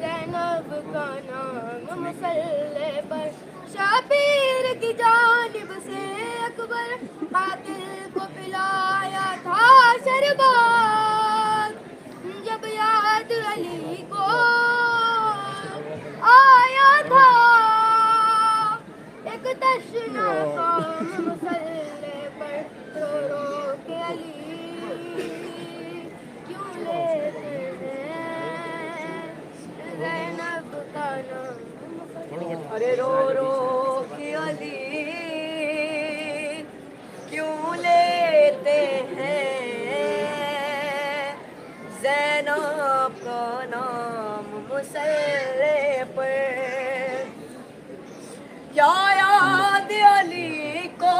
ज़ैनब का नाम मसल्ले पर। शाबीर की जानिब से अकबर कातिल को पिलाया था शरबत, जब याद अली को आया था एक तशना काम मसल्ले पर रो रो के अली ज़ैनब का नाम। अरे रो रो के अली क्यों लेते हैं ज़ैनब का नाम मुसल्ले पर। क्या याद अली को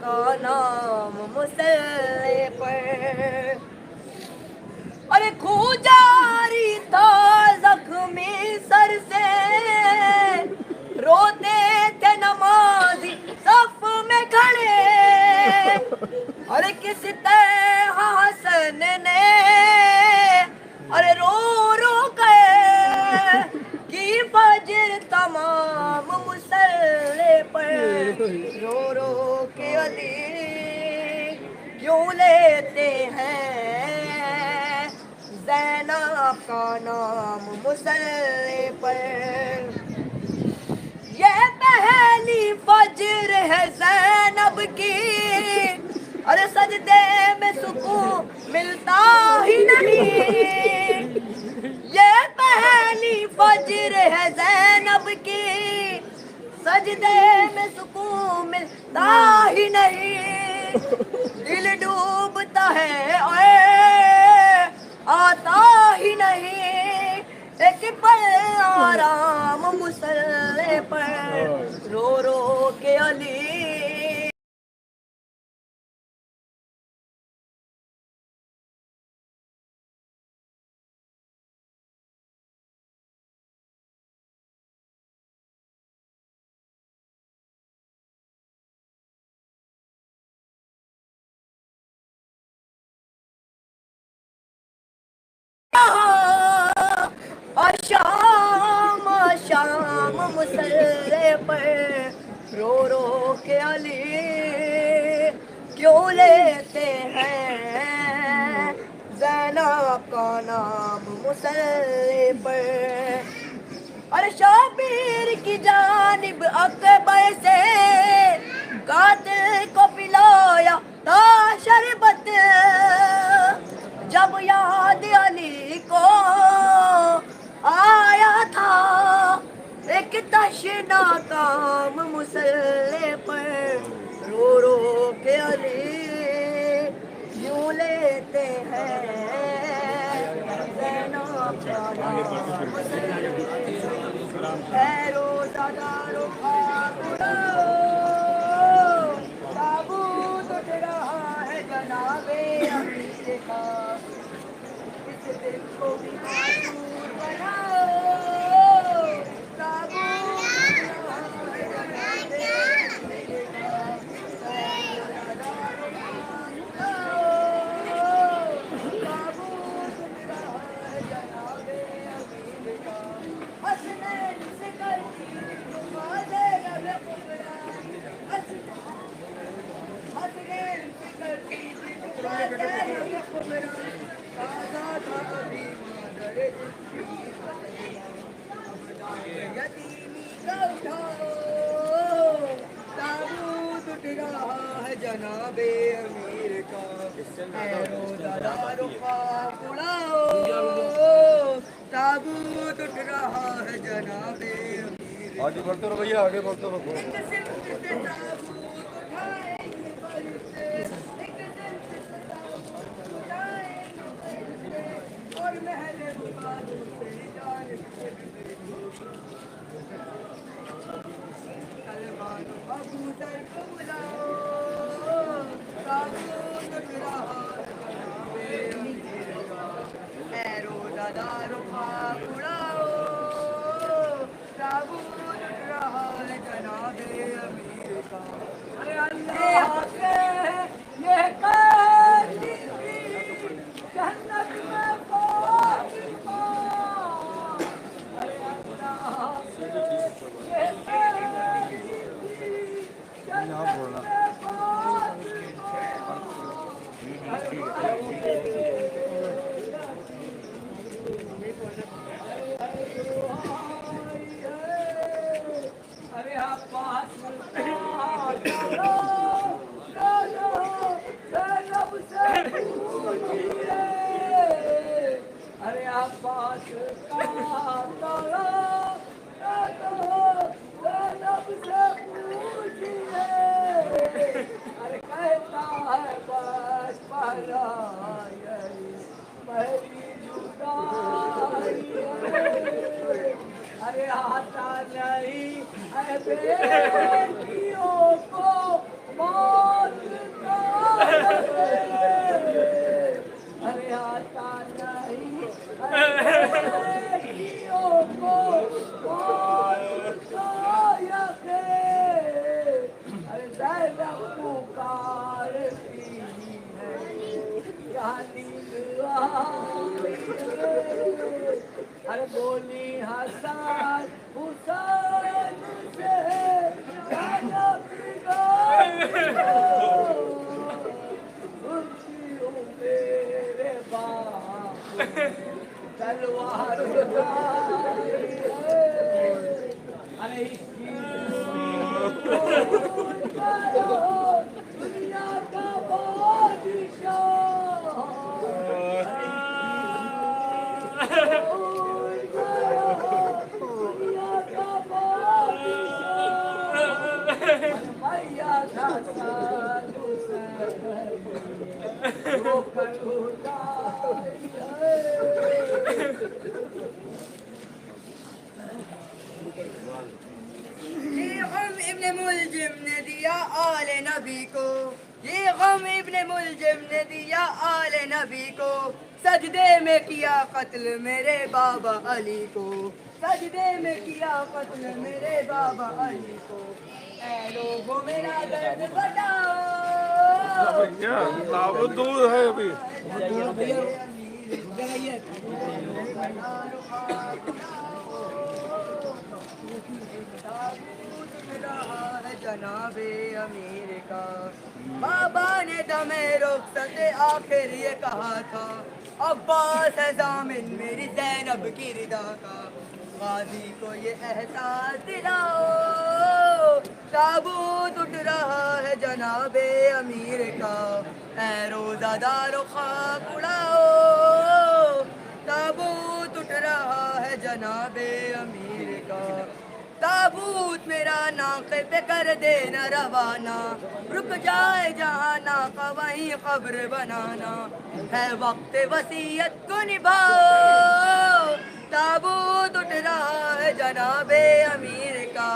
का नाम मुसल्ले पर। अरे खूजारी था जख्मी सर से, रोते थे नमाजी सफ में खड़े। अरे किस तरह हसन ने अरे रो रो के की फजर तमाम मुसल्ले पर। रो रो के अली क्यों लेते हैं ज़ैनब का नाम मुसल्ले पर। ये पहली फजर है ज़ैनब की, अरे सजदे में सुकून मिलता ही नहीं। ये पहली फजर है ज़ैनब की, सजदे में सुकून मिलता ही नहीं। दिल डूबता है ओए आता ही नहीं, एक पल आराम मुसल्ले पर रो रो के अली। शाम शाम मुसल्ले पर रो रो के अली क्यों लेते हैं ज़ैनब का नाम मुसल्ले पर। और शबीर की जानिब अकबर से कातिल को पिलाया था शरबत। जब याद अली को आया था एक तशना काम मुसल्ले पर रो रो के अली यूं लेते हैं ज़ैनब का नाम मुसल्ले है रोज़ादारों का ताबूत उठ रहा है जनाबे अमीर का। इस दिल को भी मासूर बनाओ ताबूत उठ रहा है जनाबे अमीर का। ताबूत उठ रहा है जनाबे अमीर का। हसनैन से करती तुम्हारे लब कुबरा। हसनैन से करती तुम्हारे लब कुबरा। ताज़ा था अभी मादर यतीमी का उठाओ ताबूत उठ रहा है जनाबे अमीर का। रोज़ादारों का बुलाओ ताबूत उठ रहा है जनाबे अमीर। आगे बढ़ते रहो भैया, आगे बढ़ते रहो। और महले अबू दर को बुलाओ ताबूत उठ रहा है जनाबे अमीर का। रोज़ादारों का बुलाओ ताबूत उठ रहा है जनाबे अमीर का। अरे अल्लाह के ये कैदी जन्नत में फातिमा। अरे अल्लाह के ये कैदी जन्नत में अरे आप पास अरे आप पास अरे कहता है बस पहला पहली जुदाई। अरे आता नहीं बेटियों को मौत का। अरे आता नहीं बेटियों को मौत का यकीन। अरे ज़ैनब पुकारती है क्या नींद आई है। अरे बोली हसन हुसैन से ज़ैनब सुनती हूँ मेरे बाप तलवार उठाई है। अरे इसकी दुनिया का बादशाह मैया था ये गम इब्ने मुलजिम ने दिया आले नबी को। ये गम इब्ने मुलजिम ने दिया आले नबी को। सजदे में किया कत्ल मेरे बाबा अली को। सजदे में किया कत्ल मेरे बाबा अली को। ऐ लोगों मेरा दर्द बताओ। दूर है अभी। जनाबे अमीर का बाबा ने दमे रुखसत आखिर ये कहा था, अब्बास है जामिन मेरी ज़ैनब की रिदा का, गाजी को ये एहसास दिलाओ, ताबूत उठ रहा है जनाबे अमीर का, ऐ रोज़ादारो खाक उड़ाओ, ताबूत उठ रहा है जनाबे अमीर का, ताबूत मेरा नाक़े पे कर देना रवाना, रुक जाए जहाँ नाक़ा वहीं क़ब्र बनाना, है वक्त वसीयत को निभाओ, ताबूत उठ रहा है जनाबे अमीर का,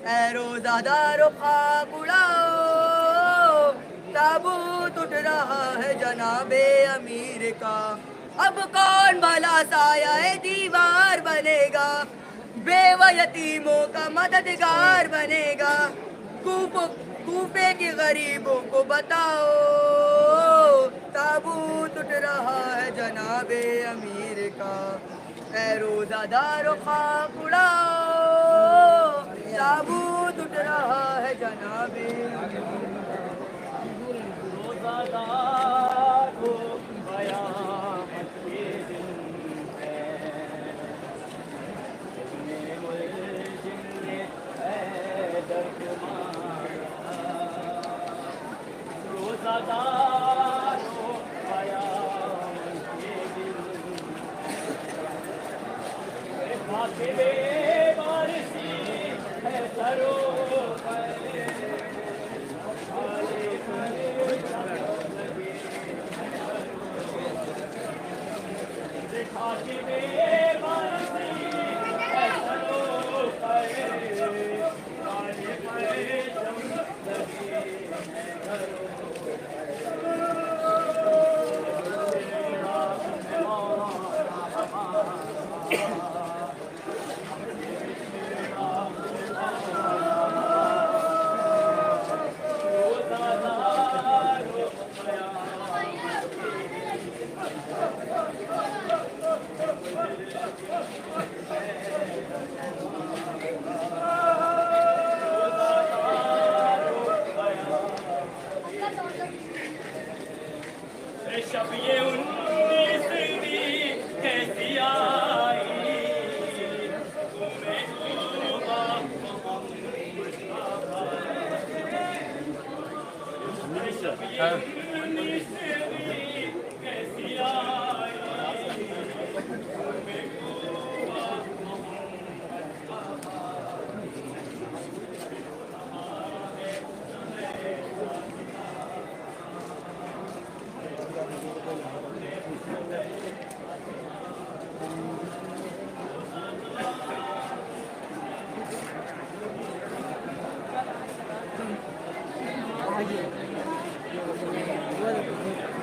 ऐ रोज़ादारो खाक उड़ाओ, ताबूत उठ रहा है जनाबे अमीर का, अब कौन भला साया दीवार बनेगा, बेवा यतीमों का मददगार बनेगा, कूफे के गरीबों को बताओ, ताबूत उठ रहा है जनाबे अमीर का, ऐ रोज़ादारो खाक उड़ाओ, ताबूत उठ रहा है जनाबे रोज़ादारो क़यामत के दिन रोज़ादारो क़यामत के दिन, कातिबे वारिसी है सरोवर, कातिबे वारिसी है शब ये 19वीं कैसी आई, तुम्हें डूबा शब ये 19वीं कैसी आई, तुम्हें डूबा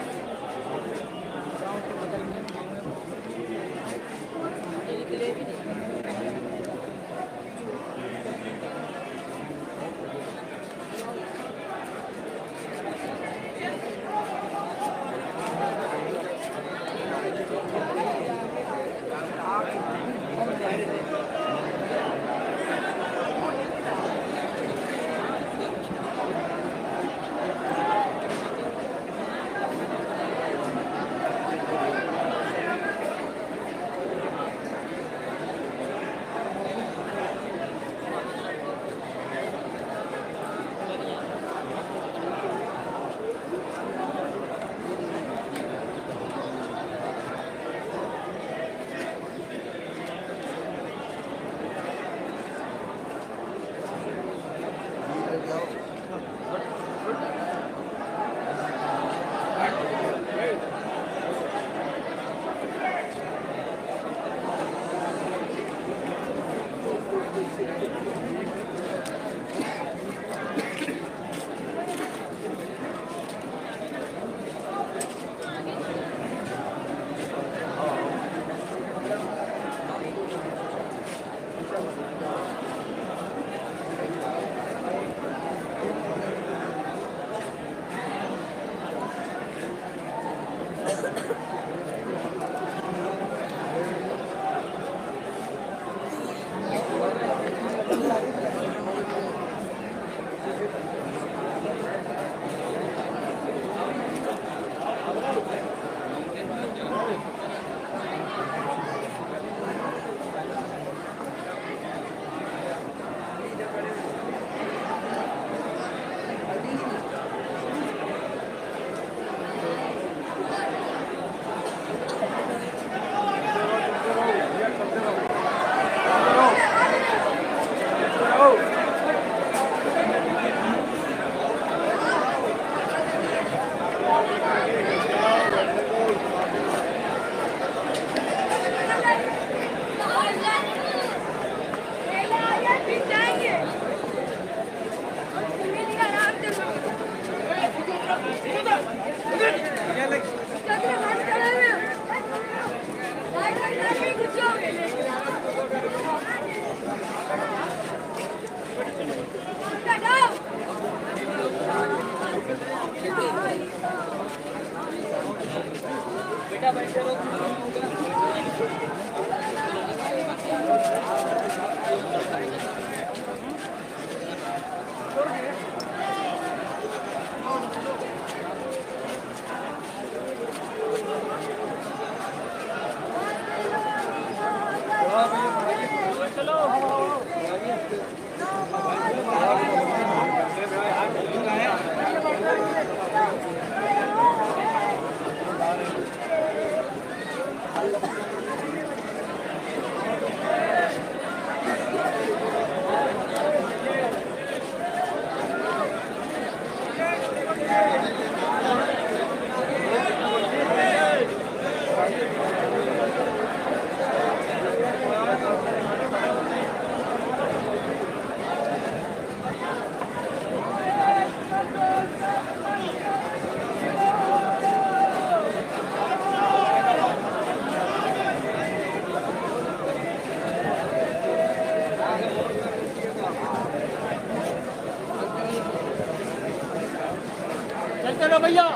चलो भैया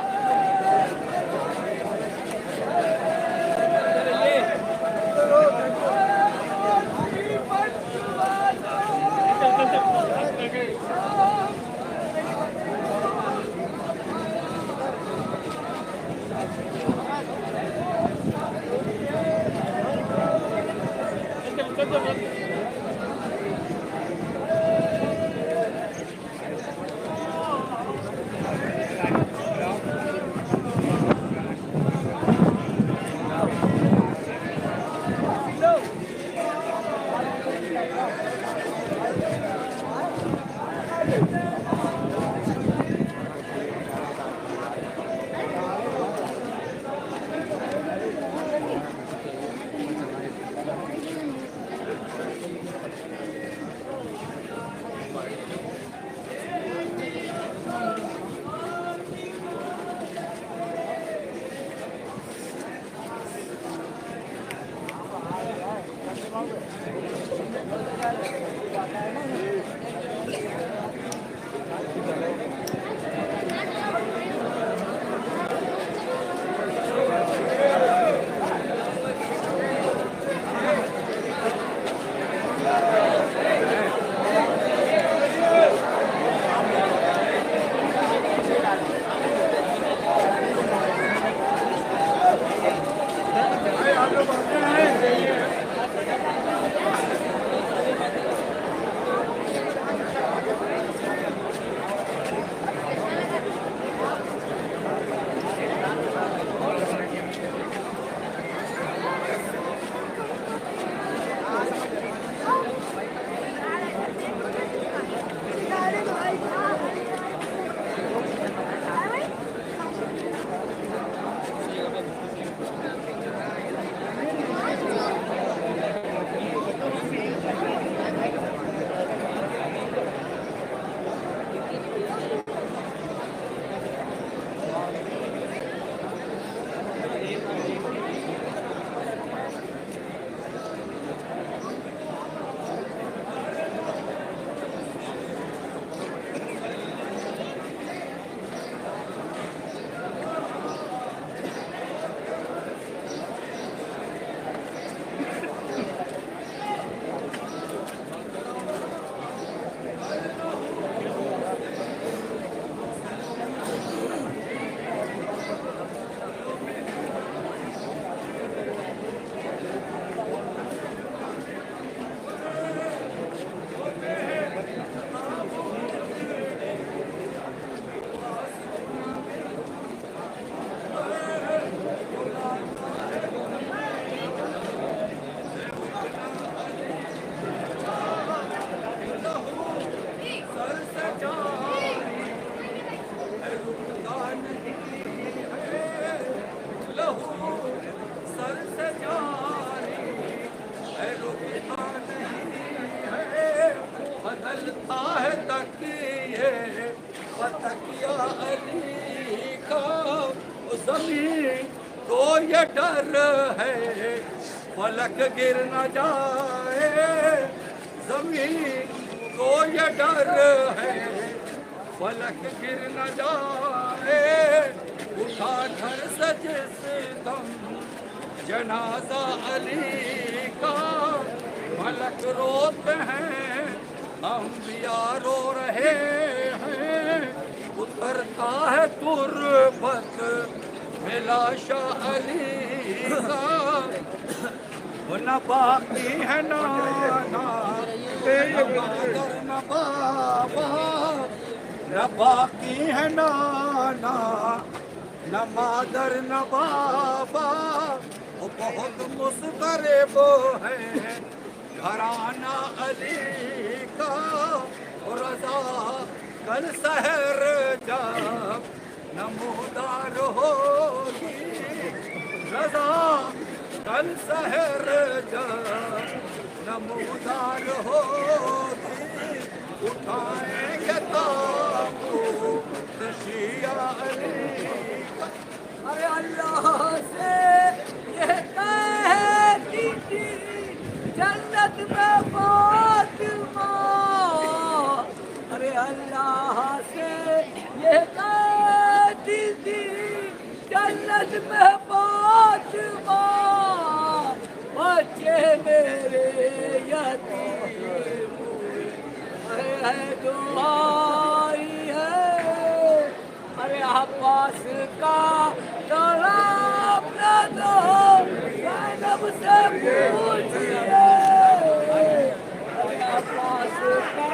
बदलता है तकिए तकिया अली का ज़मीन को ये डर है फलक गिर न जाए ज़मीन को ये डर है फलक गिर न जाए, उठा घर से जिस दम जनाजा अली का। फलक रोते हैं अंबिया रो रहे हैं, उतरता है तुरबत मिला शाह अली का। वो न बाकी है नाना न बाबा, न बाकी है नाना न मादर न बाबा। वो बहुत मुस्तरब है घराना अली का। रजा कल सहर जब नमोदार होगी, रजा कल सहर जब नमोदार होगी। उठाएंगे ताबूत शिया अली का। अरे अल्लाह से ये कहती थी जन्नत में फातिमा। अरे अल्लाह से ये कहती थी जन्नत में फातिमा। बच्चे मेरे यतीम है दुआई है। अरे अब्बास का तलाब न दो ज़ैनब से पूछिए। अरे अब्बास का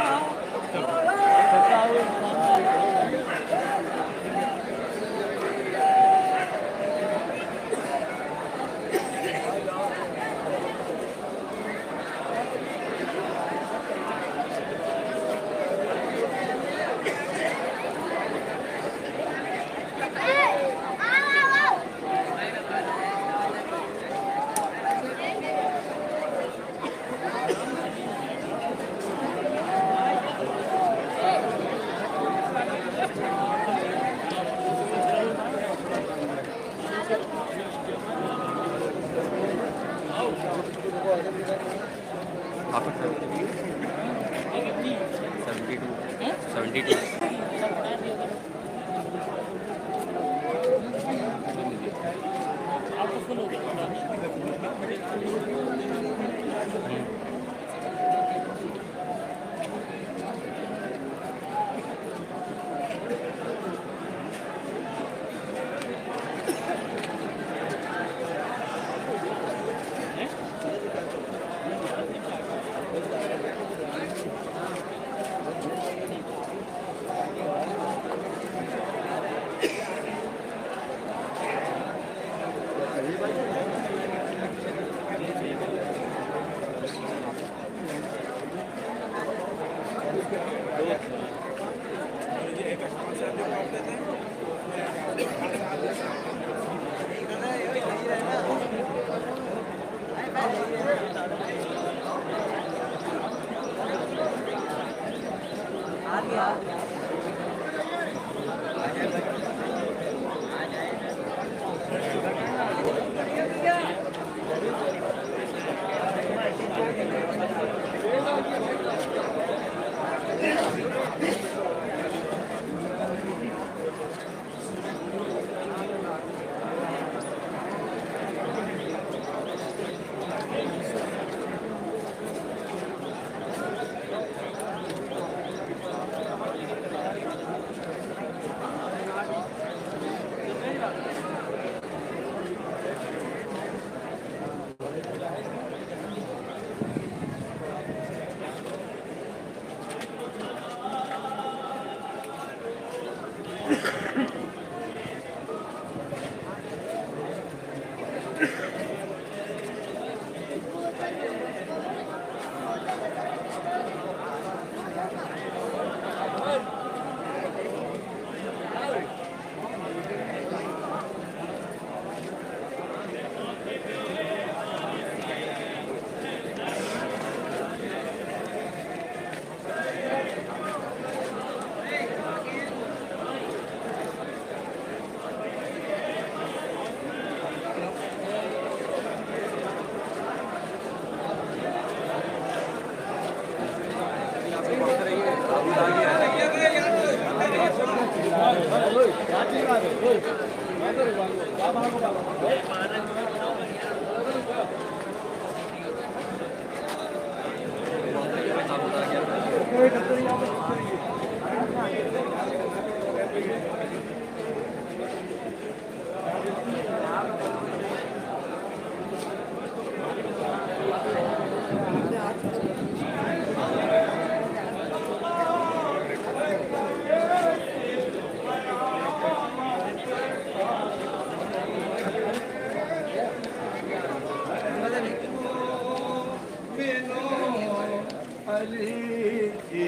अली की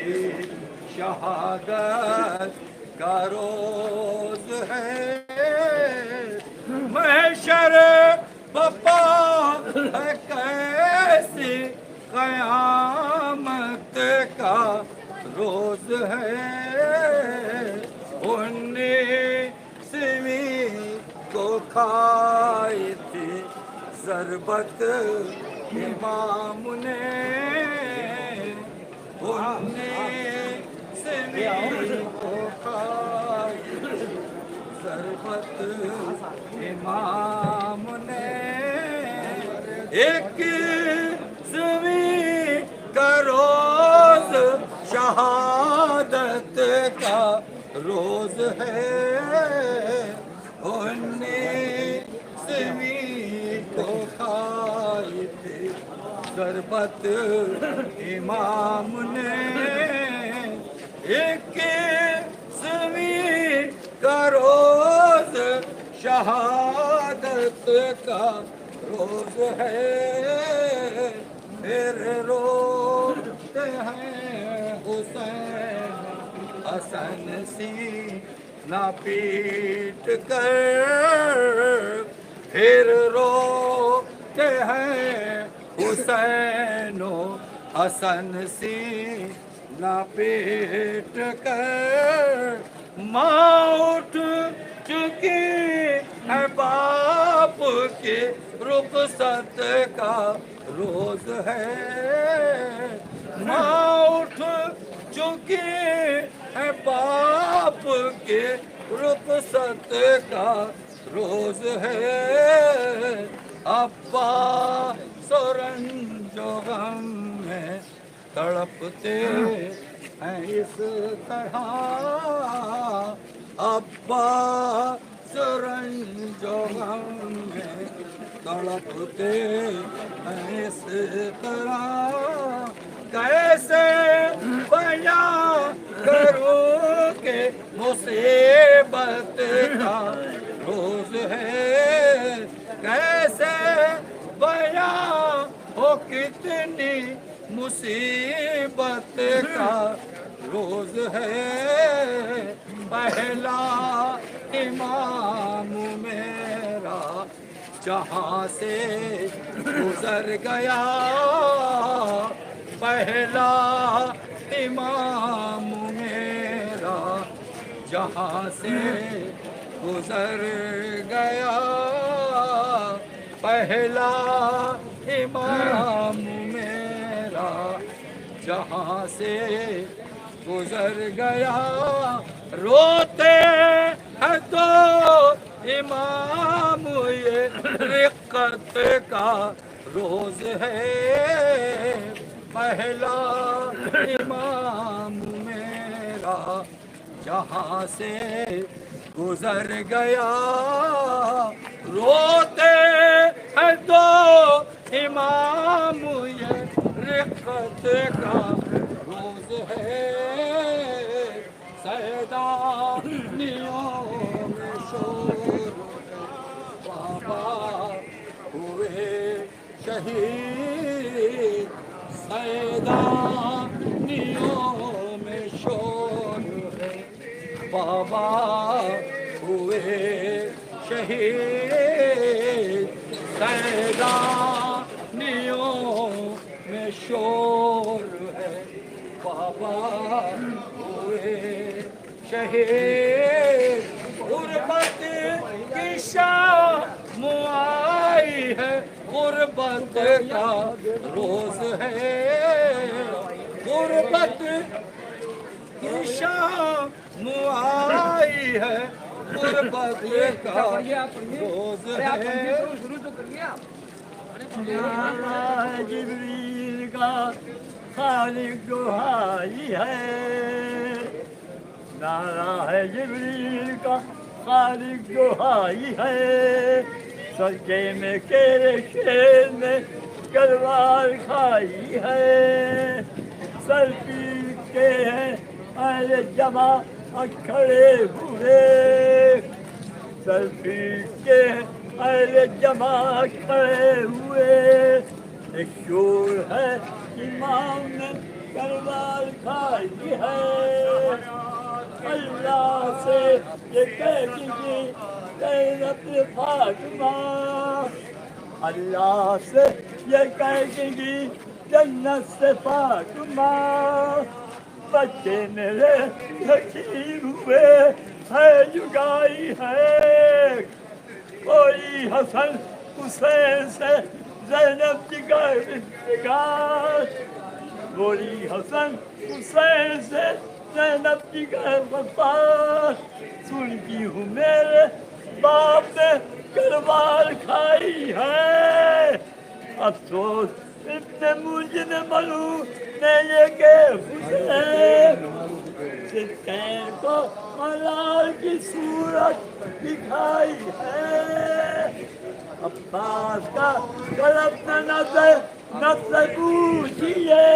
शहादत का रोज है, महशर बपा है कैसी क़यामत का रोज है। 19वीं को खाई थी ज़रबत इमाम ने, 19वीं को खाई ज़रबत इमाम ने। 21वीं का रोज़ शहादत का रोज़ है, 19वीं को खाई थी ज़रबत इमाम ने। 21वीं का रोज़ शहादत का रोज़ है। फिर रोते हैं हुसैन हसन सीना पीट कर, फिर रोते हैं हुसैनो हसन सीना पीट कर। माँ उठ चुकी है बाप की रुखसत का रोज है, माँ उठ चुकी है बाप के रुखसत का रोज है। अब्बा रंजो गम में तड़पते हैं इस तरह, अब्बा रंजो गम में तड़पते हैं इस तरह। कैसे बयां करूं के मुसीबत का रोज है, कैसे बयां हो कितनी मुसीबत का रोज है। पहला इमाम मेरा जहाँ से गुजर गया, पहला इमाम मेरा जहाँ से गुजर गया, पहला इमाम मेरा जहाँ से गुजर गया। रोते हैं तो इमाम ये रिक्कत का रोज है, पहला इमाम मेरा जहाँ से गुजर गया। रोते हैं तो इमाम ये रिक्कत का रोज है। सैदानियों में शोर बाबा हुए शहीद, सैदानियों में शोर बाबा हुए शहीद, सैदानियों में शोर है बाबा हुए शहीद। गुरबत की शाम आई है, गुरबत का रोज है, गुरबत की शाम आई है, गुरबत का रोज है। नारा है जिब्रील का खालिक दुहाई है, नारा है जिब्रील का खालिक दुहाई है। सदके में केरे शेर में गलवार खाई है, सर पीर के हैं अहले जमा खड़े हुए, सर पीर के अहले जमा खड़े हुए। एक शोर है इमाम ने तलवार खाई है, अल्लाह से ये कहेगी अपने फातिमा, अल्लाह से ये कहेगी जन्नत से फातिमा। बच्चे मेरे यतीम हुए है जुगाई है, कोई हसन हुसैन से ज़ैनब जिगर इंतजार, बोली हसन हुसैन से ज़ैनब जिगर वफार। सुनती हूँ मेरे बाप ने करवार खाई है, अफसोस इतने मुझे न मालूम ने ये के हुसैन सिद्दीक़ को मलाल की सूरत दिखाई है। अब्बास का गलत नजर पूछिए,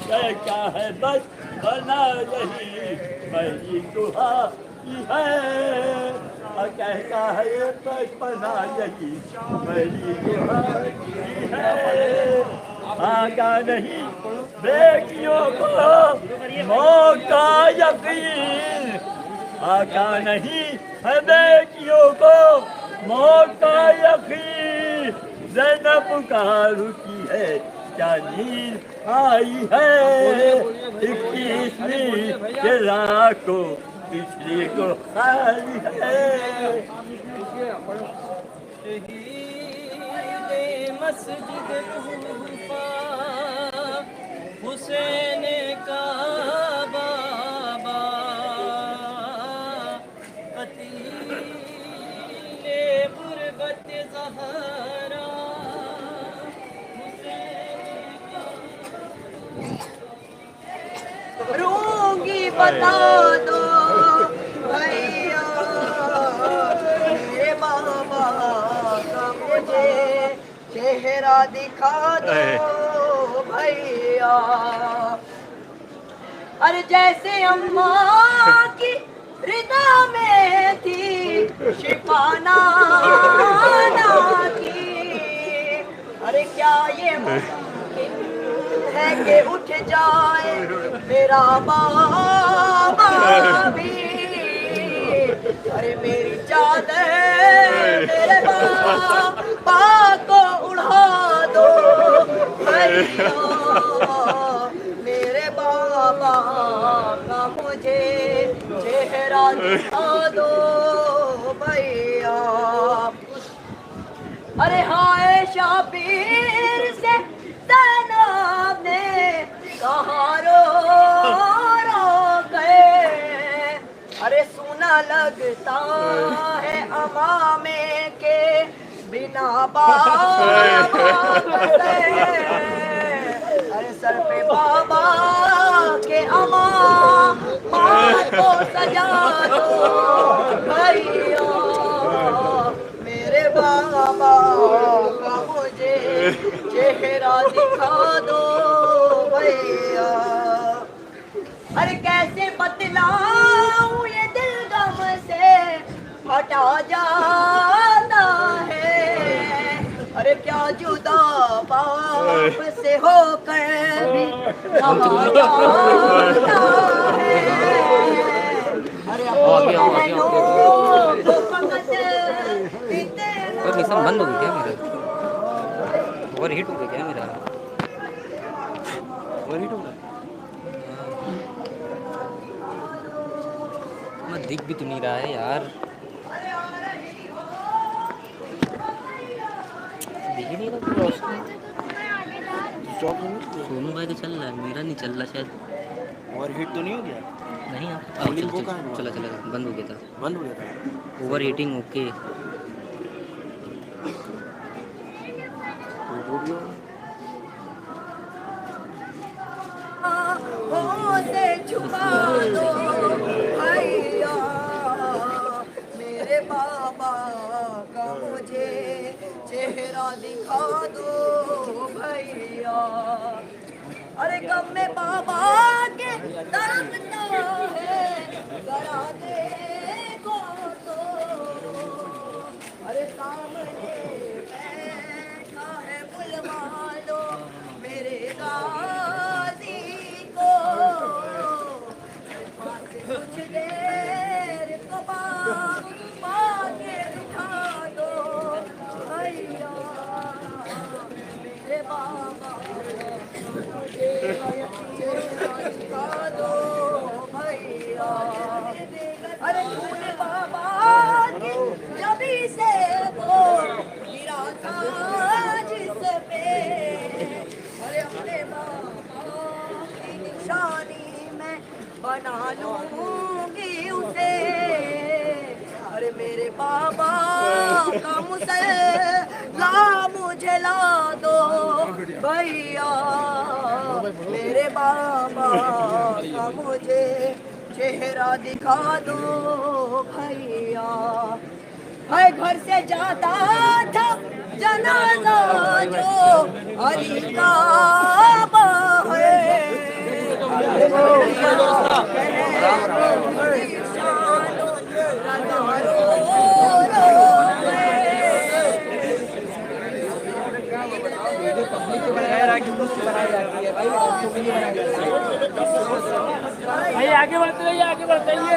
क्या है बस बना यही मेरी दुआ है, और कहता है ये बचपना यही मेरी दुआ है। आगा नहीं बेटियों को मौत का यकीन, आगा नहीं है बेटियों को मौत का यकीन। ज़ैनब पुकारू की है क्या नींद आई है, 21वीं के रात को पिछली को खाली है। मस्जिद कूफा हुसैन का बाबा, कतीले गुरबत ज़हरा रूंगी बता दो भैया मेरे बाबा का मुझे चेहरा दिखा दो भैया। अरे जैसे अम्मा की रिदा में थी शिफाना की, अरे क्या ये है कि उठ जाए मेरा बाबा भी। अरे मेरी चादर मेरे बाबा को उड़ा दो भैया, मेरे बाबा का मुझे चेहरा दिखा दो भैया। अरे हाय शाबीर से ज़ैनब ने कहाँ रो गए, अरे सुना लगता है अमामे के बिना बाबा अरे सर पे बाबा के अमामा को सजा दो भैया, मेरे बाबा का मुझे चेहरा दिखा दो भैया। अरे कैसे बतलाऊं ये दिल गम से फटा जाता है, अरे क्या जुदा बाप से होकर भी कहाँ जाता है। अरे मिशन बंद हो गई क्या मेरा, ओवर हीट हो गया क्या मेरा, ओवर हीट हो गया। मैं दिख भी तो नहीं रहा है यार, दिख ही नहीं रहा पूरा। सोनू भाई तो चल रहा है, मेरा नहीं चल रहा शायद। ओवर हीट तो नहीं हो गया? नहीं कूलिंग वो कहाँ है? चला चला बंद हो गया था। बंद हो गया था। Over heating okay. से छुपा दो भैया मेरे बाबा का मुझे चेहरा दिखा दो भैया। अरे गम में बाबा के तरफ तो है करा दे को तो। अरे सामने बैठा है बुलवा लो मेरे गाजी को। कुछ देर को बाके बिठा दो भैया मेरे बाबा मुझे दिखा दो भैया। अरे तूने बाबा की जबी से वो गिरा था जिस पे। अरे अपने बाबा की निशानी में बना लूंगी उसे। अरे मेरे बाबा का मुसल्ला मुझे ला दो भैया। मेरे बाबा का मुझे चेहरा दिखा दो भैया। है घर से जाता था जनाजा जो अली का है। भाई आगे बढ़ते रहिए, आगे बढ़ते रहिए।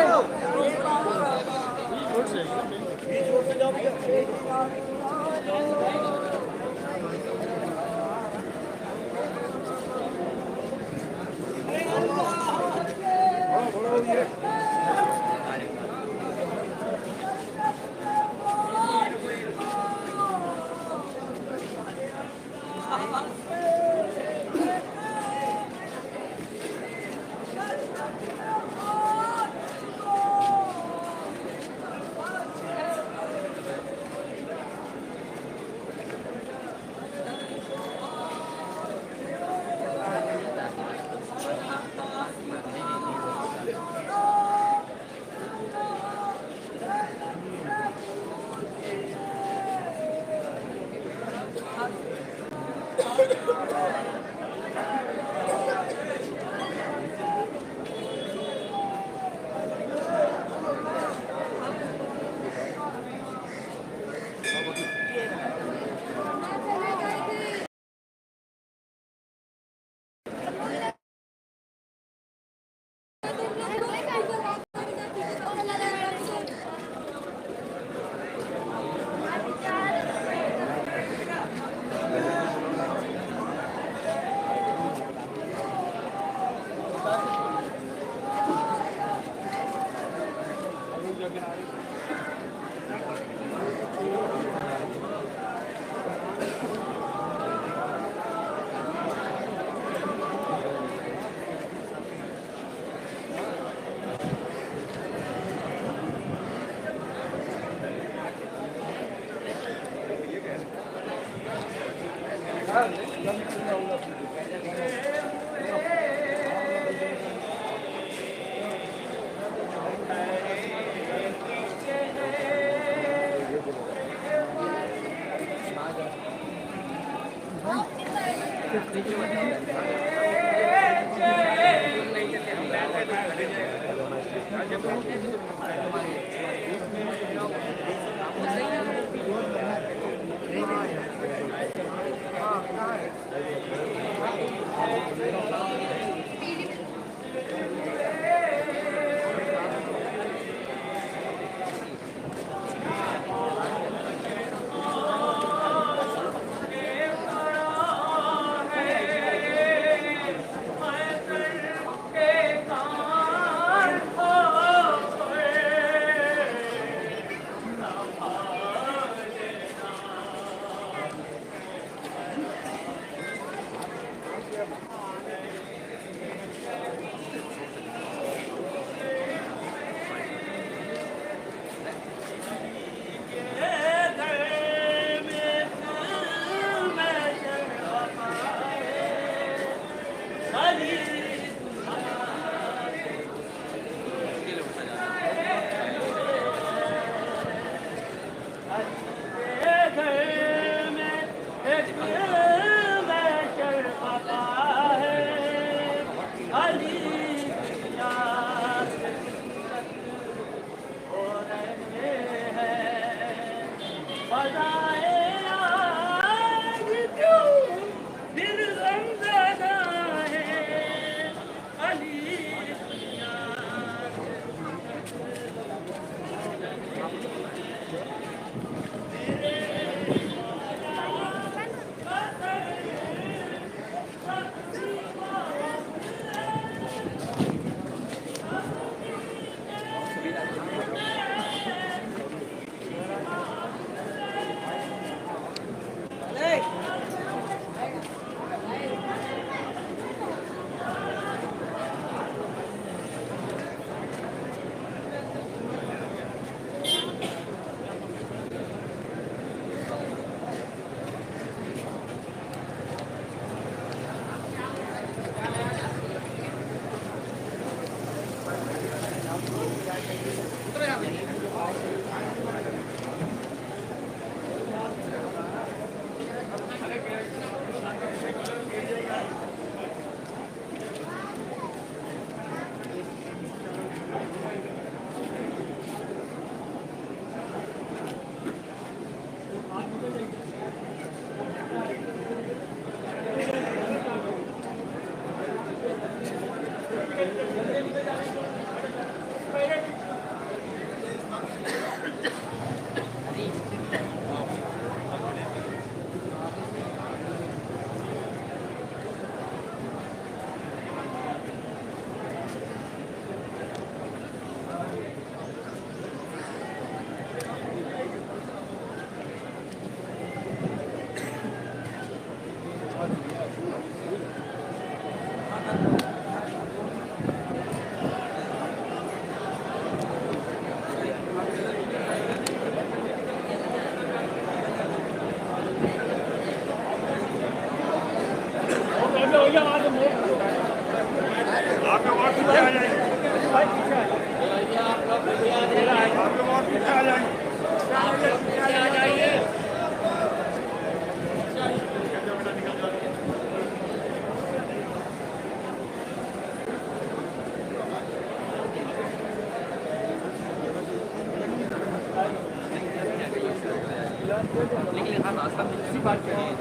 लेकिन हाँ रास्ता में किसी बात के लिए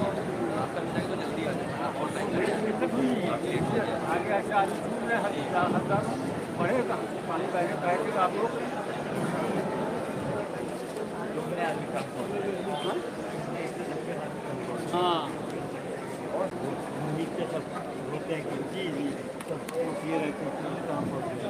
रास्ता में जाएगा तो जल्दी आ जाएगा और टाइम लगेगा आगे ऐसे आदमी में हजारों बढ़ेगा पानी बह के आप लोग हाँ और नीचे सब होते हैं कि जी जी सब ये रहते हैं काम होते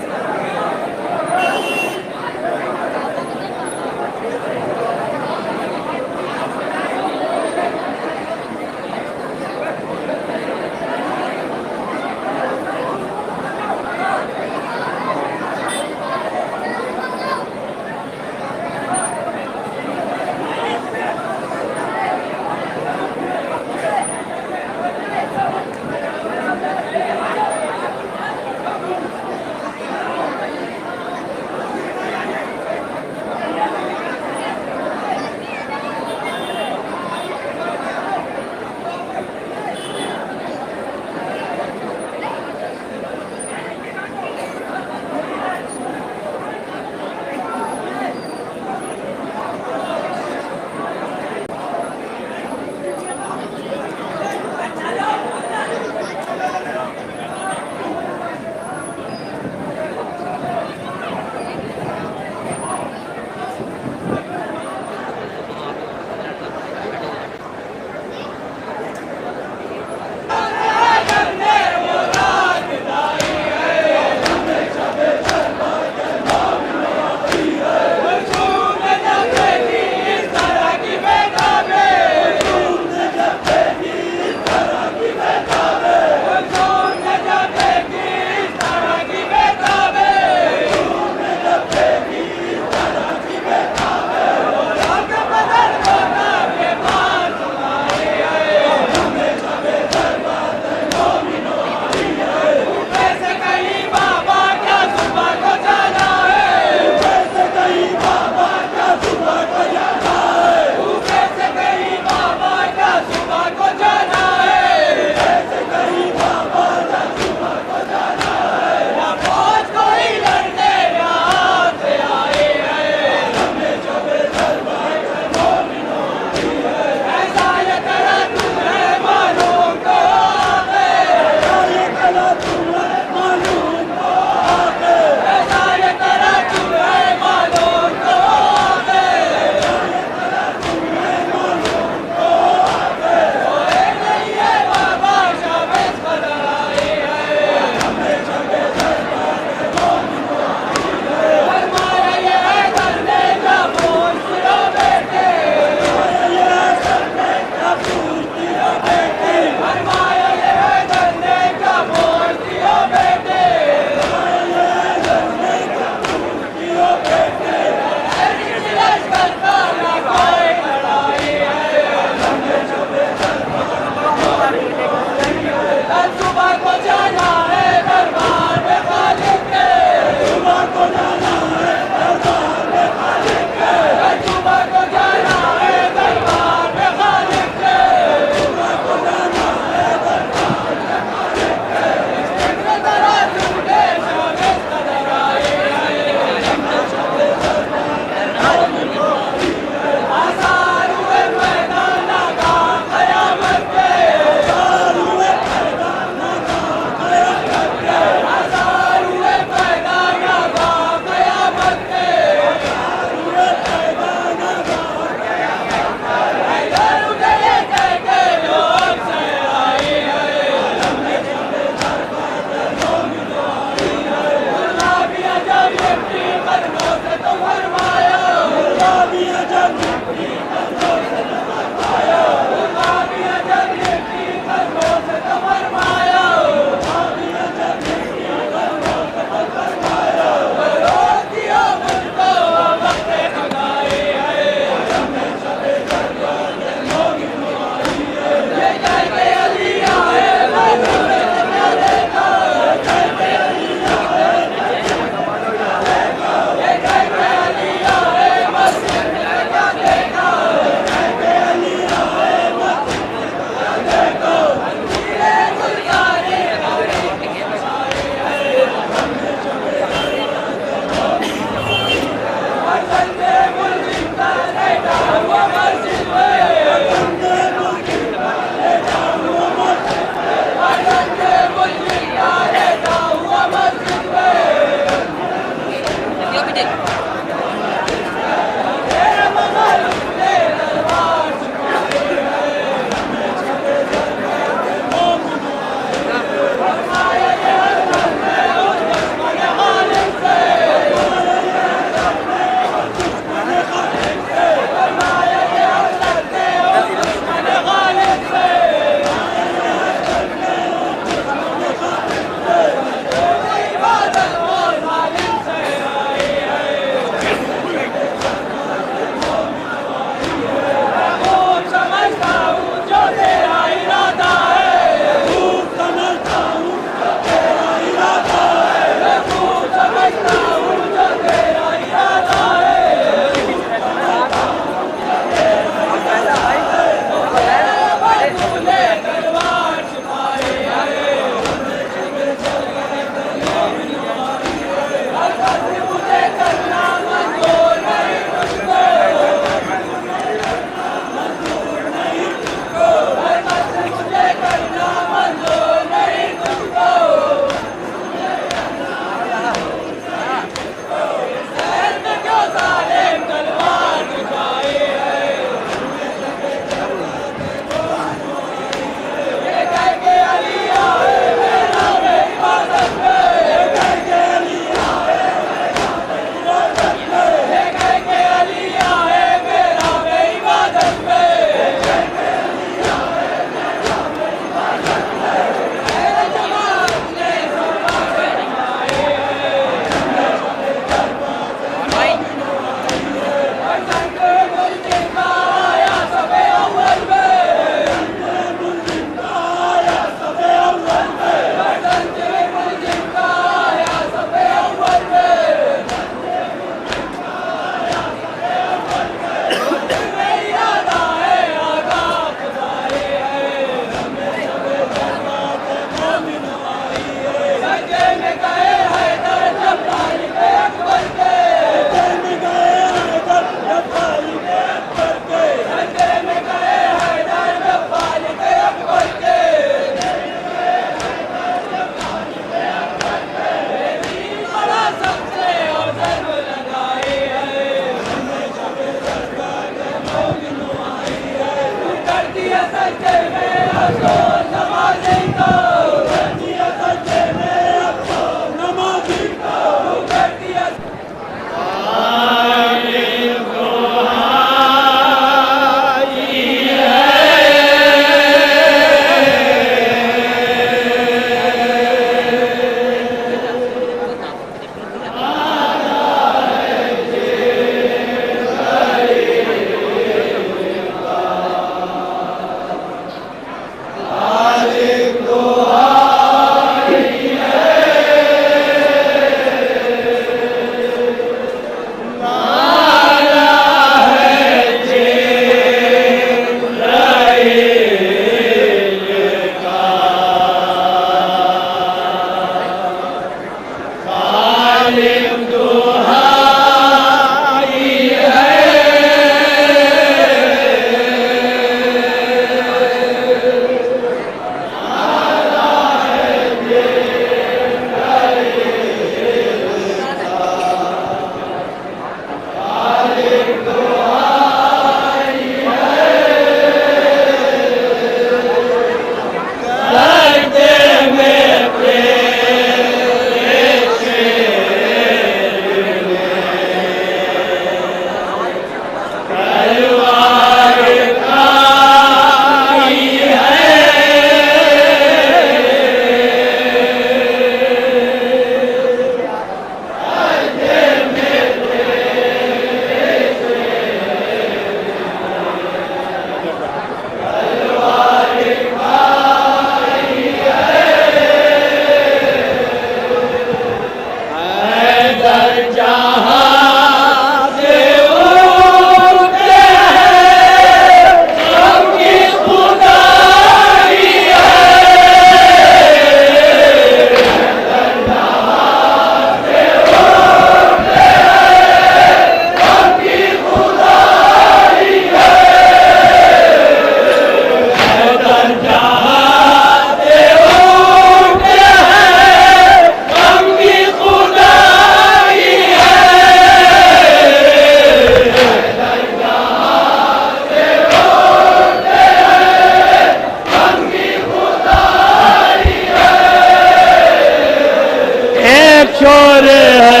शोर है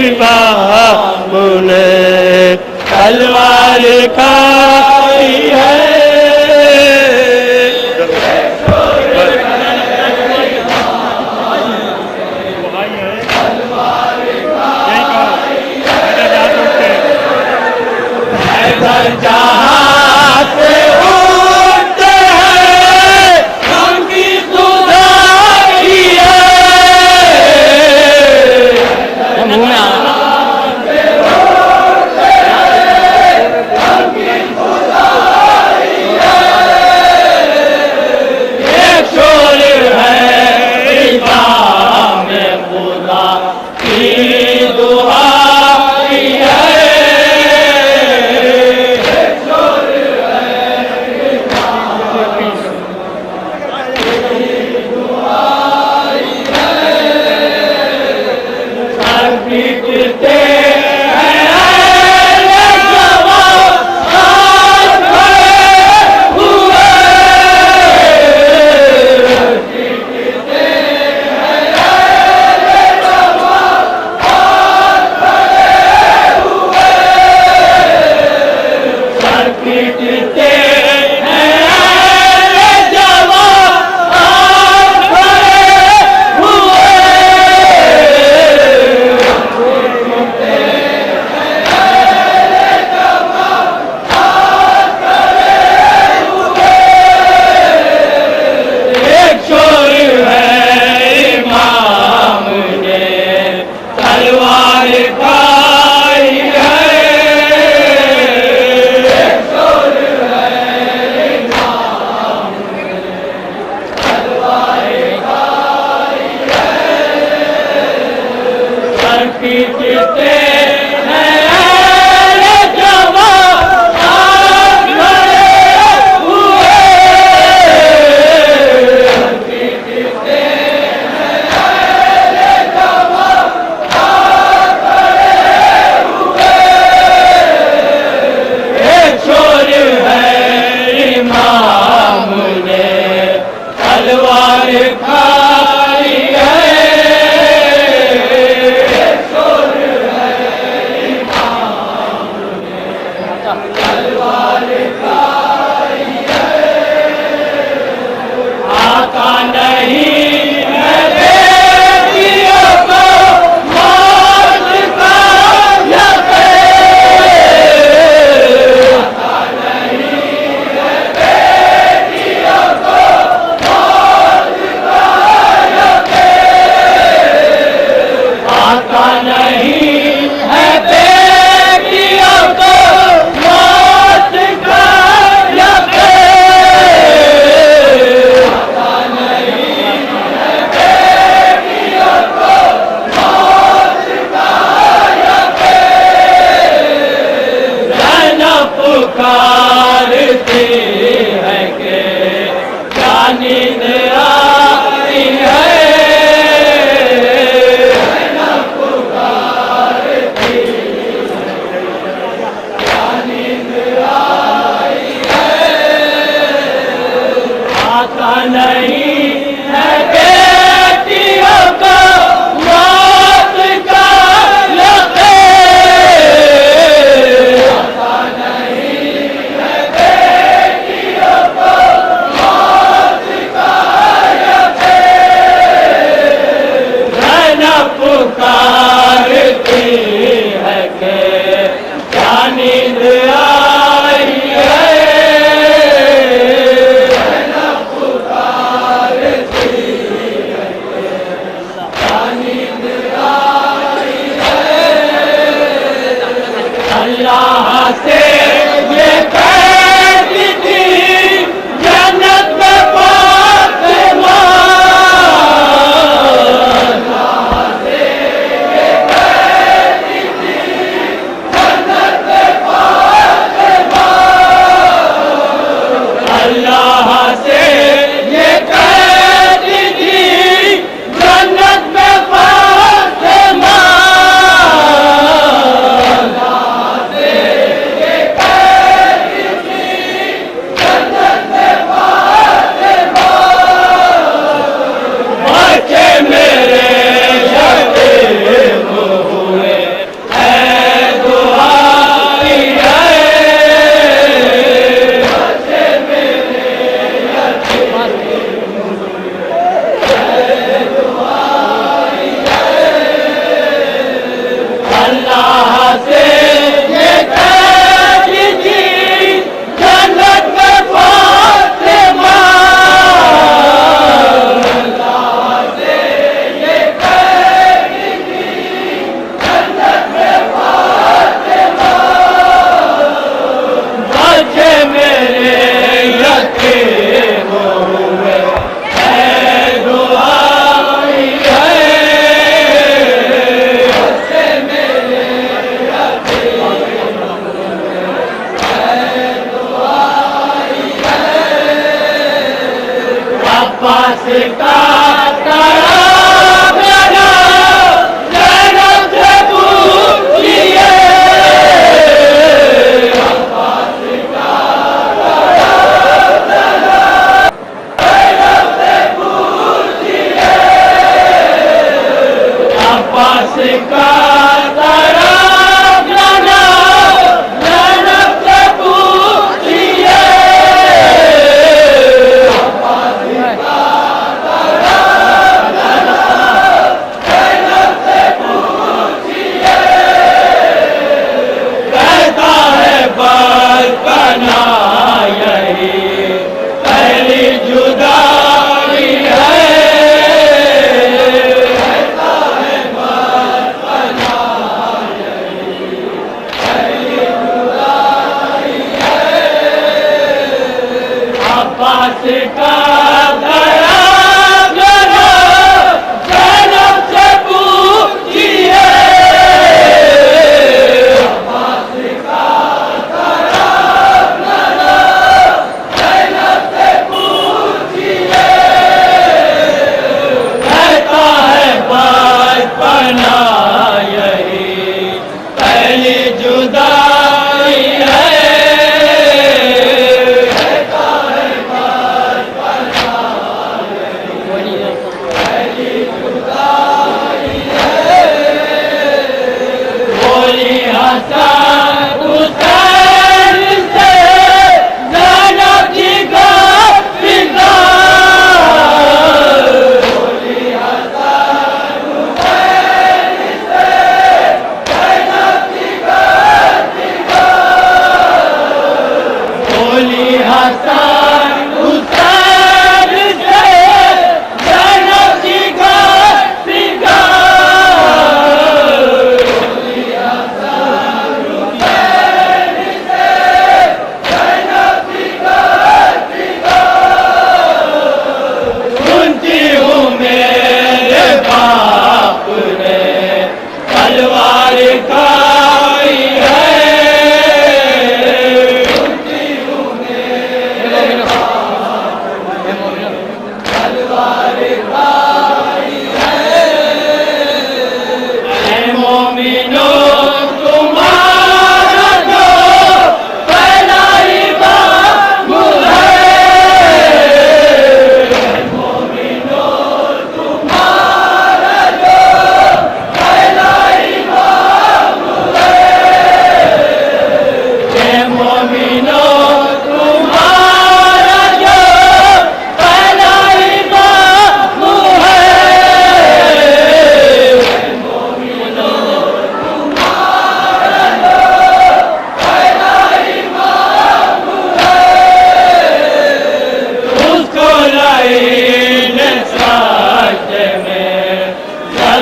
इमाम ने तलवार खाई है। जहाँ से उठते हैं उनकी खुदाई है। एक शोर है इमाम खुदा की दुआई है।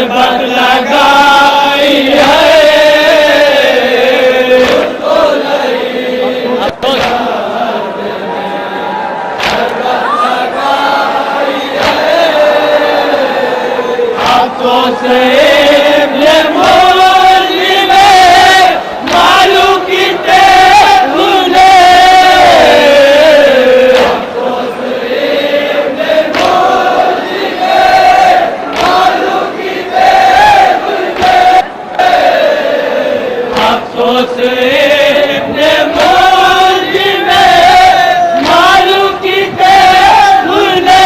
शरबत लगाई है हाथों से ये मोली में मालूम किते भूले अफसोस इब्ने मोली में मालूम किते भूले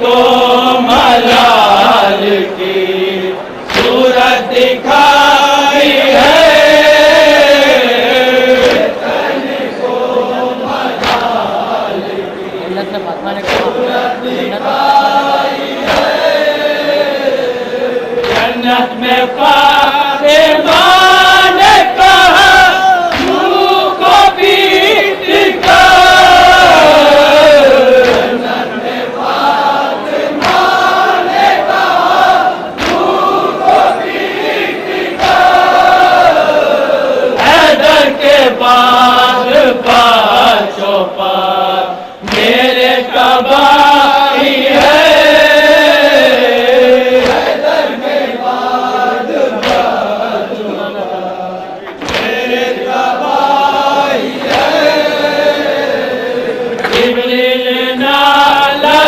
को मलाल की सूरत दिखाई है को मलाल की सूरत दिखाई है जन्नत में फातिमा ने कहा मुँह को भी दिखा बाद पाँचों पार मेरे कबाई है हैदर के बाद पाँचों पार मेरे कबाई है जिब्रील नाला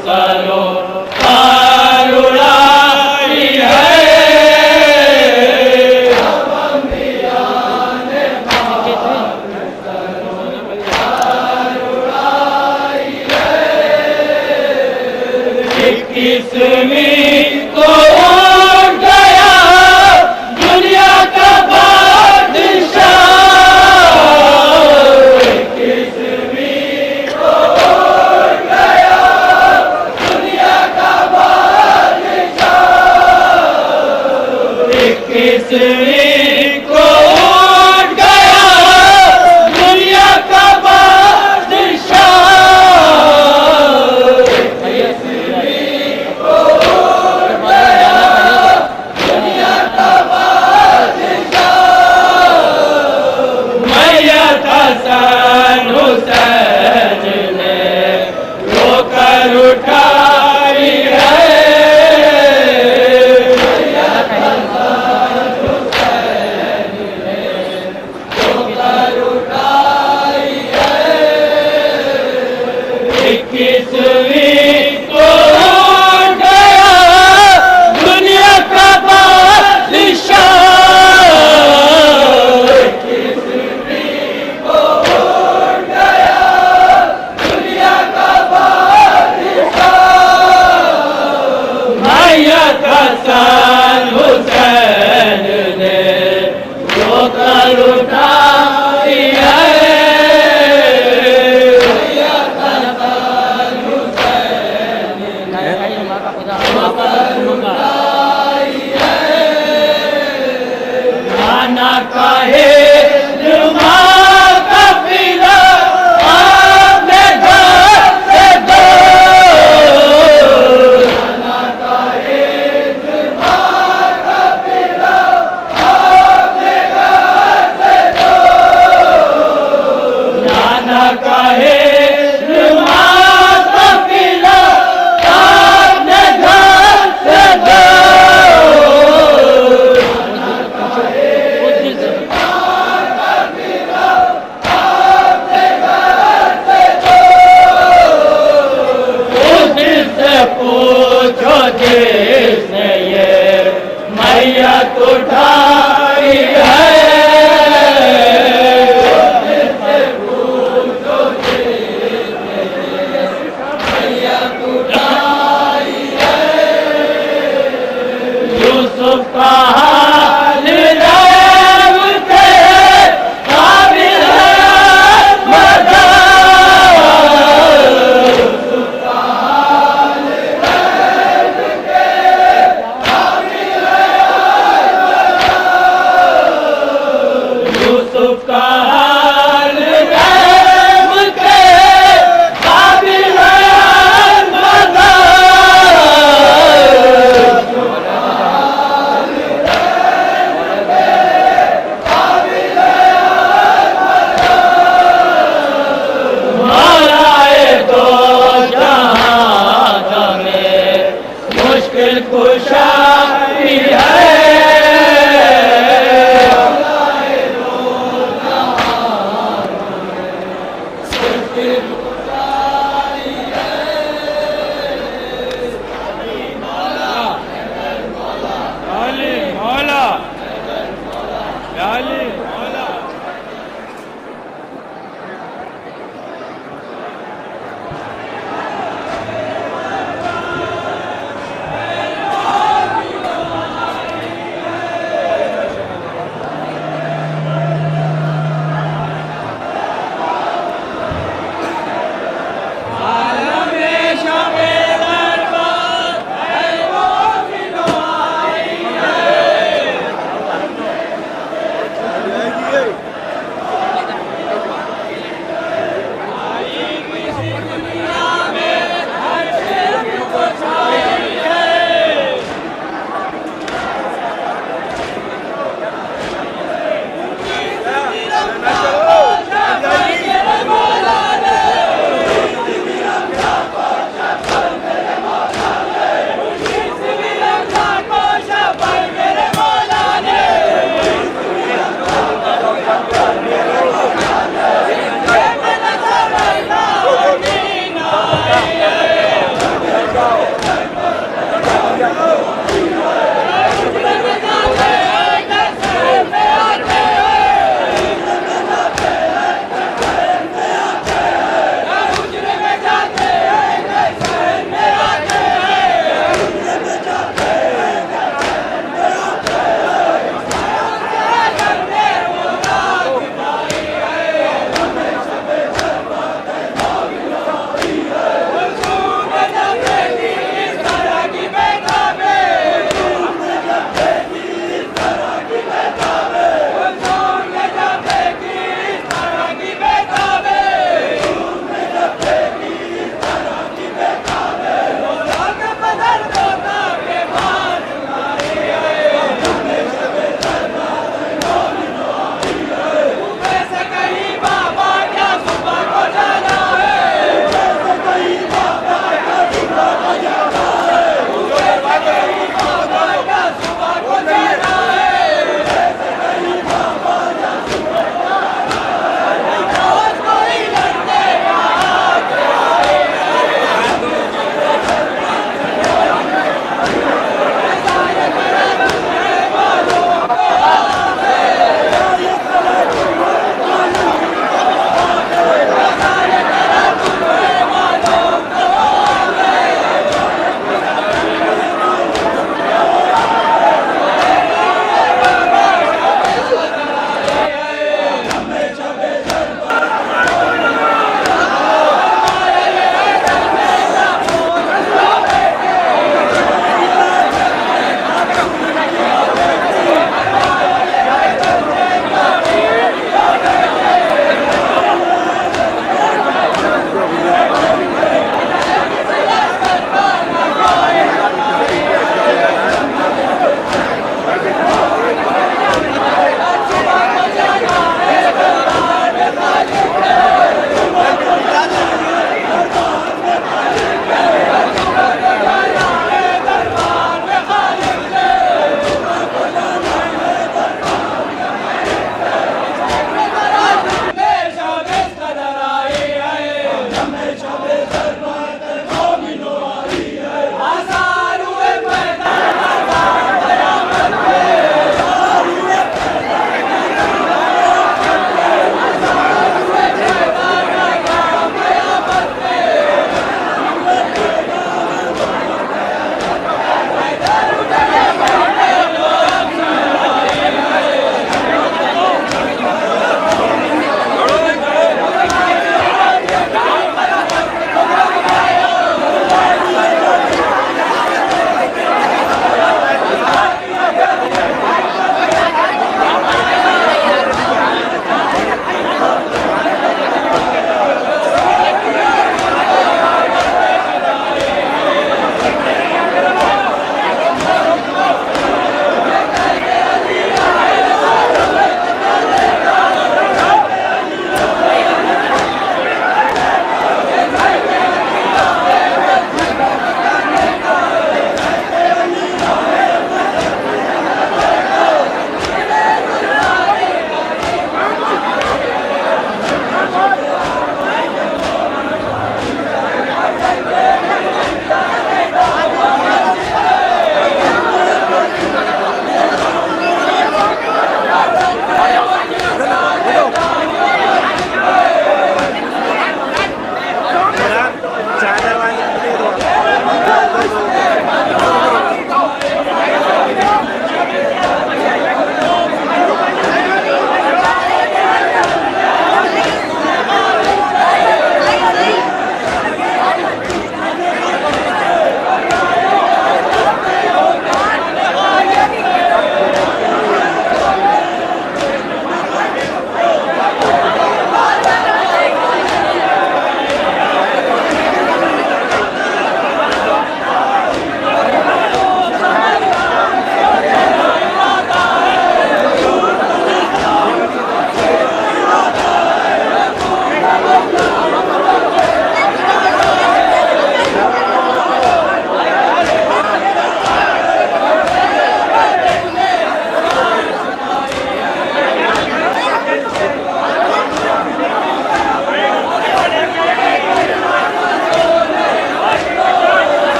सरो पार उड़ाई है इक्कीसवीं को उड़ गया दुनिया का बादशाह इक्कीसवीं को उड़ गया दुनिया का बादशाह इक्कीसवीं को उड़ गया दुनिया का बादशाह मैयत हसन हुसैन ने रोकर उठाई है इक्कीसवीं को उड़ गया दुनिया का बादशाह इक्कीसवीं को उड़ गया दुनिया का बादशाह मैयत हसन हुसैन ने रोकर उठाई है नाना कहे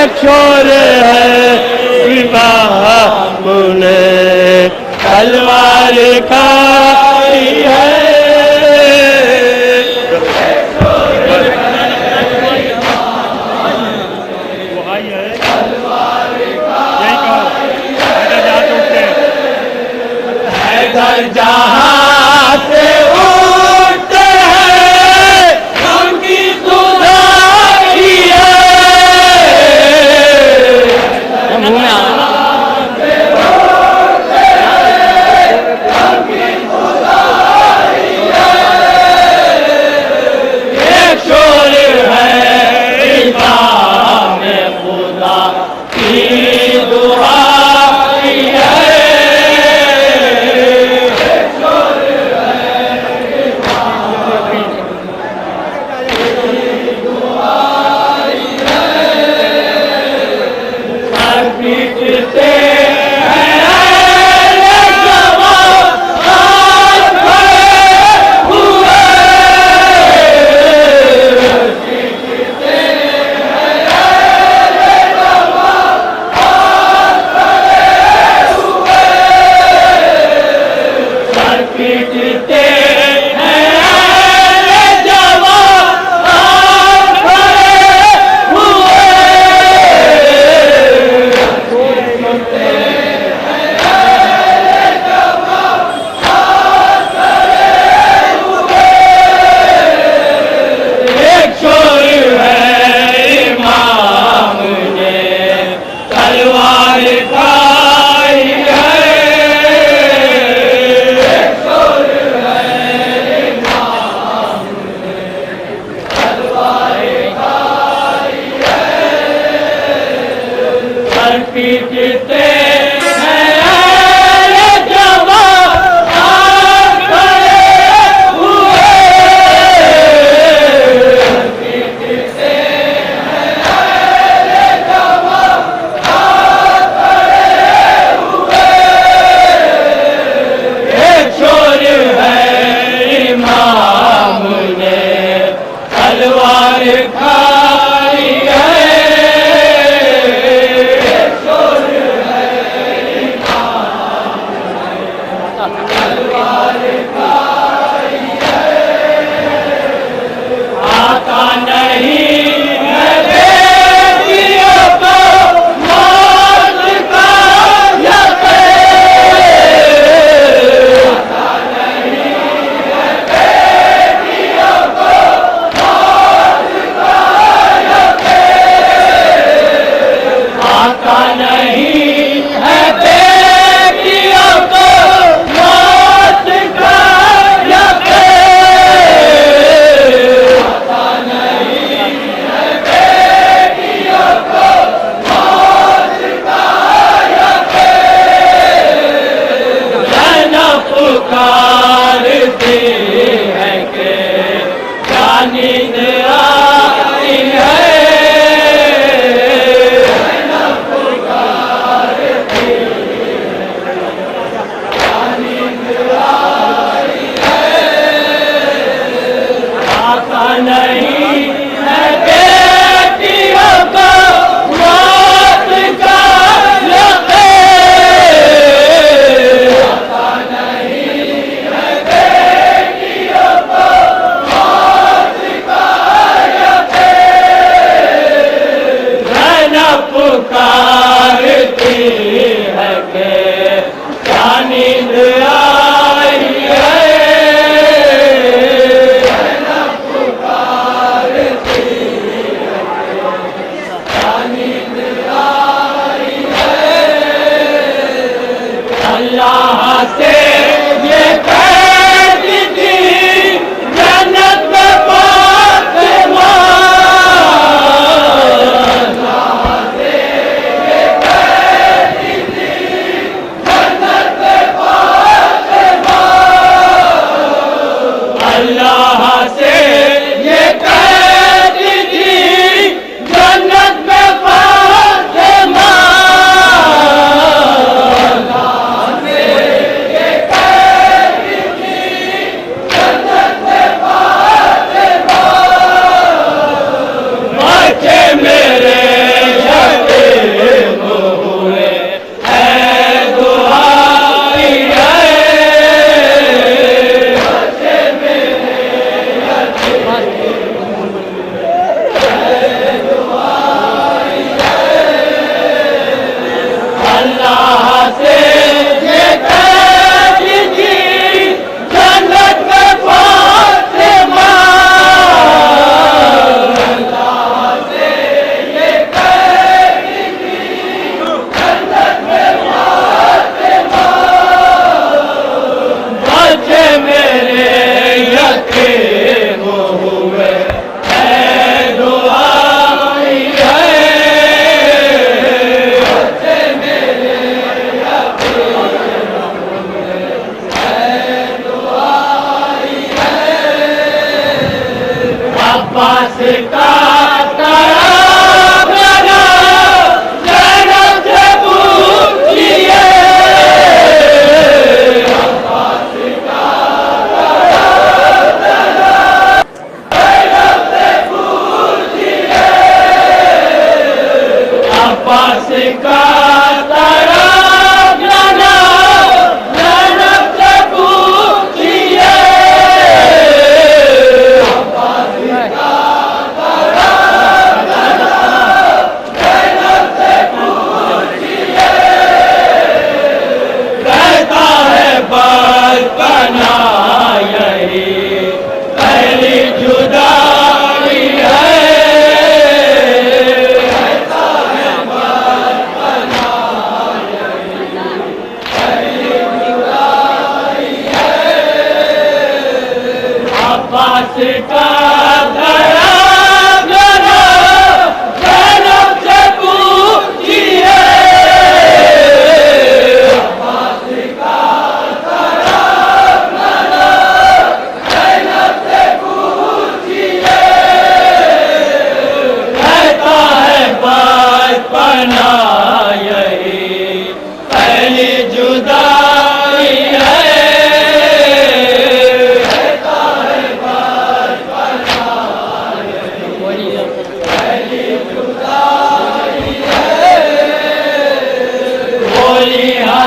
एक शोर है इमाम ने तलवार खाई है। जहाँ से उठते हैं उनकी खुदाई है। एक शोर है इमाम खुदा की दुआई है।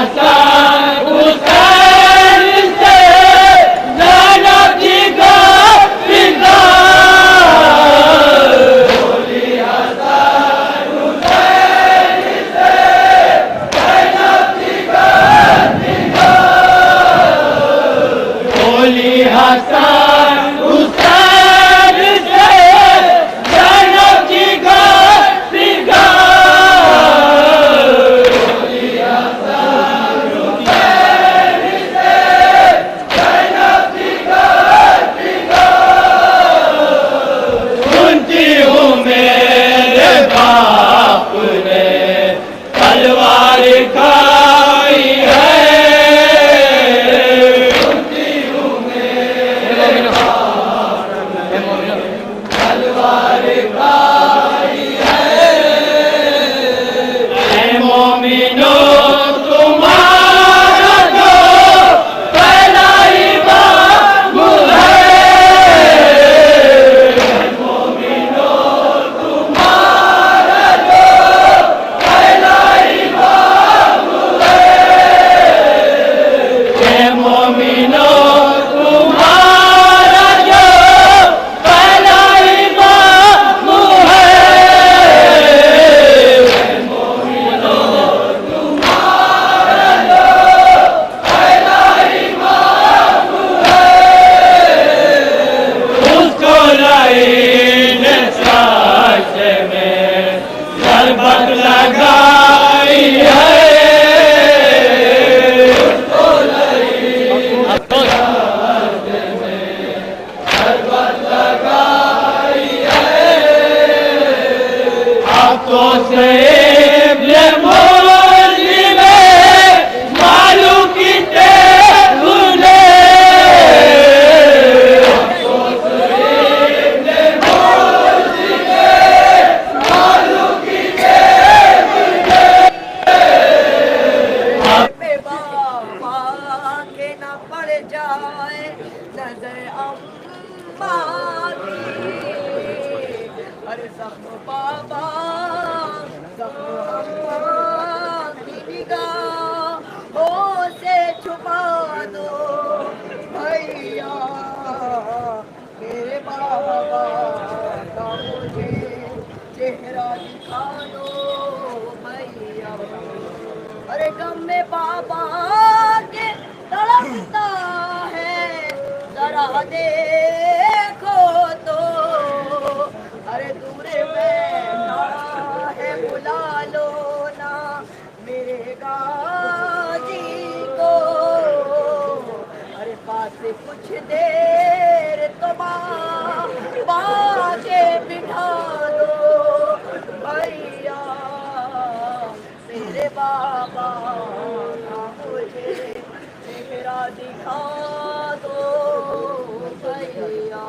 हसन हुसैन से ज़ैनब जी का फिदार बोली हसन हुसैन से ज़ैनब जी का फिदार बोली हसन हुसैन से ज़ैनब जी का फिदार बोली हसन हुसैन से ज़ैनब जी का फिदार सुनती हूँ मेरे बाप ने तलवार खाई है सुनती हूँ मेरे बाप ने तलवार खाई है ऐ मोमिनो तुम्हारा जो पहला इमाम है ऐ मोमिनो तुम्हारा जो पहला इमाम है ऐ मोमिनो तुम्हारा जो पहला इमाम है ऐ मोमिनो तुम्हारा जो पहला इमाम है उसको लाइन साशे में शरबत लगाई है उसको लाइन साशे में शरबत लगाई है हाथों से इब्ने मोली में मालूम कीते तूने हाथों से इब्ने मोली में मालूम कीते तूने पे बाबा के न पड़ जाए नजर अम्मा की अरे जख्म बाबा जख्म अम्मा की निगाहों से छुपा दो भैया मेरे बाबा का मुझे चेहरा दिखा दो भैया अरे गम में बाबा के तड़पता है जरा देखो तो अरे दूर बैठा है बुला लो ना मेरे गाजी को अरे पास कुछ देर तो बाबा के बिठा दो भैया मेरे बाबा का मुझे चेहरा दिखा दो भैया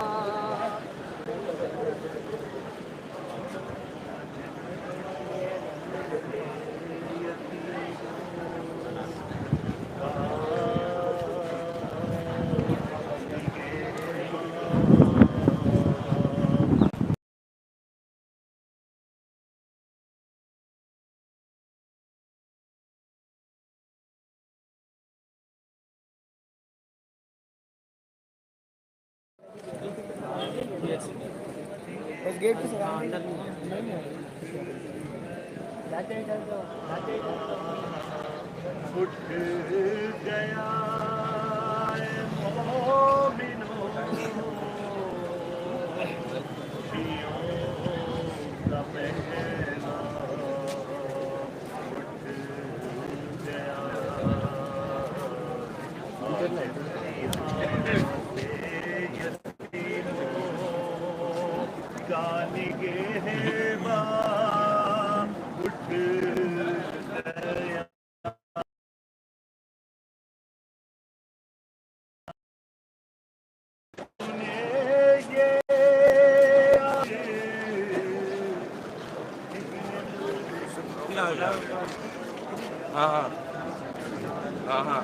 बस गेट पे से अंदर नहीं जाते ही उठ गया मोमिनो का पहला गाने गे बा उठ गया हाँ हाँ हाँ हाँ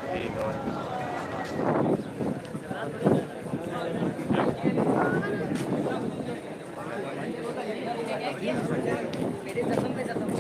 ठीक है मेरे जख्म पे जख्म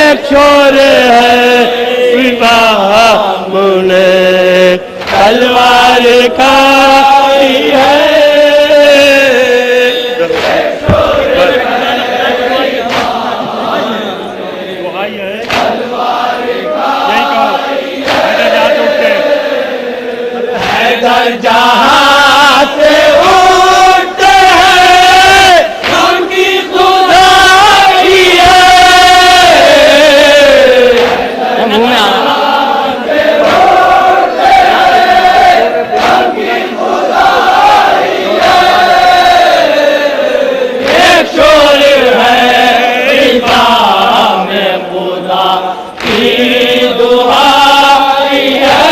एक शोर है इमाम ने तलवार खाई है। जहाँ से उठते हैं उनकी खुदाई है। एक शोर है इमाम खुदा की दुआई है।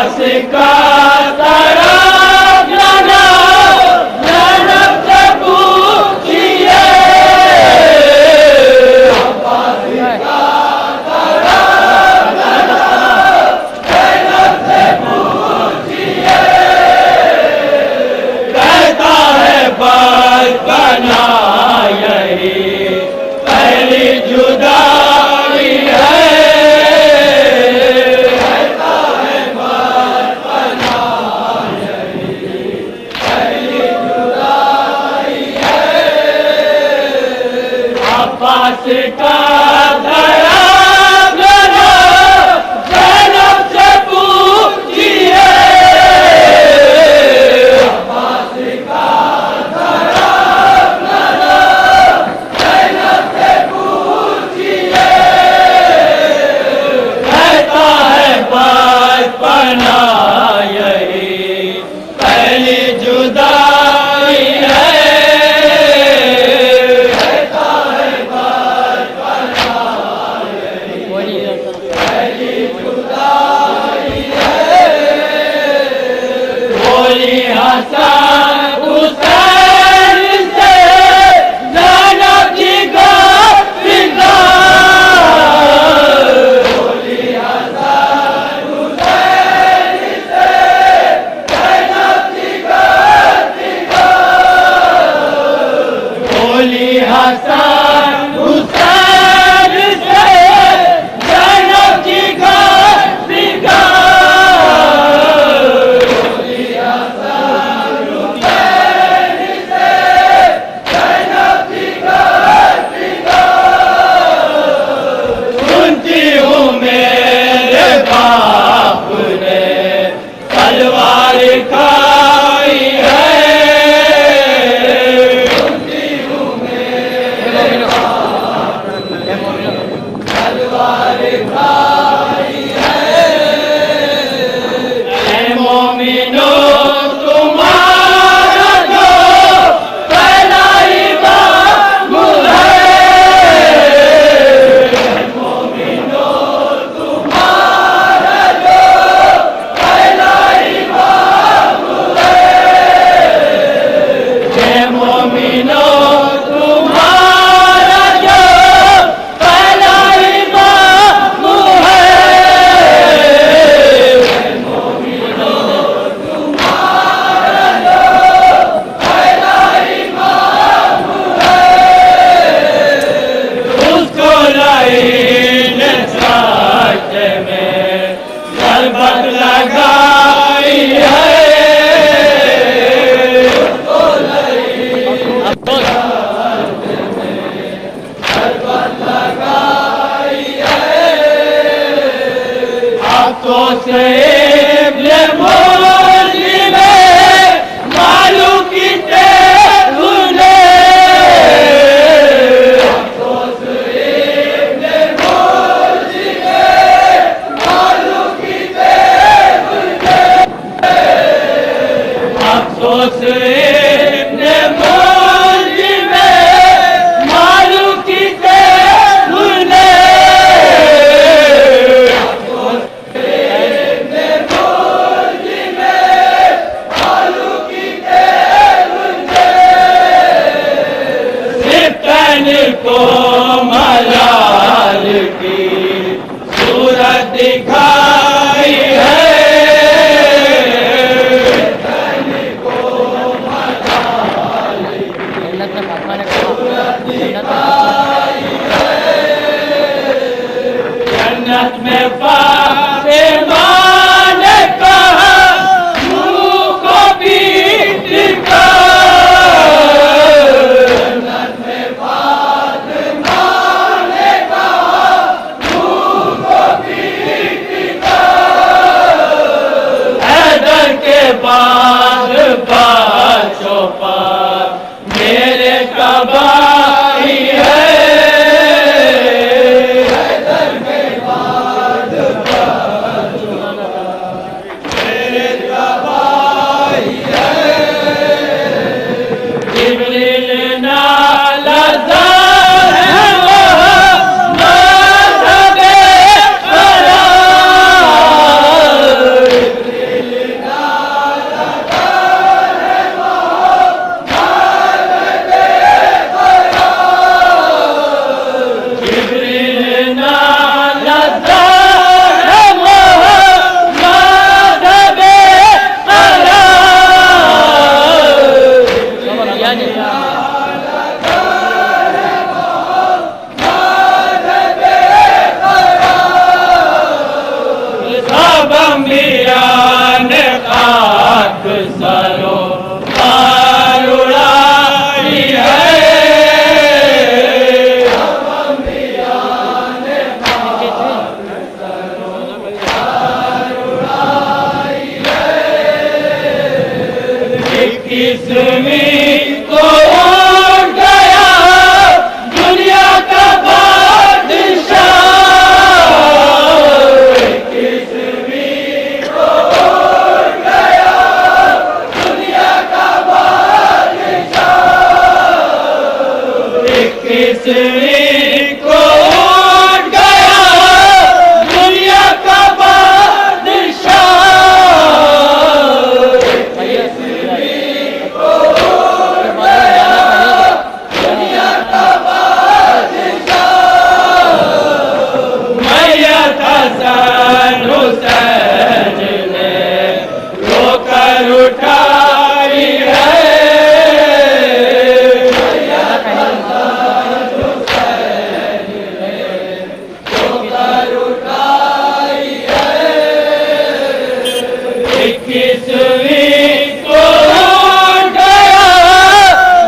अब्बास का तरफ ज़ैनब से पूछिए, अब्बास का तरफ ज़ैनब से पूछिए, कहता है बचपना यही पहली जुदाई है, कहता है बचपना यही पहली जुदाई है, अब्बास का तरफ ज़ैनब से पूछिए, अब्बास का बचपना यही पहली जुदाई है, कहता है बचपना यही पहली जुदाई है, बोली हसन हुसैन से ज़ैनब जी का फिकार, बोली हसन हुसैन से ज़ैनब जी का फिकार, बोली हसन हुसैन से ज़ैनब जी का फिकार, बोली हसन हुसैन से ज़ैनब जी का फिकार, सुनती हूँ मेरे बाप ने तलवार खाई है, सुनती हूँ मेरे बाप ने तलवार खाई है, ऐ मोमिनो तुम्हारा जो पहला इमाम है, ऐ मोमिनो तुम्हारा जो पहला इमाम है, ऐ मोमिनो तुम्हारा जो पहला इमाम है, ऐ मोमिनो तुम्हारा जो पहला इमाम है, उसको लाइन सच में ज़रबत लगाई है, उसको लाइन सच में ज़रबत लगाई है, हाथों से इब्ने मुस्लिम मालूम की तूने, हाथों से इब्ने मुस्लिम मालूम की तूने, हाथों से इब्ने मुस्लिम मालूम की तूने, को मलाल की सूरत दिखाई है, को मलाल की सूरत दिखाई है, जन्नत में फातिमा ने कहा मुँह को भी दिखा, बाद बादशाहों पर मेरे तबाही है, हैदर के बाद अंबिया ने खाक सरो पार उड़ाई है। अंबिया ने खाक सरो पार उड़ाई है। 21वीं को उठ गया दुनिया का बादशाह। 21वीं को उठ गया दुनिया का बादशाह। 21वीं को उठ गया दुनिया का बादशाह। 21वीं को उठ गया दुनिया का बादशाह। मैयत हसन हुसैन ने रोकर उठाई है। मैयत हसन हुसैन ने रोकर उठाई है। 21वीं को उठ गया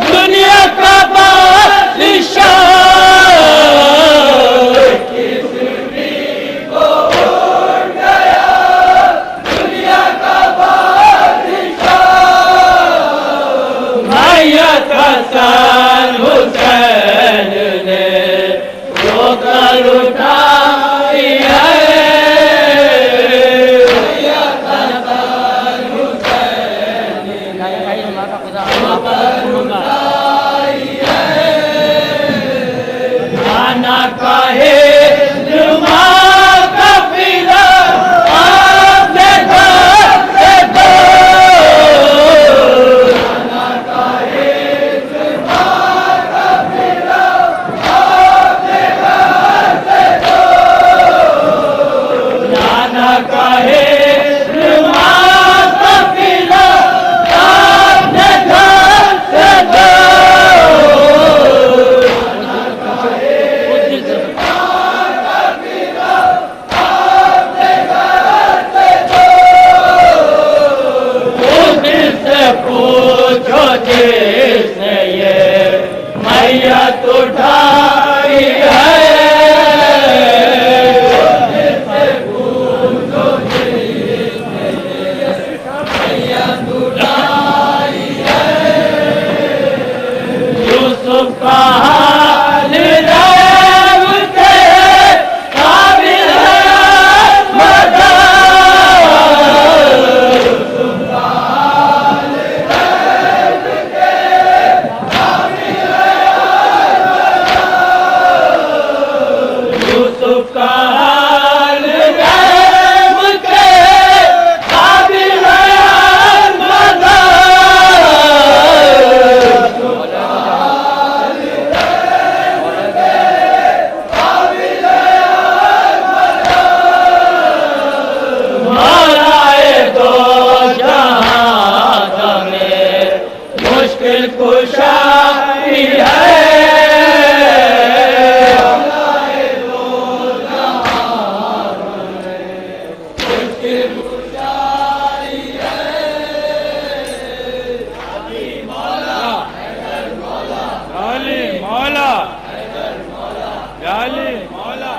दुनिया का बादशाह। 21वीं को उठ गया दुनिया का बादशाह। मैयत हसन हुसैन ने रोकर उठाई है। मैयत हसन हुसैन ने रोकर उठाई है। आना काहे जुमा का फिरा आपने घर से दो। आना काहे जुमा का फिरा आपने घर से दो। आना काहे जुमा का फिरा आपने घर से दो। पूछो जिसने ये मैयत उठाई है। जिससे पूछो जिसने ये मैयत उठाई है। यूसुफ का हाल रैब के काबिल है मदा। यूसुफ का हाल रैब के काबिल है मदा। यूसुफ का हाल रैब के काबिल है मदा। मौलाए दो जहां में मुश्किल कुशाई है। मौलाए दो जहां में मुश्किल कुशाई है। अली मौला हैदर मौला अली मौला हैदर मौला अली मौला।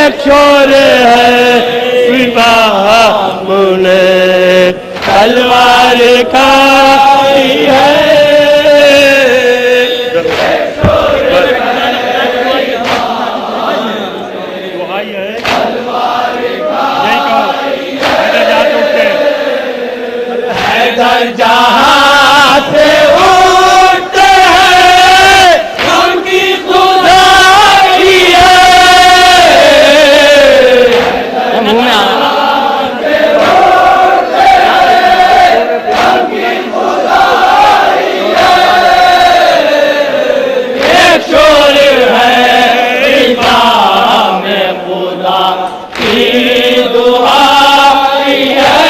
एक शोर है इमाम ने तलवार खाई है। हैदर जहाँ से उठते हैं उनकी खुदाई है। एक शोर है इमाम खुदा की दुआई है।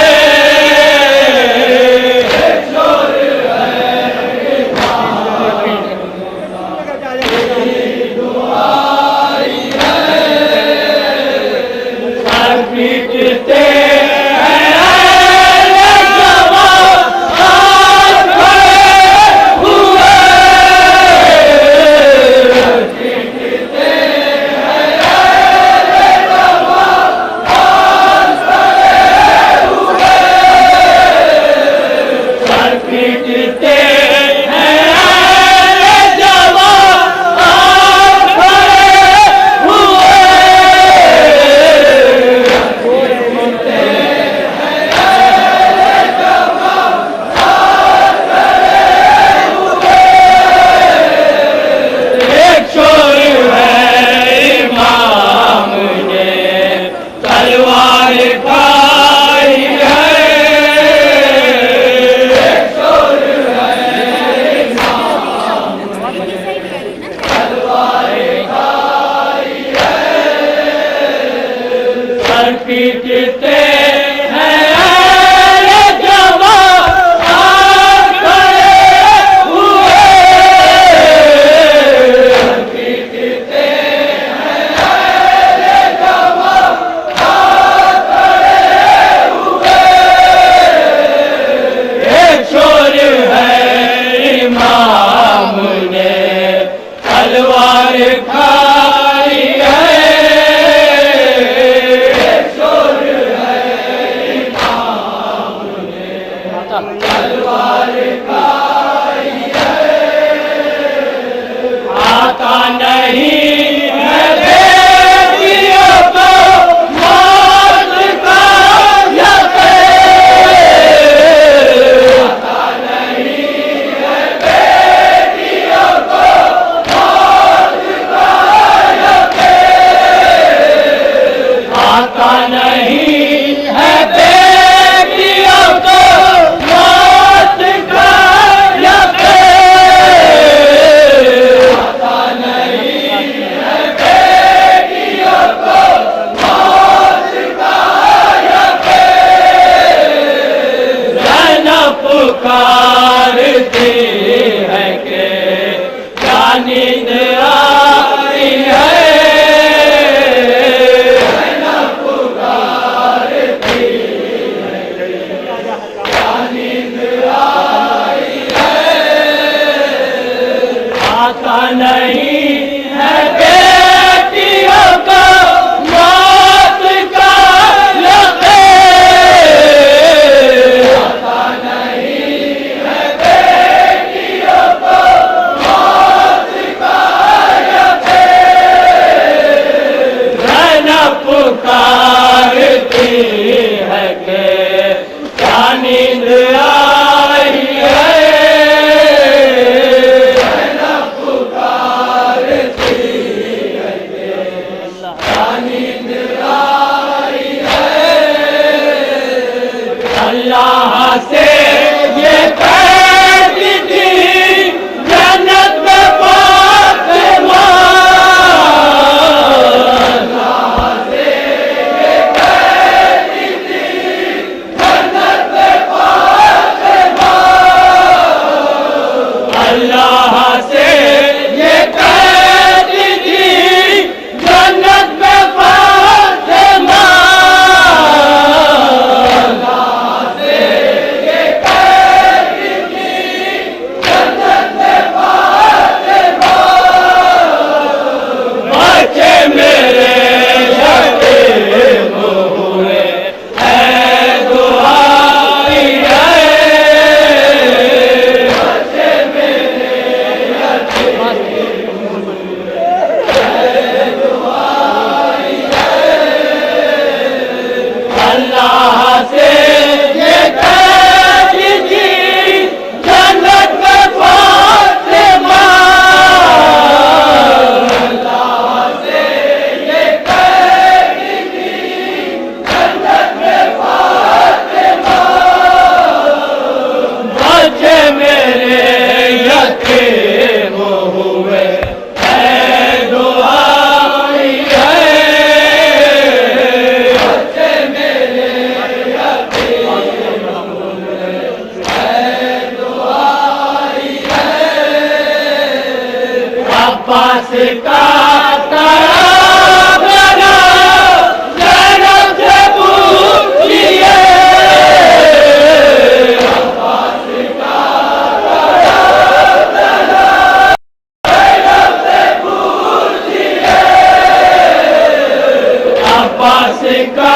अब्बास का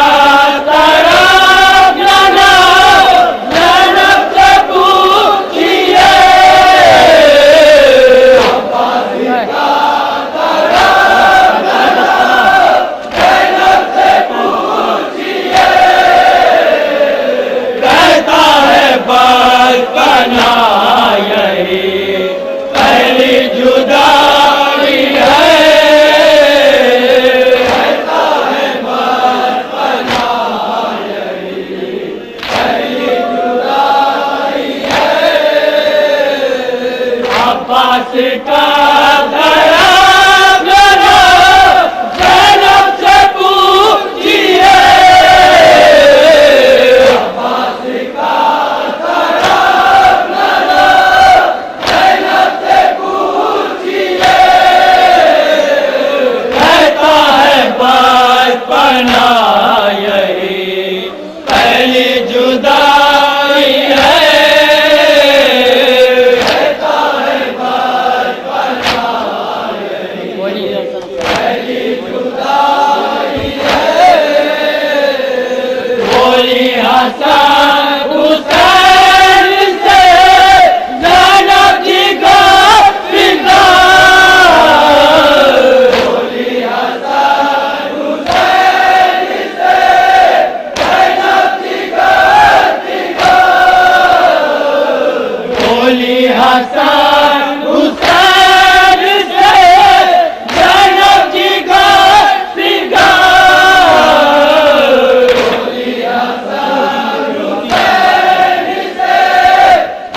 तरफ ज़ैनब से पूछिए, अब्बास का तरफ ज़ैनब से पूछिए, कहता है बचपना यही पहली जुदाई है, कहता है बचपना यही पहली जुदाई है, अब्बास का तरफ ज़ैनब से पूछिए, अब्बास का बचपना यही पहली जुदाई है, कहता है बचपना यही पहली जुदाई है, बोली हसन हुसैन से ज़ैनब जी का फिदा, बोली हसन हुसैन से ज़ैनब जी का फिदा, बोली हसन हुसैन से ज़ैनब जी का फिदा, बोली हसन हुसैन से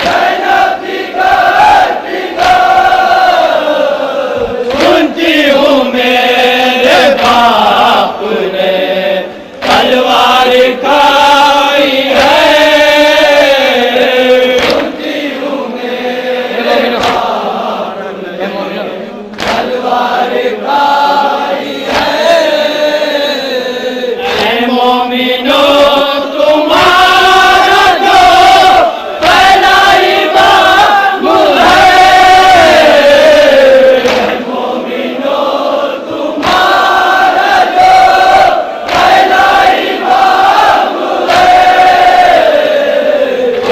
ज़ैनब जी का फिदा, सुनती हूँ मेरे बाप ने तलवार खाई है, सुनती हूँ मेरे बाप ने तलवार खाई है, ऐ मोमिनो तुम्हारा जो पहला इमाम है, ऐ मोमिनो तुम्हारा जो पहला इमाम है,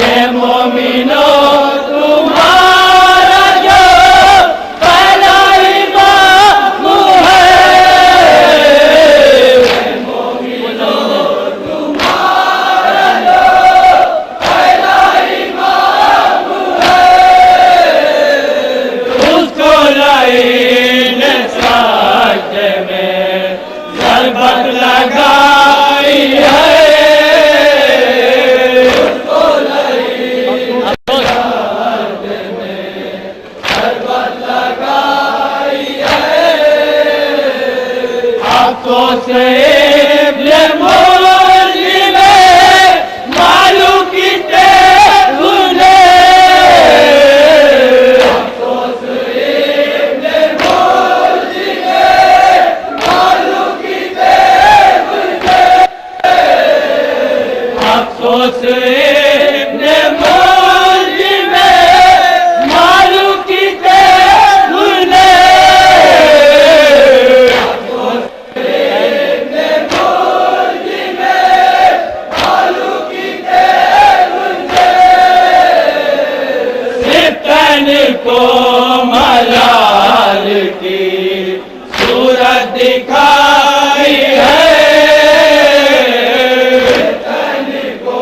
ऐ मोमिनो तुम्हारा जो पहला इमाम है, ऐ मोमिनो तुम्हारा जो पहला इमाम है, उसको लाइन साजे में ज़रबत लगाई है, उसको लाइन साजे में ज़रबत लगाई है, अफ़सोस इब्ने मुज़लिम मालूम कीते तूने, अफ़सोस इब्ने मुज़लिम मालूम कीते तूने, अफ़सोस इब्ने मुज़लिम मालूम कीते तूने, अफ़सोस इब्ने मुज़लिम मालूम कीते तूने, सिप्तन को मलाल की सूरत दिखाई है, सिप्तन को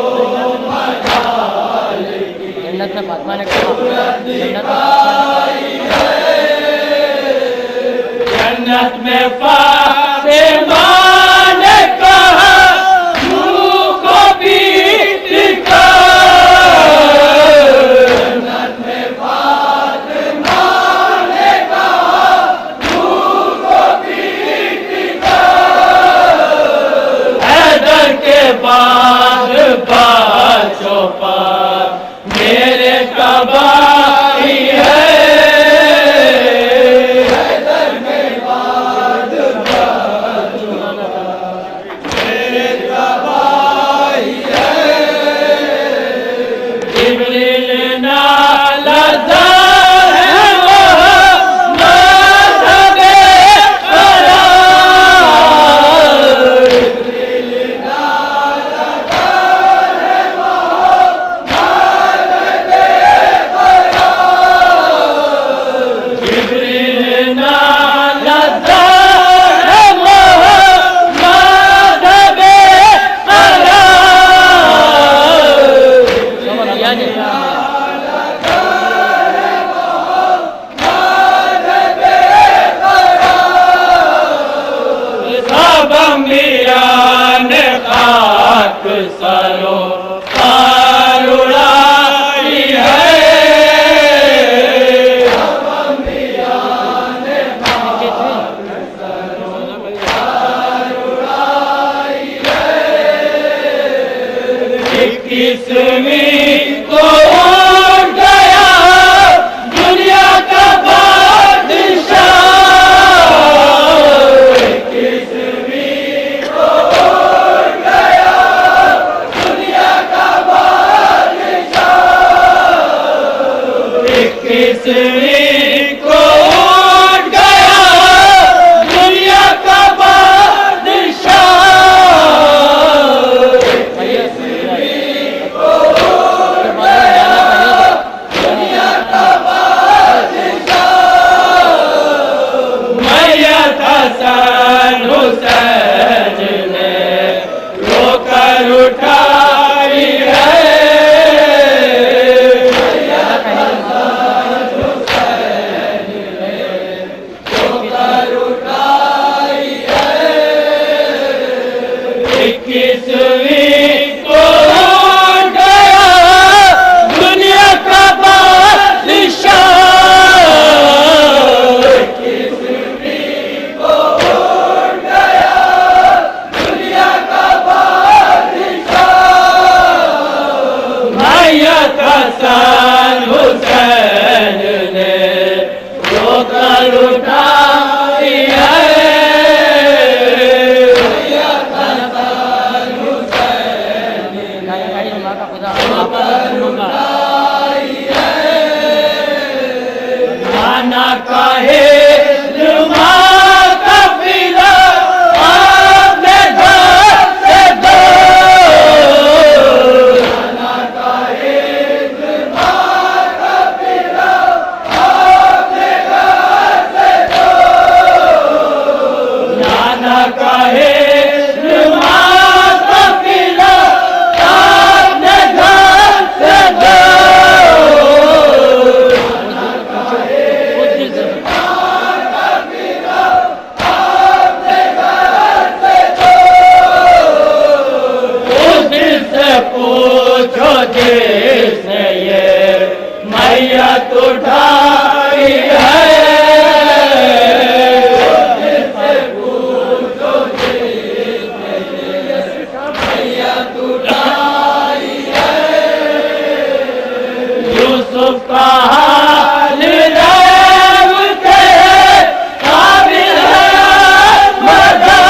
किसने ये मैयत उठाई है। जिससे पूछो जिसने ये मैयत उठाई है। यूसुफ का हाल रब के काबिल है मदद।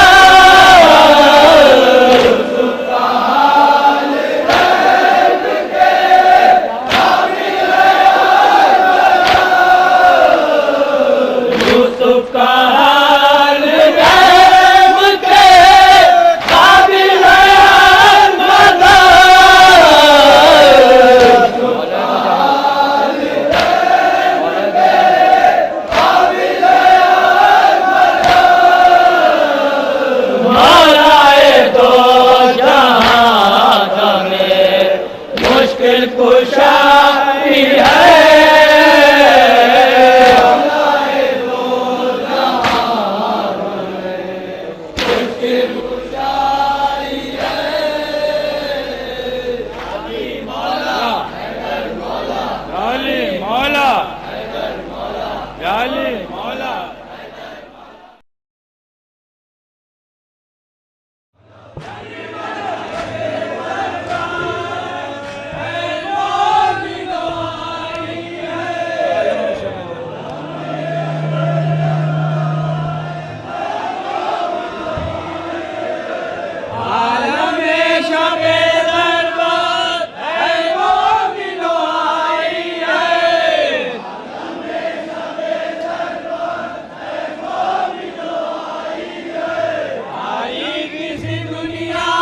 दुनिया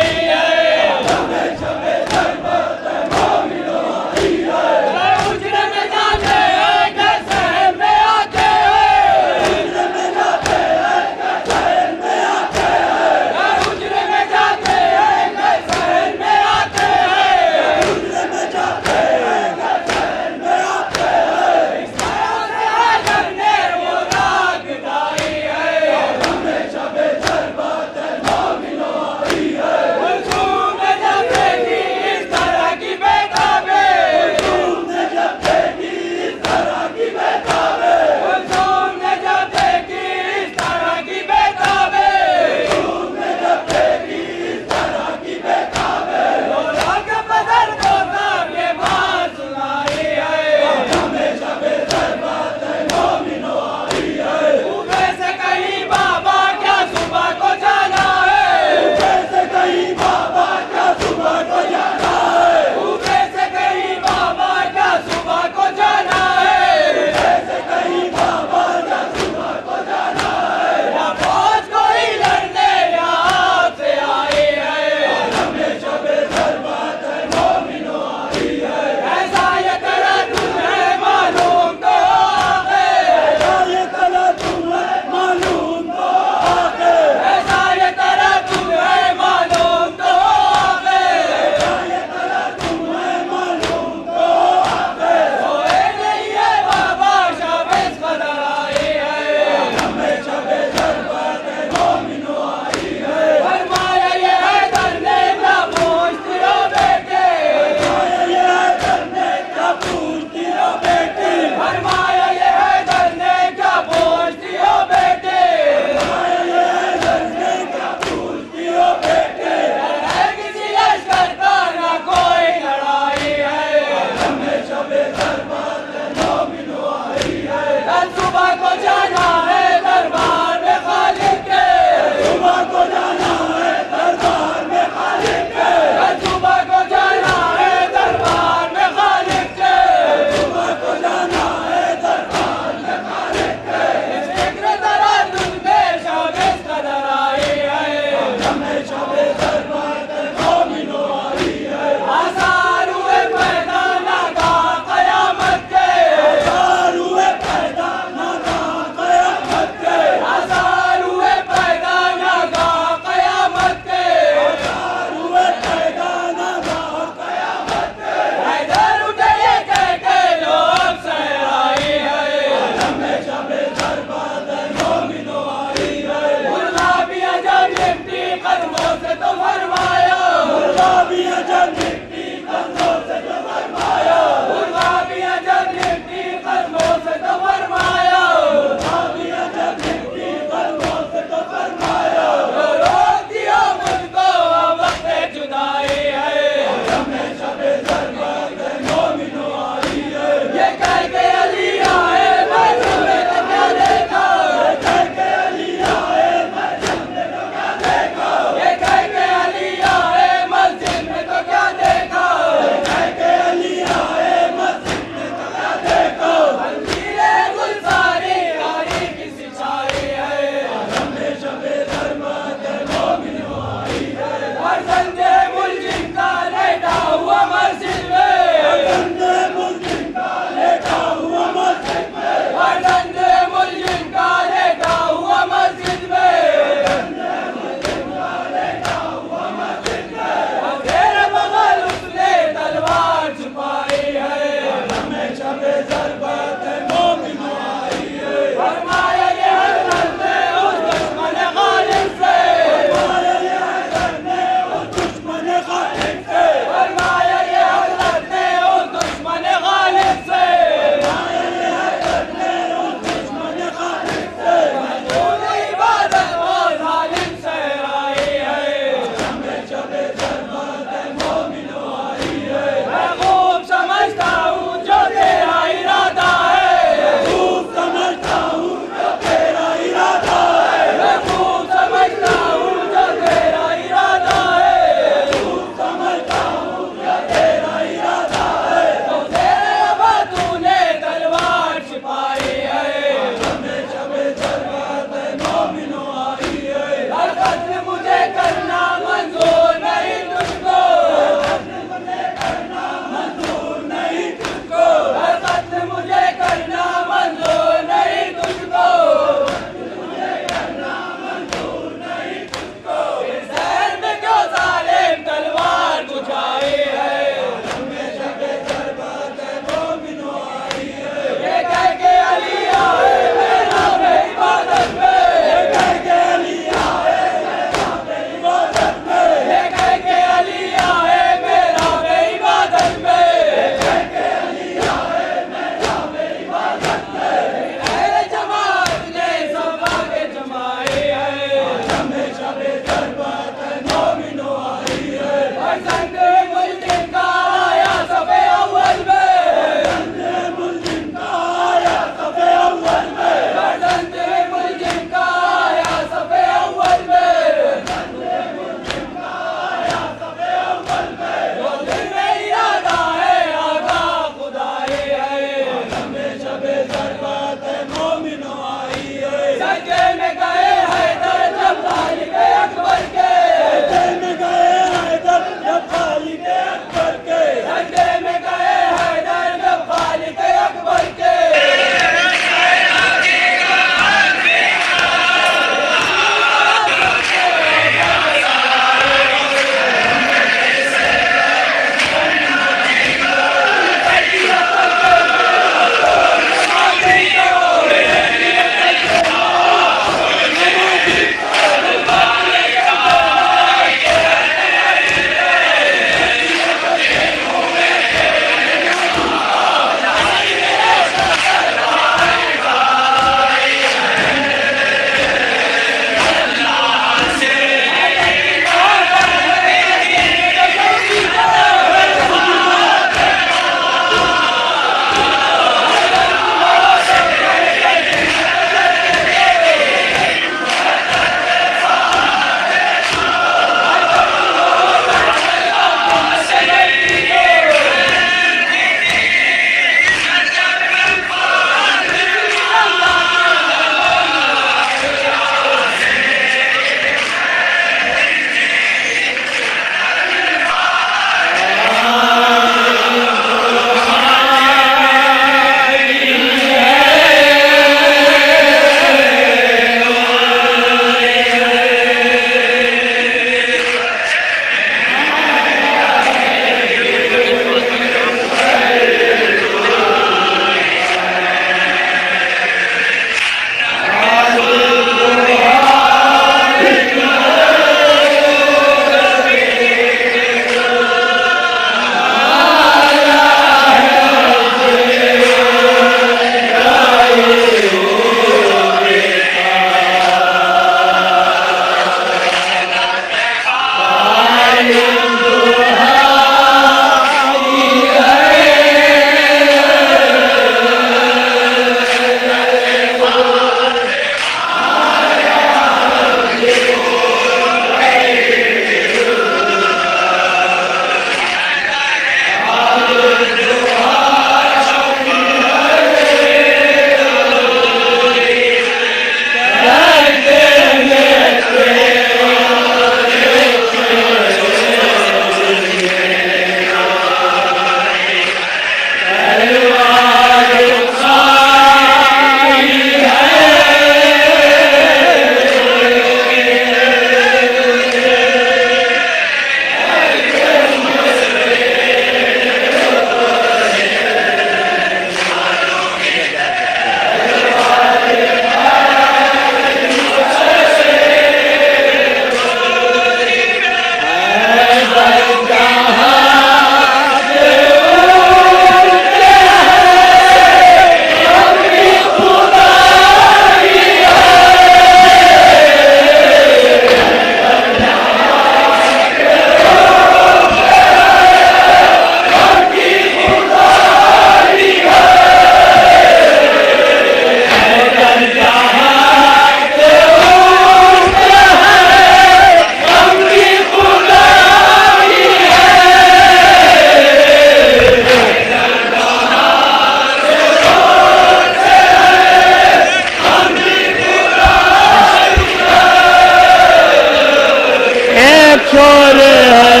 एक शोर है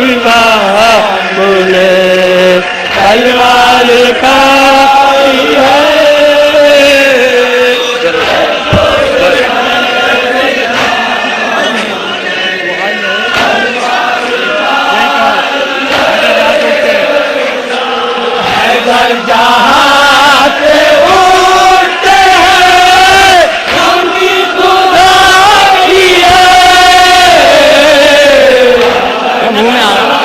इमाम ने तलवार खाई है। जहाँ से उठते हैं उनकी खुदाई है। मुँह में आ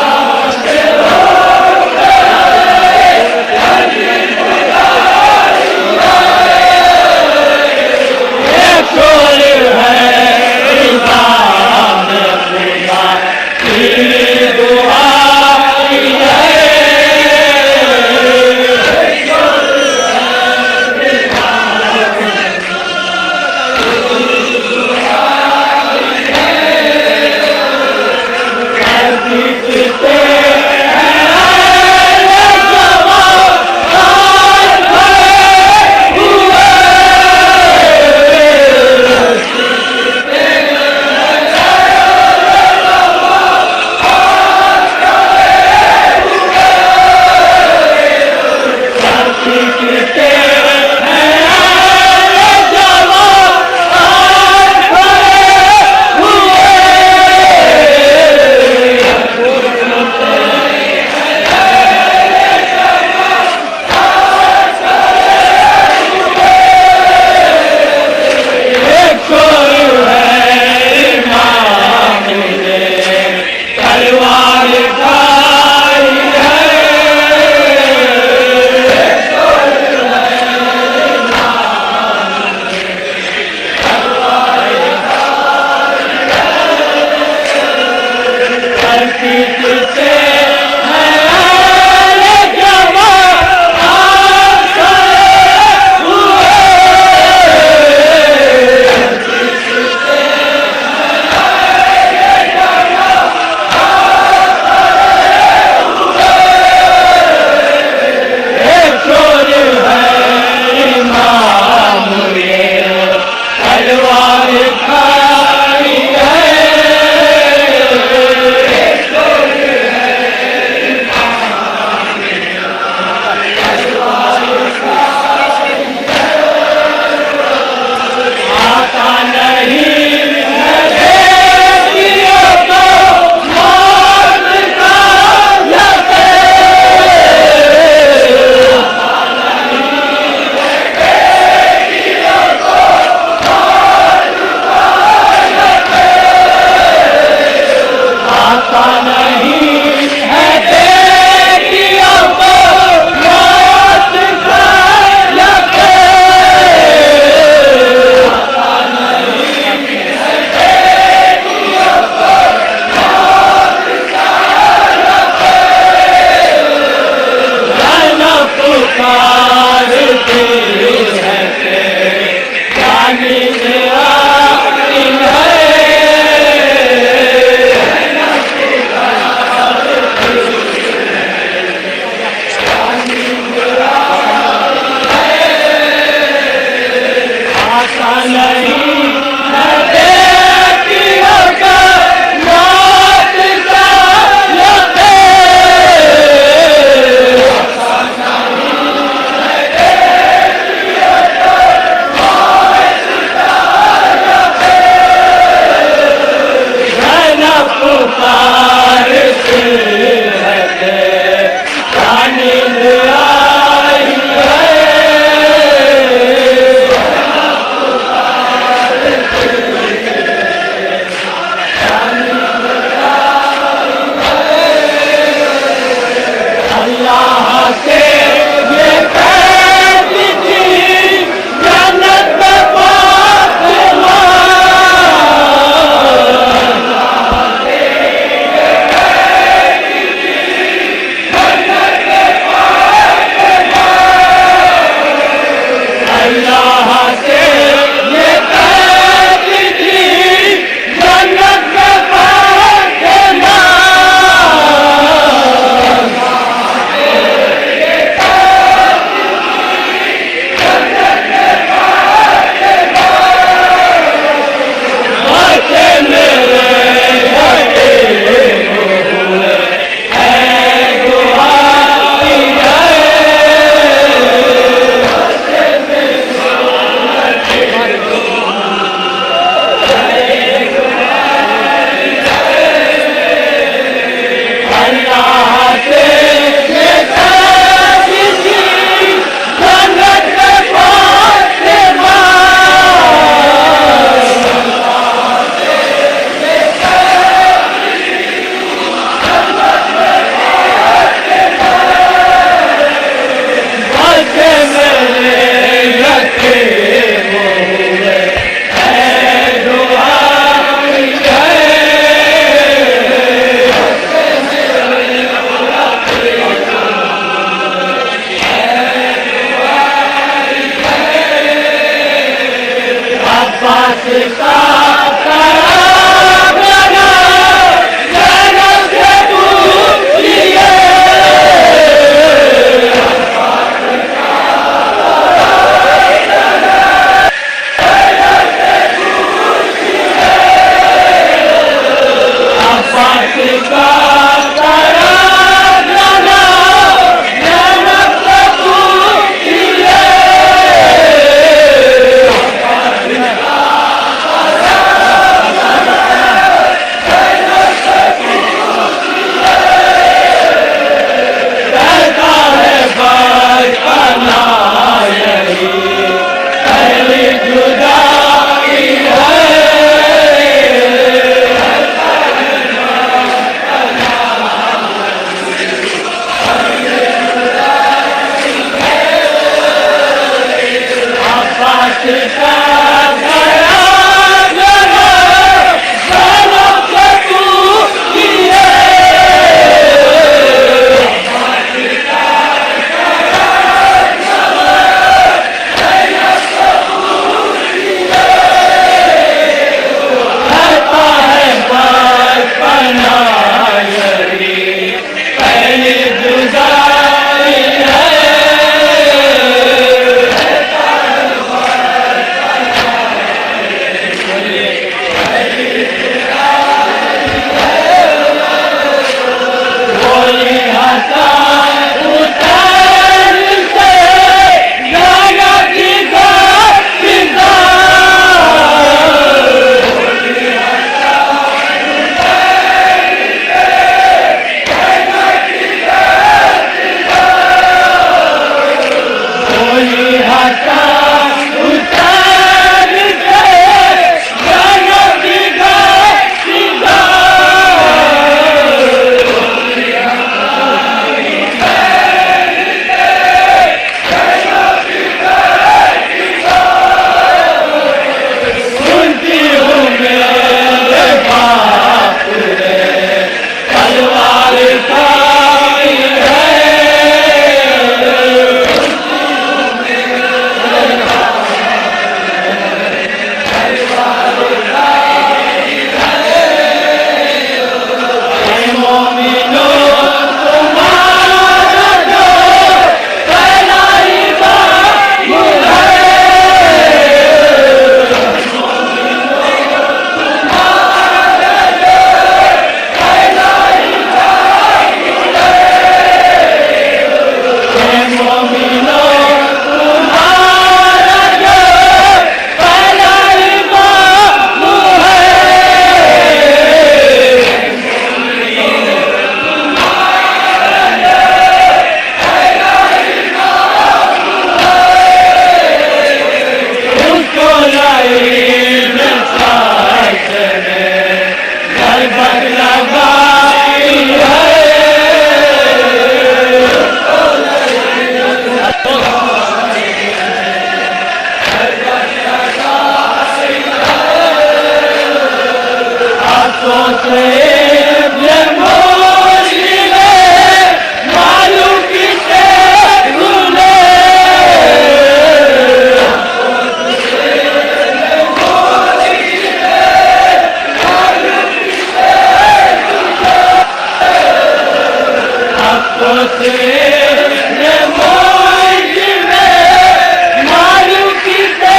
तेरे मौज में मालूम किसे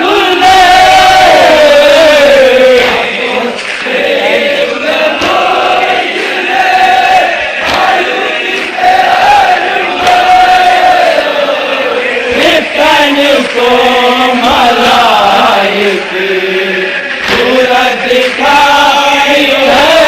भूले तन को मलाइक सूरत दिखाई है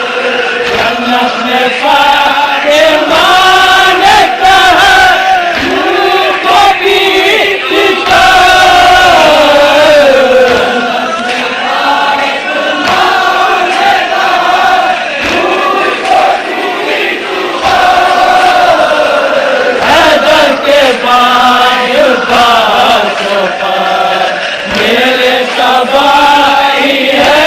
जन्नत में पाए माने कहा को भी मेरे तबाही है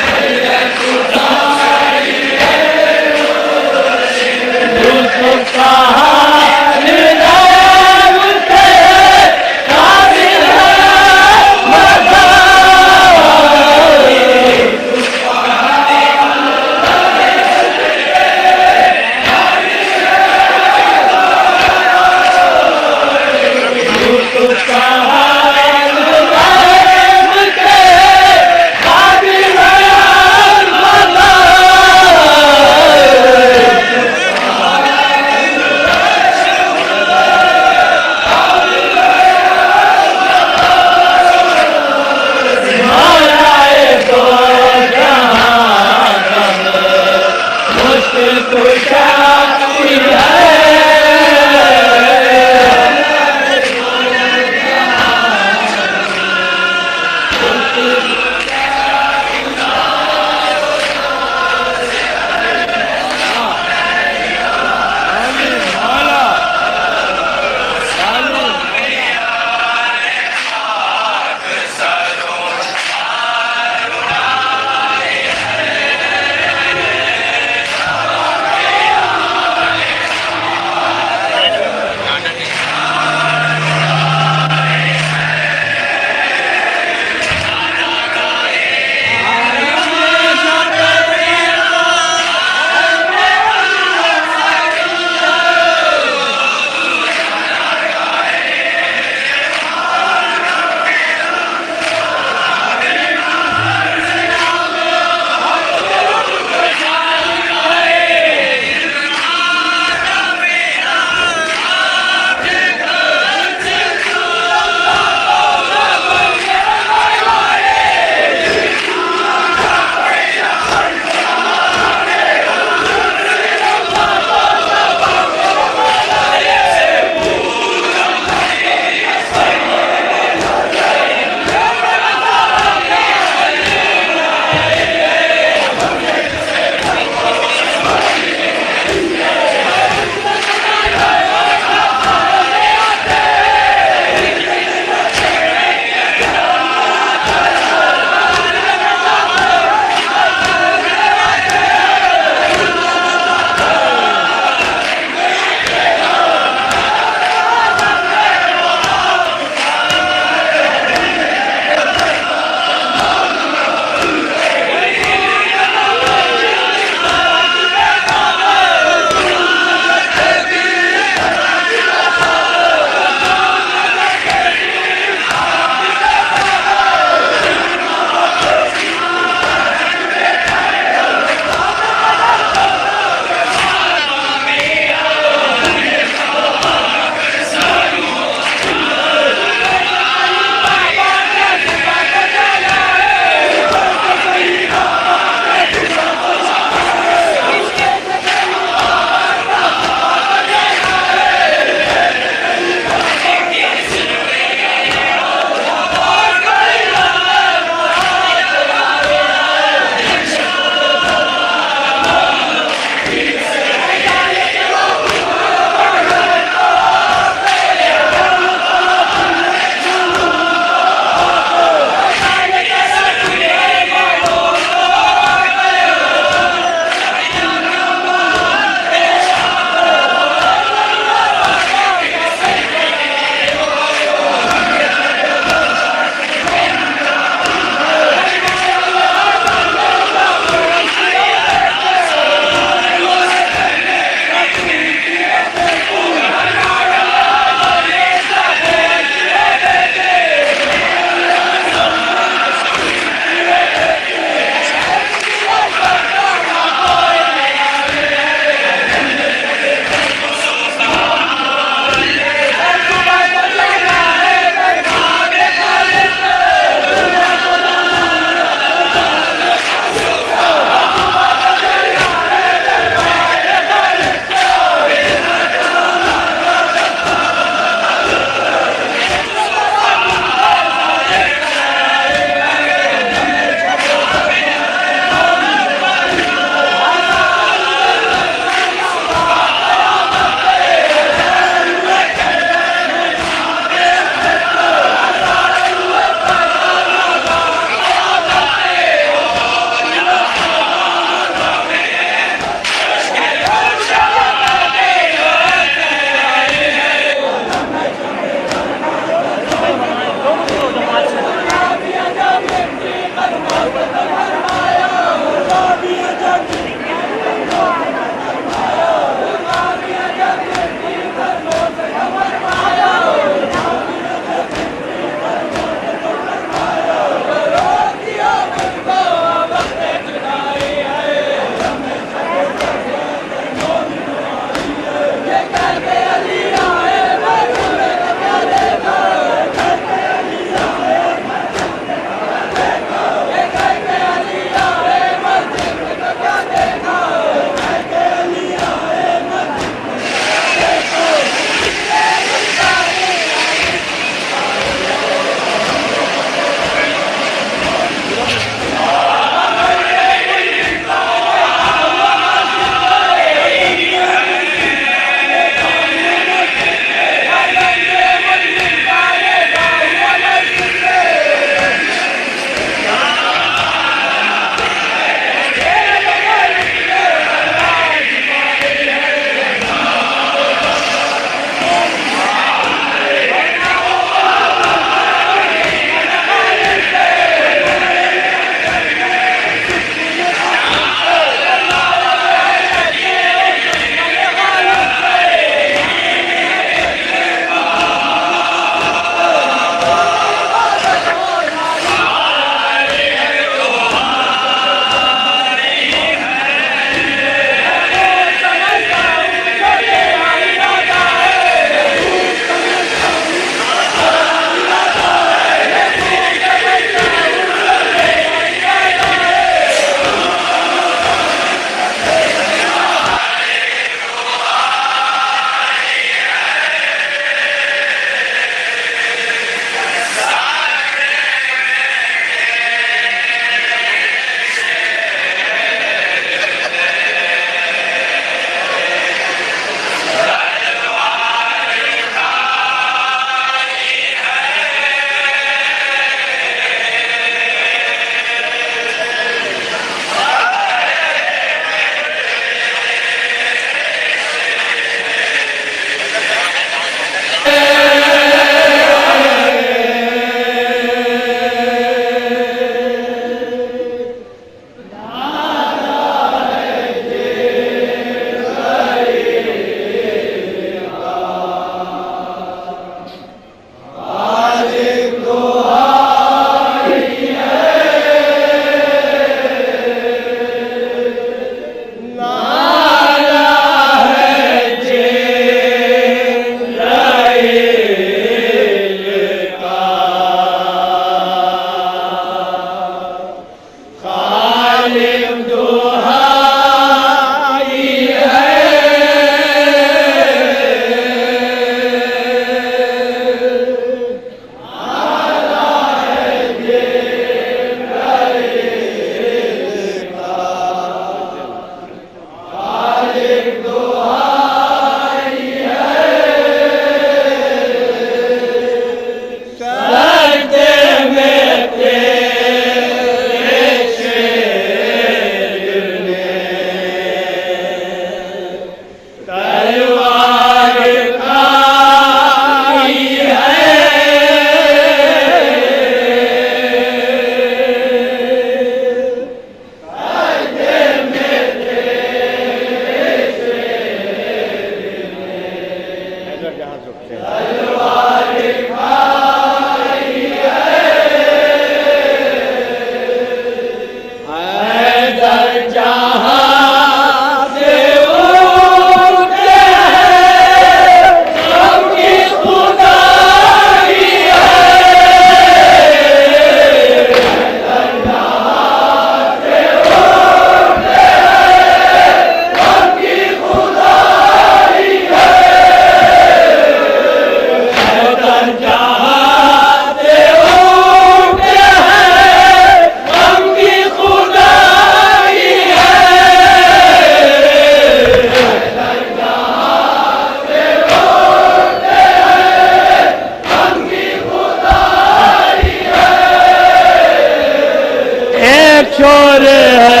शोर है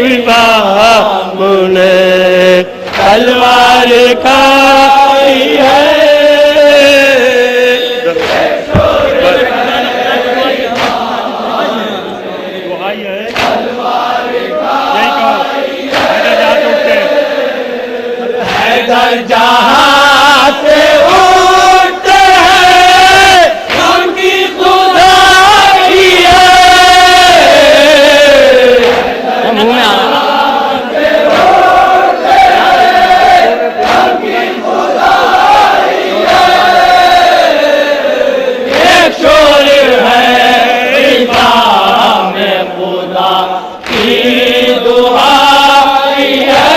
इमाम ने तलवार खाई है। हैदर जहाँ से उठते हैं उनकी खुदाई है। मुंह में एक शोर है इमाम खुदा की दुआई है।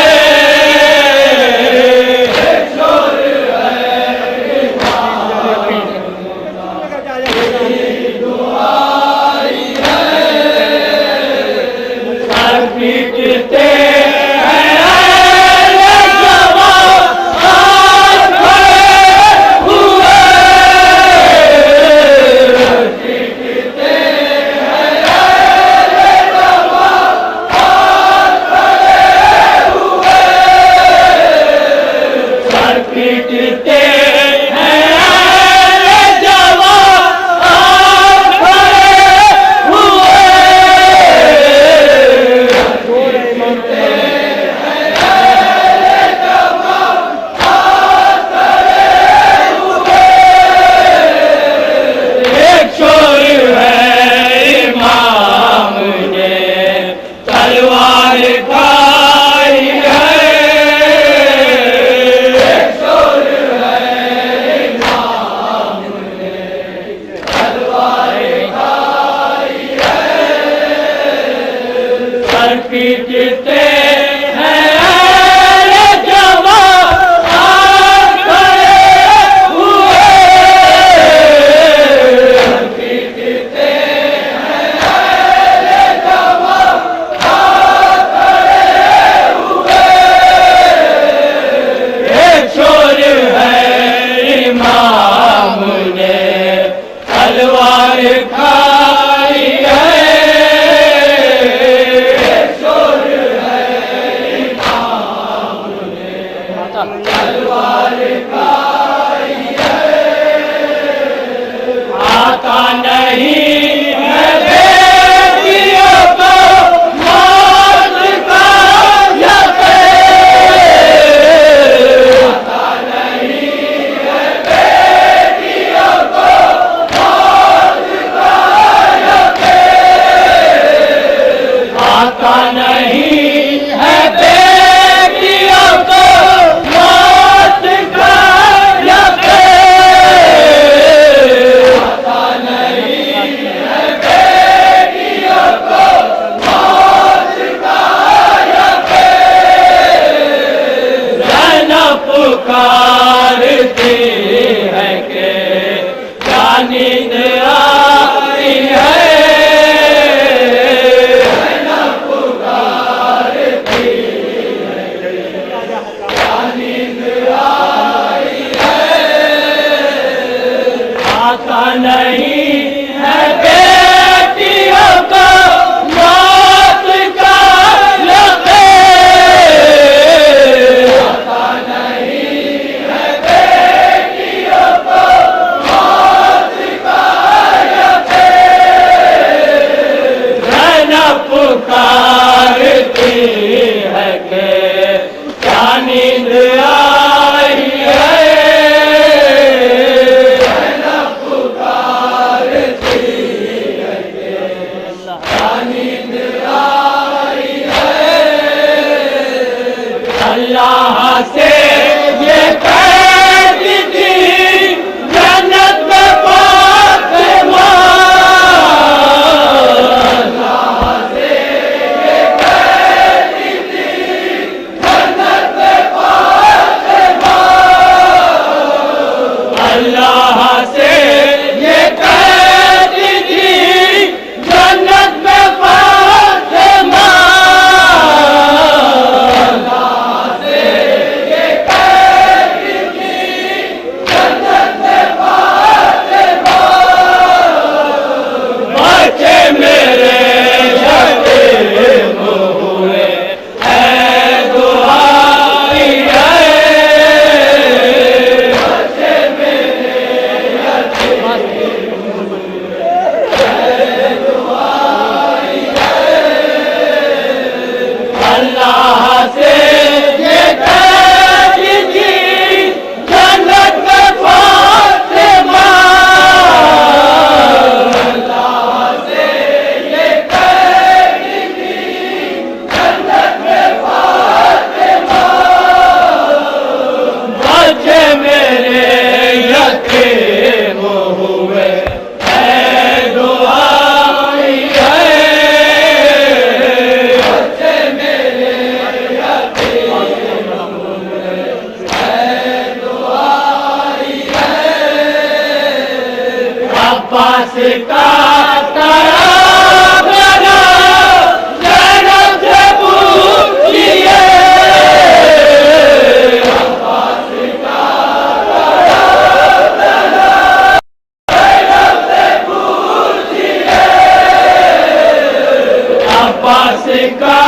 अब्बास का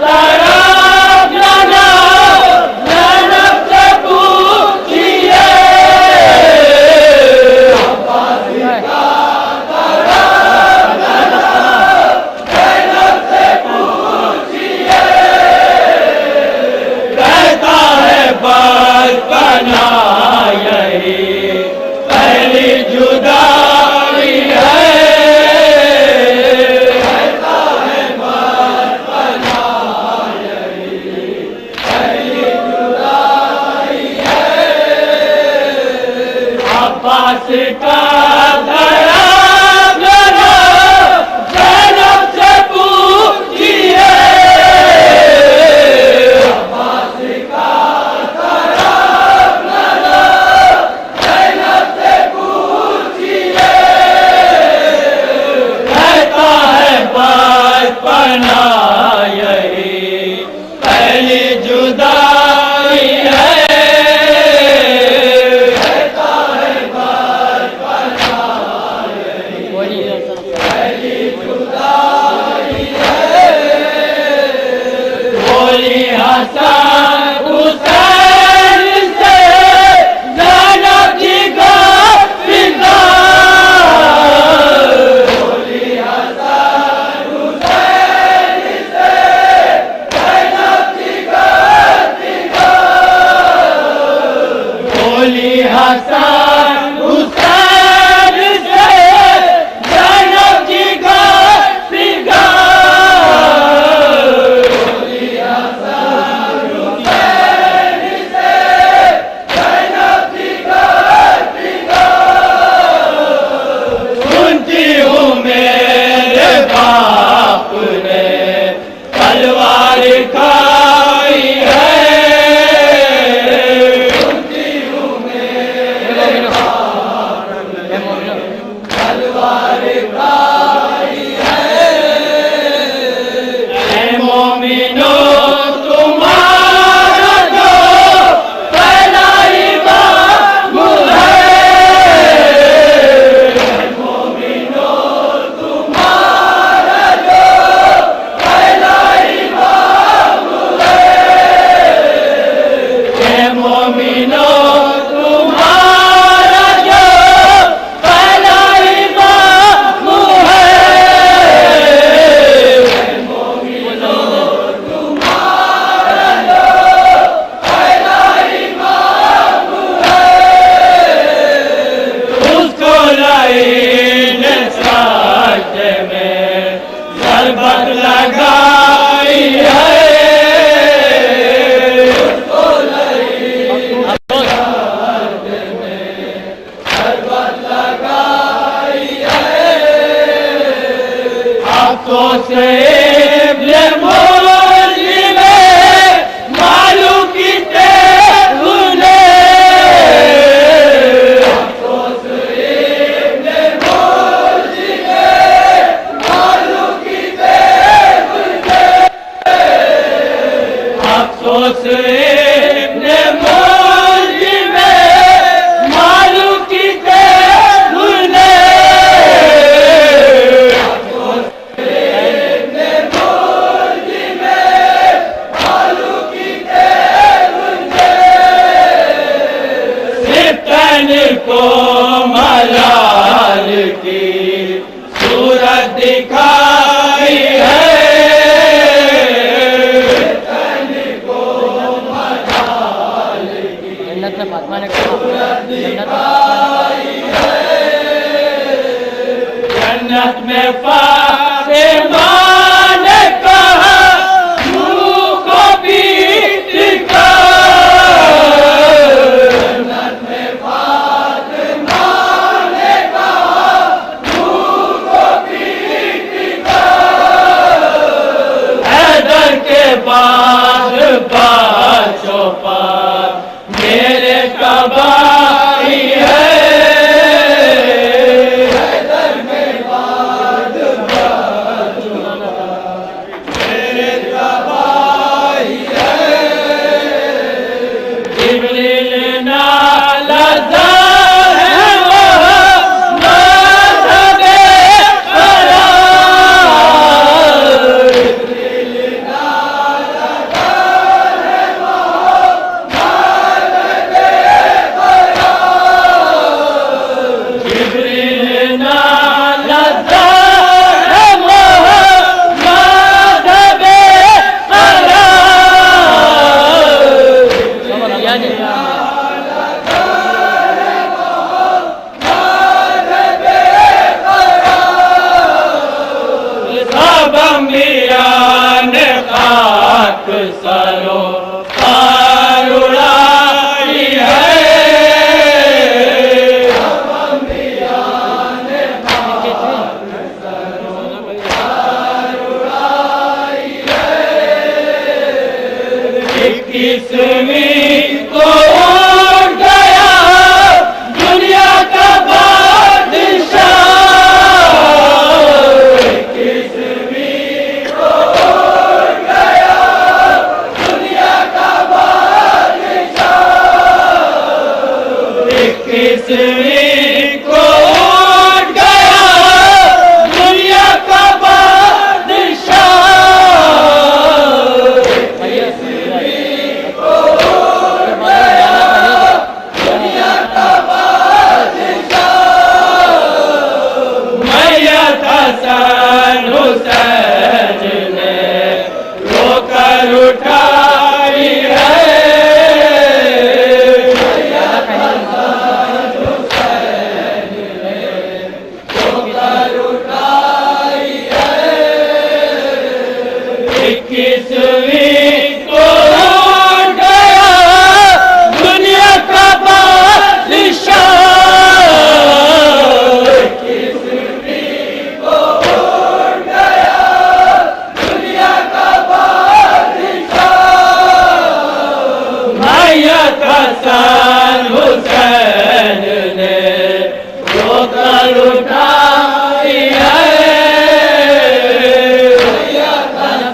तरफ ज़ैनब से पूछिए, अब्बास का तरफ ज़ैनब से पूछिए, कहता है बचपना यही पहली जुदाई है, कहता है बचपना यही पहली जुदाई है, अब्बास का तरफ ज़ैनब से पूछिए, अब्बास का बचपना यही पहली जुदाई है, कहता है बचपना यही पहली जुदाई है, बोली हसन हुसैन से ज़ैनब जी का पिता, बोली हसन बोली हसन हुसैन से ज़ैनब जी का पिता, बोली हसन हुसैन से ज़ैनब जी का पिता, सुनती हूँ मेरे बाप ने तलवार खाई है, तलवार खाई है, ऐ मोमिनो तुम्हारा जो पहला इमाम है, ऐ मोमिनो तुम्हारा जो पहला इमाम है, ऐ मोमिनो तुम्हारा जो पहला इमाम है, मोमिनो तुम्हारा जो पहला इमाम है, उसको लाइन साजे में शरबत लगाई है, उसको लाइन साजे में शरबत लगाई है, अफ़सोस इब्ने मुल्ज़िम मालूम कीते तूने, अफ़सोस इब्ने मुल्ज़िम मालूम कीते तूने, अफ़सोस इब्ने मुल्ज़िम मालूम कीते तूने, को मलाल की सूरत दिखाई है, को सरों पर उड़ाई है। इक्कीसवीं को उड़ गया दुनिया का बादशाह। इक्कीसवीं को उड़ गया दुनिया का बादशाह। इक्कीसवीं को उड़ गया दुनिया का बादशाह। हसन हुसैन ने रोकर उठाई है। हसन हुसैन ने रोकर उठाई है। 21वीं को उड़ गया दुनिया का बादशाह। हसन हुसैन ने रोकर उठाई है। हसन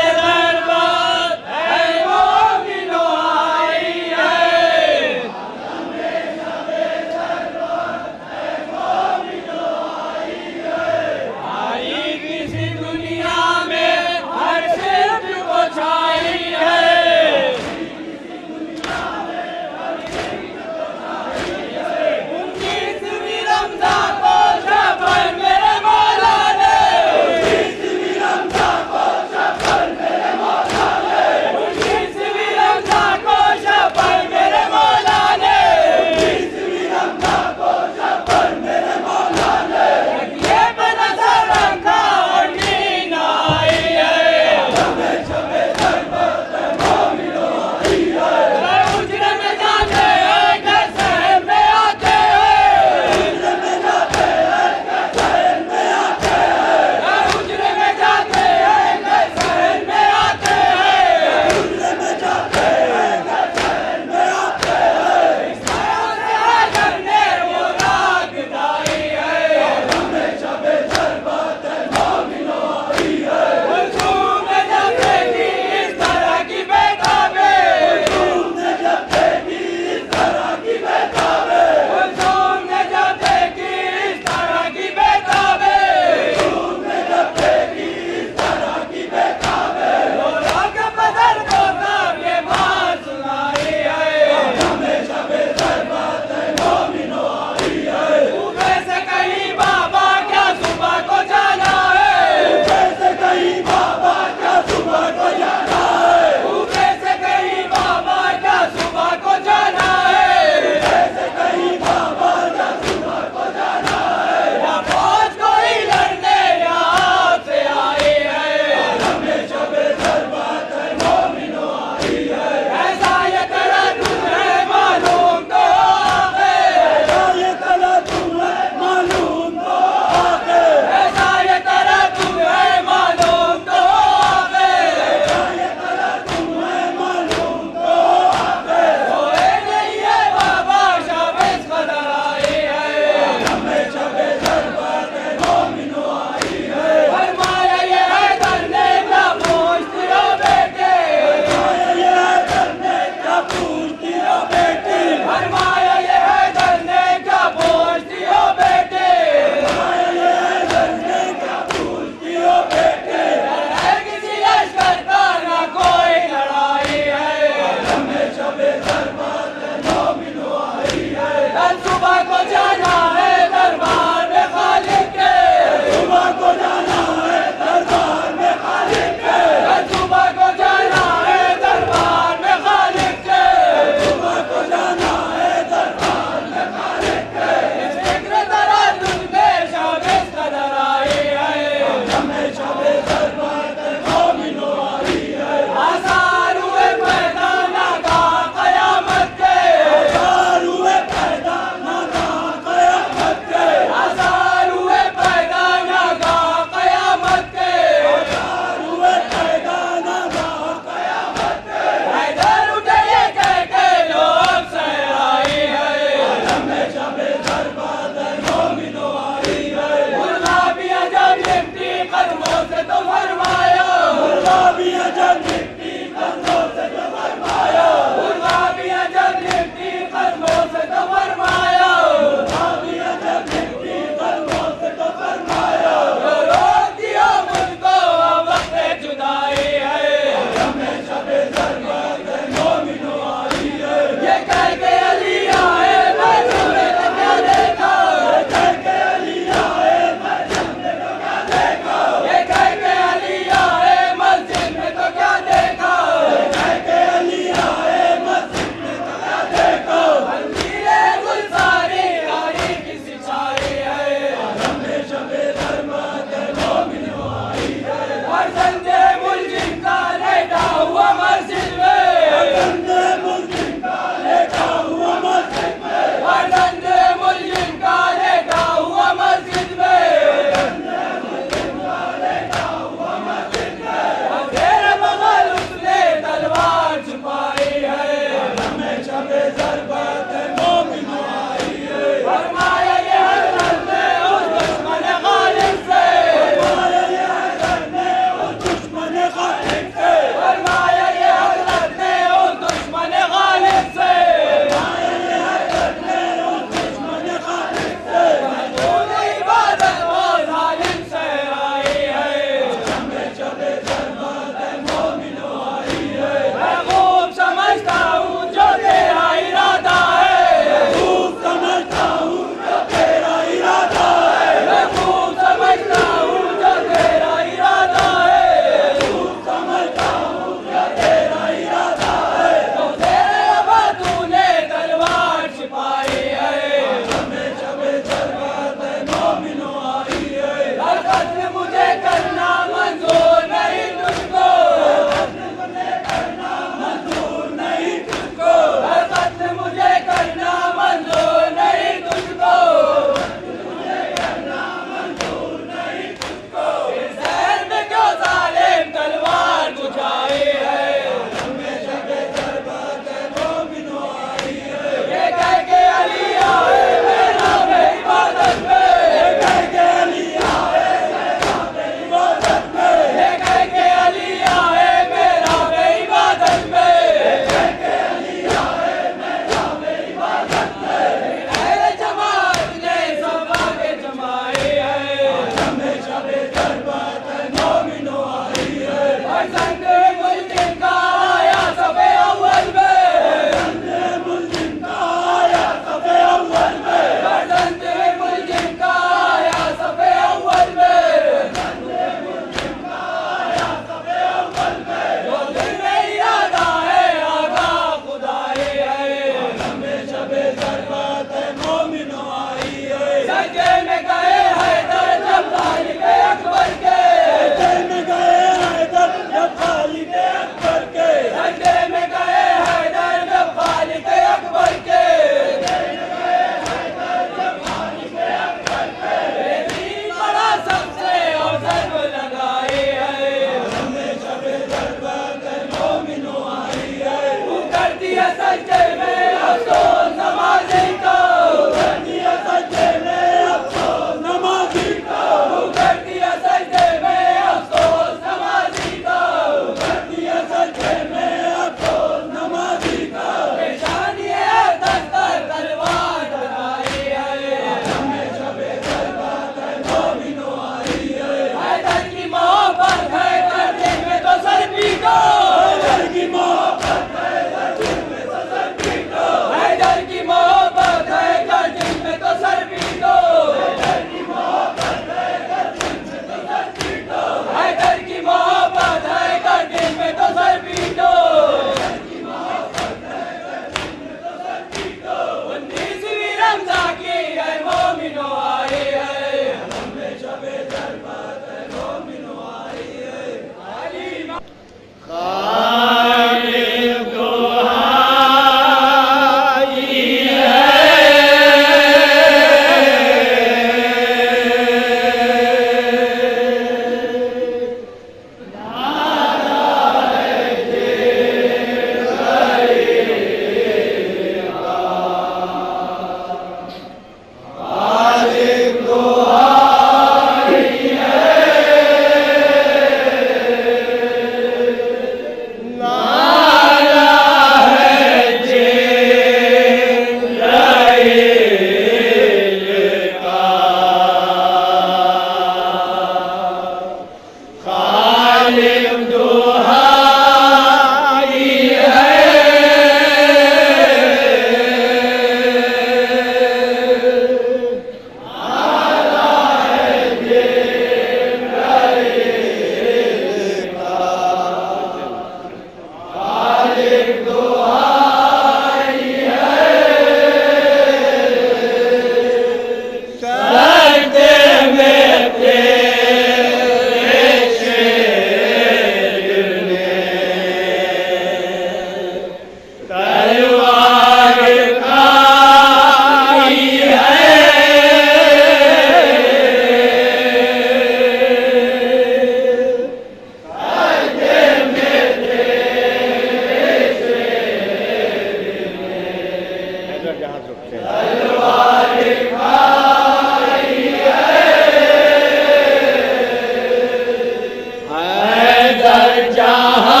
हैदर जहां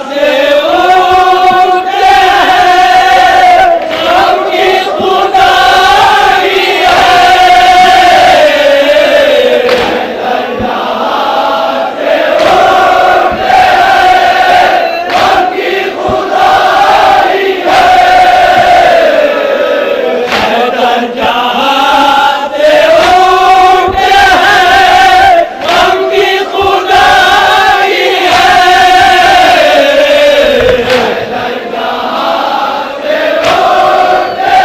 से उठते हैं, सबकी खुदाई है। हैदर जहां से उठते हैं, सबकी खुदाई है। हैदर जहां से उठते हैं, सबकी खुदाई है। हैदर जहां से उठते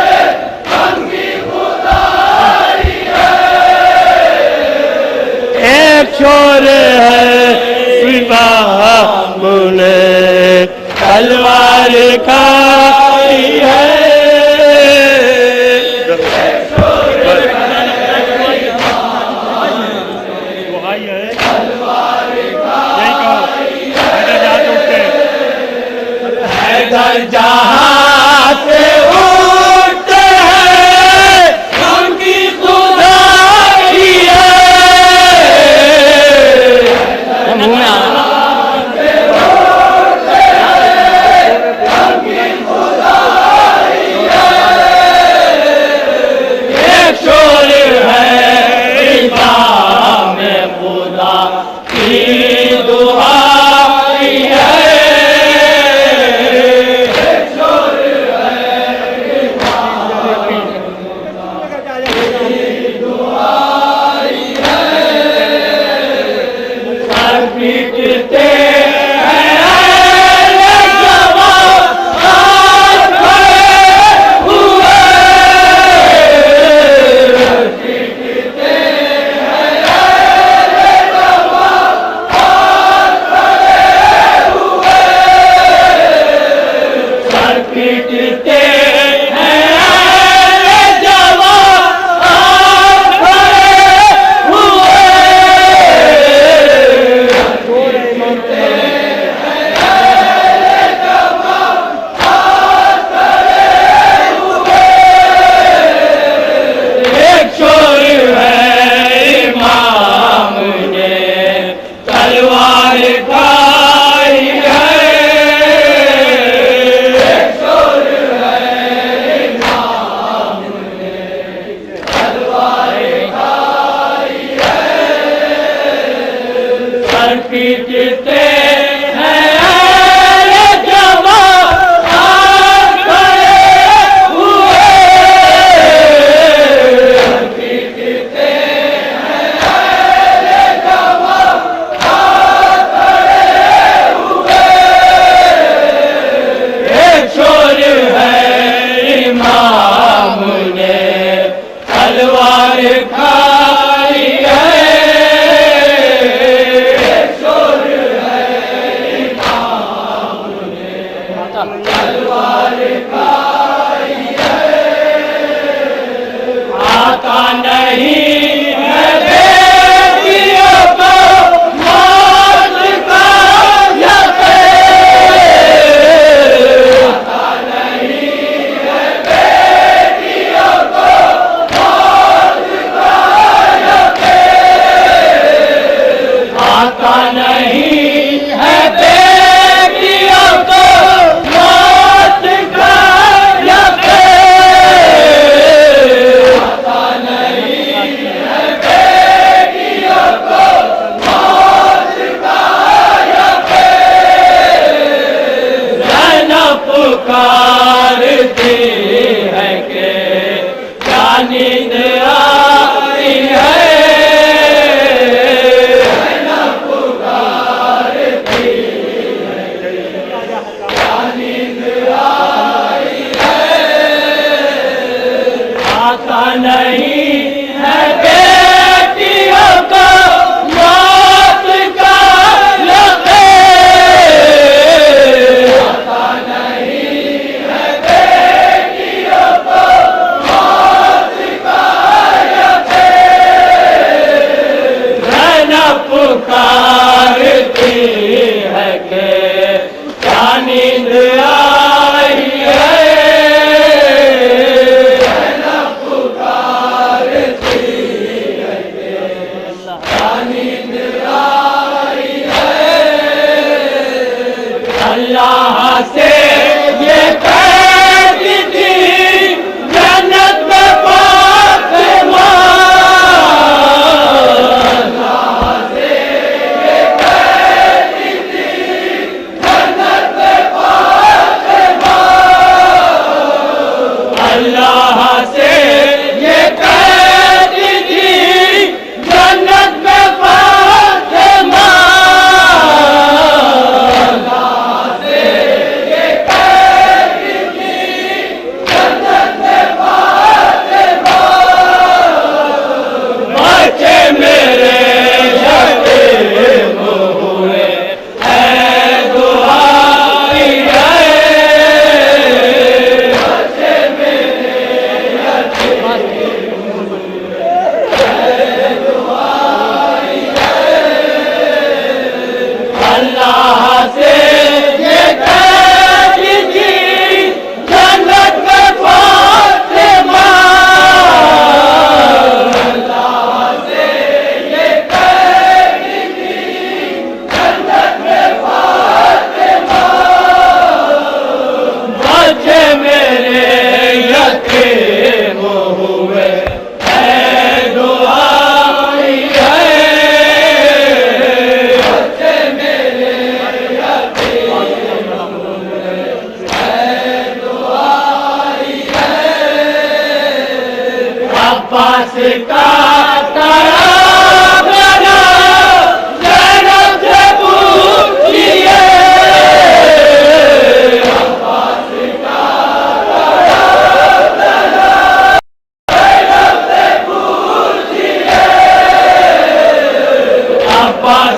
हैं, सबकी खुदाई है। एक छोर है इमाम ने तलवार खाई है। हैदर जहां से उठते हैं, उनकी खुदाई है। मुंह में एक शोर है इमाम खुदा की दुआई है। एक शोर है इमाम खुदा की दुआई है। सर पीटते हैं जवान खड़े हुए। पीटते हैं जवान खड़े हुए। सर पीटते हैं जवान खड़े हुए। एक शोर है इमाम ने तलवार खाई है। एक शोर है इमाम ने तलवार खाई है। सर पीटते हैं जवान खड़े हुए। पीटते हैं जवान खड़े हुए। एक शोर है इमाम ने तलवार खाई है। एक शोर है इमाम ने तलवार खाई है। आता नहीं है बेटियों को मौत का यकीन। आता नहीं है बेटियों को मौत का यकीन। आता नहीं है बेटियों को मौत का यकीन। आता नहीं है बेटियों को मौत का यकीन। ज़ैनब पुकारती है कि क्या नींद आई है। ज़ैनब पुकारती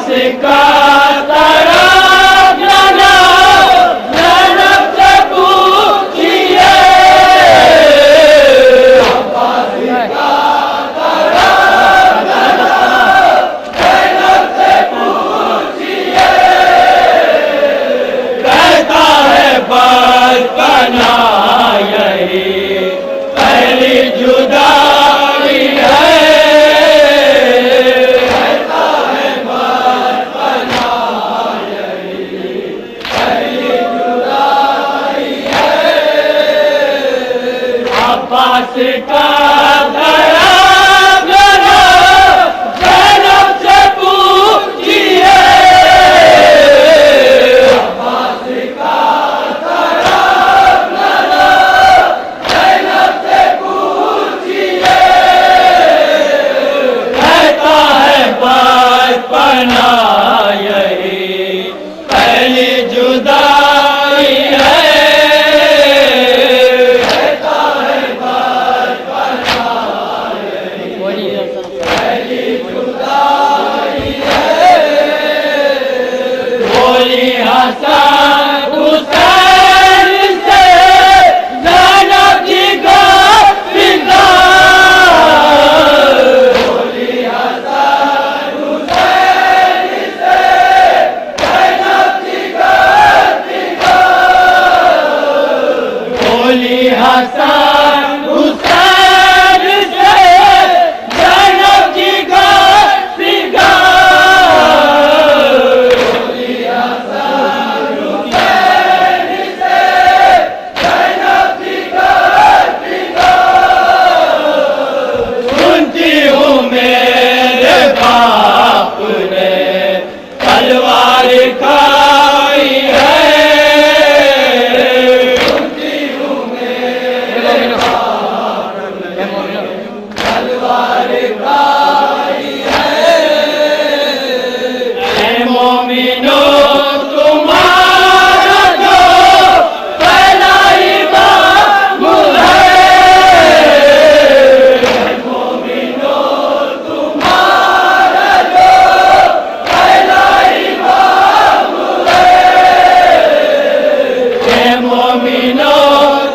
अब्बास का तरफ ज़ैनब से पूछिए, अब्बास का तरफ ज़ैनब से पूछिए, कहता है बचपना यही पहली जुदाई है, कहता है बचपना यही पहली जुदाई है, अब्बास का तरफ ज़ैनब से पूछिए, अब्बास का तरफ ज़ैनब से पूछिए, कहता है बचपना यही पहली जुदाई है, कहता है बचपना यही पहली जुदाई है, बोली हसन हुसैन से ज़ैनब जी का पिता, बोली हसन हुसैन से ज़ैनब जी का पिता, बोली हसन हुसैन से ज़ैनब जी का पिता, बोली हसन हुसैन से ज़ैनब जी का पिता, सुनती हूँ मेरे बाप ने तलवार खाई है, सुनती हूँ मेरे बाप ने तलवार खाई है, ऐ मोमिनो तुम्हारा जो पहला इमाम है, ऐ मोमिनो तुम्हारा जो पहला इमाम है, ऐ मोमिनो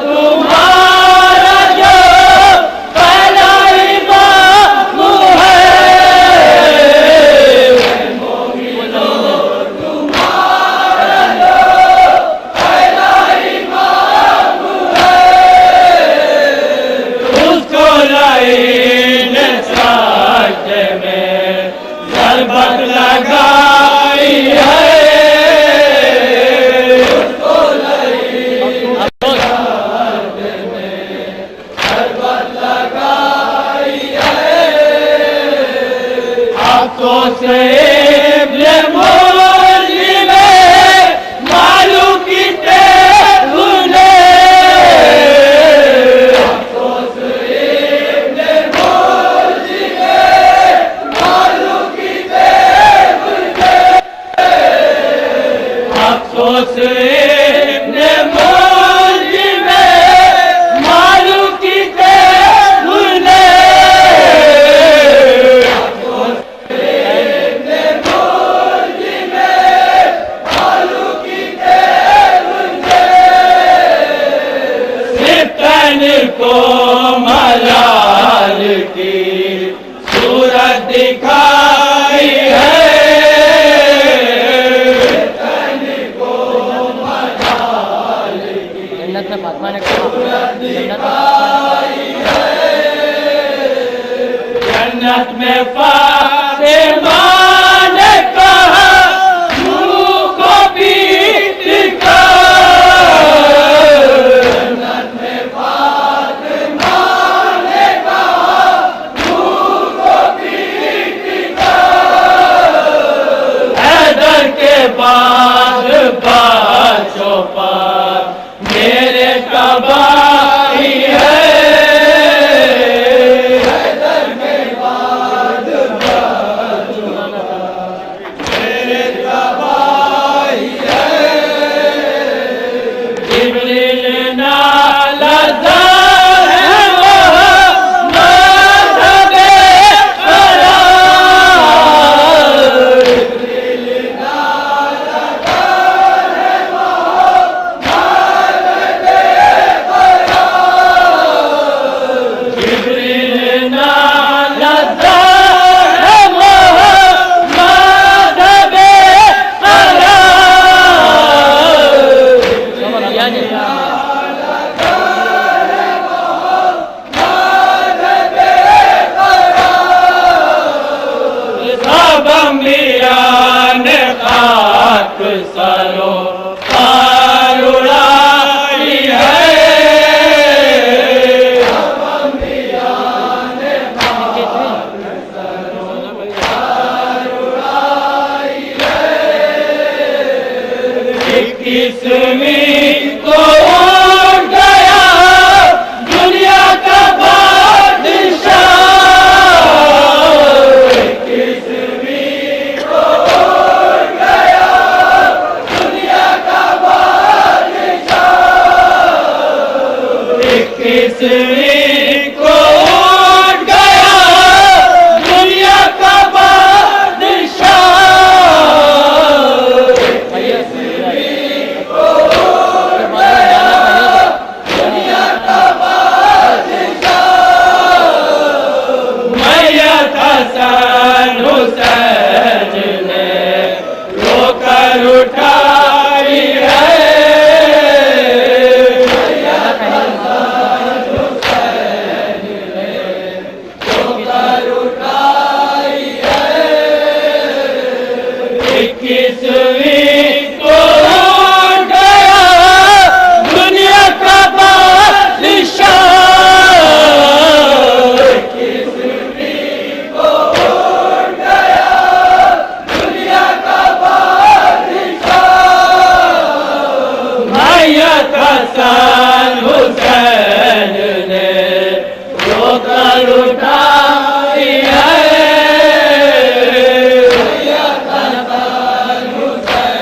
तुम्हारा जो पहला इमाम है, ऐ मोमिनो तुम्हारा जो पहला इमाम है, उसको लाइन साजे में ज़रबत लगाई है, उसको लाइन साजे में ज़रबत लगाई है, अफ़सोस इब्ने मुल्ज़िम मालूम कीते हुने, अफ़सोस इब्ने मुल्ज़िम मालूम कीते हुने, अफ़सोस इब्ने मुल्ज़िम मालूम कीते हुने, अफ़सोस इब्ने मुल्ज़िम मालूम कीते हुने, सिफ्तन को मलाल की सूरत दिखाई है, सिफ्तन को सरों पर उड़ाई है। अम्बिया ने सरों पर उड़ाई है। 21वीं को उड़ गया दुनिया का बादशाह। 21वीं को उड़ गया दुनिया का बादशाह। 21वीं को उड़ गया दुनिया का बादशाह। 21वीं को उड़ गया दुनिया का बादशाह। मैयत हसन हुसैन ने रोकर उठाई है। मैयत हसन हुसैन ने रोकर उठाई है। 21वीं को उड़ गया दुनिया का बादशाह। 21वीं को उड़ गया दुनिया का बादशाह। मैयत हसन हुसैन ने रोकर उठाई है। मैयत हसन हुसैन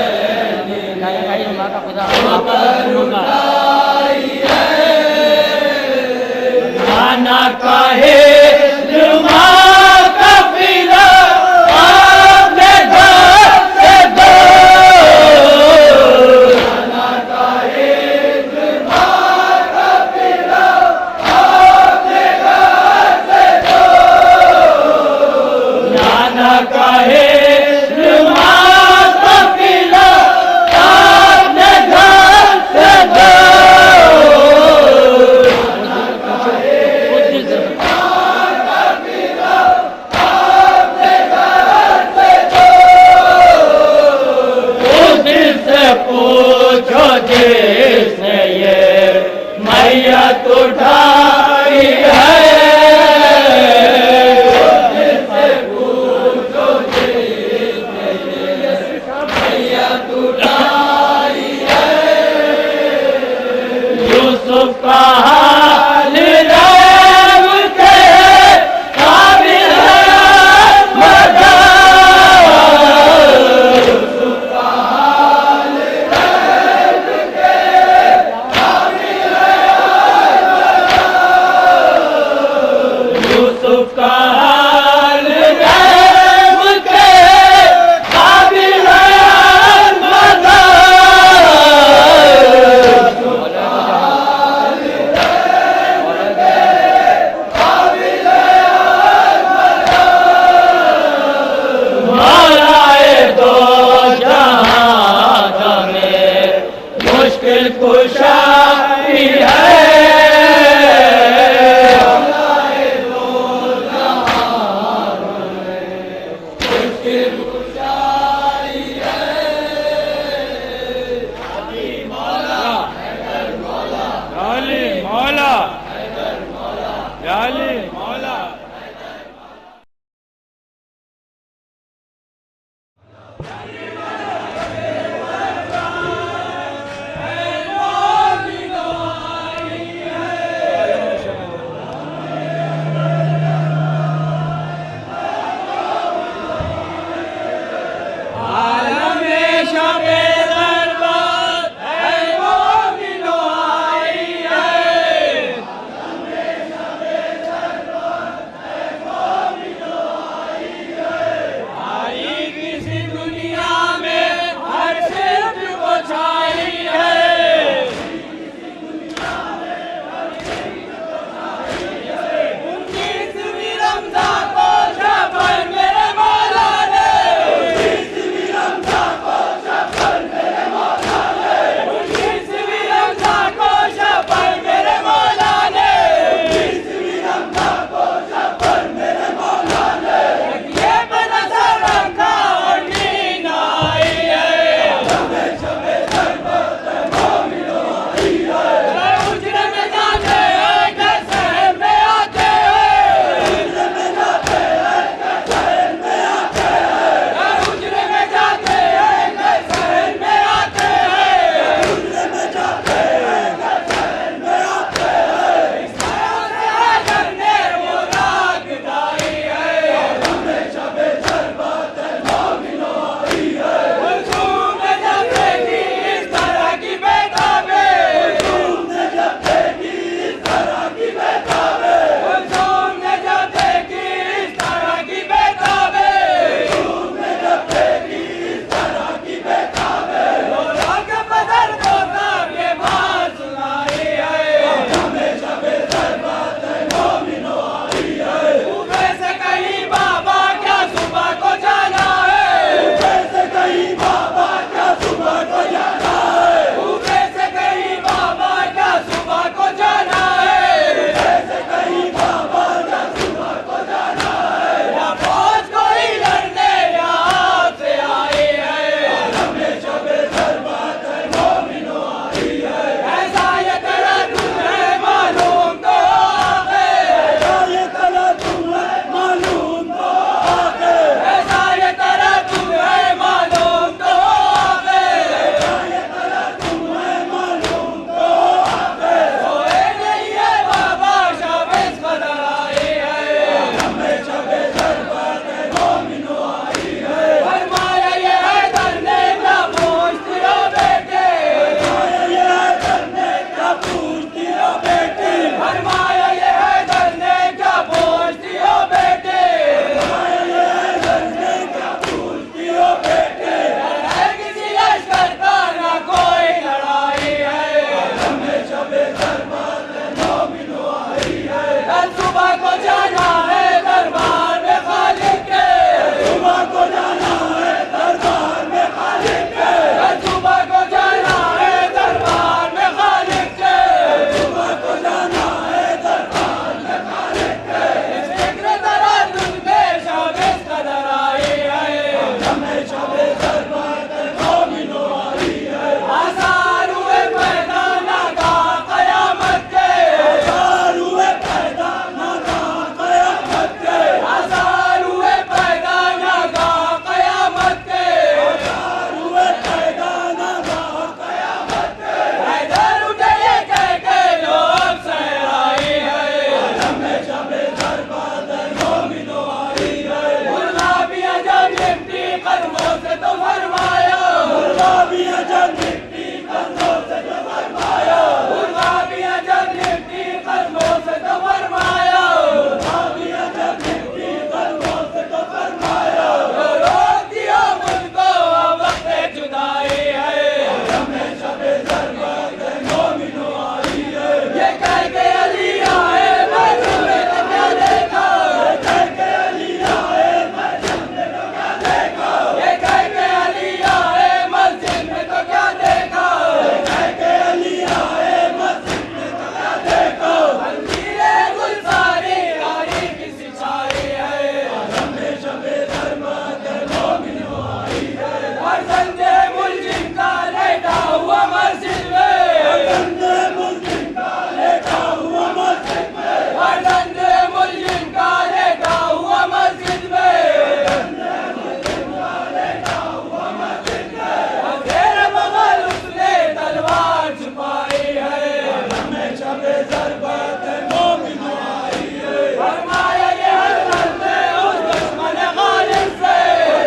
फर्जंदे मुल्जिम का लेटा हुआ मस्जिद में, फर्जंदे मुल्जिम का लेटा हुआ मस्जिद में, फर्जंदे मुल्जिम का लेटा हुआ मस्जिद में, फर्जंदे मुल्जिम का लेटा हुआ मस्जिद में। तेरे बगल उसने तलवार छुपाई है, हमें शबे ज़रबत मोमिन आई है। फरमाया ये हज़रत ने उस दुश्मन गालिब से,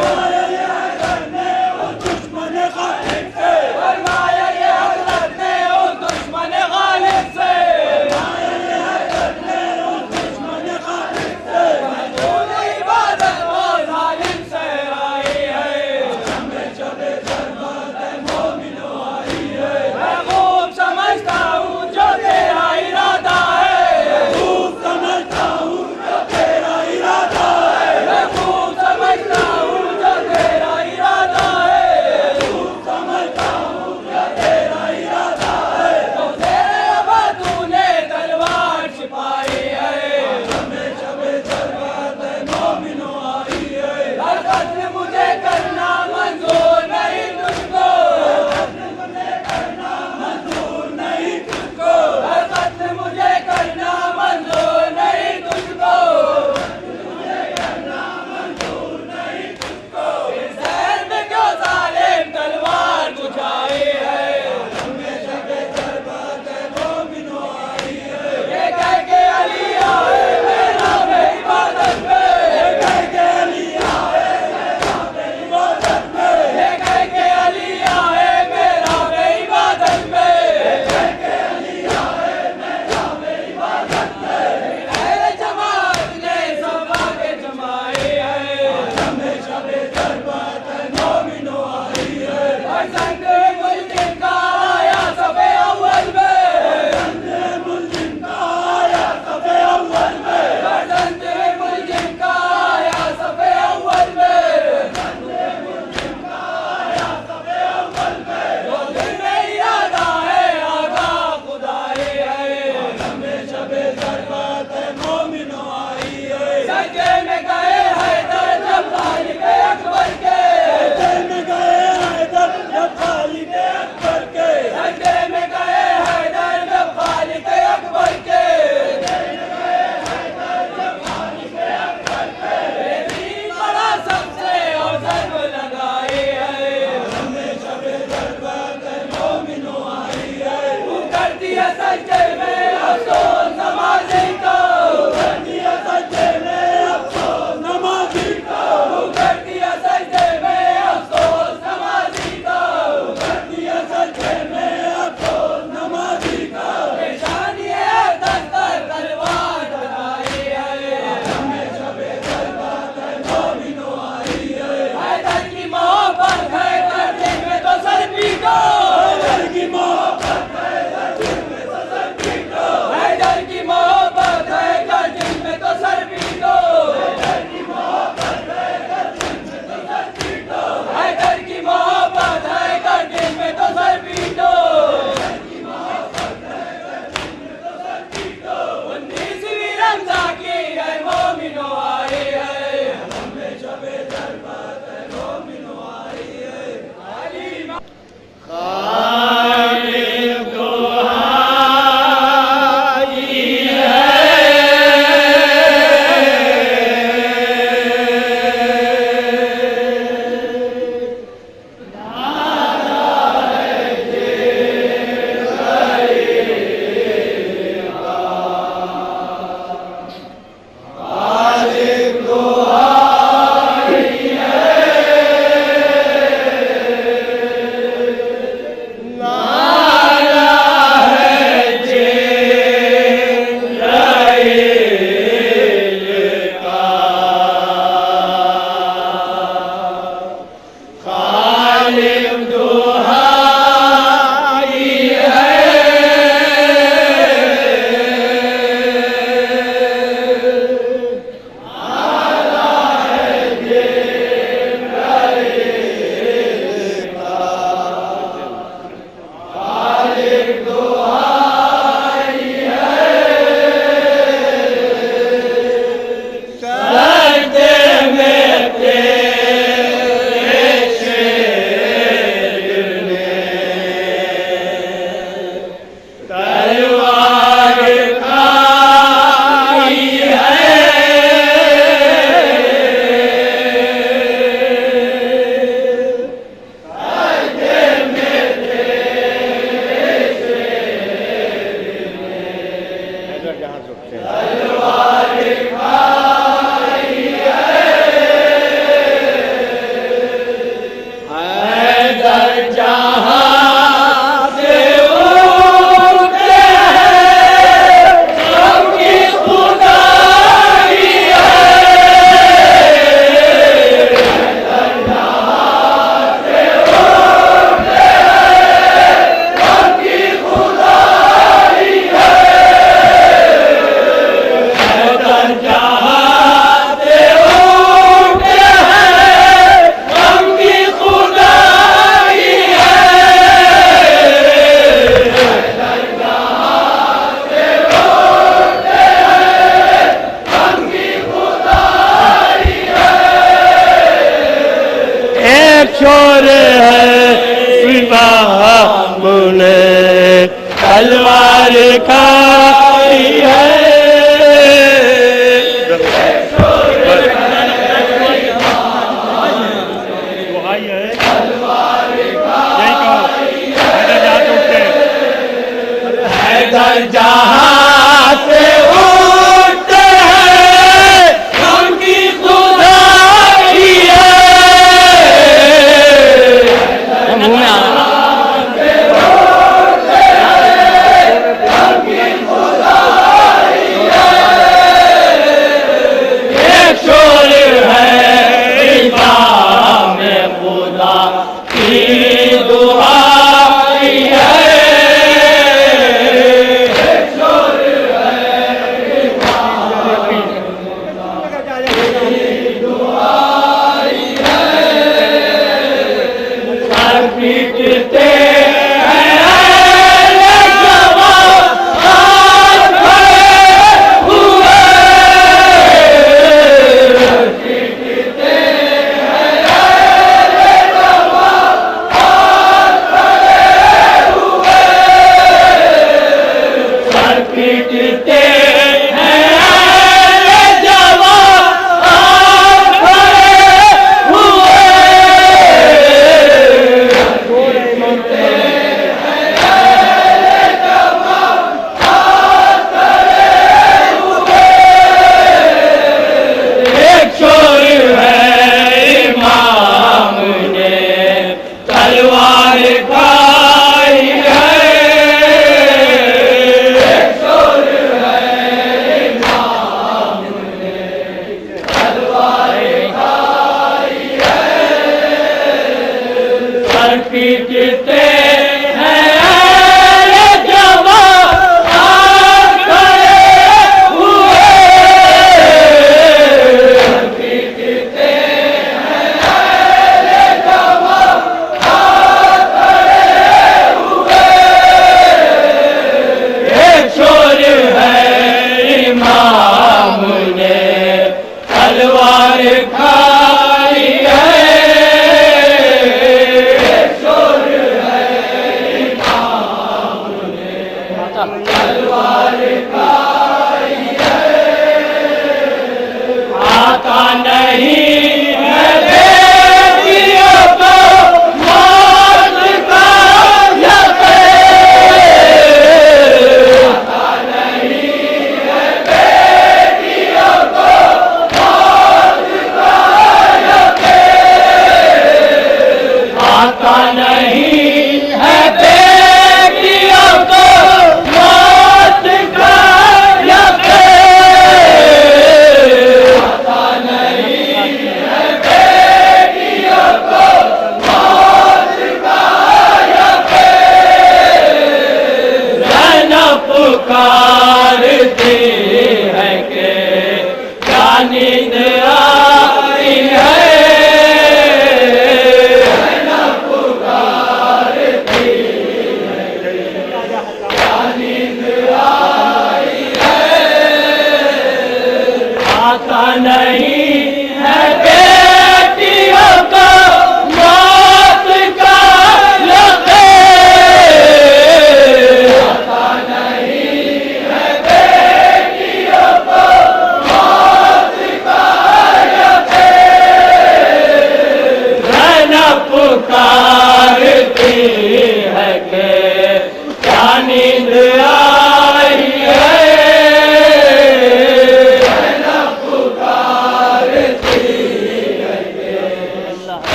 फरमाया ये हज़रत ने उस शोर है इमाम ने तलवार खाई है। हैदर जहां से उठते हैं उनकी खुदाई है। मुंह में एक शोर है इमाम खुदा की दुआई है।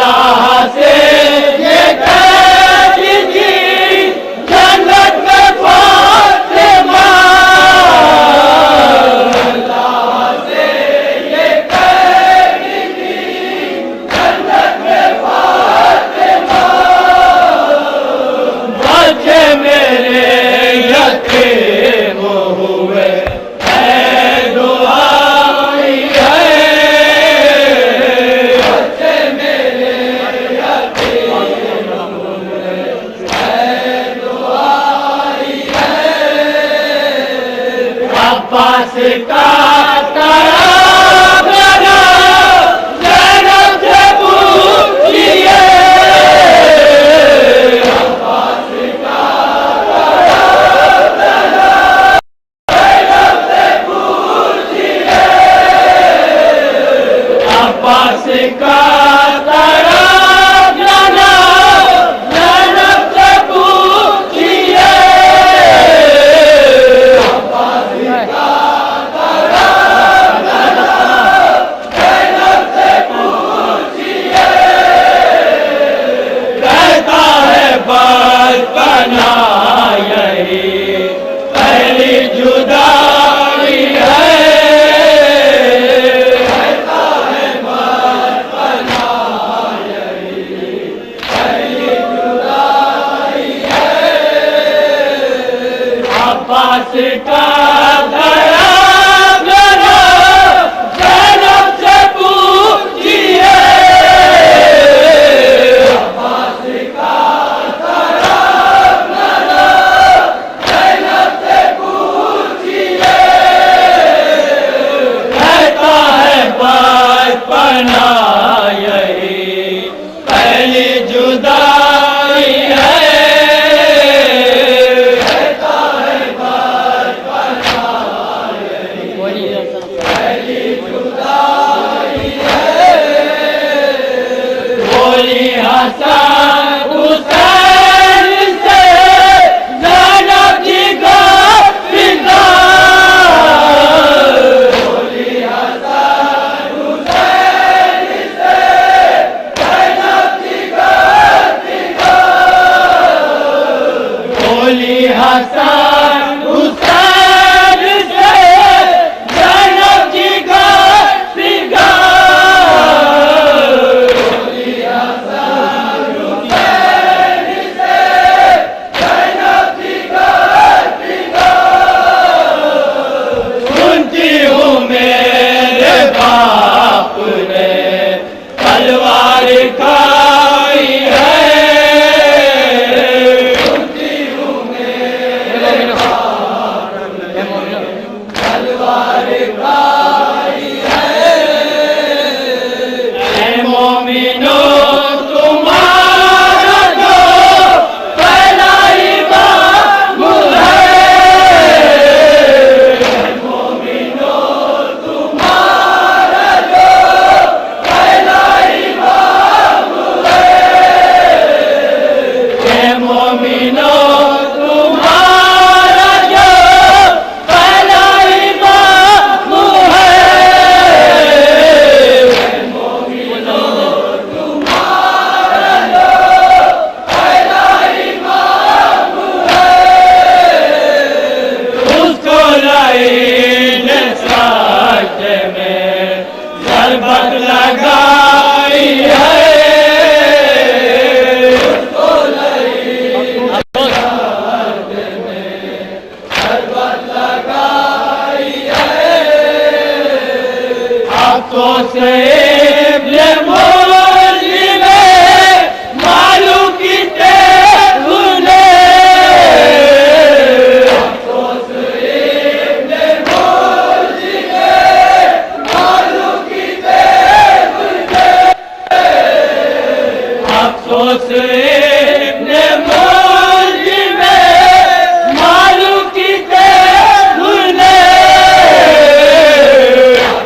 अल्लाह से ये कहती थी जन्नत में फातिमा, अल्लाह से ये कहती थी जन्नत में फातिमा, बच्चे मेरे यतीम हुए है दुआई है, बच्चे मेरे यतीम हुए है दुआई है, अब्बास का तराबरा ज़ैनब से पूछिए, अब्बास का अब्बास का तराजना ज़ैनब से पूछिए, अब्बास का तराजना ज़ैनब से पूछिए, कहता है बचपना यही पहली जुदाई है, अब्बास का तराजना ज़ैनब से पूछिए, अब्बास का तराजना ज़ैनब से पूछिए, कहता है बचपना यही पहली जुदाई है, बोली हसन हुसैन से ज़ैनब जी का पिता, बोली हसन हुसैन से ज़ैनब जी का पिता, बोली हसन हुसैन से ज़ैनब जी का पिता, सुनती हूँ मेरे बाप ने तलवार खाई है, सुनती हूँ मेरे बाप ने तलवार खाई है, ऐ मोमिनो तुम्हारा जो पहला इमाम है, मोमिनो तुम्हारा जो पहला इमाम है, ऐ मोमिनो तुम्हारा जो पहला इमाम है, मोमिनो तुम्हारा जो पहला इमाम है, उसको लाइन साजे में ज़रबत लगाई है, उसको लाइन साजे में ज़रबत लगाई है, हाथों से इब्ने मुल्ज़िम मालूम कीते उन्हें, हाथों से इब्ने मुल्ज़िम मालूम कीते उन्हें, हाथों से इब्ने मुल्ज़िम मालूम कीते उन्हें,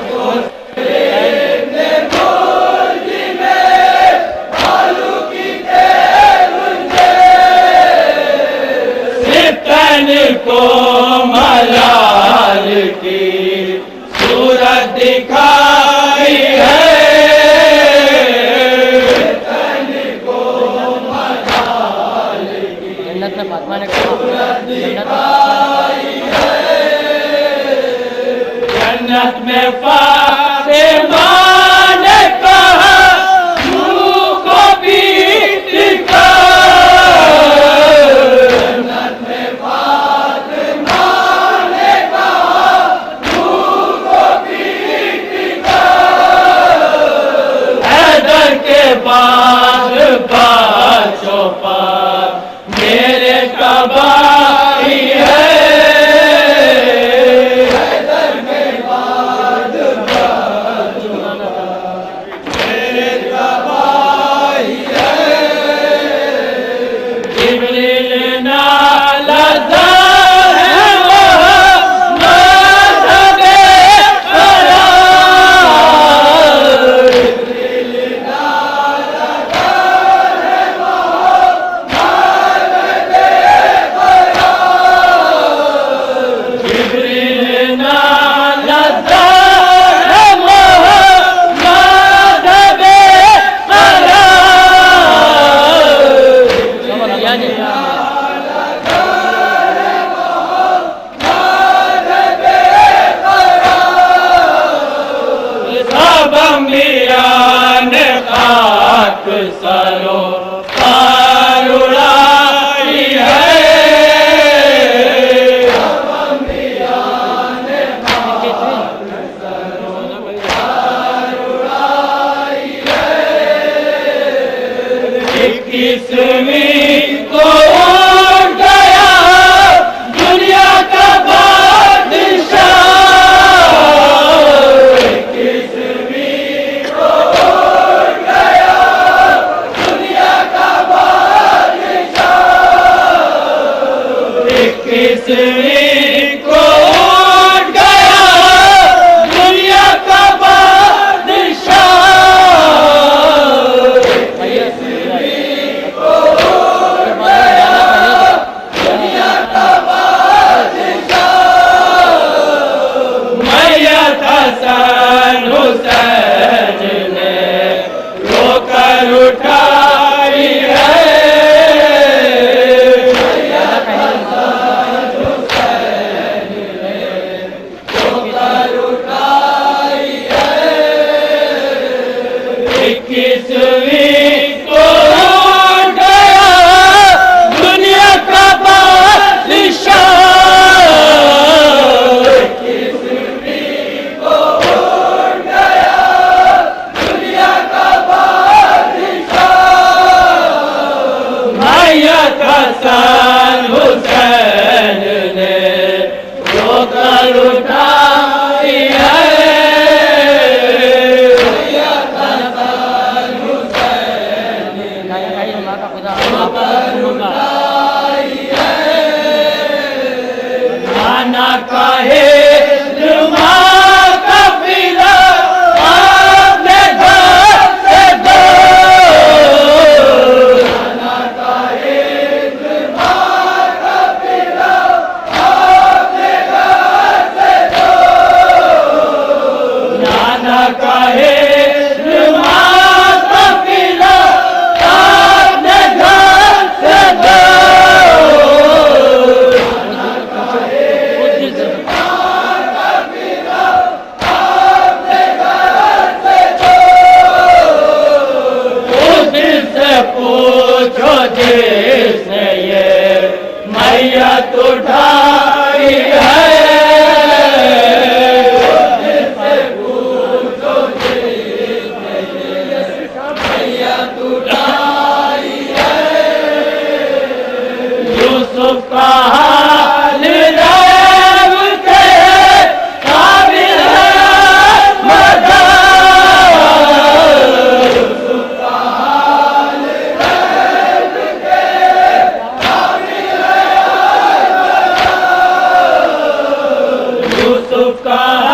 हाथों से इब्ने मुल्ज़िम मालूम कीते उन्हें, सिप्तन को मलाल की सूरत दिखाई है, इक्कीसवीं को उठ गया दुनिया का बादशाह। इक्कीसवीं को उठ गया दुनिया का बादशाह। इक्कीसवीं को उठ गया दुनिया का बादशाह। हसन हुसैन ने रोकर उठाई है। हसन हुसैन ने रोकर उठाई है। 21वीं को उठ गया दुनिया का बादशाह। हसन हुसैन ने रोकर उठाई है। हसन हुसैन ने रोकर उठाई है। नाना कहे पूछो जिसने ये मैयत उठाई है। जिससे पूछो जिसने ये मैयत उठाई है। यूसुफ का हाल रब के काबिल है मदद। का